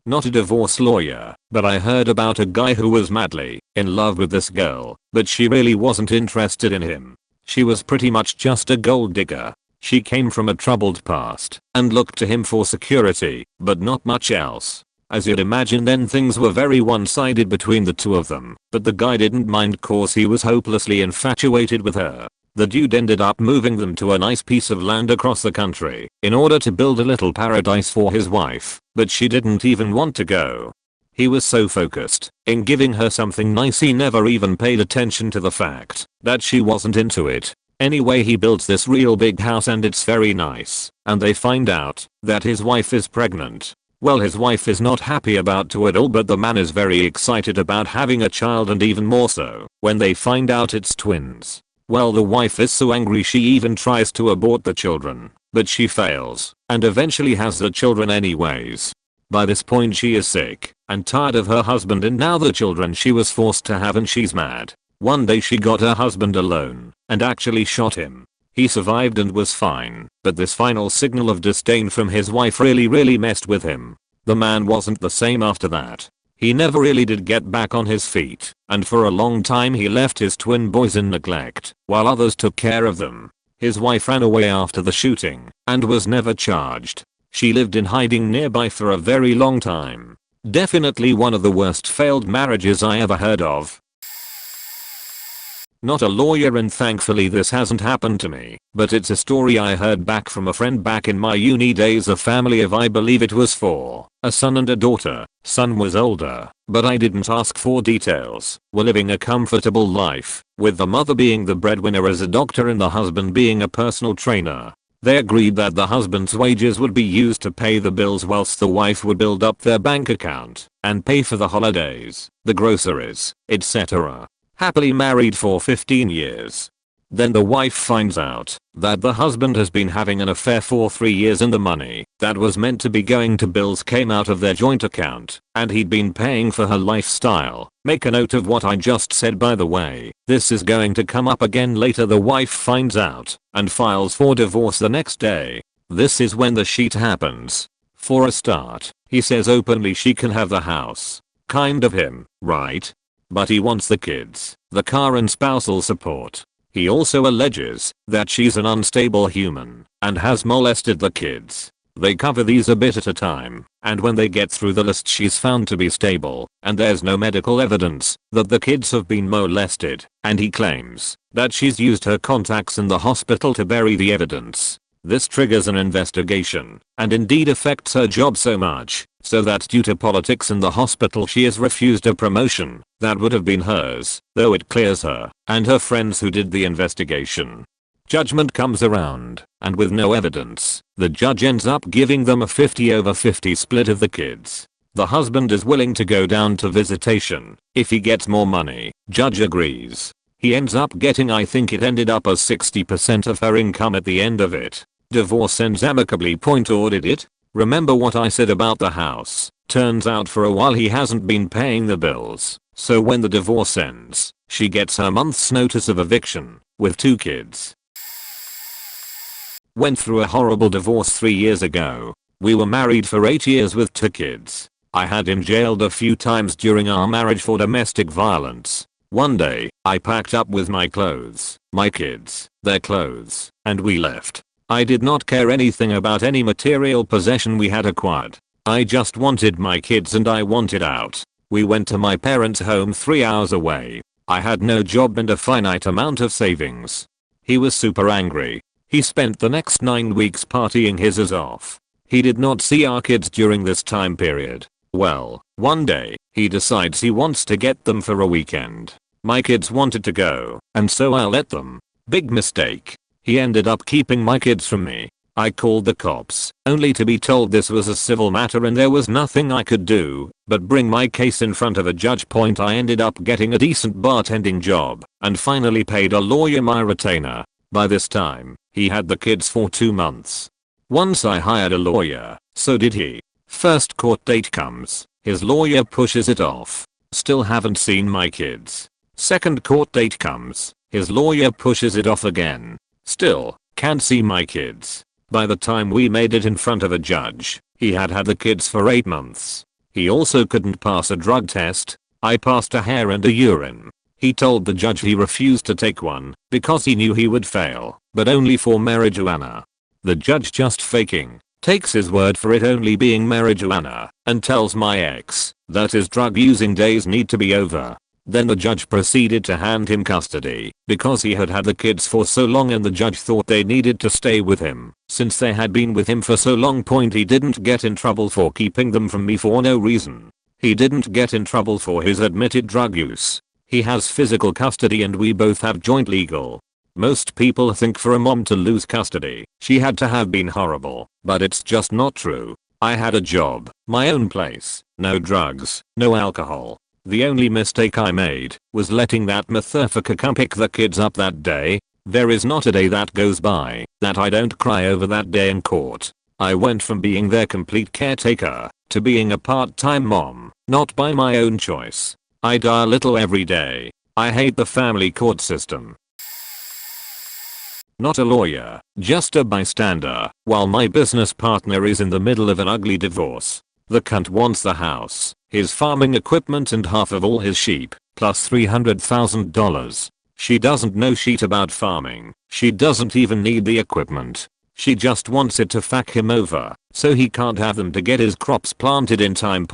Not a divorce lawyer, but I heard about a guy who was madly in love with this girl, but she really wasn't interested in him. She was pretty much just a gold digger. She came from a troubled past and looked to him for security, but not much else. As you'd imagine, then things were very one-sided between the two of them, but the guy didn't mind cause he was hopelessly infatuated with her. The dude ended up moving them to a nice piece of land across the country in order to build a little paradise for his wife, but she didn't even want to go. He was so focused in giving her something nice he never even paid attention to the fact that she wasn't into it. Anyway, he built this real big house and it's very nice, and they find out that his wife is pregnant. Well, his wife is not happy about it at all, but the man is very excited about having a child, and even more so when they find out it's twins. Well, the wife is so angry she even tries to abort the children, but she fails and eventually has the children anyways. By this point she is sick and tired of her husband and now the children she was forced to have, and she's mad. One day she got her husband alone and actually shot him. He survived and was fine, but this final signal of disdain from his wife really messed with him. The man wasn't the same after that. He never really did get back on his feet, and for a long time he left his twin boys in neglect while others took care of them. His wife ran away after the shooting and was never charged. She lived in hiding nearby for a very long time. Definitely one of the worst failed marriages I ever heard of. Not a lawyer, and thankfully this hasn't happened to me, but it's a story I heard back from a friend back in my uni days. A family of, I believe it was 4, a son and a daughter. Son was older, but I didn't ask for details, were living a comfortable life, with the mother being the breadwinner as a doctor and the husband being a personal trainer. They agreed that the husband's wages would be used to pay the bills whilst the wife would build up their bank account and pay for the holidays, the groceries, etc. Happily married for 15 years. Then the wife finds out that the husband has been having an affair for 3 years and the money that was meant to be going to bills came out of their joint account and he'd been paying for her lifestyle. Make a note of what I just said, by the way. This is going to come up again later. The wife finds out and files for divorce the next day. This is when the shit happens. For a start, he says openly she can have the house. Kind of him, right? But he wants the kids, the car and spousal support. He also alleges that she's an unstable human and has molested the kids. They cover these a bit at a time, and when they get through the list she's found to be stable and there's no medical evidence that the kids have been molested, and he claims that she's used her contacts in the hospital to bury the evidence. This triggers an investigation and indeed affects her job so much so that due to politics in the hospital she is refused a promotion that would have been hers, though it clears her and her friends who did the investigation. Judgment comes around, and with no evidence, the judge ends up giving them a 50/50 split of the kids. The husband is willing to go down to visitation if he gets more money. Judge agrees. He ends up getting, I think it ended up as 60% of her income at the end of it. Divorce ends amicably. Point ordered it. Remember what I said about the house? Turns out for a while he hasn't been paying the bills, so when the divorce ends, she gets her month's notice of eviction, with 2 kids. Went through a horrible divorce 3 years ago. We were married for 8 years with 2 kids. I had him jailed a few times during our marriage for domestic violence. One day, I packed up with my clothes, my kids, their clothes, and we left. I did not care anything about any material possession we had acquired. I just wanted my kids and I wanted out. We went to my parents' home 3 hours away. I had no job and a finite amount of savings. He was super angry. He spent the next 9 weeks partying his ass off. He did not see our kids during this time period. Well, one day, he decides he wants to get them for a weekend. My kids wanted to go, and so I let them. Big mistake. He ended up keeping my kids from me. I called the cops, only to be told this was a civil matter and there was nothing I could do but bring my case in front of a judge. I ended up getting a decent bartending job and finally paid a lawyer my retainer. By this time, he had the kids for 2 months. Once I hired a lawyer, so did he. First court date comes, his lawyer pushes it off. Still haven't seen my kids. Second court date comes, his lawyer pushes it off again. Still, can't see my kids. By the time we made it in front of a judge, he had had the kids for 8 months. He also couldn't pass a drug test. I passed a hair and a urine. He told the judge he refused to take one because he knew he would fail, but only for marijuana. The judge, just faking, takes his word for it only being marijuana and tells my ex that his drug using days need to be over. Then the judge proceeded to hand him custody because he had had the kids for so long and the judge thought they needed to stay with him since they had been with him for so long. He didn't get in trouble for keeping them from me for no reason. He didn't get in trouble for his admitted drug use. He has physical custody and we both have joint legal. Most people think for a mom to lose custody, she had to have been horrible, but it's just not true. I had a job, my own place, no drugs, no alcohol. The only mistake I made was letting that motherfucker come pick the kids up that day. There is not a day that goes by that I don't cry over that day in court. I went from being their complete caretaker to being a part-time mom, not by my own choice. I die a little every day. I hate the family court system. Not a lawyer, just a bystander, while my business partner is in the middle of an ugly divorce. The cunt wants the house, his farming equipment and half of all his sheep, plus $300,000. She doesn't know shit about farming. She doesn't even need the equipment. She just wants it to fuck him over, so he can't have them to get his crops planted in time.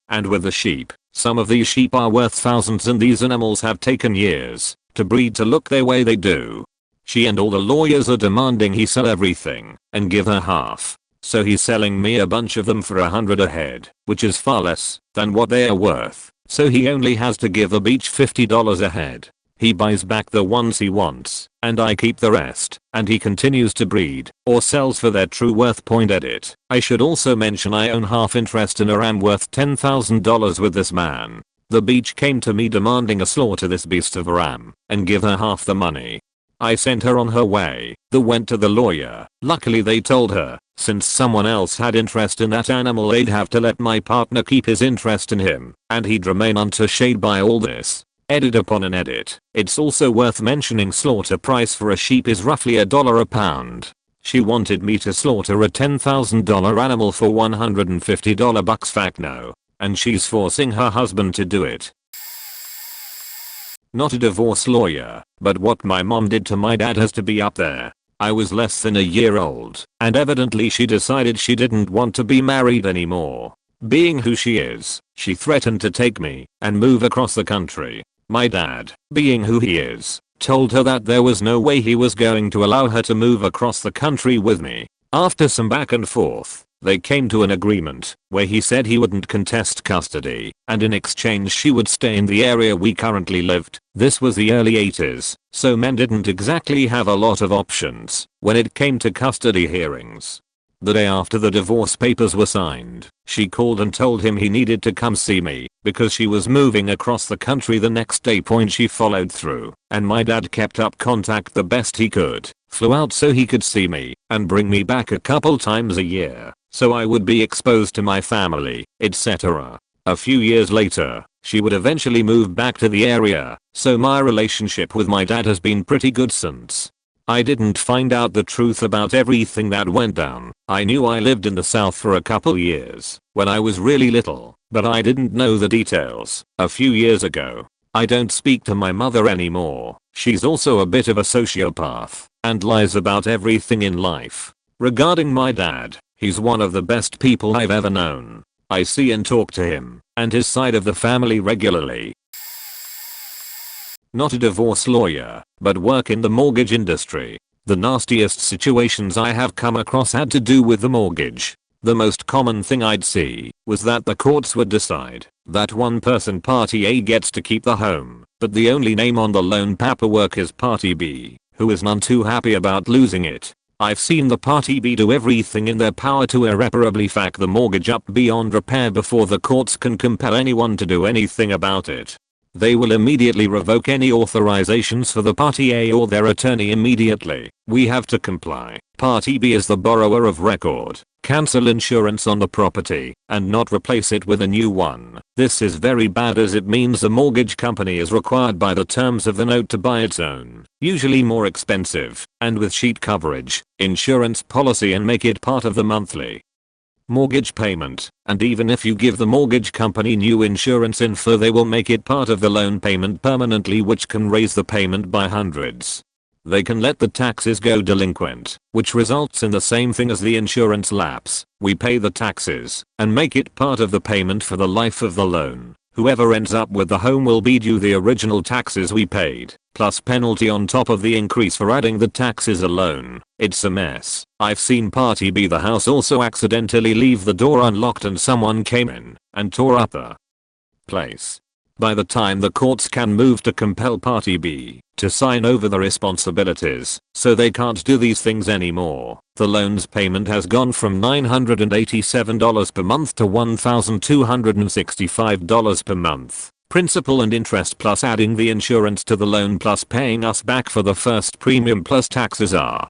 And with the sheep, some of these sheep are worth thousands and these animals have taken years to breed to look the way they do. She and all the lawyers are demanding he sell everything and give her half. So he's selling me a bunch of them for $100 a head, which is far less than what they are worth. So he only has to give them each $50 a head. He buys back the ones he wants, and I keep the rest, and he continues to breed, or sells for their true worth. Edit. I should also mention I own half interest in a ram worth $10,000 with this man. The beach came to me demanding a slaughter this beast of a ram, and give her half the money. I sent her on her way, went to the lawyer. Luckily they told her, since someone else had interest in that animal they'd have to let my partner keep his interest in him, and he'd remain untouched by all this. Edit upon an edit. It's also worth mentioning slaughter price for a sheep is roughly $1 a pound. She wanted me to slaughter a $10,000 animal for $150 bucks. Fact no. And she's forcing her husband to do it. Not a divorce lawyer, but what my mom did to my dad has to be up there. I was less than a year old, and evidently she decided she didn't want to be married anymore. Being who she is, she threatened to take me and move across the country. My dad, being who he is, told her that there was no way he was going to allow her to move across the country with me. After some back and forth, they came to an agreement where he said he wouldn't contest custody, and in exchange she would stay in the area we currently lived. This was the early 80s, so men didn't exactly have a lot of options when it came to custody hearings. The day after the divorce papers were signed, she called and told him he needed to come see me because she was moving across the country the next day. She followed through, and my dad kept up contact the best he could, flew out so he could see me and bring me back a couple times a year so I would be exposed to my family, etc. A few years later, she would eventually move back to the area, so my relationship with my dad has been pretty good since. I didn't find out the truth about everything that went down. I knew I lived in the South for a couple years when I was really little, but I didn't know the details. A few years ago, I don't speak to my mother anymore. She's also a bit of a sociopath and lies about everything in life. Regarding my dad, he's one of the best people I've ever known. I see and talk to him and his side of the family regularly. Not a divorce lawyer, but work in the mortgage industry. The nastiest situations I have come across had to do with the mortgage. The most common thing I'd see was that the courts would decide that one person, party A, gets to keep the home, but the only name on the loan paperwork is party B, who is none too happy about losing it. I've seen the party B do everything in their power to irreparably fuck the mortgage up beyond repair before the courts can compel anyone to do anything about it. They will immediately revoke any authorizations for the party A or their attorney immediately. We have to comply. Party B is the borrower of record. Cancel insurance on the property and not replace it with a new one. This is very bad as it means the mortgage company is required by the terms of the note to buy its own, usually more expensive, and with sheet coverage, insurance policy and make it part of the monthly mortgage payment, and even if you give the mortgage company new insurance info they will make it part of the loan payment permanently, which can raise the payment by hundreds. They can let the taxes go delinquent, which results in the same thing as the insurance lapse. We pay the taxes and make it part of the payment for the life of the loan. Whoever ends up with the home will be due the original taxes we paid, plus penalty on top of the increase for adding the taxes alone. It's a mess. I've seen Party B the house also accidentally leave the door unlocked and someone came in and tore up the place. By the time the courts can move to compel Party B to sign over the responsibilities, so they can't do these things anymore, the loan's payment has gone from $987 per month to $1,265 per month. Principal and interest plus adding the insurance to the loan plus paying us back for the first premium plus taxes are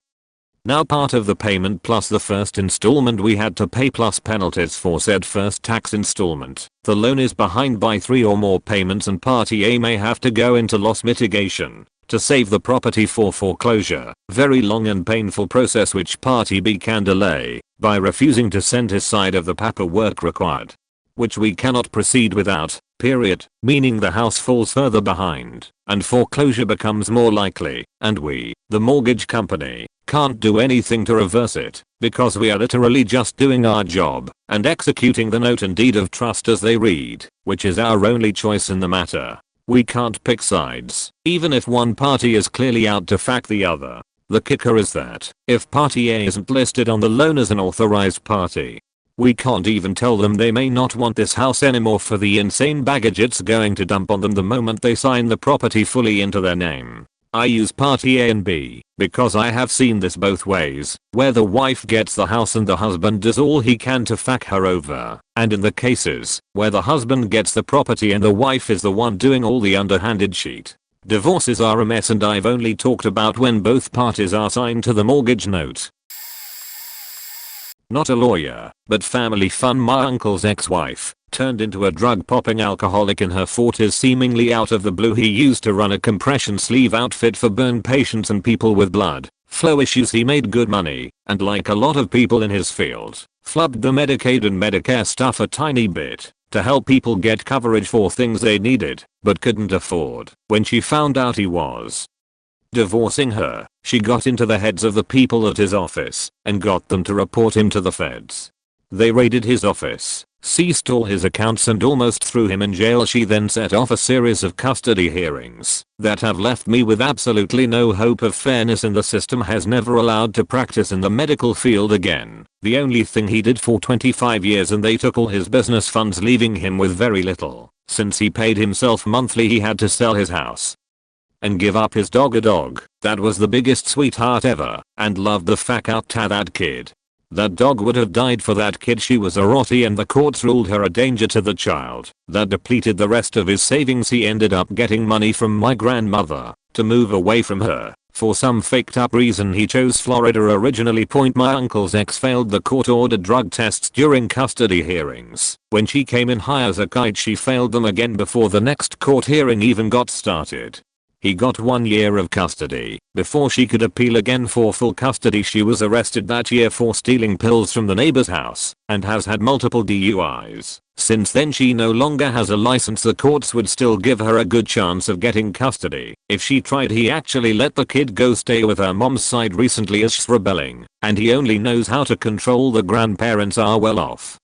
now part of the payment plus the first installment we had to pay plus penalties for said first tax installment. The loan is behind by 3 or more payments and Party A may have to go into loss mitigation to save the property for foreclosure. Very long and painful process which Party B can delay by refusing to send his side of the paperwork required, which we cannot proceed without, period, meaning the house falls further behind and foreclosure becomes more likely, and we, the mortgage company, can't do anything to reverse it because we are literally just doing our job and executing the note and deed of trust as they read, which is our only choice in the matter. We can't pick sides, even if one party is clearly out to fuck the other. The kicker is that if Party A isn't listed on the loan as an authorized party, we can't even tell them they may not want this house anymore for the insane baggage it's going to dump on them the moment they sign the property fully into their name. I use Party A and B because I have seen this both ways, where the wife gets the house and the husband does all he can to fuck her over, and in the cases where the husband gets the property and the wife is the one doing all the underhanded shit. Divorces are a mess and I've only talked about when both parties are signed to the mortgage note. Not a lawyer, but family fun. My uncle's ex-wife turned into a drug-popping alcoholic in her 40s seemingly out of the blue. He used to run a compression sleeve outfit for burn patients and people with blood flow issues. He made good money, and like a lot of people in his field, flubbed the Medicaid and Medicare stuff a tiny bit to help people get coverage for things they needed but couldn't afford. When she found out he was divorcing her, she got into the heads of the people at his office and got them to report him to the feds. They raided his office, seized all his accounts and almost threw him in jail. She then set off a series of custody hearings that have left me with absolutely no hope of fairness, and the system has never allowed to practice in the medical field again. The only thing he did for 25 years and they took all his business funds, leaving him with very little. Since he paid himself monthly, he had to sell his house and give up his dog. A dog that was the biggest sweetheart ever and loved the fuck out to that kid. That dog would have died for that kid. She was a rottie and the courts ruled her a danger to the child. That depleted the rest of his savings. He ended up getting money from my grandmother to move away from her. For some faked up reason he chose Florida originally. My uncle's ex failed the court ordered drug tests during custody hearings. When she came in high as a kite, she failed them again before the next court hearing even got started. He got 1 year of custody before she could appeal again for full custody. She was arrested that year for stealing pills from the neighbor's house and has had multiple DUIs. Since then she no longer has a license. The courts would still give her a good chance of getting custody if she tried. He actually let the kid go stay with her mom's side recently as she's rebelling, and he only knows how to control the grandparents are well off.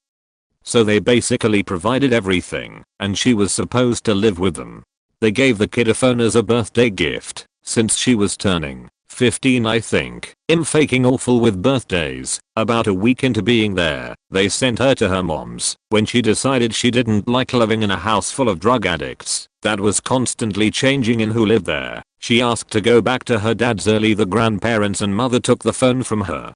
So they basically provided everything and she was supposed to live with them. They gave the kid a phone as a birthday gift since she was turning 15 I think. Faking awful with birthdays. About a week into being there, they sent her to her mom's when she decided she didn't like living in a house full of drug addicts that was constantly changing in who lived there. She asked to go back to her dad's early. The grandparents and mother took the phone from her,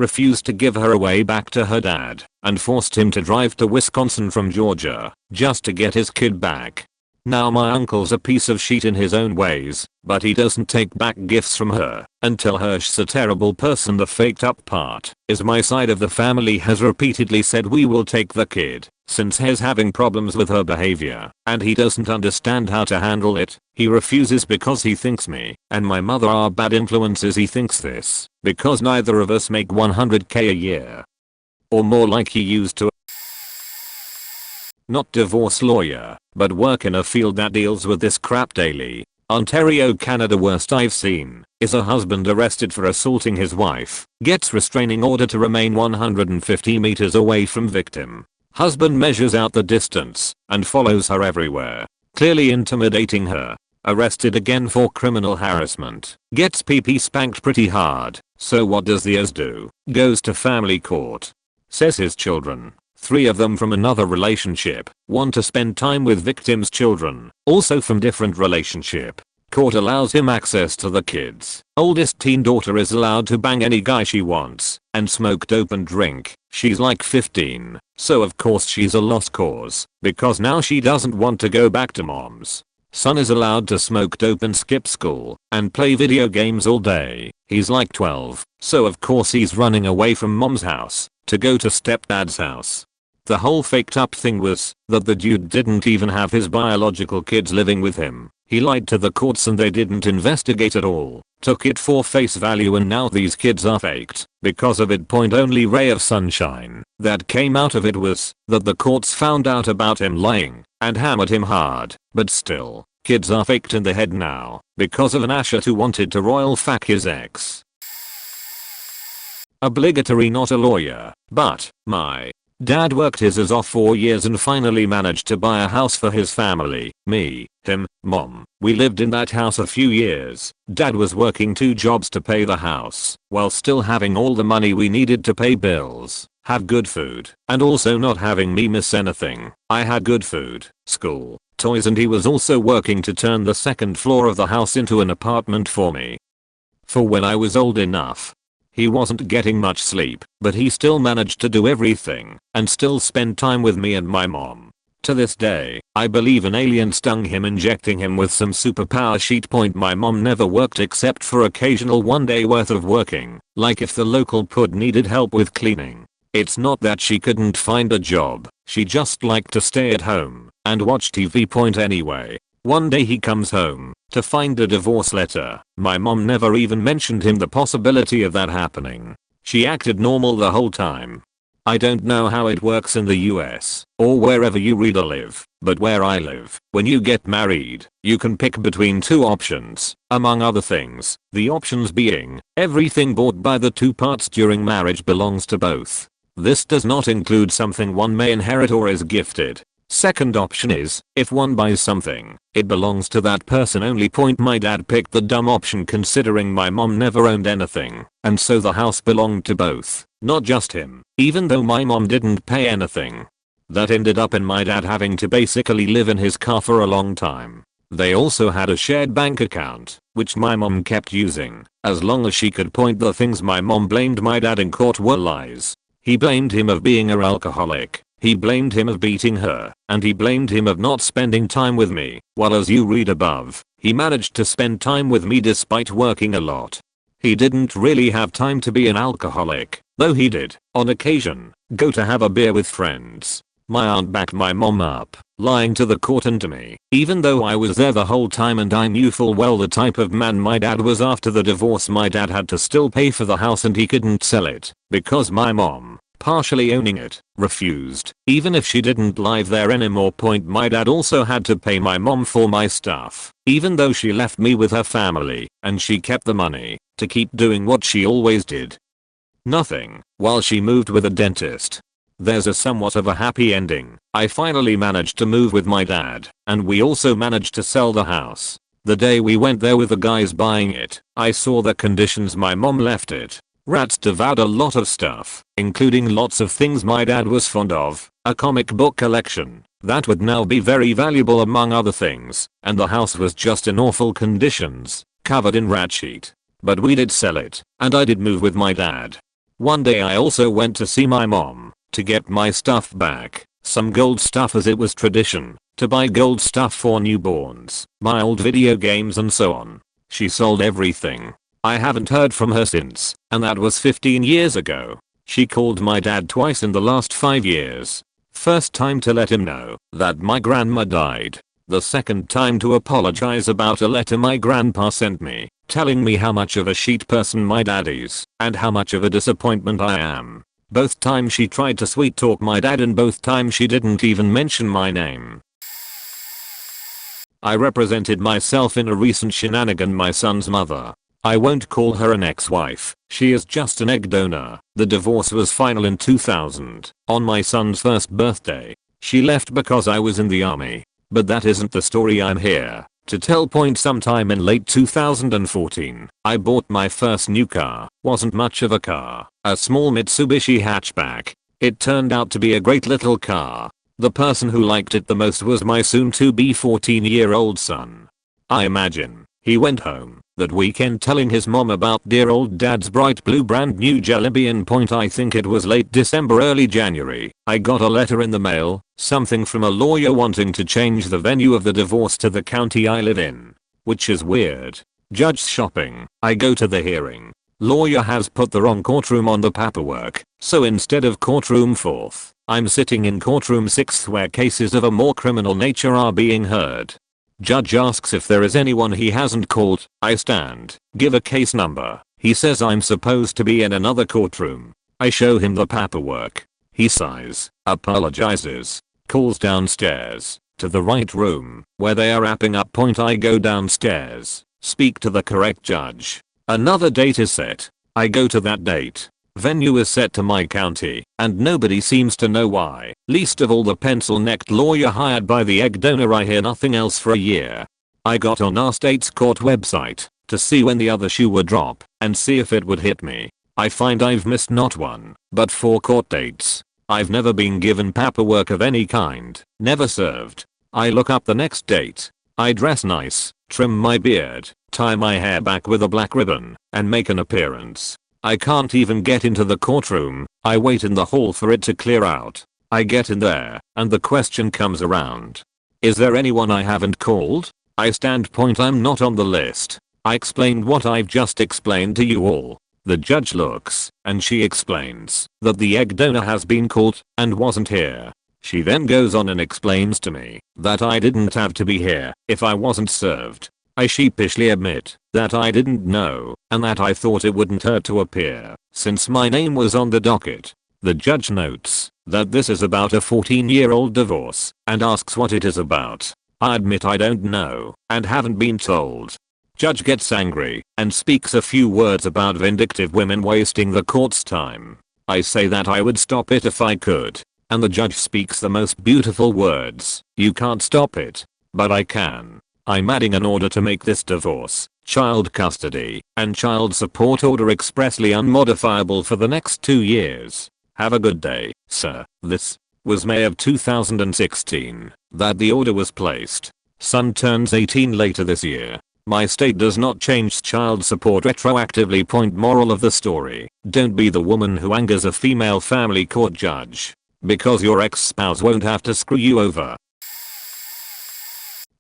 refused to give her away back to her dad, and forced him to drive to Wisconsin from Georgia just to get his kid back. Now my uncle's a piece of shit in his own ways, but he doesn't take back gifts from her and tell her she's a terrible person. The faked up part is my side of the family has repeatedly said we will take the kid since he's having problems with her behavior and he doesn't understand how to handle it. He refuses because he thinks me and my mother are bad influences. He thinks this because neither of us make $100k a year or more like he used to. Not divorce lawyer, but work in a field that deals with this crap daily. Ontario, Canada. Worst I've seen is a husband arrested for assaulting his wife, gets restraining order to remain 150 meters away from victim. Husband measures out the distance and follows her everywhere, clearly intimidating her. Arrested again for criminal harassment. Gets PP spanked pretty hard. So what does the do? Goes to family court. Says his children, 3 of them from another relationship, want to spend time with victim's children, also from different relationship. Court allows him access to the kids. Oldest teen daughter is allowed to bang any guy she wants and smoke dope and drink. She's like 15, so of course she's a lost cause because now she doesn't want to go back to mom's. Son is allowed to smoke dope and skip school and play video games all day. He's like 12, so of course he's running away from mom's house to go to stepdad's house. The whole faked up thing was that the dude didn't even have his biological kids living with him. He lied to the courts and they didn't investigate at all. Took it for face value and now these kids are faked. Because of it. Only ray of sunshine that came out of it was that the courts found out about him lying and hammered him hard. But still, kids are faked in the head now because of an asher who wanted to royal fuck his ex. Obligatory, not a lawyer, but my dad worked his ass off for years and finally managed to buy a house for his family. Me, him, mom. We lived in that house a few years. Dad was working 2 jobs to pay the house while still having all the money we needed to pay bills, have good food, and also not having me miss anything. I had good food, school, toys, and he was also working to turn the 2nd floor of the house into an apartment for me. For when I was old enough. He wasn't getting much sleep, but he still managed to do everything and still spend time with me and my mom. To this day, I believe an alien stung him injecting him with some superpower sheet. My mom never worked except for occasional 1 day worth of working, like if the local pud needed help with cleaning. It's not that she couldn't find a job, she just liked to stay at home and watch TV. Anyway, one day he comes home to find a divorce letter. My mom never even mentioned him the possibility of that happening. She acted normal the whole time. I don't know how it works in the US or wherever you read or live, but where I live, when you get married, you can pick between 2 options, among other things. The options being, everything bought by the 2 parts during marriage belongs to both. This does not include something one may inherit or is gifted. Second option is, if one buys something, it belongs to that person only. My dad picked the dumb option considering my mom never owned anything, and so the house belonged to both, not just him, even though my mom didn't pay anything. That ended up in my dad having to basically live in his car for a long time. They also had a shared bank account, which my mom kept using, as long as she could. The things my mom blamed my dad in court were lies. He blamed him of being an alcoholic. He blamed him of beating her, and he blamed him of not spending time with me, while as you read above, he managed to spend time with me despite working a lot. He didn't really have time to be an alcoholic, though he did, on occasion, go to have a beer with friends. My aunt backed my mom up, lying to the court and to me, even though I was there the whole time and I knew full well the type of man my dad was. After the divorce, my dad had to still pay for the house and he couldn't sell it, because my mom, partially owning it, refused, even if she didn't live there anymore. My dad also had to pay my mom for my stuff, even though she left me with her family, and she kept the money to keep doing what she always did. Nothing, while she moved with a dentist. There's a somewhat of a happy ending. I finally managed to move with my dad, and we also managed to sell the house. The day we went there with the guys buying it, I saw the conditions my mom left it. Rats devoured a lot of stuff, including lots of things my dad was fond of, a comic book collection that would now be very valuable among other things, and the house was just in awful conditions, covered in rat sheet. But we did sell it, and I did move with my dad. One day I also went to see my mom to get my stuff back, some gold stuff as it was tradition, to buy gold stuff for newborns, my old video games and so on. She sold everything. I haven't heard from her since, and that was 15 years ago. She called my dad twice in the last 5 years. First time to let him know that my grandma died. The second time to apologize about a letter my grandpa sent me, telling me how much of a shit person my dad is, and how much of a disappointment I am. Both times she tried to sweet talk my dad, and both times she didn't even mention my name. I represented myself in a recent shenanigan. My son's mother I won't call her an ex-wife. She is just an egg donor. The divorce was final in 2000, on my son's first birthday. She left because I was in the army. But that isn't the story I'm here to tell. Sometime in late 2014, I bought my first new car. Wasn't much of a car, a small Mitsubishi hatchback. It turned out to be a great little car. The person who liked it the most was my soon-to-be 14-year-old son. I imagine he went home that weekend telling his mom about dear old dad's bright blue brand new Jelly Bean. I think it was late December, early January. I got a letter in the mail, something from a lawyer wanting to change the venue of the divorce to the county I live in. Which is weird. Judge shopping. I go to the hearing. Lawyer has put the wrong courtroom on the paperwork, so instead of courtroom 4th, I'm sitting in courtroom 6th where cases of a more criminal nature are being heard. Judge asks if there is anyone he hasn't called. I stand, give a case number. He says I'm supposed to be in another courtroom. I show him the paperwork. He sighs, apologizes, calls downstairs to the right room where they are wrapping up. I go downstairs, speak to the correct judge. Another date is set. I go to that date. Venue is set to my county, and nobody seems to know why, least of all the pencil-necked lawyer hired by the egg donor. I hear nothing else for a year. I got on our state's court website to see when the other shoe would drop and see if it would hit me. I find I've missed not one, but 4 court dates. I've never been given paperwork of any kind, never served. I look up the next date. I dress nice, trim my beard, tie my hair back with a black ribbon, and make an appearance. I can't even get into the courtroom. I wait in the hall for it to clear out. I get in there, and the question comes around. Is there anyone I haven't called? I stand. I'm not on the list. I explained what I've just explained to you all. The judge looks, and she explains that the egg donor has been called and wasn't here. She then goes on and explains to me that I didn't have to be here if I wasn't served. I sheepishly admit that I didn't know and that I thought it wouldn't hurt to appear since my name was on the docket. The judge notes that this is about a 14-year-old divorce and asks what it is about. I admit I don't know and haven't been told. Judge gets angry and speaks a few words about vindictive women wasting the court's time. I say that I would stop it if I could, and the judge speaks the most beautiful words. You can't stop it, but I can. I'm adding an order to make this divorce, child custody, and child support order expressly unmodifiable for the next 2 years. Have a good day, sir. This was May of 2016 that the order was placed. Son turns 18 later this year. My state does not change child support retroactively. Moral of the story: don't be the woman who angers a female family court judge, because your ex-spouse won't have to screw you over.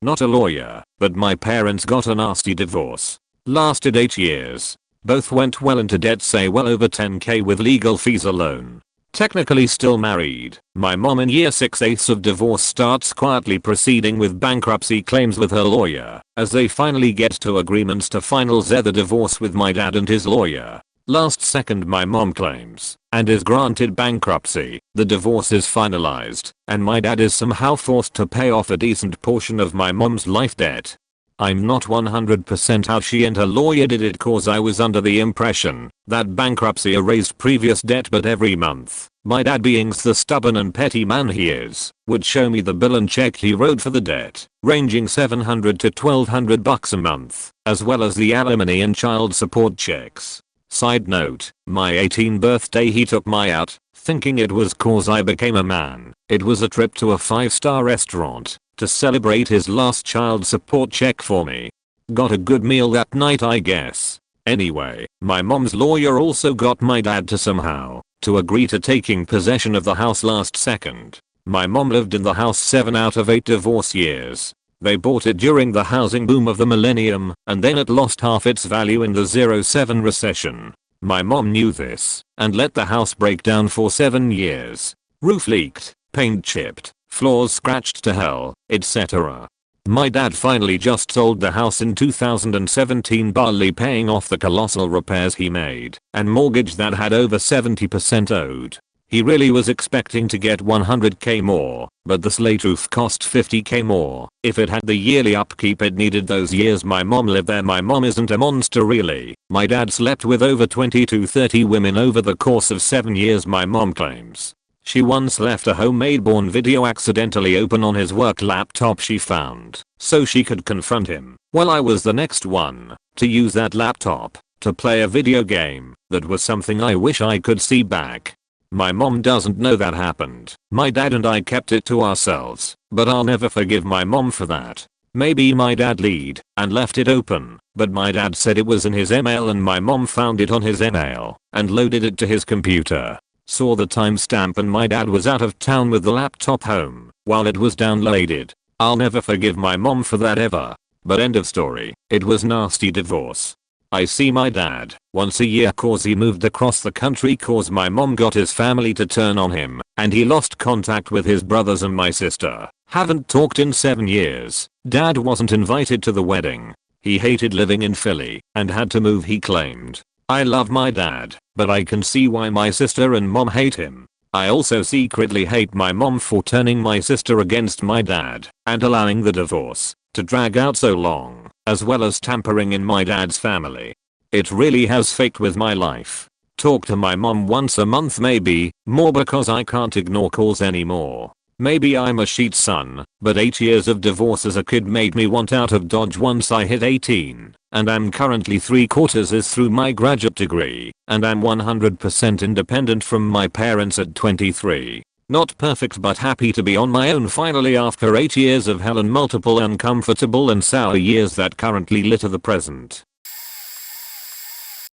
Not a lawyer, but my parents got a nasty divorce. Lasted 8 years. Both went well into debt, say well over 10k with legal fees alone. Technically still married. My mom in year 6/8 of divorce starts quietly proceeding with bankruptcy claims with her lawyer as they finally get to agreements to final the divorce with my dad and his lawyer. Last second my mom claims and is granted bankruptcy. The divorce is finalized and my dad is somehow forced to pay off a decent portion of my mom's life debt. I'm not 100% how she and her lawyer did it, cause I was under the impression that bankruptcy erased previous debt, but every month, my dad, being the stubborn and petty man he is, would show me the bill and check he wrote for the debt, ranging $700 to $1,200 a month, as well as the alimony and child support checks. Side note, my 18th birthday he took me out, thinking it was cause I became a man. It was a trip to a 5-star restaurant to celebrate his last child support check for me. Got a good meal that night, I guess. Anyway, my mom's lawyer also got my dad to somehow to agree to taking possession of the house last second. My mom lived in the house 7 out of 8 divorce years. They bought it during the housing boom of the millennium, and then it lost half its value in the '07 recession. My mom knew this and let the house break down for 7 years. Roof leaked, paint chipped, floors scratched to hell, etc. My dad finally just sold the house in 2017, barely paying off the colossal repairs he made and mortgage that had over 70% owed. He really was expecting to get 100k more, but the slate roof cost 50k more. If it had the yearly upkeep it needed those years my mom lived there. My mom isn't a monster really. My dad slept with over 20 to 30 women over the course of 7 years my mom claims. She once left a homemade porn video accidentally open on his work laptop she found, so she could confront him. Well, I was the next one to use that laptop to play a video game. That was something I wish I could see back. My mom doesn't know that happened. My dad and I kept it to ourselves, but I'll never forgive my mom for that. Maybe my dad lied and left it open, but my dad said it was in his email and my mom found it on his email and loaded it to his computer. Saw the timestamp and my dad was out of town with the laptop home while it was downloaded. I'll never forgive my mom for that ever. But end of story. It was nasty divorce. I see my dad once a year cause he moved across the country cause my mom got his family to turn on him and he lost contact with his brothers and my sister. Haven't talked in 7 years. Dad wasn't invited to the wedding. He hated living in Philly and had to move he claimed. I love my dad, but I can see why my sister and mom hate him. I also secretly hate my mom for turning my sister against my dad and allowing the divorce to drag out so long, as well as tampering in my dad's family. It really has faked with my life. Talk to my mom once a month maybe, more because I can't ignore calls anymore. Maybe I'm a shit son, but 8 years of divorce as a kid made me want out of Dodge once I hit 18, and I'm currently 3/4 is through my graduate degree, and I'm 100% independent from my parents at 23. Not perfect but happy to be on my own finally after 8 years of hell and multiple uncomfortable and sour years that currently litter the present.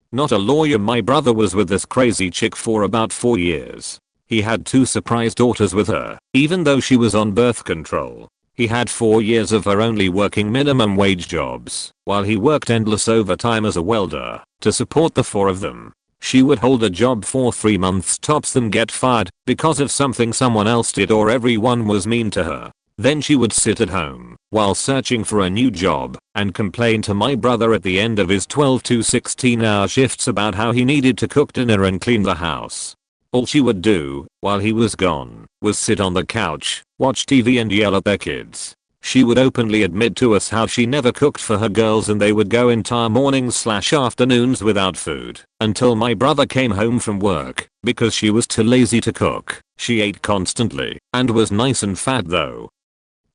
Not a lawyer. My brother was with this crazy chick for about 4 years. He had 2 surprise daughters with her, even though she was on birth control. He had 4 years of her only working minimum wage jobs, while he worked endless overtime as a welder to support the 4 of them. She would hold a job for 3 months tops then get fired because of something someone else did or everyone was mean to her. Then she would sit at home while searching for a new job and complain to my brother at the end of his 12 to 16-hour shifts about how he needed to cook dinner and clean the house. All she would do while he was gone was sit on the couch, watch TV and yell at their kids. She would openly admit to us how she never cooked for her girls and they would go entire mornings/afternoons without food until my brother came home from work because she was too lazy to cook. She ate constantly and was nice and fat though.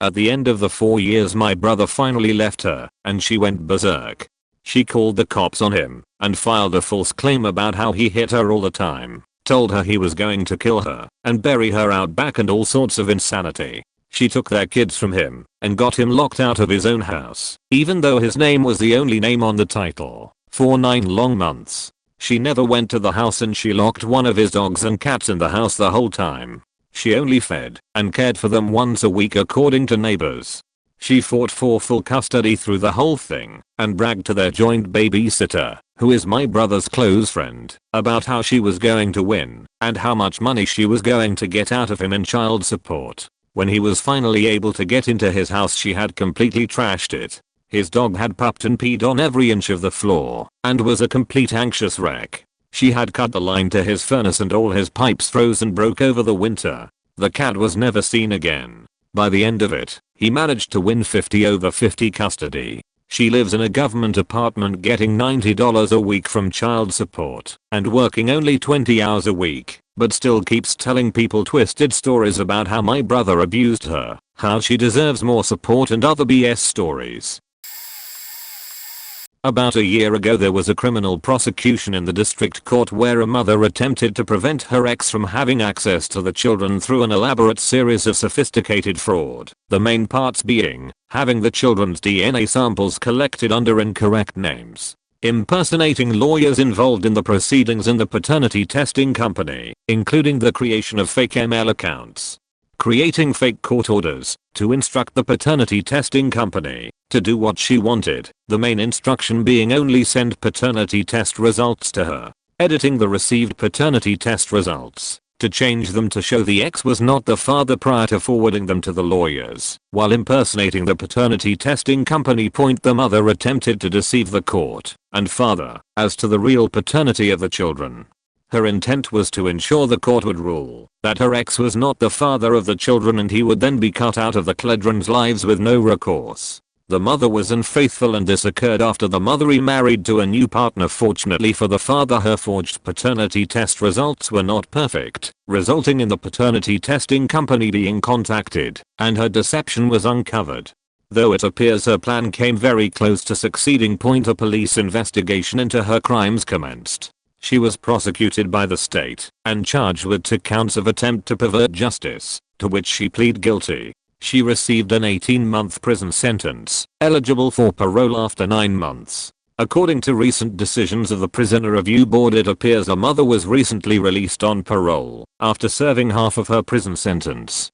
At the end of the 4 years my brother finally left her and she went berserk. She called the cops on him and filed a false claim about how he hit her all the time, told her he was going to kill her and bury her out back and all sorts of insanity. She took their kids from him and got him locked out of his own house, even though his name was the only name on the title, for 9 long months. She never went to the house and she locked one of his dogs and cats in the house the whole time. She only fed and cared for them once a week according to neighbors. She fought for full custody through the whole thing and bragged to their joint babysitter, who is my brother's close friend, about how she was going to win and how much money she was going to get out of him in child support. When he was finally able to get into his house she had completely trashed it. His dog had pupped and peed on every inch of the floor and was a complete anxious wreck. She had cut the line to his furnace and all his pipes froze and broke over the winter. The cat was never seen again. By the end of it, he managed to win 50/50 custody. She lives in a government apartment getting $90 a week from child support and working only 20 hours a week, but still keeps telling people twisted stories about how my brother abused her, how she deserves more support and other BS stories. About a year ago there was a criminal prosecution in the district court where a mother attempted to prevent her ex from having access to the children through an elaborate series of sophisticated fraud, the main parts being having the children's DNA samples collected under incorrect names, impersonating lawyers involved in the proceedings in the paternity testing company, including the creation of fake email accounts, creating fake court orders to instruct the paternity testing company to do what she wanted, the main instruction being only send paternity test results to her, editing the received paternity test results to change them to show the ex was not the father prior to forwarding them to the lawyers, while impersonating the paternity testing company point the mother attempted to deceive the court and father as to the real paternity of the children. Her intent was to ensure the court would rule that her ex was not the father of the children and he would then be cut out of the children's lives with no recourse. The mother was unfaithful and this occurred after the mother remarried to a new partner. Fortunately for the father, her forged paternity test results were not perfect, resulting in the paternity testing company being contacted, and her deception was uncovered. Though it appears her plan came very close to succeeding, a police investigation into her crimes commenced. She was prosecuted by the state and charged with 2 counts of attempt to pervert justice, to which she pleaded guilty. She received an 18-month prison sentence, eligible for parole after 9 months. According to recent decisions of the Prisoner Review Board, it appears a mother was recently released on parole after serving half of her prison sentence.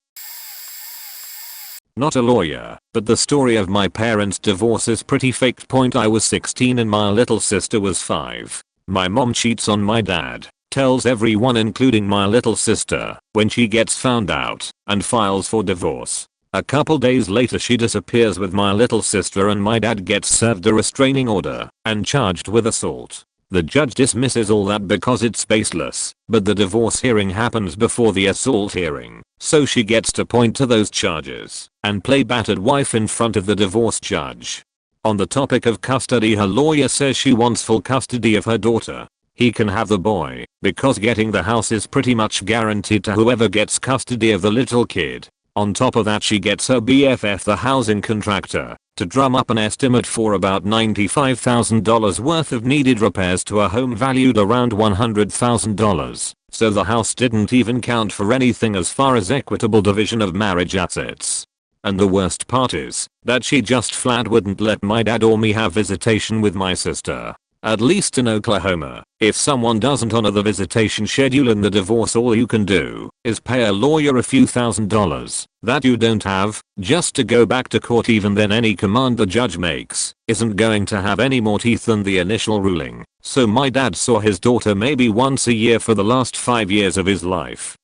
Not a lawyer, but the story of my parents' divorce is pretty faked. I was 16 and my little sister was 5. My mom cheats on my dad, tells everyone including my little sister when she gets found out, and files for divorce. A couple days later she disappears with my little sister and my dad gets served a restraining order and charged with assault. The judge dismisses all that because it's baseless, but the divorce hearing happens before the assault hearing, so she gets to point to those charges and play battered wife in front of the divorce judge. On the topic of custody, her lawyer says she wants full custody of her daughter. He can have the boy because getting the house is pretty much guaranteed to whoever gets custody of the little kid. On top of that, she gets her BFF, the housing contractor, to drum up an estimate for about $95,000 worth of needed repairs to a home valued around $100,000, so the house didn't even count for anything as far as equitable division of marriage assets. And the worst part is that she just flat wouldn't let my dad or me have visitation with my sister. At least in Oklahoma, if someone doesn't honor the visitation schedule in the divorce, all you can do is pay a lawyer a few $1,000s that you don't have just to go back to court. Even then, any command the judge makes isn't going to have any more teeth than the initial ruling. So my dad saw his daughter maybe once a year for the last 5 years of his life.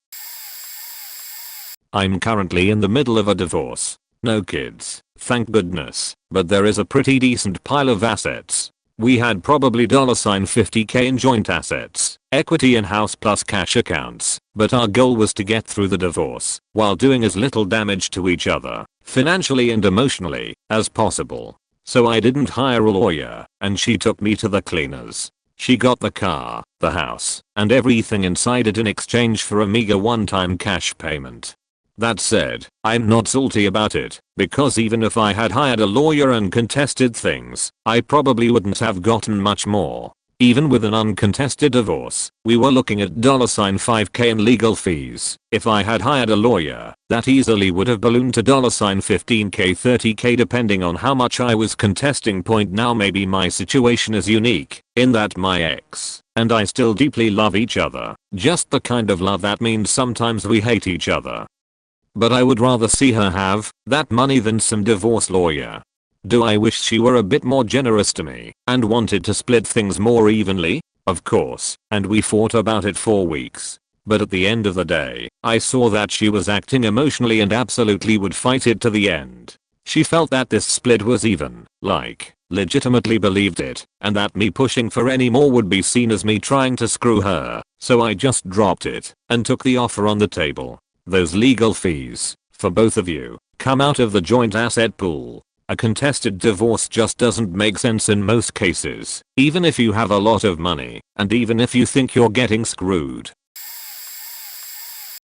I'm currently in the middle of a divorce. No kids, thank goodness, but there is a pretty decent pile of assets. We had probably $50k in joint assets, equity in house plus cash accounts, but our goal was to get through the divorce while doing as little damage to each other, financially and emotionally, as possible. So I didn't hire a lawyer, and she took me to the cleaners. She got the car, the house, and everything inside it in exchange for a meager one-time cash payment. That said, I'm not salty about it, because even if I had hired a lawyer and contested things, I probably wouldn't have gotten much more. Even with an uncontested divorce, we were looking at $5k in legal fees. If I had hired a lawyer, that easily would have ballooned to $15k, $30k depending on how much I was contesting. Now maybe my situation is unique, in that my ex and I still deeply love each other, just the kind of love that means sometimes we hate each other. But I would rather see her have that money than some divorce lawyer. Do I wish she were a bit more generous to me and wanted to split things more evenly? Of course, and we fought about it for weeks. But at the end of the day, I saw that she was acting emotionally and absolutely would fight it to the end. She felt that this split was even, like, legitimately believed it, and that me pushing for any more would be seen as me trying to screw her. So I just dropped it and took the offer on the table. Those legal fees, for both of you, come out of the joint asset pool. A contested divorce just doesn't make sense in most cases, even if you have a lot of money, and even if you think you're getting screwed.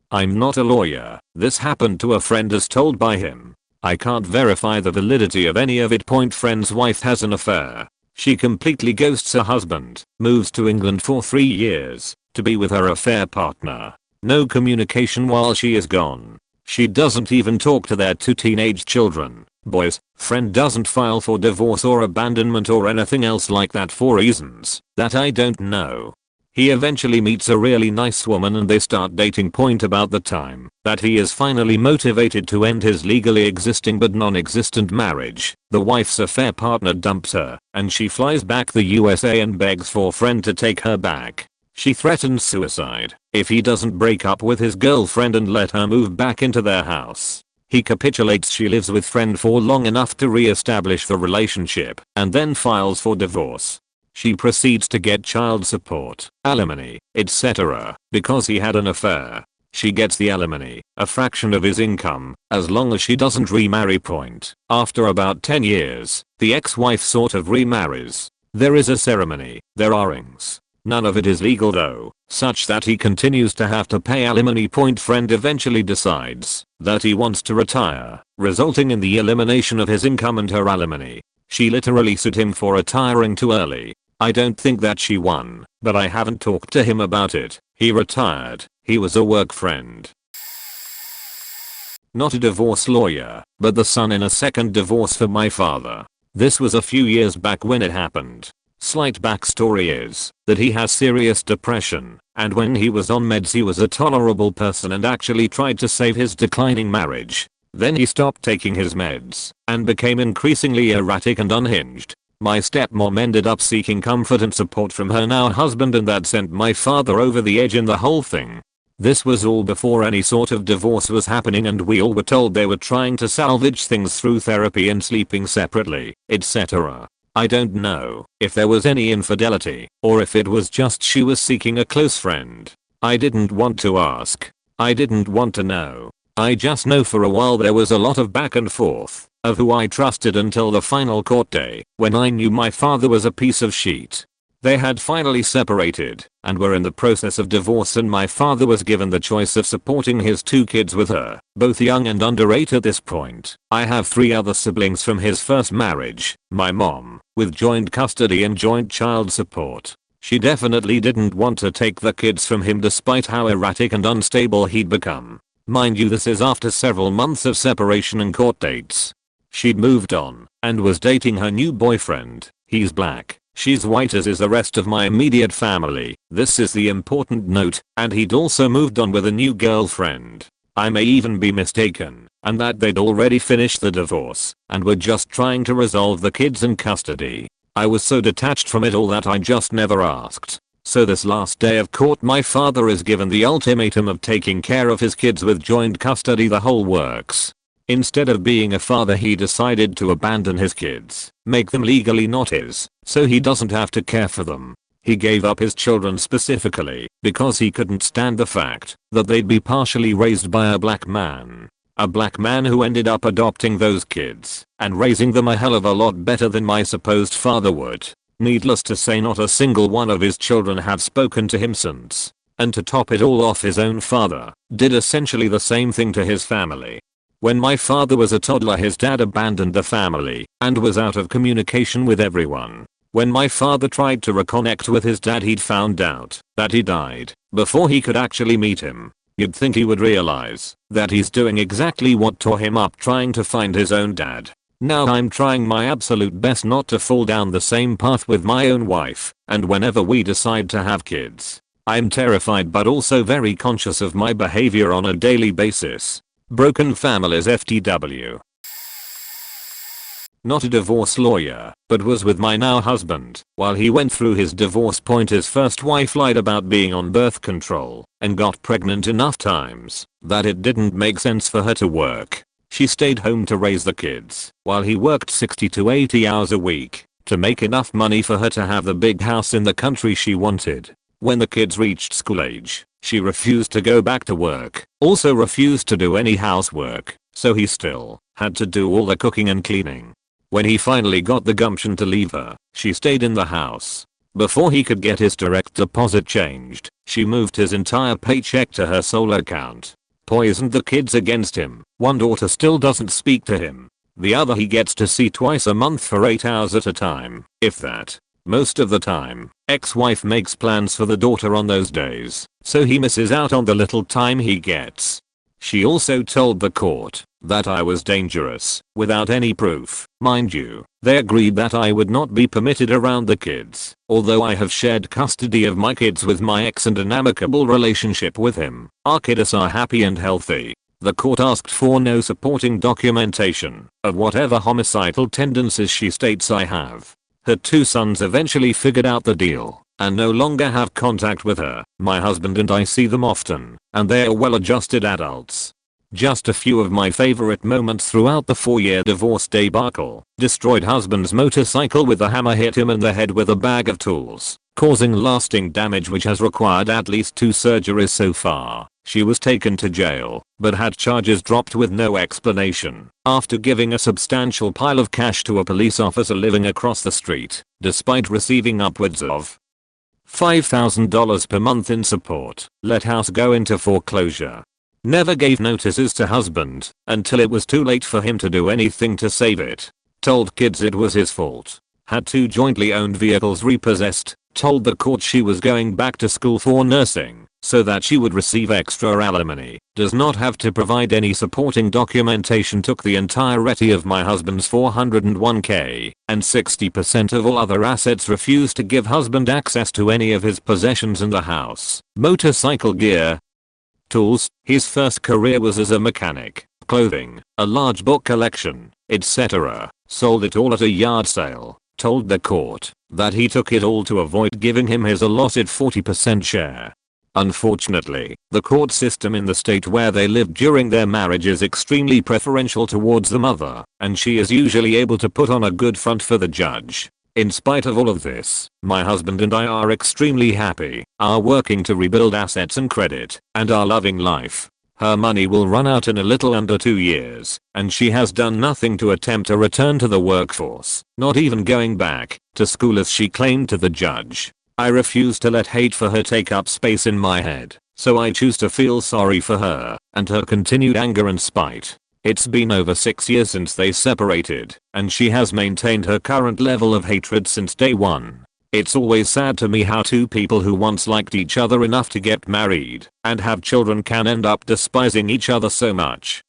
I'm not a lawyer. This happened to a friend as told by him. I can't verify the validity of any of it. Friend's wife has an affair. She completely ghosts her husband, moves to England for 3 years to be with her affair partner. No communication while she is gone. She doesn't even talk to their 2 teenage children, boys. Friend doesn't file for divorce or abandonment or anything else like that for reasons that I don't know. He eventually meets a really nice woman and they start dating. About the time that he is finally motivated to end his legally existing but non-existent marriage, the wife's affair partner dumps her and she flies back the USA and begs for friend to take her back. She threatens suicide if he doesn't break up with his girlfriend and let her move back into their house. He capitulates. She lives with friend for long enough to re-establish the relationship and then files for divorce. She proceeds to get child support, alimony, etc. because he had an affair. She gets the alimony, a fraction of his income, as long as she doesn't remarry. After about 10 years, the ex-wife sort of remarries. There is a ceremony, there are rings. None of it is legal though, such that he continues to have to pay alimony. Friend eventually decides that he wants to retire, resulting in the elimination of his income and her alimony. She literally sued him for retiring too early. I don't think that she won, but I haven't talked to him about it. He retired. He was a work friend. Not a divorce lawyer, but the son in a second divorce for my father. This was a few years back when it happened. Slight backstory is that he has serious depression, and when he was on meds he was a tolerable person and actually tried to save his declining marriage. Then he stopped taking his meds and became increasingly erratic and unhinged. My stepmom ended up seeking comfort and support from her now husband, and that sent my father over the edge in the whole thing. This was all before any sort of divorce was happening, and we all were told they were trying to salvage things through therapy and sleeping separately, etc. I don't know if there was any infidelity or if it was just she was seeking a close friend. I didn't want to ask. I didn't want to know. I just know for a while there was a lot of back and forth of who I trusted until the final court day when I knew my father was a piece of shit. They had finally separated and were in the process of divorce, and my father was given the choice of supporting his 2 kids with her, both young and under 8 at this point. I have 3 other siblings from his first marriage, my mom, with joint custody and joint child support. She definitely didn't want to take the kids from him despite how erratic and unstable he'd become. Mind you, this is after several months of separation and court dates. She'd moved on and was dating her new boyfriend. He's black. She's white, as is the rest of my immediate family. This is the important note, and he'd also moved on with a new girlfriend. I may even be mistaken, and that they'd already finished the divorce and were just trying to resolve the kids and custody. I was so detached from it all that I just never asked. So this last day of court my father is given the ultimatum of taking care of his kids with joint custody, the whole works. Instead of being a father, he decided to abandon his kids, make them legally not his, so he doesn't have to care for them. He gave up his children specifically because he couldn't stand the fact that they'd be partially raised by a black man. A black man who ended up adopting those kids and raising them a hell of a lot better than my supposed father would. Needless to say, not a single one of his children had spoken to him since. And to top it all off, his own father did essentially the same thing to his family. When my father was a toddler, his dad abandoned the family and was out of communication with everyone. When my father tried to reconnect with his dad, he'd found out that he died before he could actually meet him. You'd think he would realize that he's doing exactly what tore him up, trying to find his own dad. Now I'm trying my absolute best not to fall down the same path with my own wife, and whenever we decide to have kids, I'm terrified but also very conscious of my behavior on a daily basis. Broken families FTW. Not a divorce lawyer, but was with my now husband while he went through his divorce. His first wife lied about being on birth control and got pregnant enough times that it didn't make sense for her to work. She stayed home to raise the kids while he worked 60 to 80 hours a week to make enough money for her to have the big house in the country she wanted. When the kids reached school age, she refused to go back to work, also refused to do any housework, so he still had to do all the cooking and cleaning. When he finally got the gumption to leave her, she stayed in the house. Before he could get his direct deposit changed, she moved his entire paycheck to her sole account. Poisoned the kids against him. One daughter still doesn't speak to him. The other he gets to see twice a month for 8 hours at a time, if that. Most of the time, ex-wife makes plans for the daughter on those days, so he misses out on the little time he gets. She also told the court that I was dangerous, without any proof. Mind you, they agreed that I would not be permitted around the kids, although I have shared custody of my kids with my ex and an amicable relationship with him. Our kids are happy and healthy. The court asked for no supporting documentation of whatever homicidal tendencies she states I have. Her 2 sons eventually figured out the deal and no longer have contact with her. My husband and I see them often, and they are well-adjusted adults. Just a few of my favorite moments throughout the 4-year divorce debacle. Destroyed husband's motorcycle with a hammer, hit him in the head with a bag of tools, causing lasting damage which has required at least 2 surgeries so far. She was taken to jail, but had charges dropped with no explanation after giving a substantial pile of cash to a police officer living across the street, despite receiving upwards of $5,000 per month in support. Let house go into foreclosure. Never gave notices to husband until it was too late for him to do anything to save it. Told kids it was his fault. Had 2 jointly owned vehicles repossessed. Told the court she was going back to school for nursing so that she would receive extra alimony. Does not have to provide any supporting documentation. Took the entirety of my husband's 401k and 60% of all other assets. Refused to give husband access to any of his possessions in the house. Motorcycle gear, tools. His first career was as a mechanic. Clothing, a large book collection, etc. Sold it all at a yard sale. Told the court that he took it all to avoid giving him his allotted 40% share. Unfortunately, the court system in the state where they lived during their marriage is extremely preferential towards the mother, and she is usually able to put on a good front for the judge. In spite of all of this, my husband and I are extremely happy, are working to rebuild assets and credit, and are loving life. Her money will run out in a little under 2 years, and she has done nothing to attempt a return to the workforce, not even going back to school as she claimed to the judge. I refuse to let hate for her take up space in my head, so I choose to feel sorry for her and her continued anger and spite. It's been over 6 years since they separated, and she has maintained her current level of hatred since day one. It's always sad to me how 2 people who once liked each other enough to get married and have children can end up despising each other so much.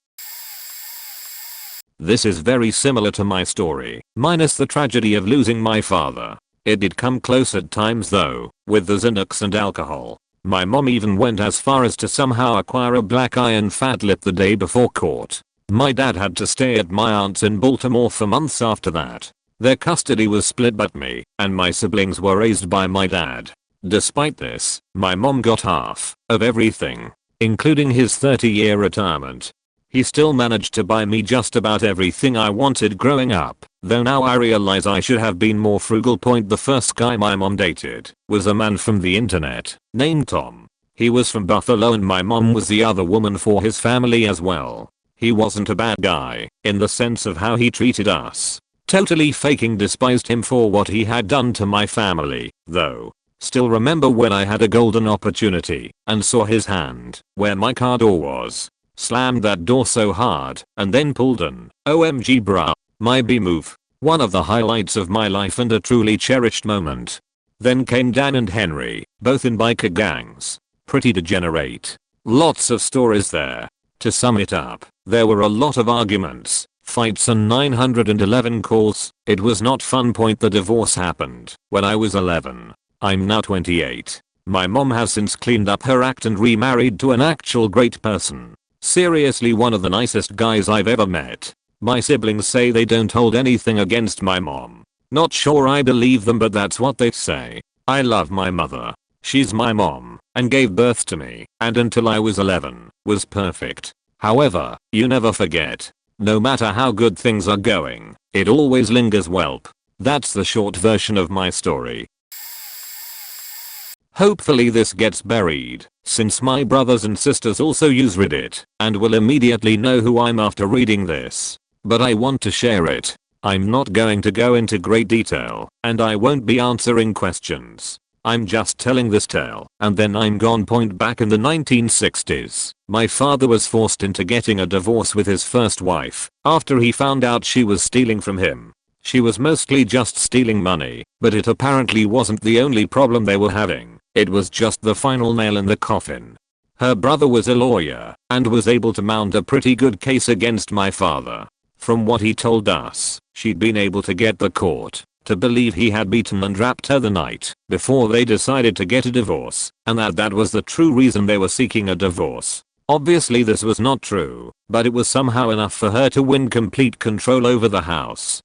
This is very similar to my story, minus the tragedy of losing my father. It did come close at times though, with the Xanax and alcohol. My mom even went as far as to somehow acquire a black eye and fat lip the day before court. My dad had to stay at my aunt's in Baltimore for months after that. Their custody was split, but me and my siblings were raised by my dad. Despite this, my mom got half of everything, including his 30-year retirement. He still managed to buy me just about everything I wanted growing up, though now I realize I should have been more frugal. The first guy my mom dated was a man from the internet named Tom. He was from Buffalo and my mom was the other woman for his family as well. He wasn't a bad guy in the sense of how he treated us. Totally faking despised him for what he had done to my family, though. Still remember when I had a golden opportunity and saw his hand where my car door was. Slammed that door so hard and then pulled an OMG bruh, my B move. One of the highlights of my life and a truly cherished moment. Then came Dan and Henry, both in biker gangs. Pretty degenerate. Lots of stories there. To sum it up, there were a lot of arguments, fights and 911 calls. It was not fun. The divorce happened when I was 11. I'm now 28. My mom has since cleaned up her act and remarried to an actual great person. Seriously, one of the nicest guys I've ever met. My siblings say they don't hold anything against my mom. Not sure I believe them, but that's what they say. I love my mother. She's my mom and gave birth to me, and until I was 11, was perfect. However, you never forget. No matter how good things are going, it always lingers. Welp. That's the short version of my story. Hopefully this gets buried, since my brothers and sisters also use Reddit and will immediately know who I'm after reading this. But I want to share it. I'm not going to go into great detail, and I won't be answering questions. I'm just telling this tale, and then I'm gone. Back in the 1960s, my father was forced into getting a divorce with his first wife after he found out she was stealing from him. She was mostly just stealing money, but it apparently wasn't the only problem they were having. It was just the final nail in the coffin. Her brother was a lawyer and was able to mount a pretty good case against my father. From what he told us, she'd been able to get the court to believe he had beaten and raped her the night before they decided to get a divorce, and that was the true reason they were seeking a divorce. Obviously this was not true, but it was somehow enough for her to win complete control over the house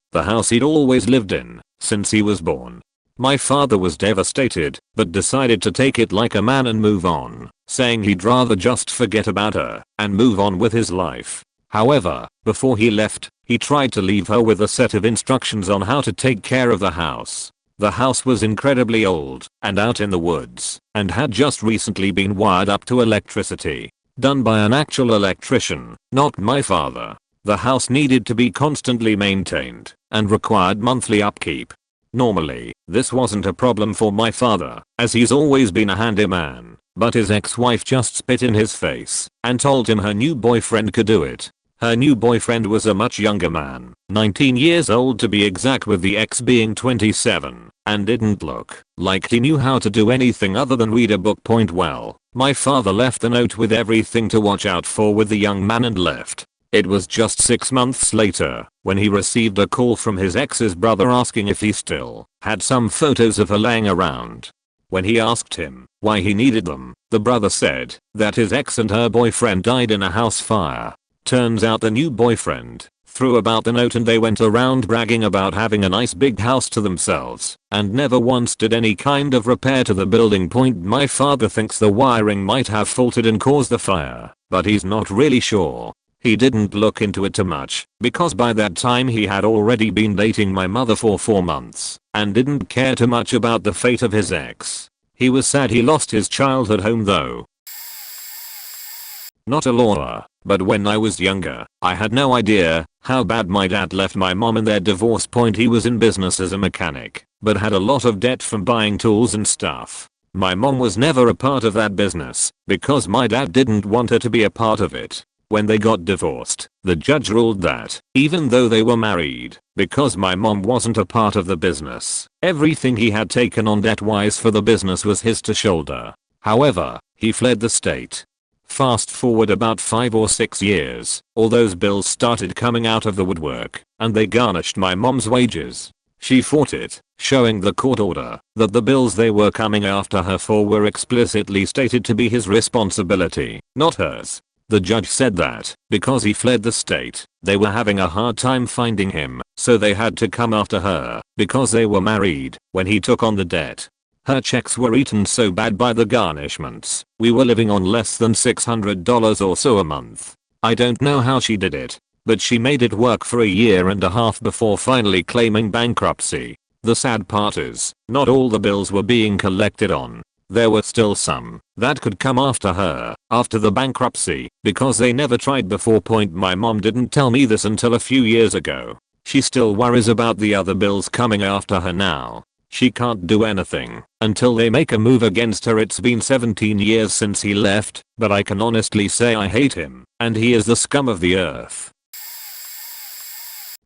he'd always lived in since he was born. My father was devastated, but decided to take it like a man and move on. saying he'd rather just forget about her and move on with his life. However, before he left, he tried to leave her with a set of instructions on how to take care of the house. The house was incredibly old and out in the woods and had just recently been wired up to electricity, done by an actual electrician, not my father. The house needed to be constantly maintained and required monthly upkeep. Normally, this wasn't a problem for my father, as he's always been a handyman, but his ex-wife just spit in his face and told him her new boyfriend could do it. Her new boyfriend was a much younger man, 19 years old to be exact, with the ex being 27, and didn't look like he knew how to do anything other than read a book. Well, my father left a note with everything to watch out for with the young man and left. It was just 6 months later when he received a call from his ex's brother asking if he still had some photos of her laying around. When he asked him why he needed them, the brother said that his ex and her boyfriend died in a house fire. Turns out the new boyfriend threw about the note and they went around bragging about having a nice big house to themselves and never once did any kind of repair to the building. My father thinks the wiring might have faulted and caused the fire, but he's not really sure. He didn't look into it too much because by that time he had already been dating my mother for 4 months and didn't care too much about the fate of his ex. He was sad he lost his childhood home though. Not a lawyer, but when I was younger, I had no idea how bad my dad left my mom in their divorce. He was in business as a mechanic, but had a lot of debt from buying tools and stuff. My mom was never a part of that business because my dad didn't want her to be a part of it. When they got divorced, the judge ruled that, even though they were married, because my mom wasn't a part of the business, everything he had taken on debt-wise for the business was his to shoulder. However, he fled the state. Fast forward about 5 or 6 years, all those bills started coming out of the woodwork, and they garnished my mom's wages. She fought it, showing the court order that the bills they were coming after her for were explicitly stated to be his responsibility, not hers. The judge said that, because he fled the state, they were having a hard time finding him, so they had to come after her, because they were married, when he took on the debt. Her checks were eaten so bad by the garnishments, we were living on less than $600 or so a month. I don't know how she did it, but she made it work for 1.5 years before finally claiming bankruptcy. The sad part is, not all the bills were being collected on. There were still some that could come after her, after the bankruptcy, because they never tried before. My mom didn't tell me this until a few years ago. She still worries about the other bills coming after her now. She can't do anything until they make a move against her. It's been 17 years since he left, but I can honestly say I hate him, and he is the scum of the earth.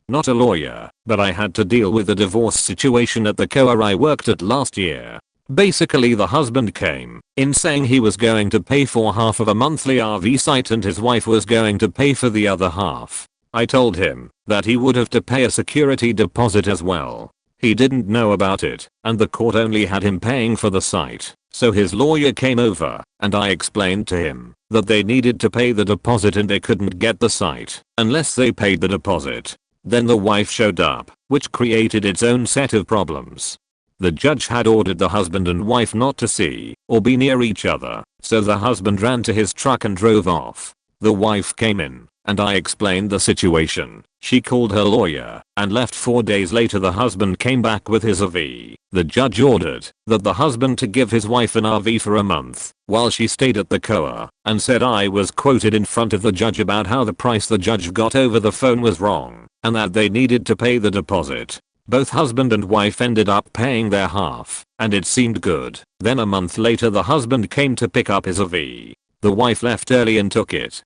Not a lawyer, but I had to deal with the divorce situation at the co-op I worked at last year. Basically the husband came in saying he was going to pay for half of a monthly RV site and his wife was going to pay for the other half. I told him that he would have to pay a security deposit as well. He didn't know about it, and the court only had him paying for the site, so his lawyer came over, and I explained to him that they needed to pay the deposit and they couldn't get the site unless they paid the deposit. Then the wife showed up, which created its own set of problems. The judge had ordered the husband and wife not to see or be near each other, so the husband ran to his truck and drove off. The wife came in, and I explained the situation. She called her lawyer and left. 4 days later the husband came back with his RV. The judge ordered that the husband to give his wife an RV for a month while she stayed at the co-op, and said I was quoted in front of the judge about how the price the judge got over the phone was wrong and that they needed to pay the deposit. Both husband and wife ended up paying their half, and it seemed good. Then a month later the husband came to pick up his RV. The wife left early and took it.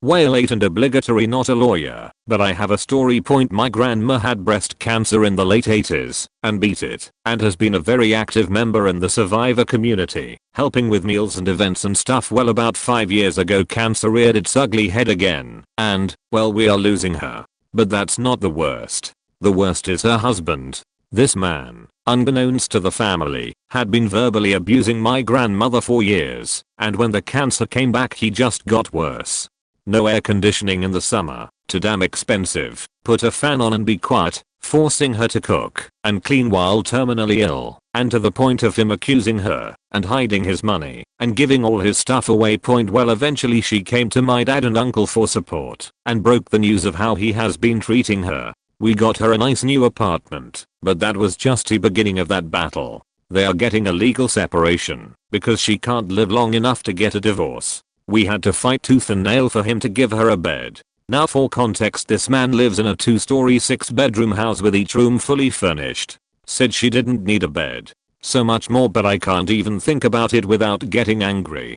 Way late and obligatory. Not a lawyer, but I have a story. My grandma had breast cancer in the late 80s and beat it, and has been a very active member in the survivor community, helping with meals and events and stuff. Well, about 5 years ago cancer reared its ugly head again, and, well, we are losing her. But that's not the worst. The worst is her husband. This man, unbeknownst to the family, had been verbally abusing my grandmother for years, and when the cancer came back he just got worse. no air conditioning in the summer, too damn expensive, put a fan on and be quiet, forcing her to cook and clean while terminally ill, and to the point of him accusing her and hiding his money and giving all his stuff away. Well, eventually she came to my dad and uncle for support and broke the news of how he has been treating her. We got her a nice new apartment, but that was just the beginning of that battle. They are getting a legal separation because she can't live long enough to get a divorce. We had to fight tooth and nail for him to give her a bed. Now for context, this man lives in a 2-story 6-bedroom house with each room fully furnished. Said she didn't need a bed. So much more, but I can't even think about it without getting angry.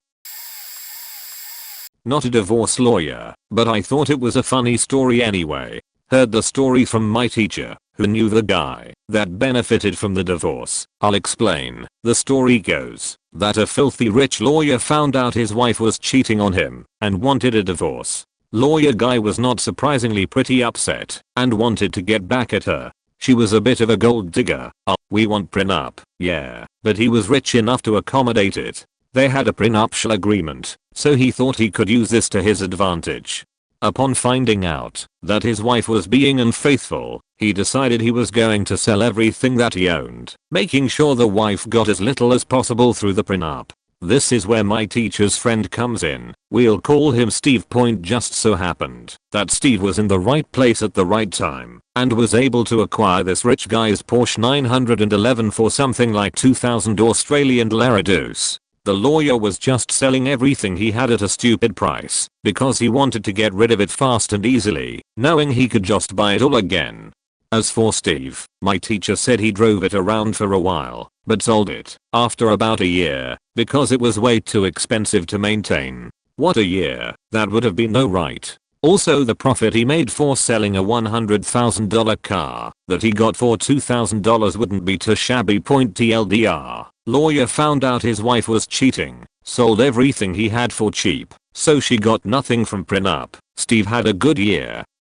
Not a divorce lawyer, but I thought it was a funny story anyway. Heard the story from my teacher, who knew the guy that benefited from the divorce. I'll explain. The story goes that a filthy rich lawyer found out his wife was cheating on him and wanted a divorce. Lawyer guy was not surprisingly pretty upset and wanted to get back at her. She was a bit of a gold digger. Oh, we want prenup. Yeah, but he was rich enough to accommodate it. They had a prenuptial agreement, so he thought he could use this to his advantage. Upon finding out that his wife was being unfaithful, he decided he was going to sell everything that he owned, making sure the wife got as little as possible through the prenup. This is where my teacher's friend comes in. We'll call him Steve. Just so happened that Steve was in the right place at the right time and was able to acquire this rich guy's Porsche 911 for something like 2,000 Australian larados. The lawyer was just selling everything he had at a stupid price because he wanted to get rid of it fast and easily, knowing he could just buy it all again. As for Steve, my teacher said he drove it around for a while, but sold it after about a year because it was way too expensive to maintain. What a year, that would have been no right. Also, the profit he made for selling a $100,000 car that he got for $2,000 wouldn't be too shabby. TLDR. Lawyer found out his wife was cheating, sold everything he had for cheap, so she got nothing from prenup. Steve had a good year.